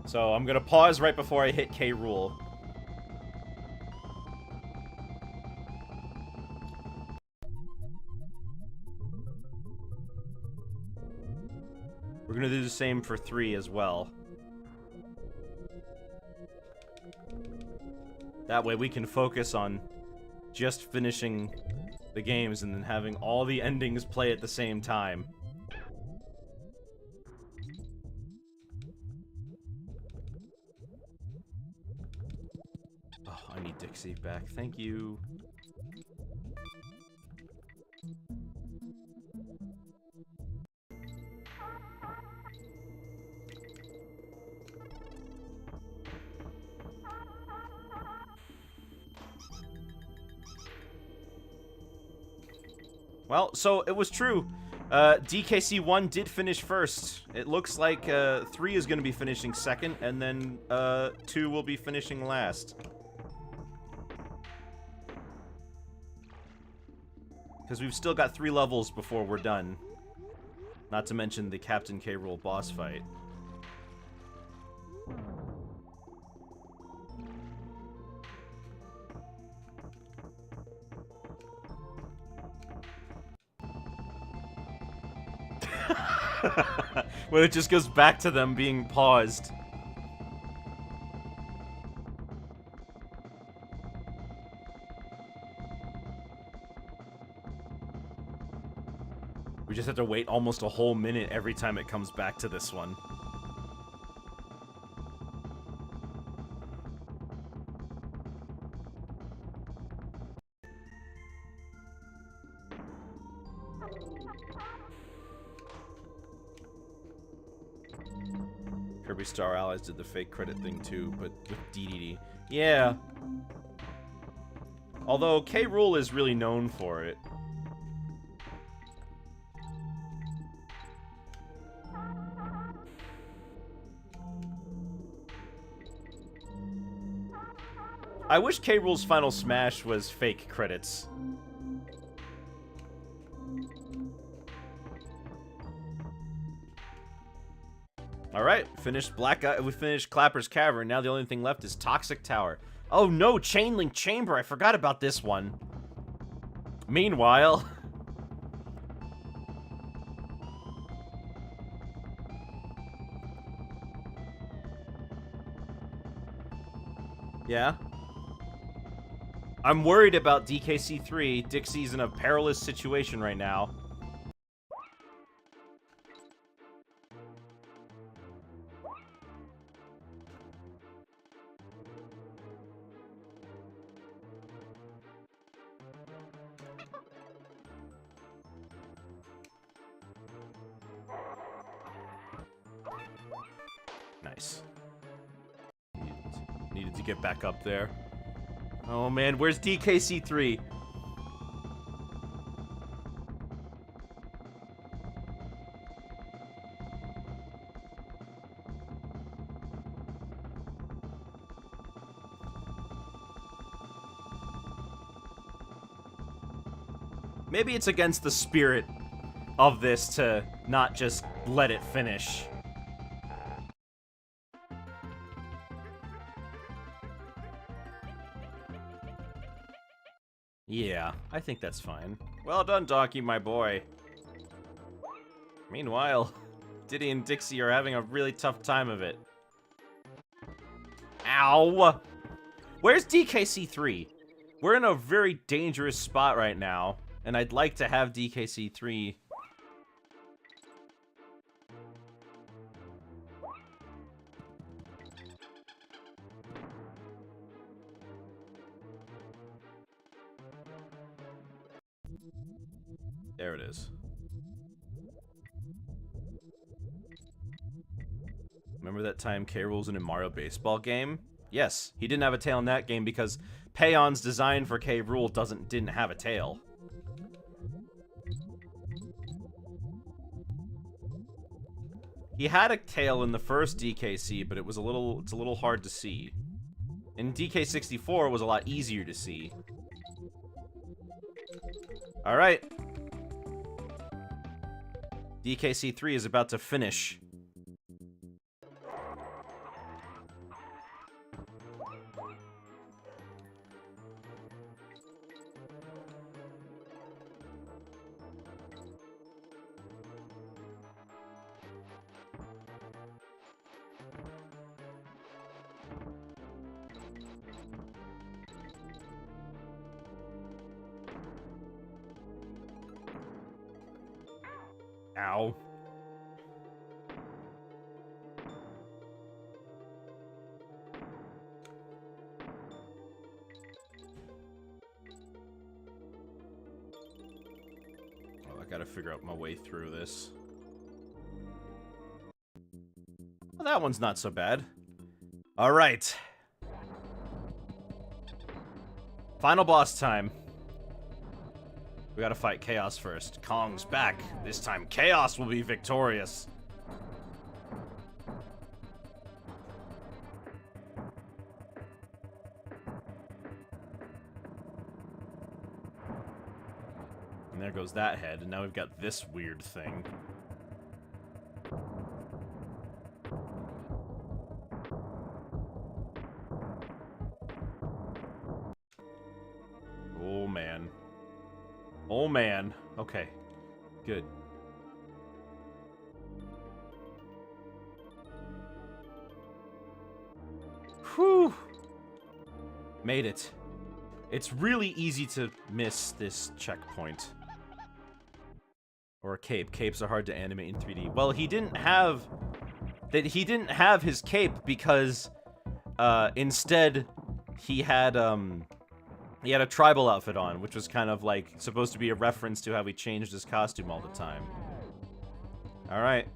So, I'm gonna pause right before I hit K. Rool. We're gonna do the same for 3 as well. That way we can focus on just finishing the games and then having all the endings play at the same time. Oh, I need Dixie back. Thank you. Well, so it was true. DKC 1 did finish first. It looks like 3 is going to be finishing second, and then 2 will be finishing last. Because we've still got 3 levels before we're done. Not to mention the Captain K. Rool boss fight. When it just goes back to them being paused. We just have to wait almost a whole minute every time it comes back to this one. Kirby Star Allies did the fake credit thing too, but with DDD. Yeah. Although K. Rool is really known for it. I wish K. Rool's Final Smash was fake credits. Alright, finished we finished Clapper's Cavern. Now the only thing left is Toxic Tower. Oh no, Chainlink Chamber. I forgot about this one. Meanwhile... yeah? I'm worried about DKC 3. Dixie's in a perilous situation right now. Nice. Needed to get back up there. Oh man, where's DKC 3? Maybe it's against the spirit of this to not just let it finish. Yeah, I think that's fine. Well done, Donkey, my boy. Meanwhile, Diddy and Dixie are having a really tough time of it. Ow! Where's DKC 3? We're in a very dangerous spot right now, and I'd like to have DKC 3. There it is. Remember that time K. Rool's in a Mario baseball game? Yes, he didn't have a tail in that game because Payon's design for K. Rool didn't have a tail. He had a tail in the first DKC, but it's a little hard to see. In DK64 it was a lot easier to see. All right. DKC 3 is about to finish. Ow. Oh, I gotta figure out my way through this. Well, that one's not so bad. Alright. Final boss time. We gotta fight Chaos first. Kong's back. This time Chaos will be victorious. And there goes that head, and now we've got this weird thing. Oh man. Oh man. Okay. Good. Whew. Made it. It's really easy to miss this checkpoint. Or a cape. Capes are hard to animate in 3D. Well, he didn't have his cape because instead he had a tribal outfit on, which was kind of like supposed to be a reference to how he changed his costume all the time. All right.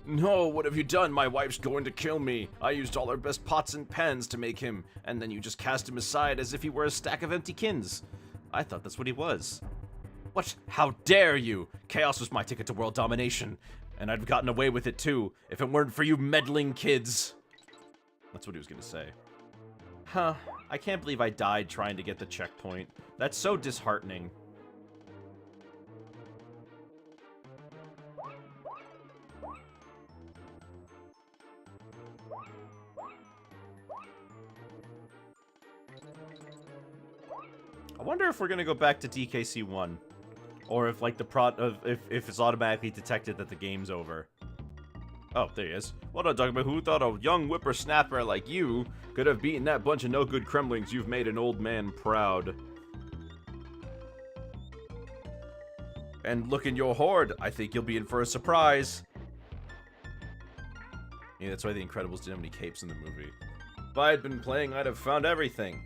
No, what have you done? My wife's going to kill me. I used all our best pots and pans to make him, and then you just cast him aside as if he were a stack of empty kins. I thought that's what he was. What? How dare you? Chaos was my ticket to world domination. And I'd have gotten away with it too, if it weren't for you meddling kids. That's what he was gonna say. Huh, I can't believe I died trying to get the checkpoint. That's so disheartening. I wonder if we're gonna go back to DKC 1. Or if, like, if it's automatically detected that the game's over. Oh, there he is. What I'm talking about, who thought a young whippersnapper like you could have beaten that bunch of no-good Kremlings? You've made an old man proud. And look in your hoard. I think you'll be in for a surprise. Yeah, that's why the Incredibles didn't have any capes in the movie. If I had been playing, I'd have found everything.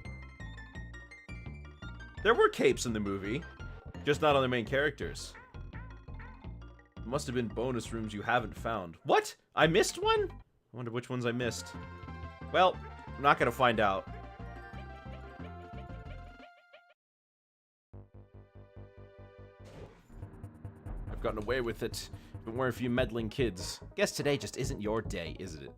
There were capes in the movie. Just not on the main characters. Must have been bonus rooms you haven't found. What? I missed one? I wonder which ones I missed. Well, I'm not gonna find out. I've gotten away with it. If it weren't for you meddling kids. Guess today just isn't your day, is it?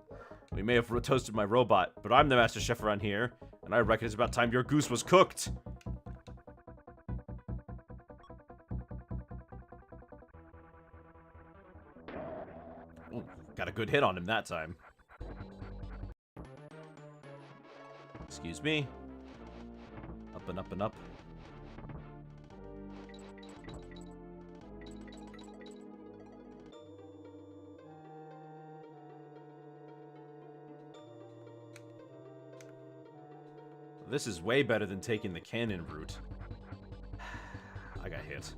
We may have toasted my robot, but I'm the master chef around here, and I reckon it's about time your goose was cooked. Ooh, got a good hit on him that time. Excuse me. Up and up and up. This is way better than taking the cannon route. I got hit.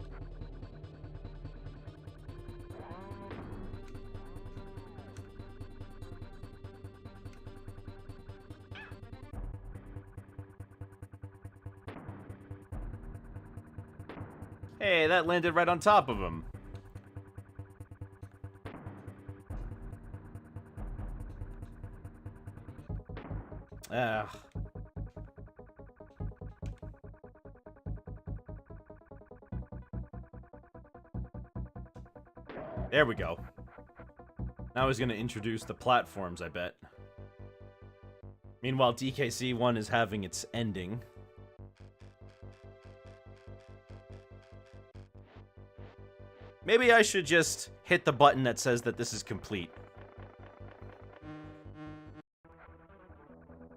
Hey, that landed right on top of him. Ugh. There we go. Now he's gonna introduce the platforms, I bet. Meanwhile, DKC 1 is having its ending. Maybe I should just hit the button that says that this is complete.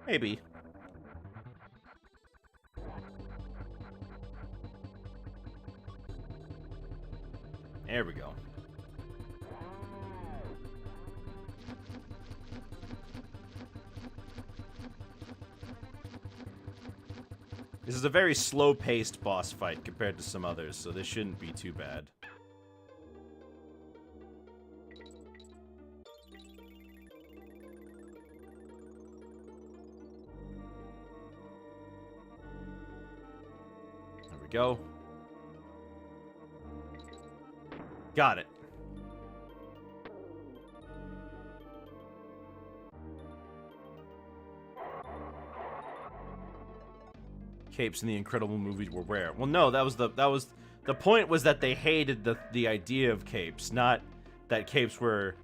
Maybe. There we go. This is a very slow-paced boss fight compared to some others, so this shouldn't be too bad. There we go. Got it. Capes in the Incredible movies were rare. Well, no, that was the point was that they hated the idea of capes, not that capes were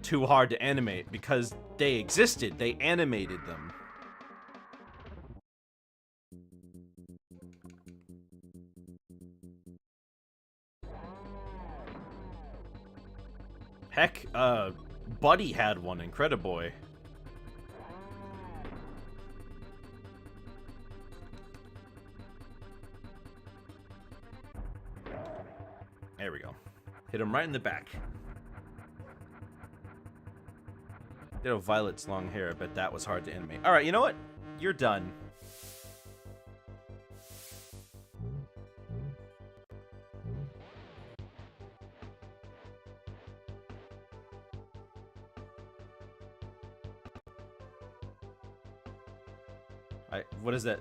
too hard to animate, because they existed. They animated them. Heck, Buddy had one, Incrediboy. There we go. Hit him right in the back. Ditto Violet's long hair. I bet that was hard to animate. Alright, you know what? You're done. What is that?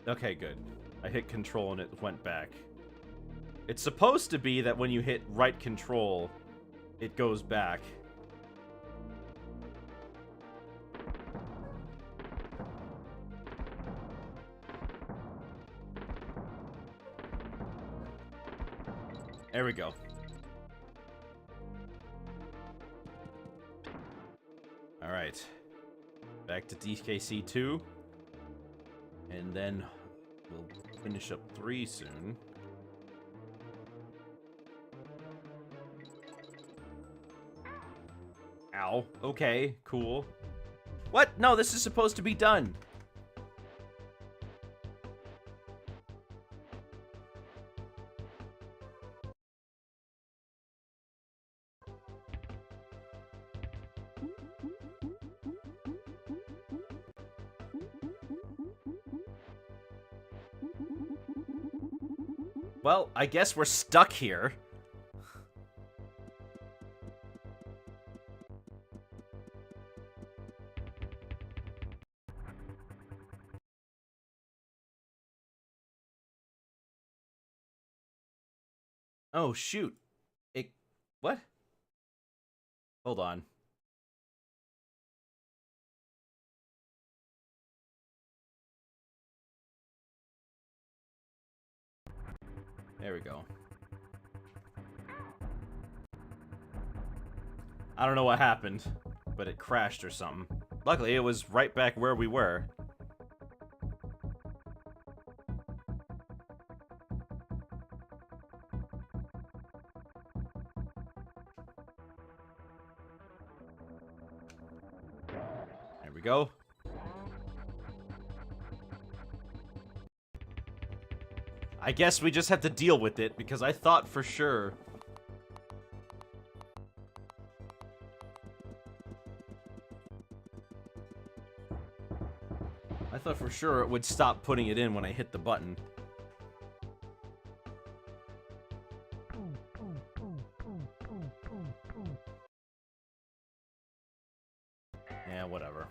Okay, good. I hit control and it went back. It's supposed to be that when you hit right control, it goes back. There we go. Alright. Back to DKC 2. And then we'll finish up 3 soon. Ow. Okay, cool. What? No, this is supposed to be done. Well, I guess we're stuck here. Oh, shoot. What? Hold on. There we go. I don't know what happened, but it crashed or something. Luckily, it was right back where we were. There we go. I guess we just have to deal with it, because I thought for sure... I thought for sure it would stop putting it in when I hit the button. Yeah, whatever.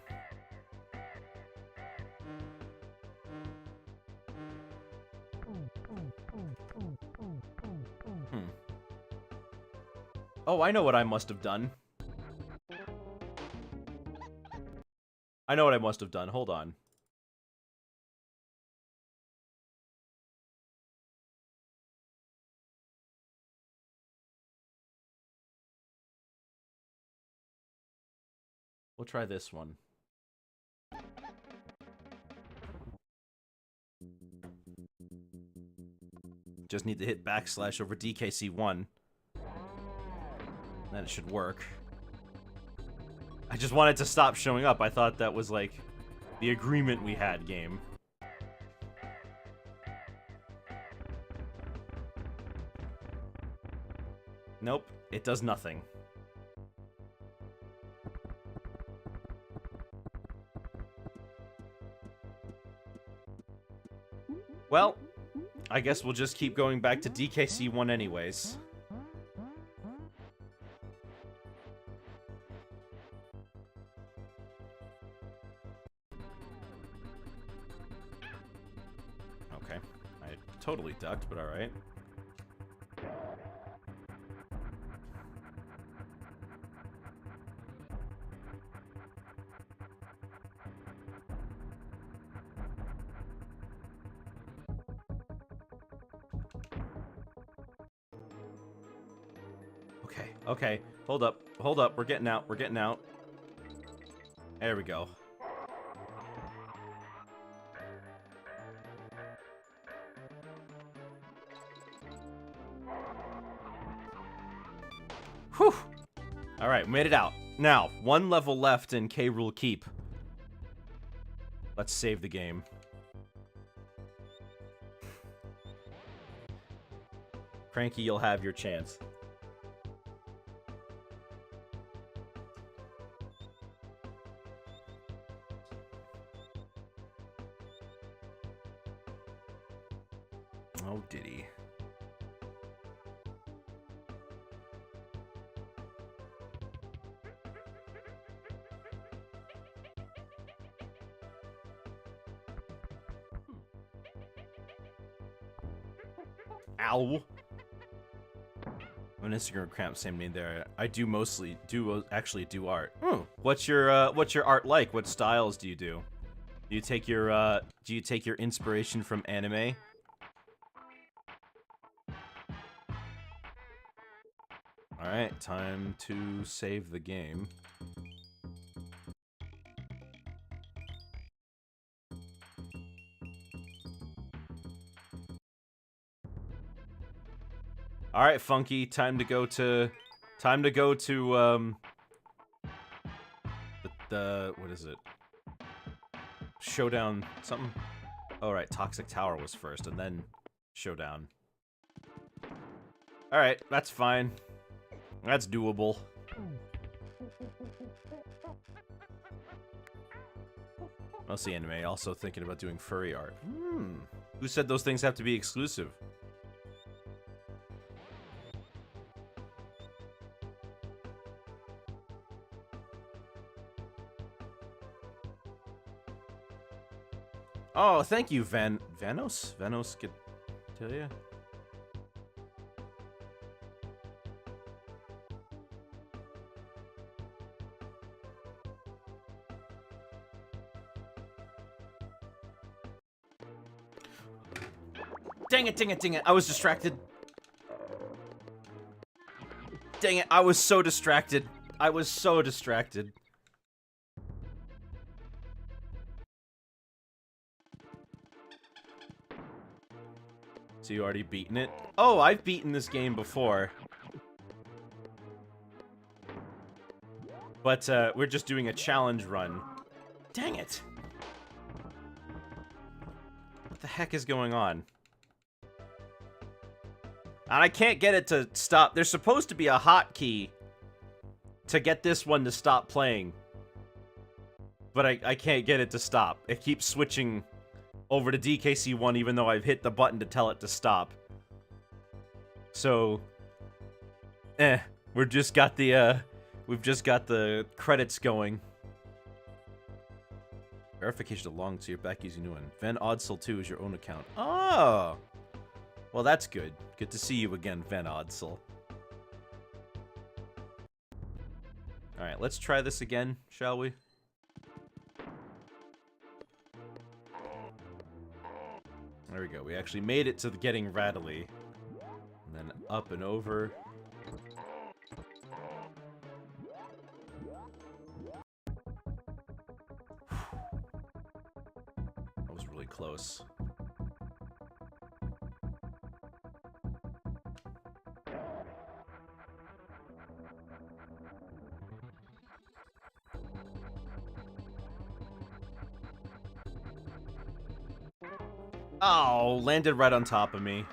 Oh, I know what I must have done. I know what I must have done. Hold on. We'll try this one. Just need to hit backslash over DKC1. Then it should work. I just wanted to stop showing up. I thought that was, like, the agreement we had, game. Nope, it does nothing. Well, I guess we'll just keep going back to DKC1 anyways. Okay, I totally ducked, but alright. Okay, hold up, we're getting out, There we go. Whew! Alright, made it out. Now, 1 level left in K. Rool Keep. Let's save the game. Cranky, you'll have your chance. Oh, did he? Ow. On Instagram cramp, same name there. I do actually do art. What's your art like? What styles do you do? Do you take your inspiration from anime? Alright, time to save the game. Alright, Funky, time to go to what is it? Showdown something? Oh, right, Toxic Tower was first, and then Showdown. Alright, that's fine. That's doable. Mostly anime, also thinking about doing furry art. Who said those things have to be exclusive? Oh, thank you, Vanos? Vanos could tell you? Dang it, dang it, dang it. I was distracted. Dang it, I was so distracted. I was so distracted. So you already beaten it? Oh, I've beaten this game before. But, we're just doing a challenge run. Dang it. What the heck is going on? And I can't get it to stop. There's supposed to be a hotkey to get this one to stop playing. But I can't get it to stop. It keeps switching over to DKC1 even though I've hit the button to tell it to stop. So, we've just got the credits going. Verification to long, so you're back using new one. Ven Oddsel 2 is your own account. Oh! Well, that's good. Good to see you again, Ven Oddsel. Alright, let's try this again, shall we? There we go. We actually made it to the getting rattly. And then up and over. That was really close. Oh, landed right on top of me.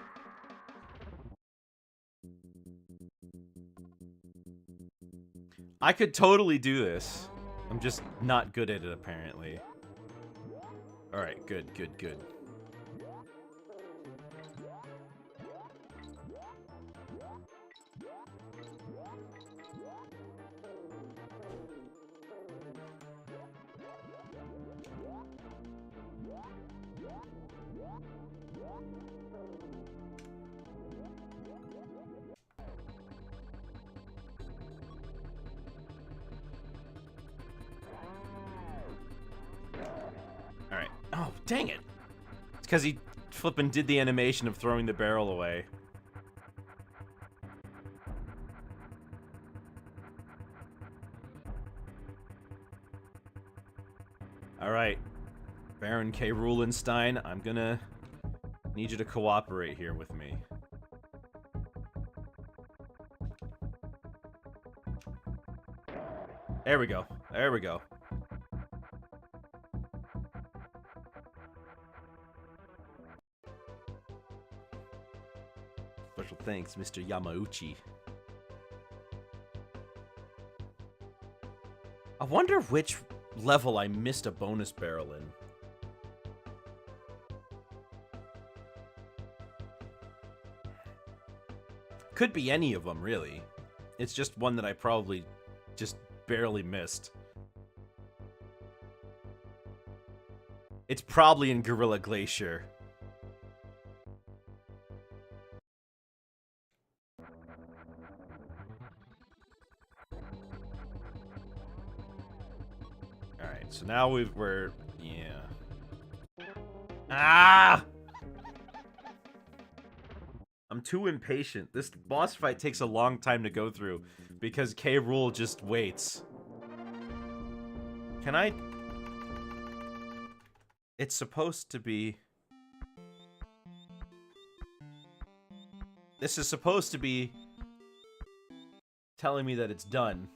I could totally do this. I'm just not good at it, apparently. Alright, good, good, good. Alright. Oh, dang it! It's because he flippin' did the animation of throwing the barrel away. Alright. Baron K. Rulenstein, I'm gonna need you to cooperate here with me. There we go. There we go. Special thanks, Mr. Yamauchi. I wonder which level I missed a bonus barrel in. Could be any of them, really. It's just one that I probably just barely missed. It's probably in Gorilla Glacier. Alright, so now we're... yeah. Ah! I'm too impatient. This boss fight takes a long time to go through because K. Rool just waits. Can I... It's supposed to be... This is supposed to be telling me that it's done.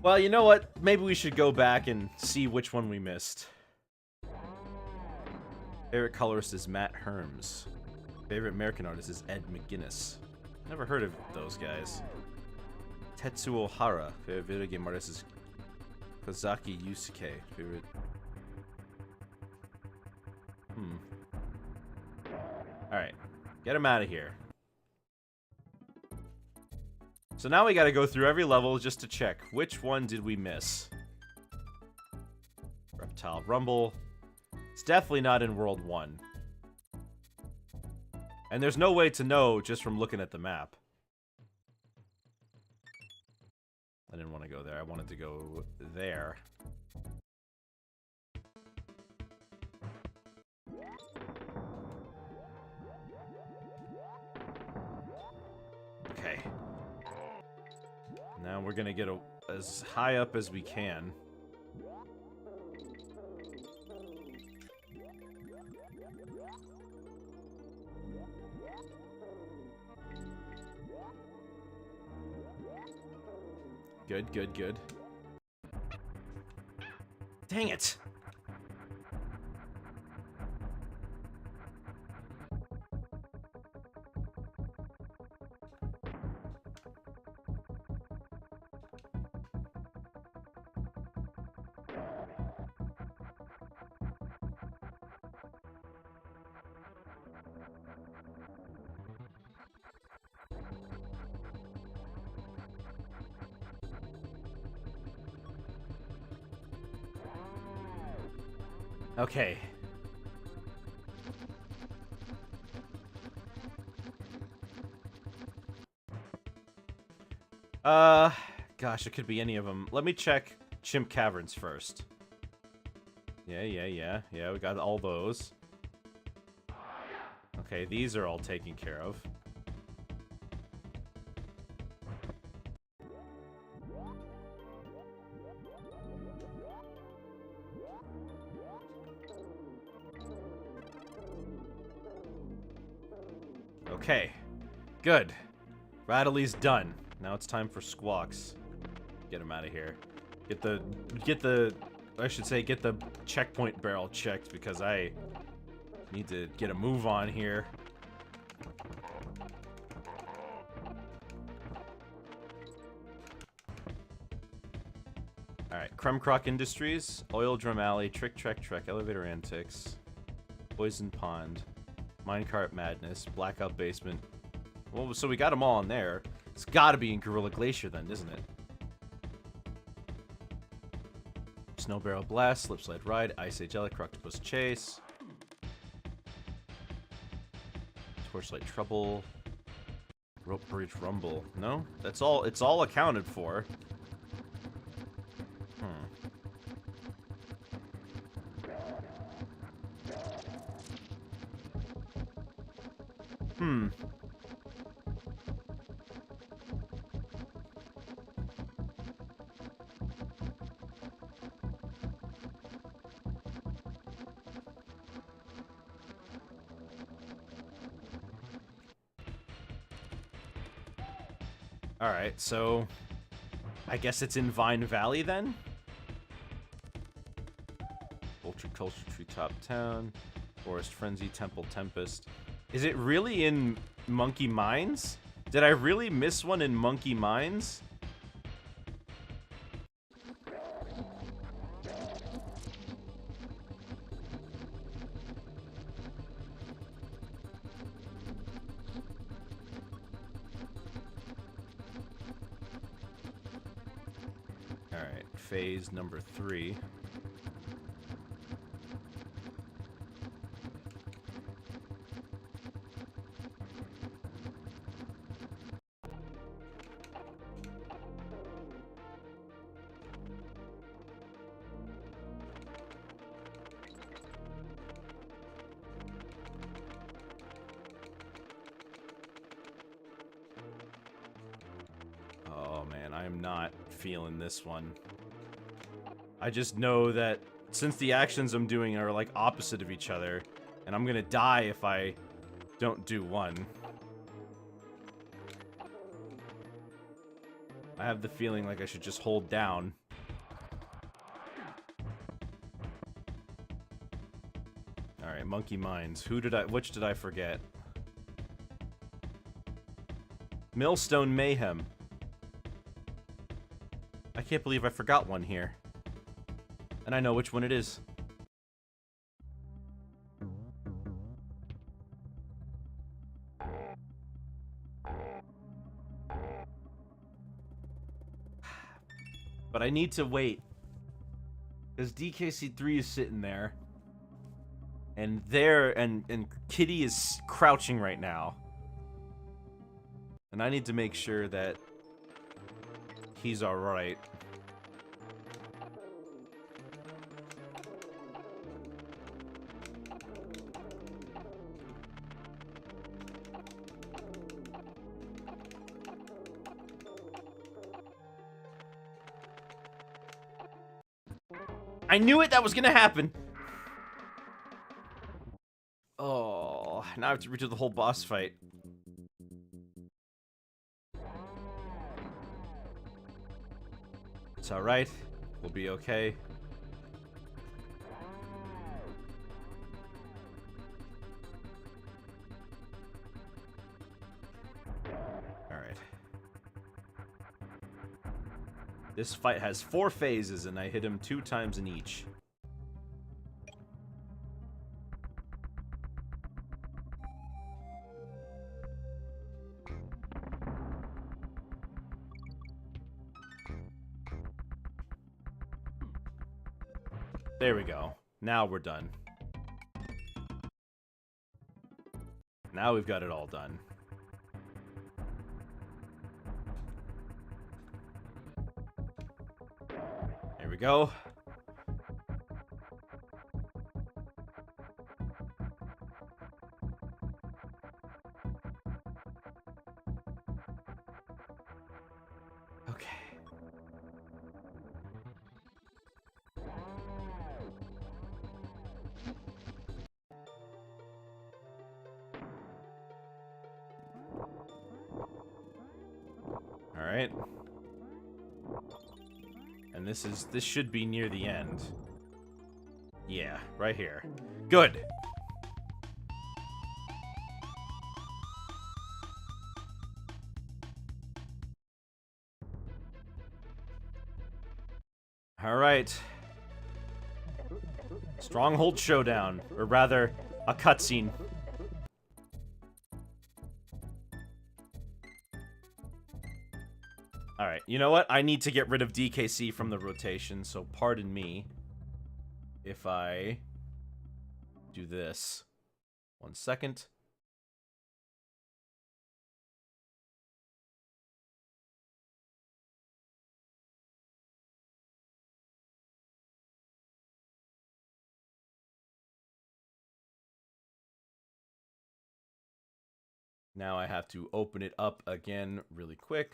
Well, you know what? Maybe we should go back and see which one we missed. Favorite colorist is Matt Herms. Favorite American artist is Ed McGuinness. Never heard of those guys. Tetsuo Hara. Favorite video game artist is Kozaki Yusuke. Favorite... Alright. Get him out of here. So now we gotta go through every level just to check which one did we miss. Reptile Rumble. It's definitely not in World 1. And there's no way to know just from looking at the map. I didn't want to go there. I wanted to go there. Okay. Now we're gonna get as high up as we can. Good, good, good. Dang it! Okay. Gosh, it could be any of them. Let me check Chimp Caverns first. Yeah, we got all those. Okay, these are all taken care of. Okay. Good. Rattly's done. Now it's time for Squawks. Get him out of here. Get the checkpoint barrel checked because I need to get a move on here. Alright, Crumcrock Industries, Oil Drum Alley, Trick Trek Trek, Elevator Antics, Poison Pond, Minecart Madness, Blackout Basement. Well, so we got them all in there. It's gotta be in Gorilla Glacier then, isn't it? Snow Barrel Blast, Slipslide Ride, Ice Age Elec, Octopus Chase, Torchlight Trouble, Rope Bridge Rumble. No? That's all, it's all accounted for. Alright, so I guess it's in Vine Valley then? Vulture Culture Tree Top Town, Forest Frenzy, Temple Tempest. Is it really in Monkey Mines? Did I really miss one in Monkey Mines? Alright, phase number 3. Oh man, I am not feeling this one. I just know that since the actions I'm doing are like opposite of each other, and I'm gonna die if I don't do one. I have the feeling like I should just hold down. Alright, Monkey Mines. Which did I forget? Millstone Mayhem. I can't believe I forgot one here. And I know which one it is. But I need to wait. Because DKC 3 is sitting there. And and Kitty is crouching right now. And I need to make sure that he's alright. I knew it! That was gonna happen! Oh, now I have to redo the whole boss fight. It's alright. We'll be okay. Alright. This fight has 4 phases, and I hit him 2 times in each. There we go. Now we're done. Now we've got it all done. There we go. Okay. Alright. And this should be near the end. Yeah, right here. Good! Alright. Stronghold Showdown. Or rather, a cutscene. Alright, you know what? I need to get rid of DKC from the rotation, so pardon me if I do this. 1 second. Now I have to open it up again really quick.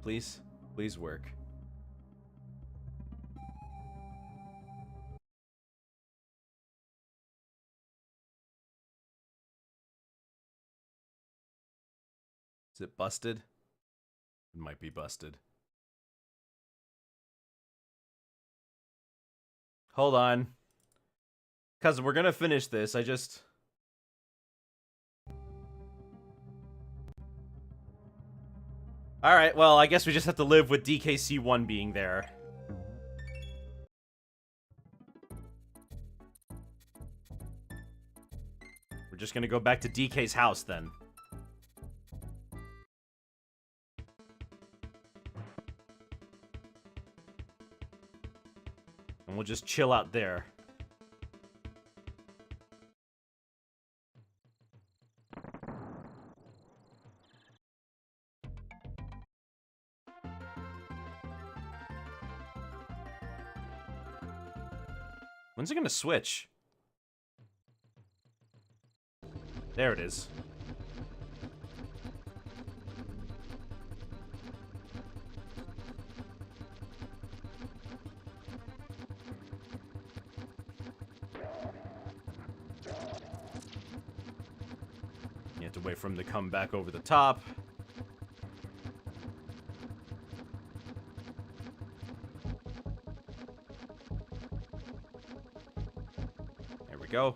Please, please work. Is it busted? It might be busted. Hold on. Because we're gonna finish this, I just... Alright, well, I guess we just have to live with DKC1 being there. We're just gonna go back to DK's house, then. And we'll just chill out there. When's it gonna switch? There it is. You have to wait for him to come back over the top. There we go.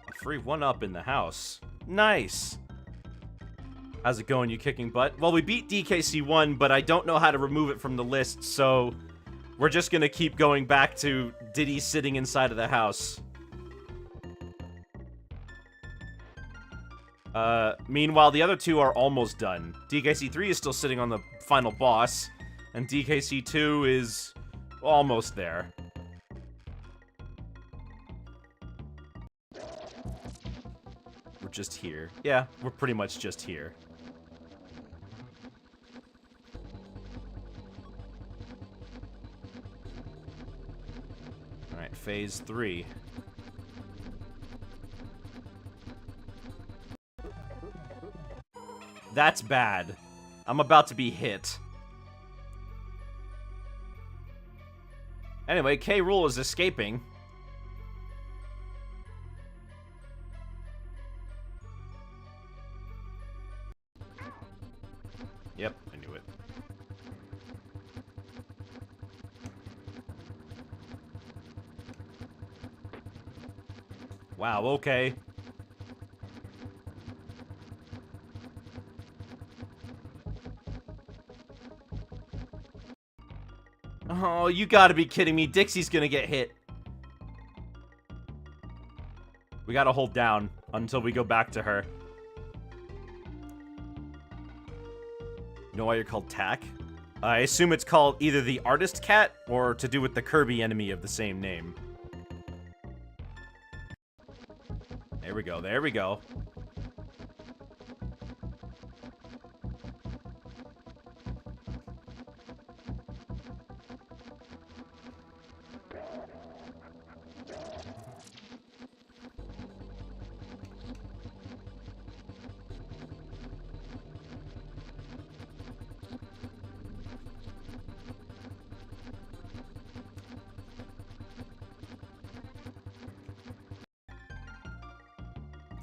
A free 1-up in the house. Nice! How's it going, you kicking butt? Well, we beat DKC1, but I don't know how to remove it from the list, so we're just gonna keep going back to Diddy sitting inside of the house. Meanwhile, the other two are almost done. DKC3 is still sitting on the final boss, and DKC2 is almost there. We're just here. Yeah, we're pretty much just here. Alright, phase 3. That's bad. I'm about to be hit. Anyway, K. Rool is escaping. Yep, I knew it. Wow, okay. Oh, you gotta be kidding me. Dixie's gonna get hit. We gotta hold down until we go back to her. You know why you're called Tack? I assume it's called either the Artist Cat or to do with the Kirby enemy of the same name. There we go, there we go.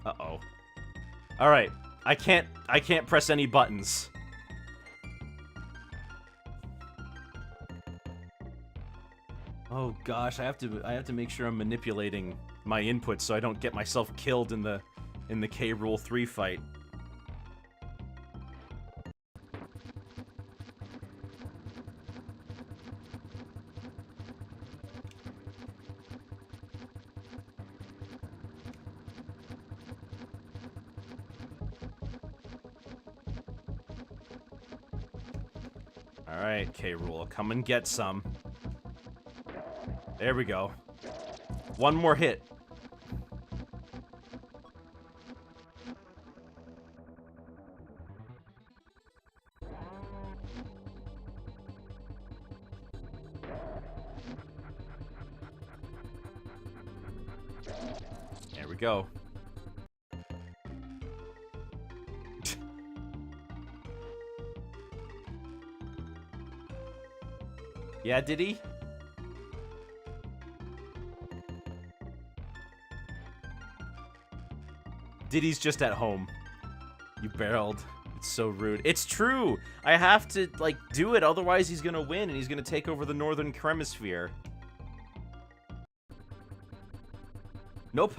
Uh-oh. Alright. I can't press any buttons. Oh gosh, I have to make sure I'm manipulating my inputs so I don't get myself killed in the K. Rool 3 fight. Alright, K. Rool, come and get some. There we go. One more hit. There we go. Yeah, did he? Diddy's just at home. You barreled. It's so rude. It's true! I have to, like, do it, otherwise he's gonna win, and he's gonna take over the Northern Hemisphere. Nope.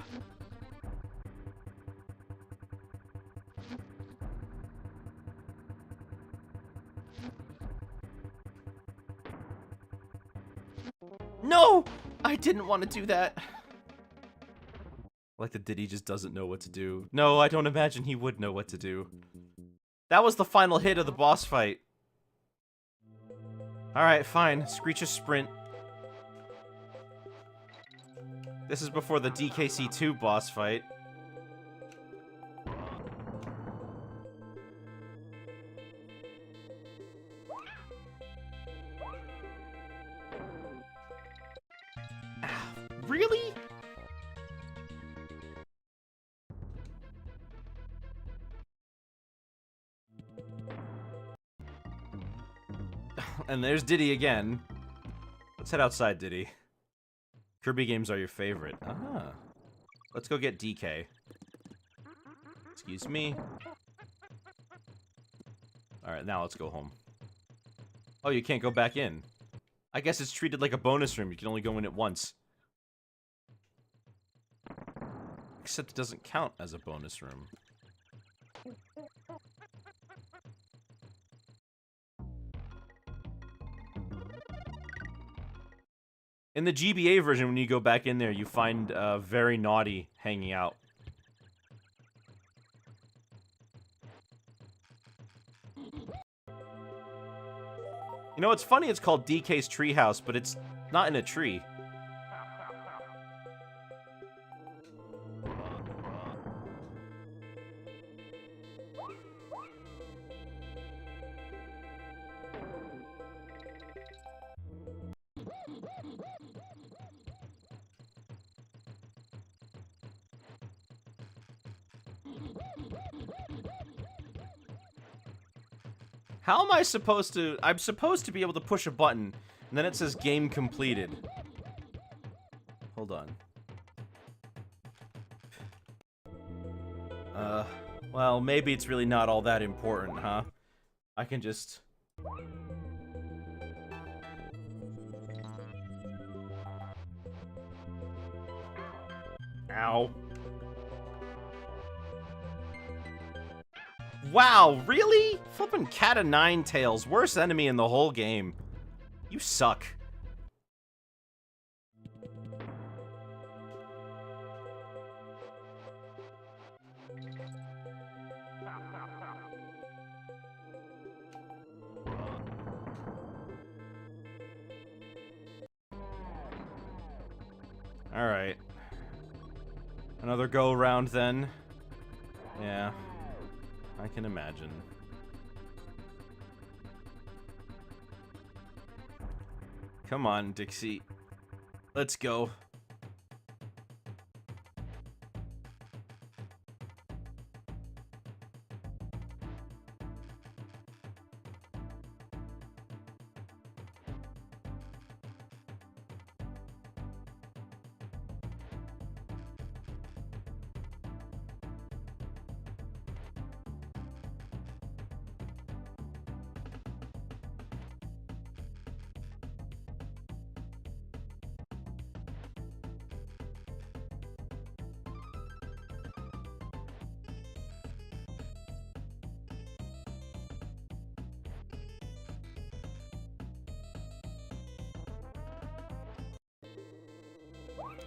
No! I didn't want to do that. Like the Diddy just doesn't know what to do. No, I don't imagine he would know what to do. That was the final hit of the boss fight. Alright, fine. Screech a sprint. This is before the DKC 2 boss fight. Really? And there's Diddy again. Let's head outside, Diddy. Kirby games are your favorite. Ah. Let's go get DK. Excuse me. Alright, now let's go home. Oh, you can't go back in. I guess it's treated like a bonus room. You can only go in it once. Except it doesn't count as a bonus room. In the GBA version, when you go back in there, you find Very Naughty hanging out. You know, it's funny it's called DK's Treehouse, but it's not in a tree. How am I supposed to... I'm supposed to be able to push a button, and then it says game completed. Hold on. Well, maybe it's really not all that important, huh? I can just... Ow. Wow, really? Flippin' Cat of Nine Tails, worst enemy in the whole game. You suck. Alright. Another go-around then. Yeah. I can imagine. Come on, Dixie. Let's go.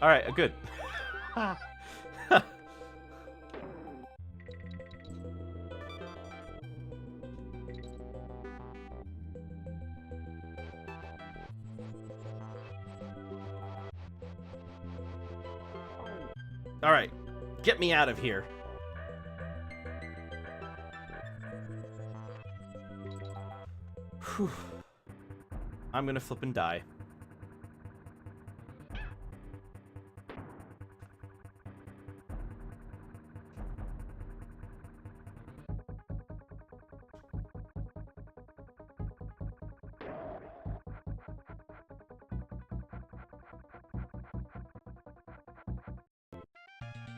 Alright, good. Alright, get me out of here. Whew. I'm gonna flip and die.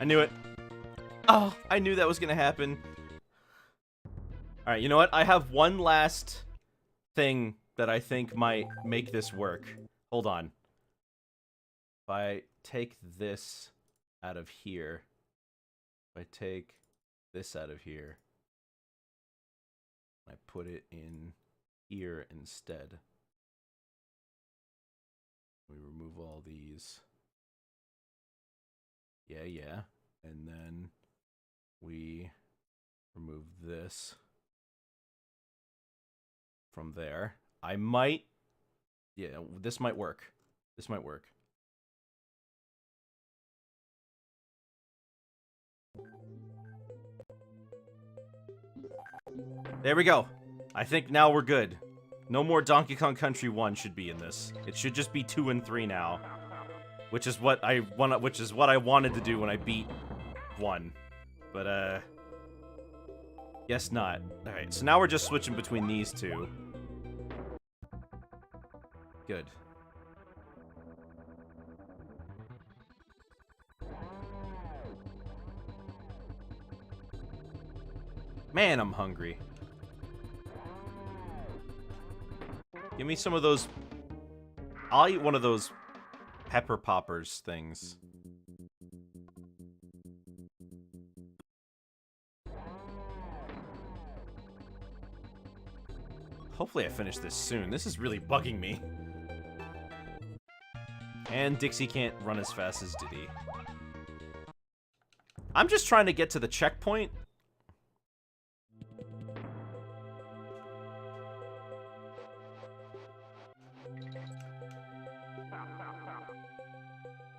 I knew it. Oh, I knew that was gonna happen. Alright, you know what? I have one last thing that I think might make this work. Hold on. If I take this out of here, if I take this out of here, I put it in here instead. We remove all these. Yeah. And then we remove this from there. I might... Yeah, this might work. This might work. There we go. I think now we're good. No more Donkey Kong Country 1 should be in this. It should just be 2 and 3 now. Which is what I wanted to do when I beat 1. But guess not. Alright, so now we're just switching between these two. Good. Man, I'm hungry. Give me some of those. I'll eat one of those pepper poppers things. Hopefully I finish this soon. This is really bugging me. And Dixie can't run as fast as Diddy. I'm just trying to get to the checkpoint.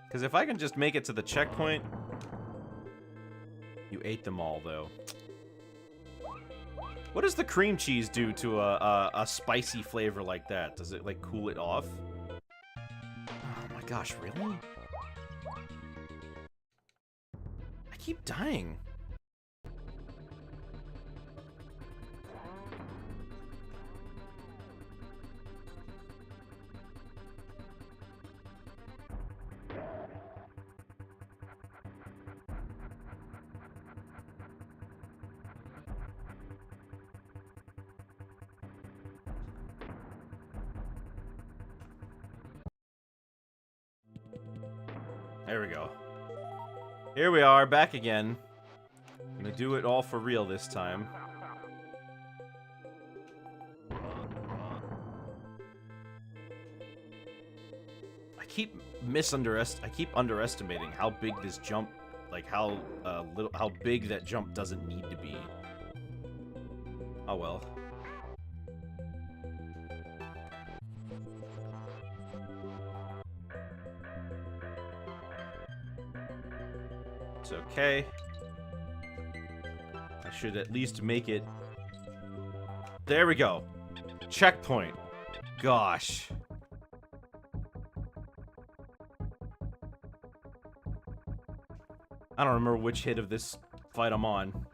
Because if I can just make it to the checkpoint... You ate them all, though. What does the cream cheese do to a spicy flavor like that? Does it, like, cool it off? Oh my gosh, really? I keep dying. There we go. Here we are, back again. I'm gonna do it all for real this time. I keep underestimating how big this jump, like how big that jump doesn't need to be. Oh well. It's okay. I should at least make it. There we go. Checkpoint. Gosh. I don't remember which hit of this fight I'm on.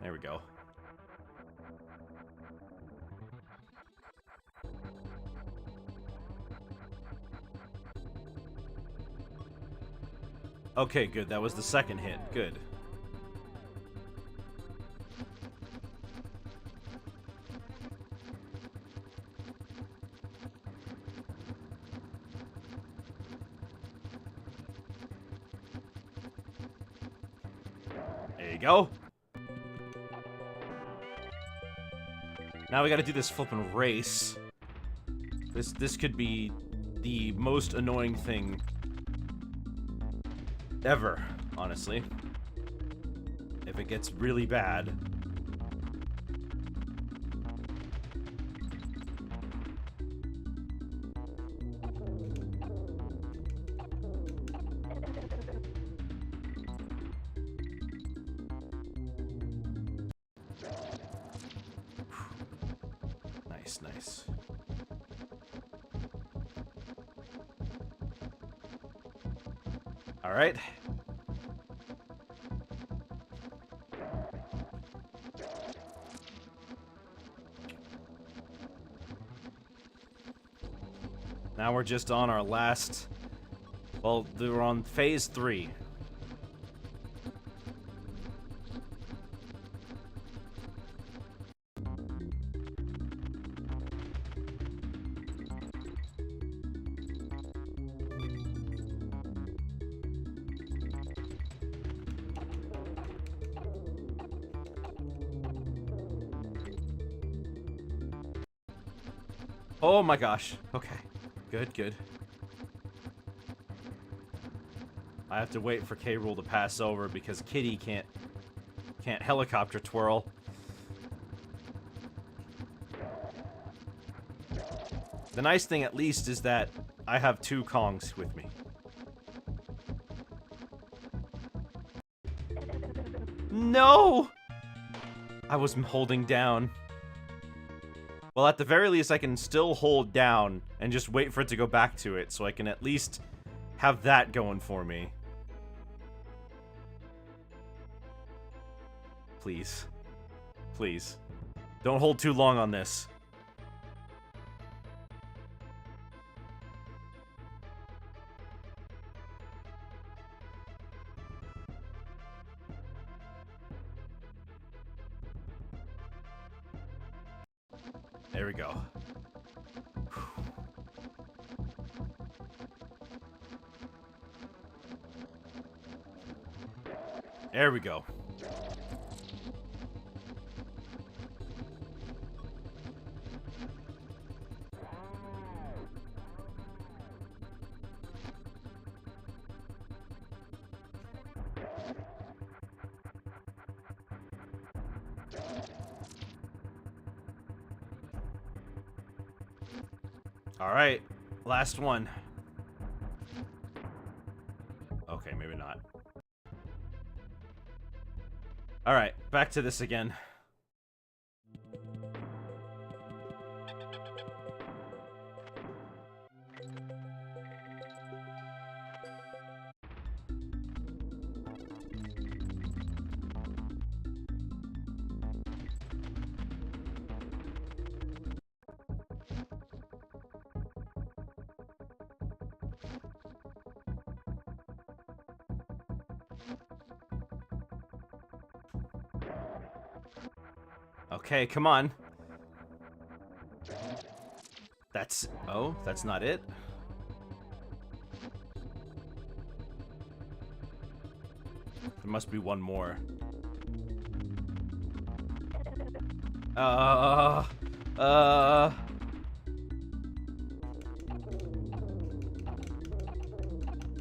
There we go. Okay, good. That was the second hit. Good. There you go. Now we gotta do this flippin' race. This could be the most annoying thing ever, honestly. If it gets really bad. Nice, nice. All right. Now we're just on our last... Well, we're on phase 3. Oh my gosh. Okay. Good, good. I have to wait for K. Rool to pass over because Kitty can't helicopter twirl. The nice thing at least is that I have 2 Kongs with me. No! I was holding down. Well, at the very least, I can still hold down and just wait for it to go back to it, so I can at least have that going for me. Please. Please. Don't hold too long on this. There we go. There we go. All right, last one. Okay, maybe not. All right, back to this again. Okay, come on. That's... Oh, that's not it? There must be one more.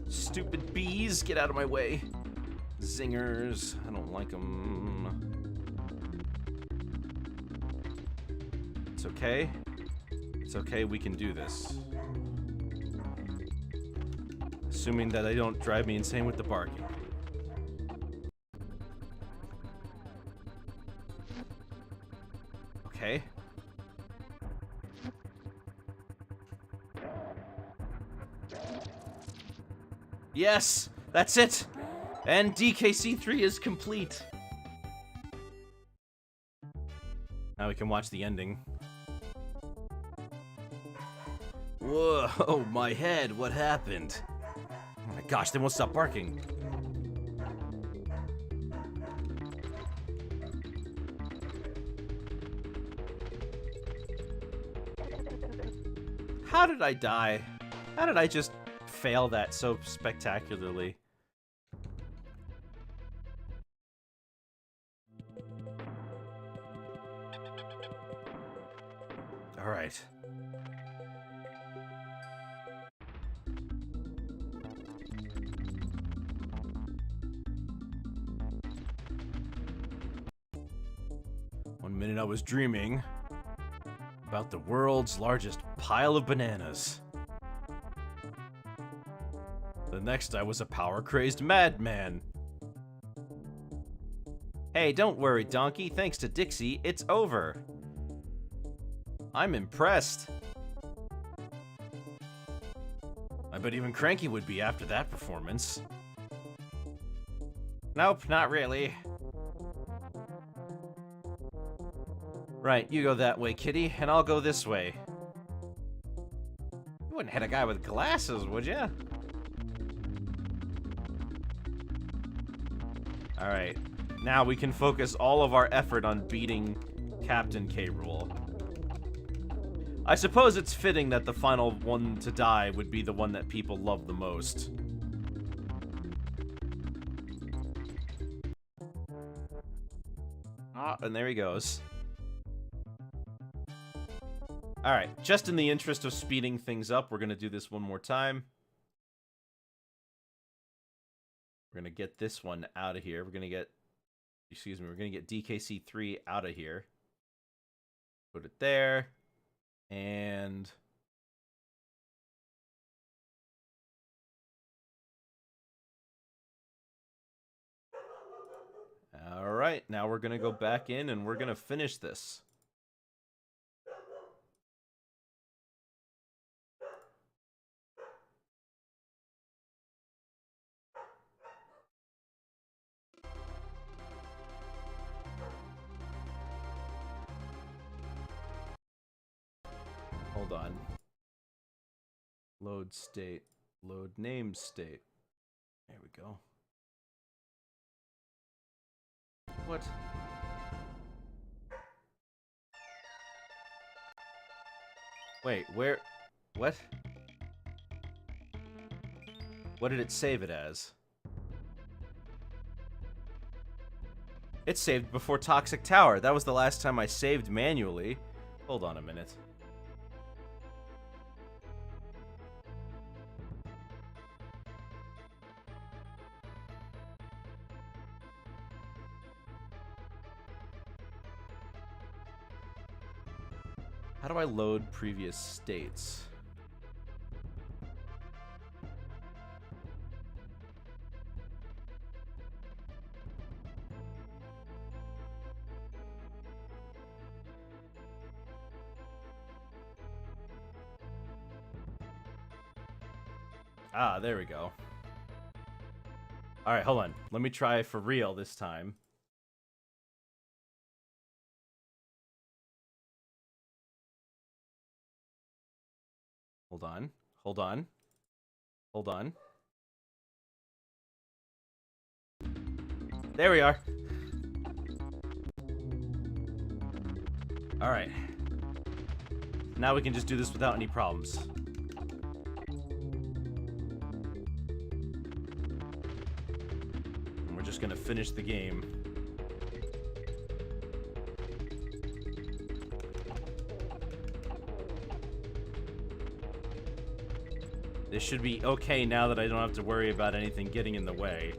Stupid bees, get out of my way. Zingers, I don't like them. It's okay. It's okay, we can do this. Assuming that they don't drive me insane with the barking. Okay. Yes! That's it! And DKC 3 is complete. Now we can watch the ending. Whoa, my head, what happened? Oh my gosh, they won't stop barking. How did I die? How did I just fail that so spectacularly? All right. minute I was dreaming about the world's largest pile of bananas. The next I was a power-crazed madman. Hey, don't worry, Donkey. Thanks to Dixie, it's over. I'm impressed. I bet even Cranky would be after that performance. Nope, not really. Right, you go that way, kitty, and I'll go this way. You wouldn't hit a guy with glasses, would ya? Alright, now we can focus all of our effort on beating Captain K. Rool. I suppose it's fitting that the final one to die would be the one that people love the most. Ah, and there he goes. Alright, just in the interest of speeding things up, we're gonna do this one more time. We're gonna get this one out of here. We're gonna get, excuse me, we're gonna get DKC 3 out of here. Put it there. And all right, now we're gonna go back in and we're gonna finish this. Hold on. Load state. Load name state. There we go. What? Wait, where? What? What did it save it as? It saved before Toxic Tower. That was the last time I saved manually. Hold on a minute. How do I load previous states? Ah, there we go. Alright, hold on. Let me try for real this time. Hold on. Hold on. Hold on. There we are. Alright. Now we can just do this without any problems. And we're just gonna finish the game. This should be okay now that I don't have to worry about anything getting in the way.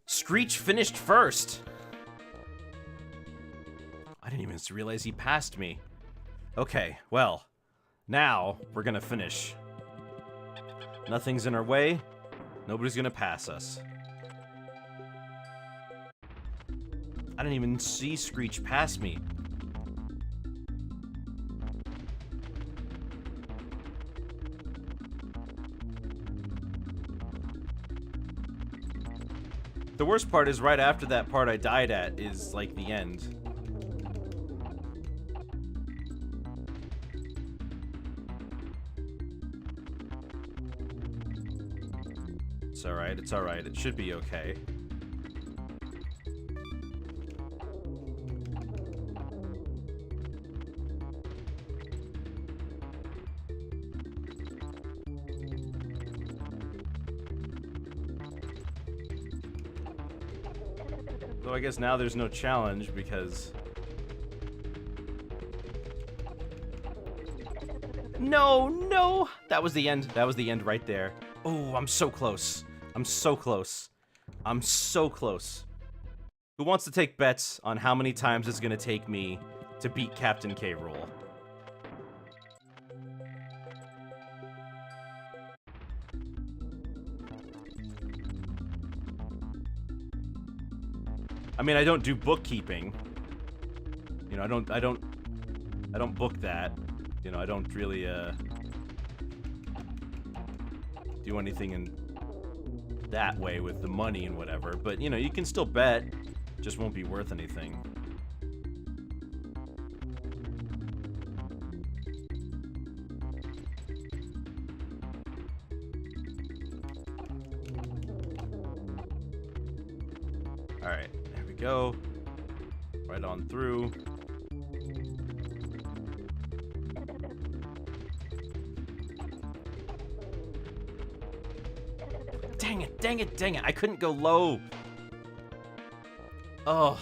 Screech finished first! I didn't even realize he passed me. Okay, well, now we're gonna finish. Nothing's in our way. Nobody's gonna pass us. I didn't even see Screech pass me. The worst part is right after that part I died at is like the end. It's alright, it's alright. It should be okay. Though I guess now there's no challenge because... No, no! That was the end. That was the end right there. Oh, I'm so close. I'm so close. I'm so close. Who wants to take bets on how many times it's gonna take me to beat Captain K. Rool? I mean, I don't do bookkeeping. You know, I don't book that. You know, I don't really do anything in that way with the money and whatever. But you know, you can still bet. Just won't be worth anything. All right, there we go. Right on through. Dang it, dang it, dang it. I couldn't go low. Oh,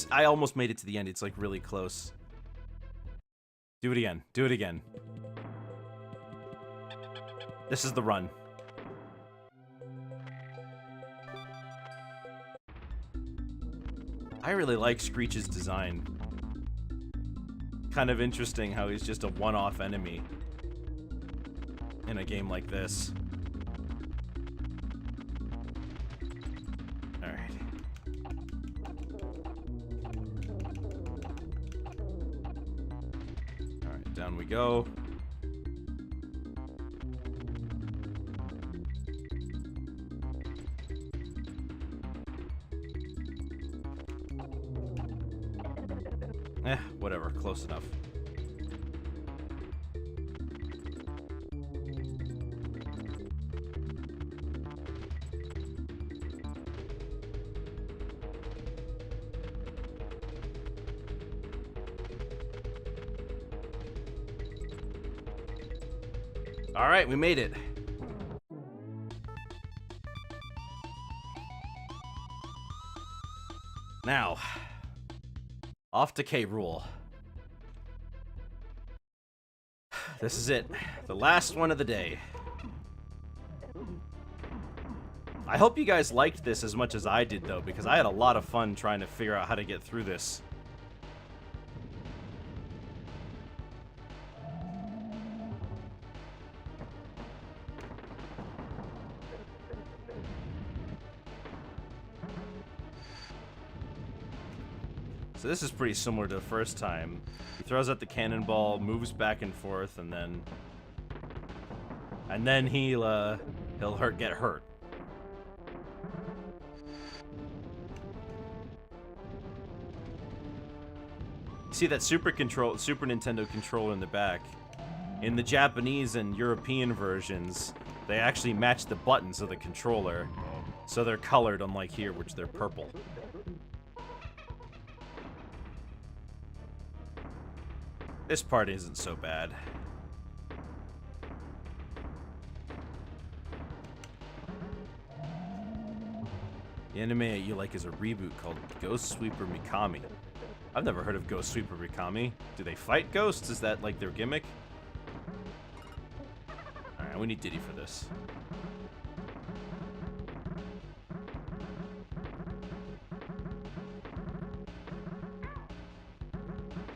I almost made it to the end. It's like really close. Do it again. Do it again. This is the run. I really like Screech's design. Kind of interesting how he's just a one-off enemy in a game like this. Alright. Alright, down we go. Whatever, close enough. All right, we made it. Now, off to K. Rool. This is it. The last one of the day. I hope you guys liked this as much as I did, though, because I had a lot of fun trying to figure out how to get through this. So this is pretty similar to the first time. He throws out the cannonball, moves back and forth, and then he'll get hurt. See that Super Nintendo controller in the back? In the Japanese and European versions, they actually match the buttons of the controller, so they're colored, unlike here, which they're purple. This part isn't so bad. The anime you like is a reboot called Ghost Sweeper Mikami. I've never heard of Ghost Sweeper Mikami. Do they fight ghosts? Is that like their gimmick? Alright, we need Diddy for this.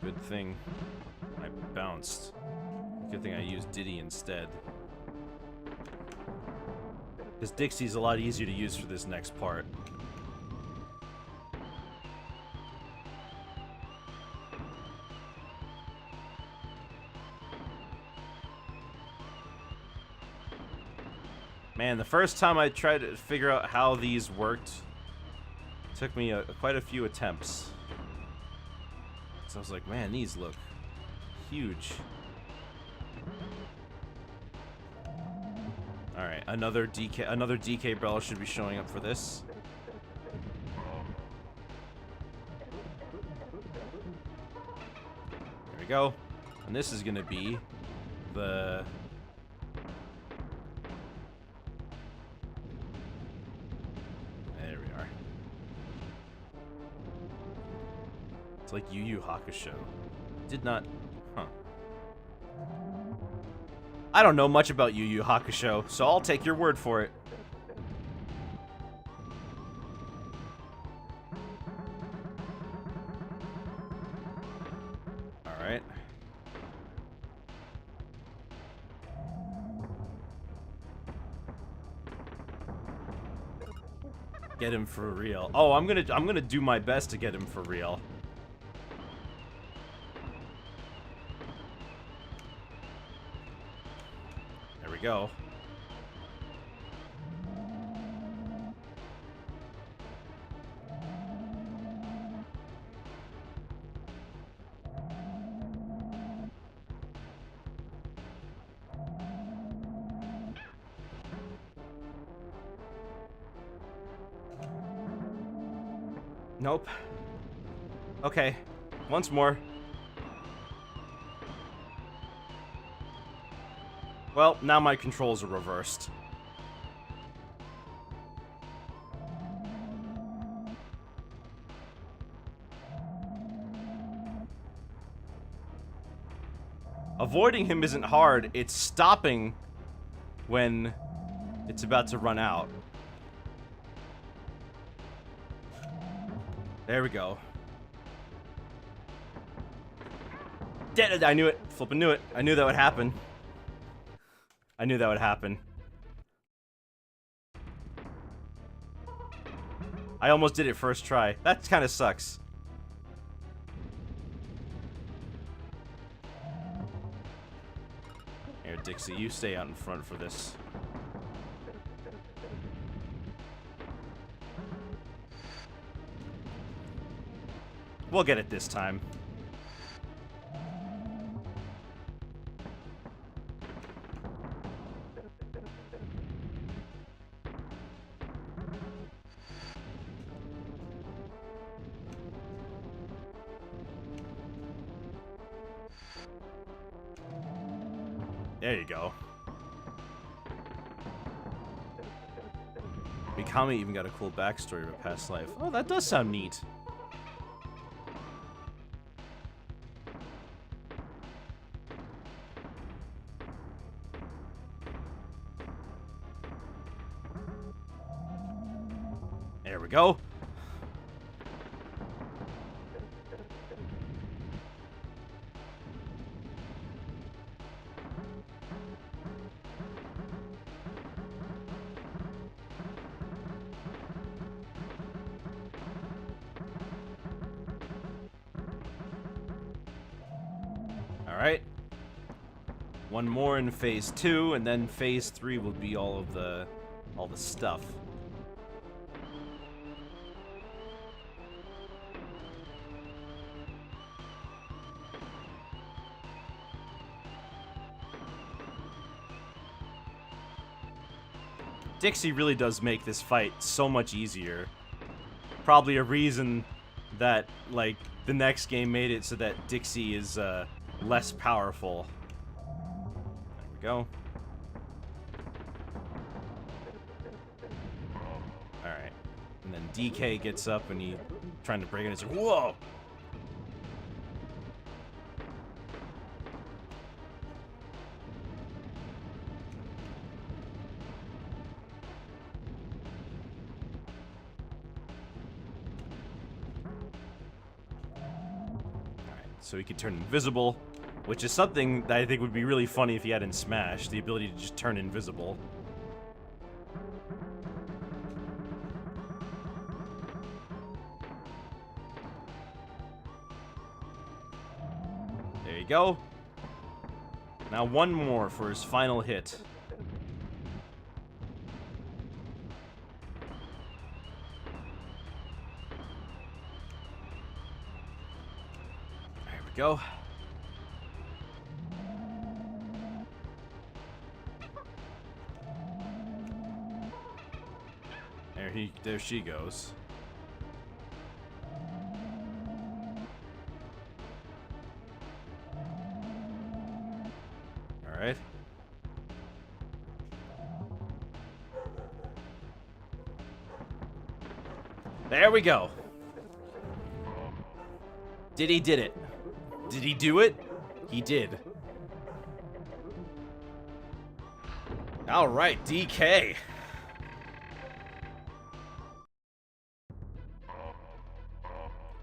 Good thing I bounced. Good thing I used Diddy instead. Because Dixie's a lot easier to use for this next part. Man, the first time I tried to figure out how these worked, it took me quite a few attempts. So I was like, man, these look huge. Alright, another DK Bell should be showing up for this. There we go. And this is gonna be the... There we are. It's like Yu Yu Hakusho. Did not... Huh. I don't know much about Yu Yu Hakusho, so I'll take your word for it. Alright. Get him for real. Oh, I'm gonna do my best to get him for real. There we go. Nope. Okay. Once more. Well, now my controls are reversed. Avoiding him isn't hard, it's stopping when it's about to run out. There we go. I knew it. Flippin' knew it. I knew that would happen. I knew that would happen. I almost did it first try. That kind of sucks. Here, Dixie, you stay out in front for this. We'll get it this time. There you go. Mikami even got a cool backstory of a past life. Oh, that does sound neat. There we go. Alright. One more in phase 2, and then phase 3 will be all the stuff. Dixie really does make this fight so much easier. Probably a reason that, like, the next game made it so that Dixie is, less powerful. There we go. Alright. And then DK gets up and he trying to break it and it's like, whoa! So he could turn invisible, which is something that I think would be really funny if he had in Smash, the ability to just turn invisible. There you go. Now one more for his final hit. Go. There she goes. All right. There we go. Did it? Did he do it? He did. All right, DK.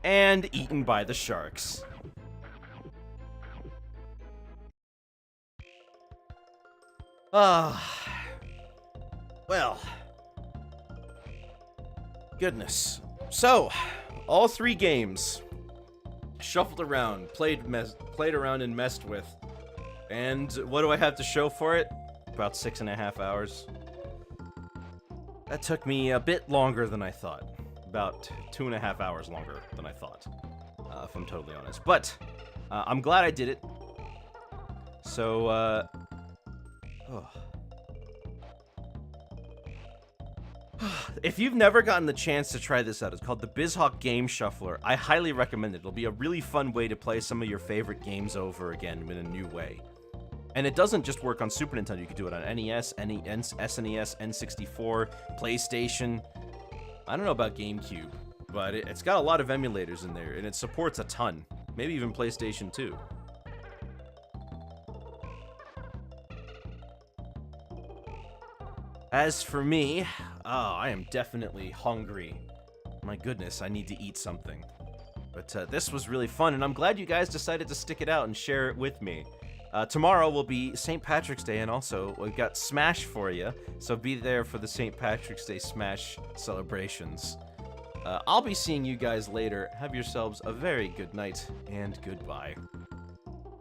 And eaten by the sharks. Well. Goodness. So, all 3 games. Shuffled around, played around and messed with. And what do I have to show for it? About 6.5 hours. That took me a bit longer than I thought. About 2.5 hours longer than I thought, if I'm totally honest. But, I'm glad I did it. So, if you've never gotten the chance to try this out, it's called the BizHawk Game Shuffler. I highly recommend it. It'll be a really fun way to play some of your favorite games over again in a new way. And it doesn't just work on Super Nintendo. You can do it on NES, SNES, N64, PlayStation. I don't know about GameCube, but it's got a lot of emulators in there, and it supports a ton. Maybe even PlayStation 2. As for me, I am definitely hungry. My goodness, I need to eat something. But this was really fun, and I'm glad you guys decided to stick it out and share it with me. Tomorrow will be St. Patrick's Day, and also we've got Smash for you, so be there for the St. Patrick's Day Smash celebrations. I'll be seeing you guys later. Have yourselves a very good night, and goodbye.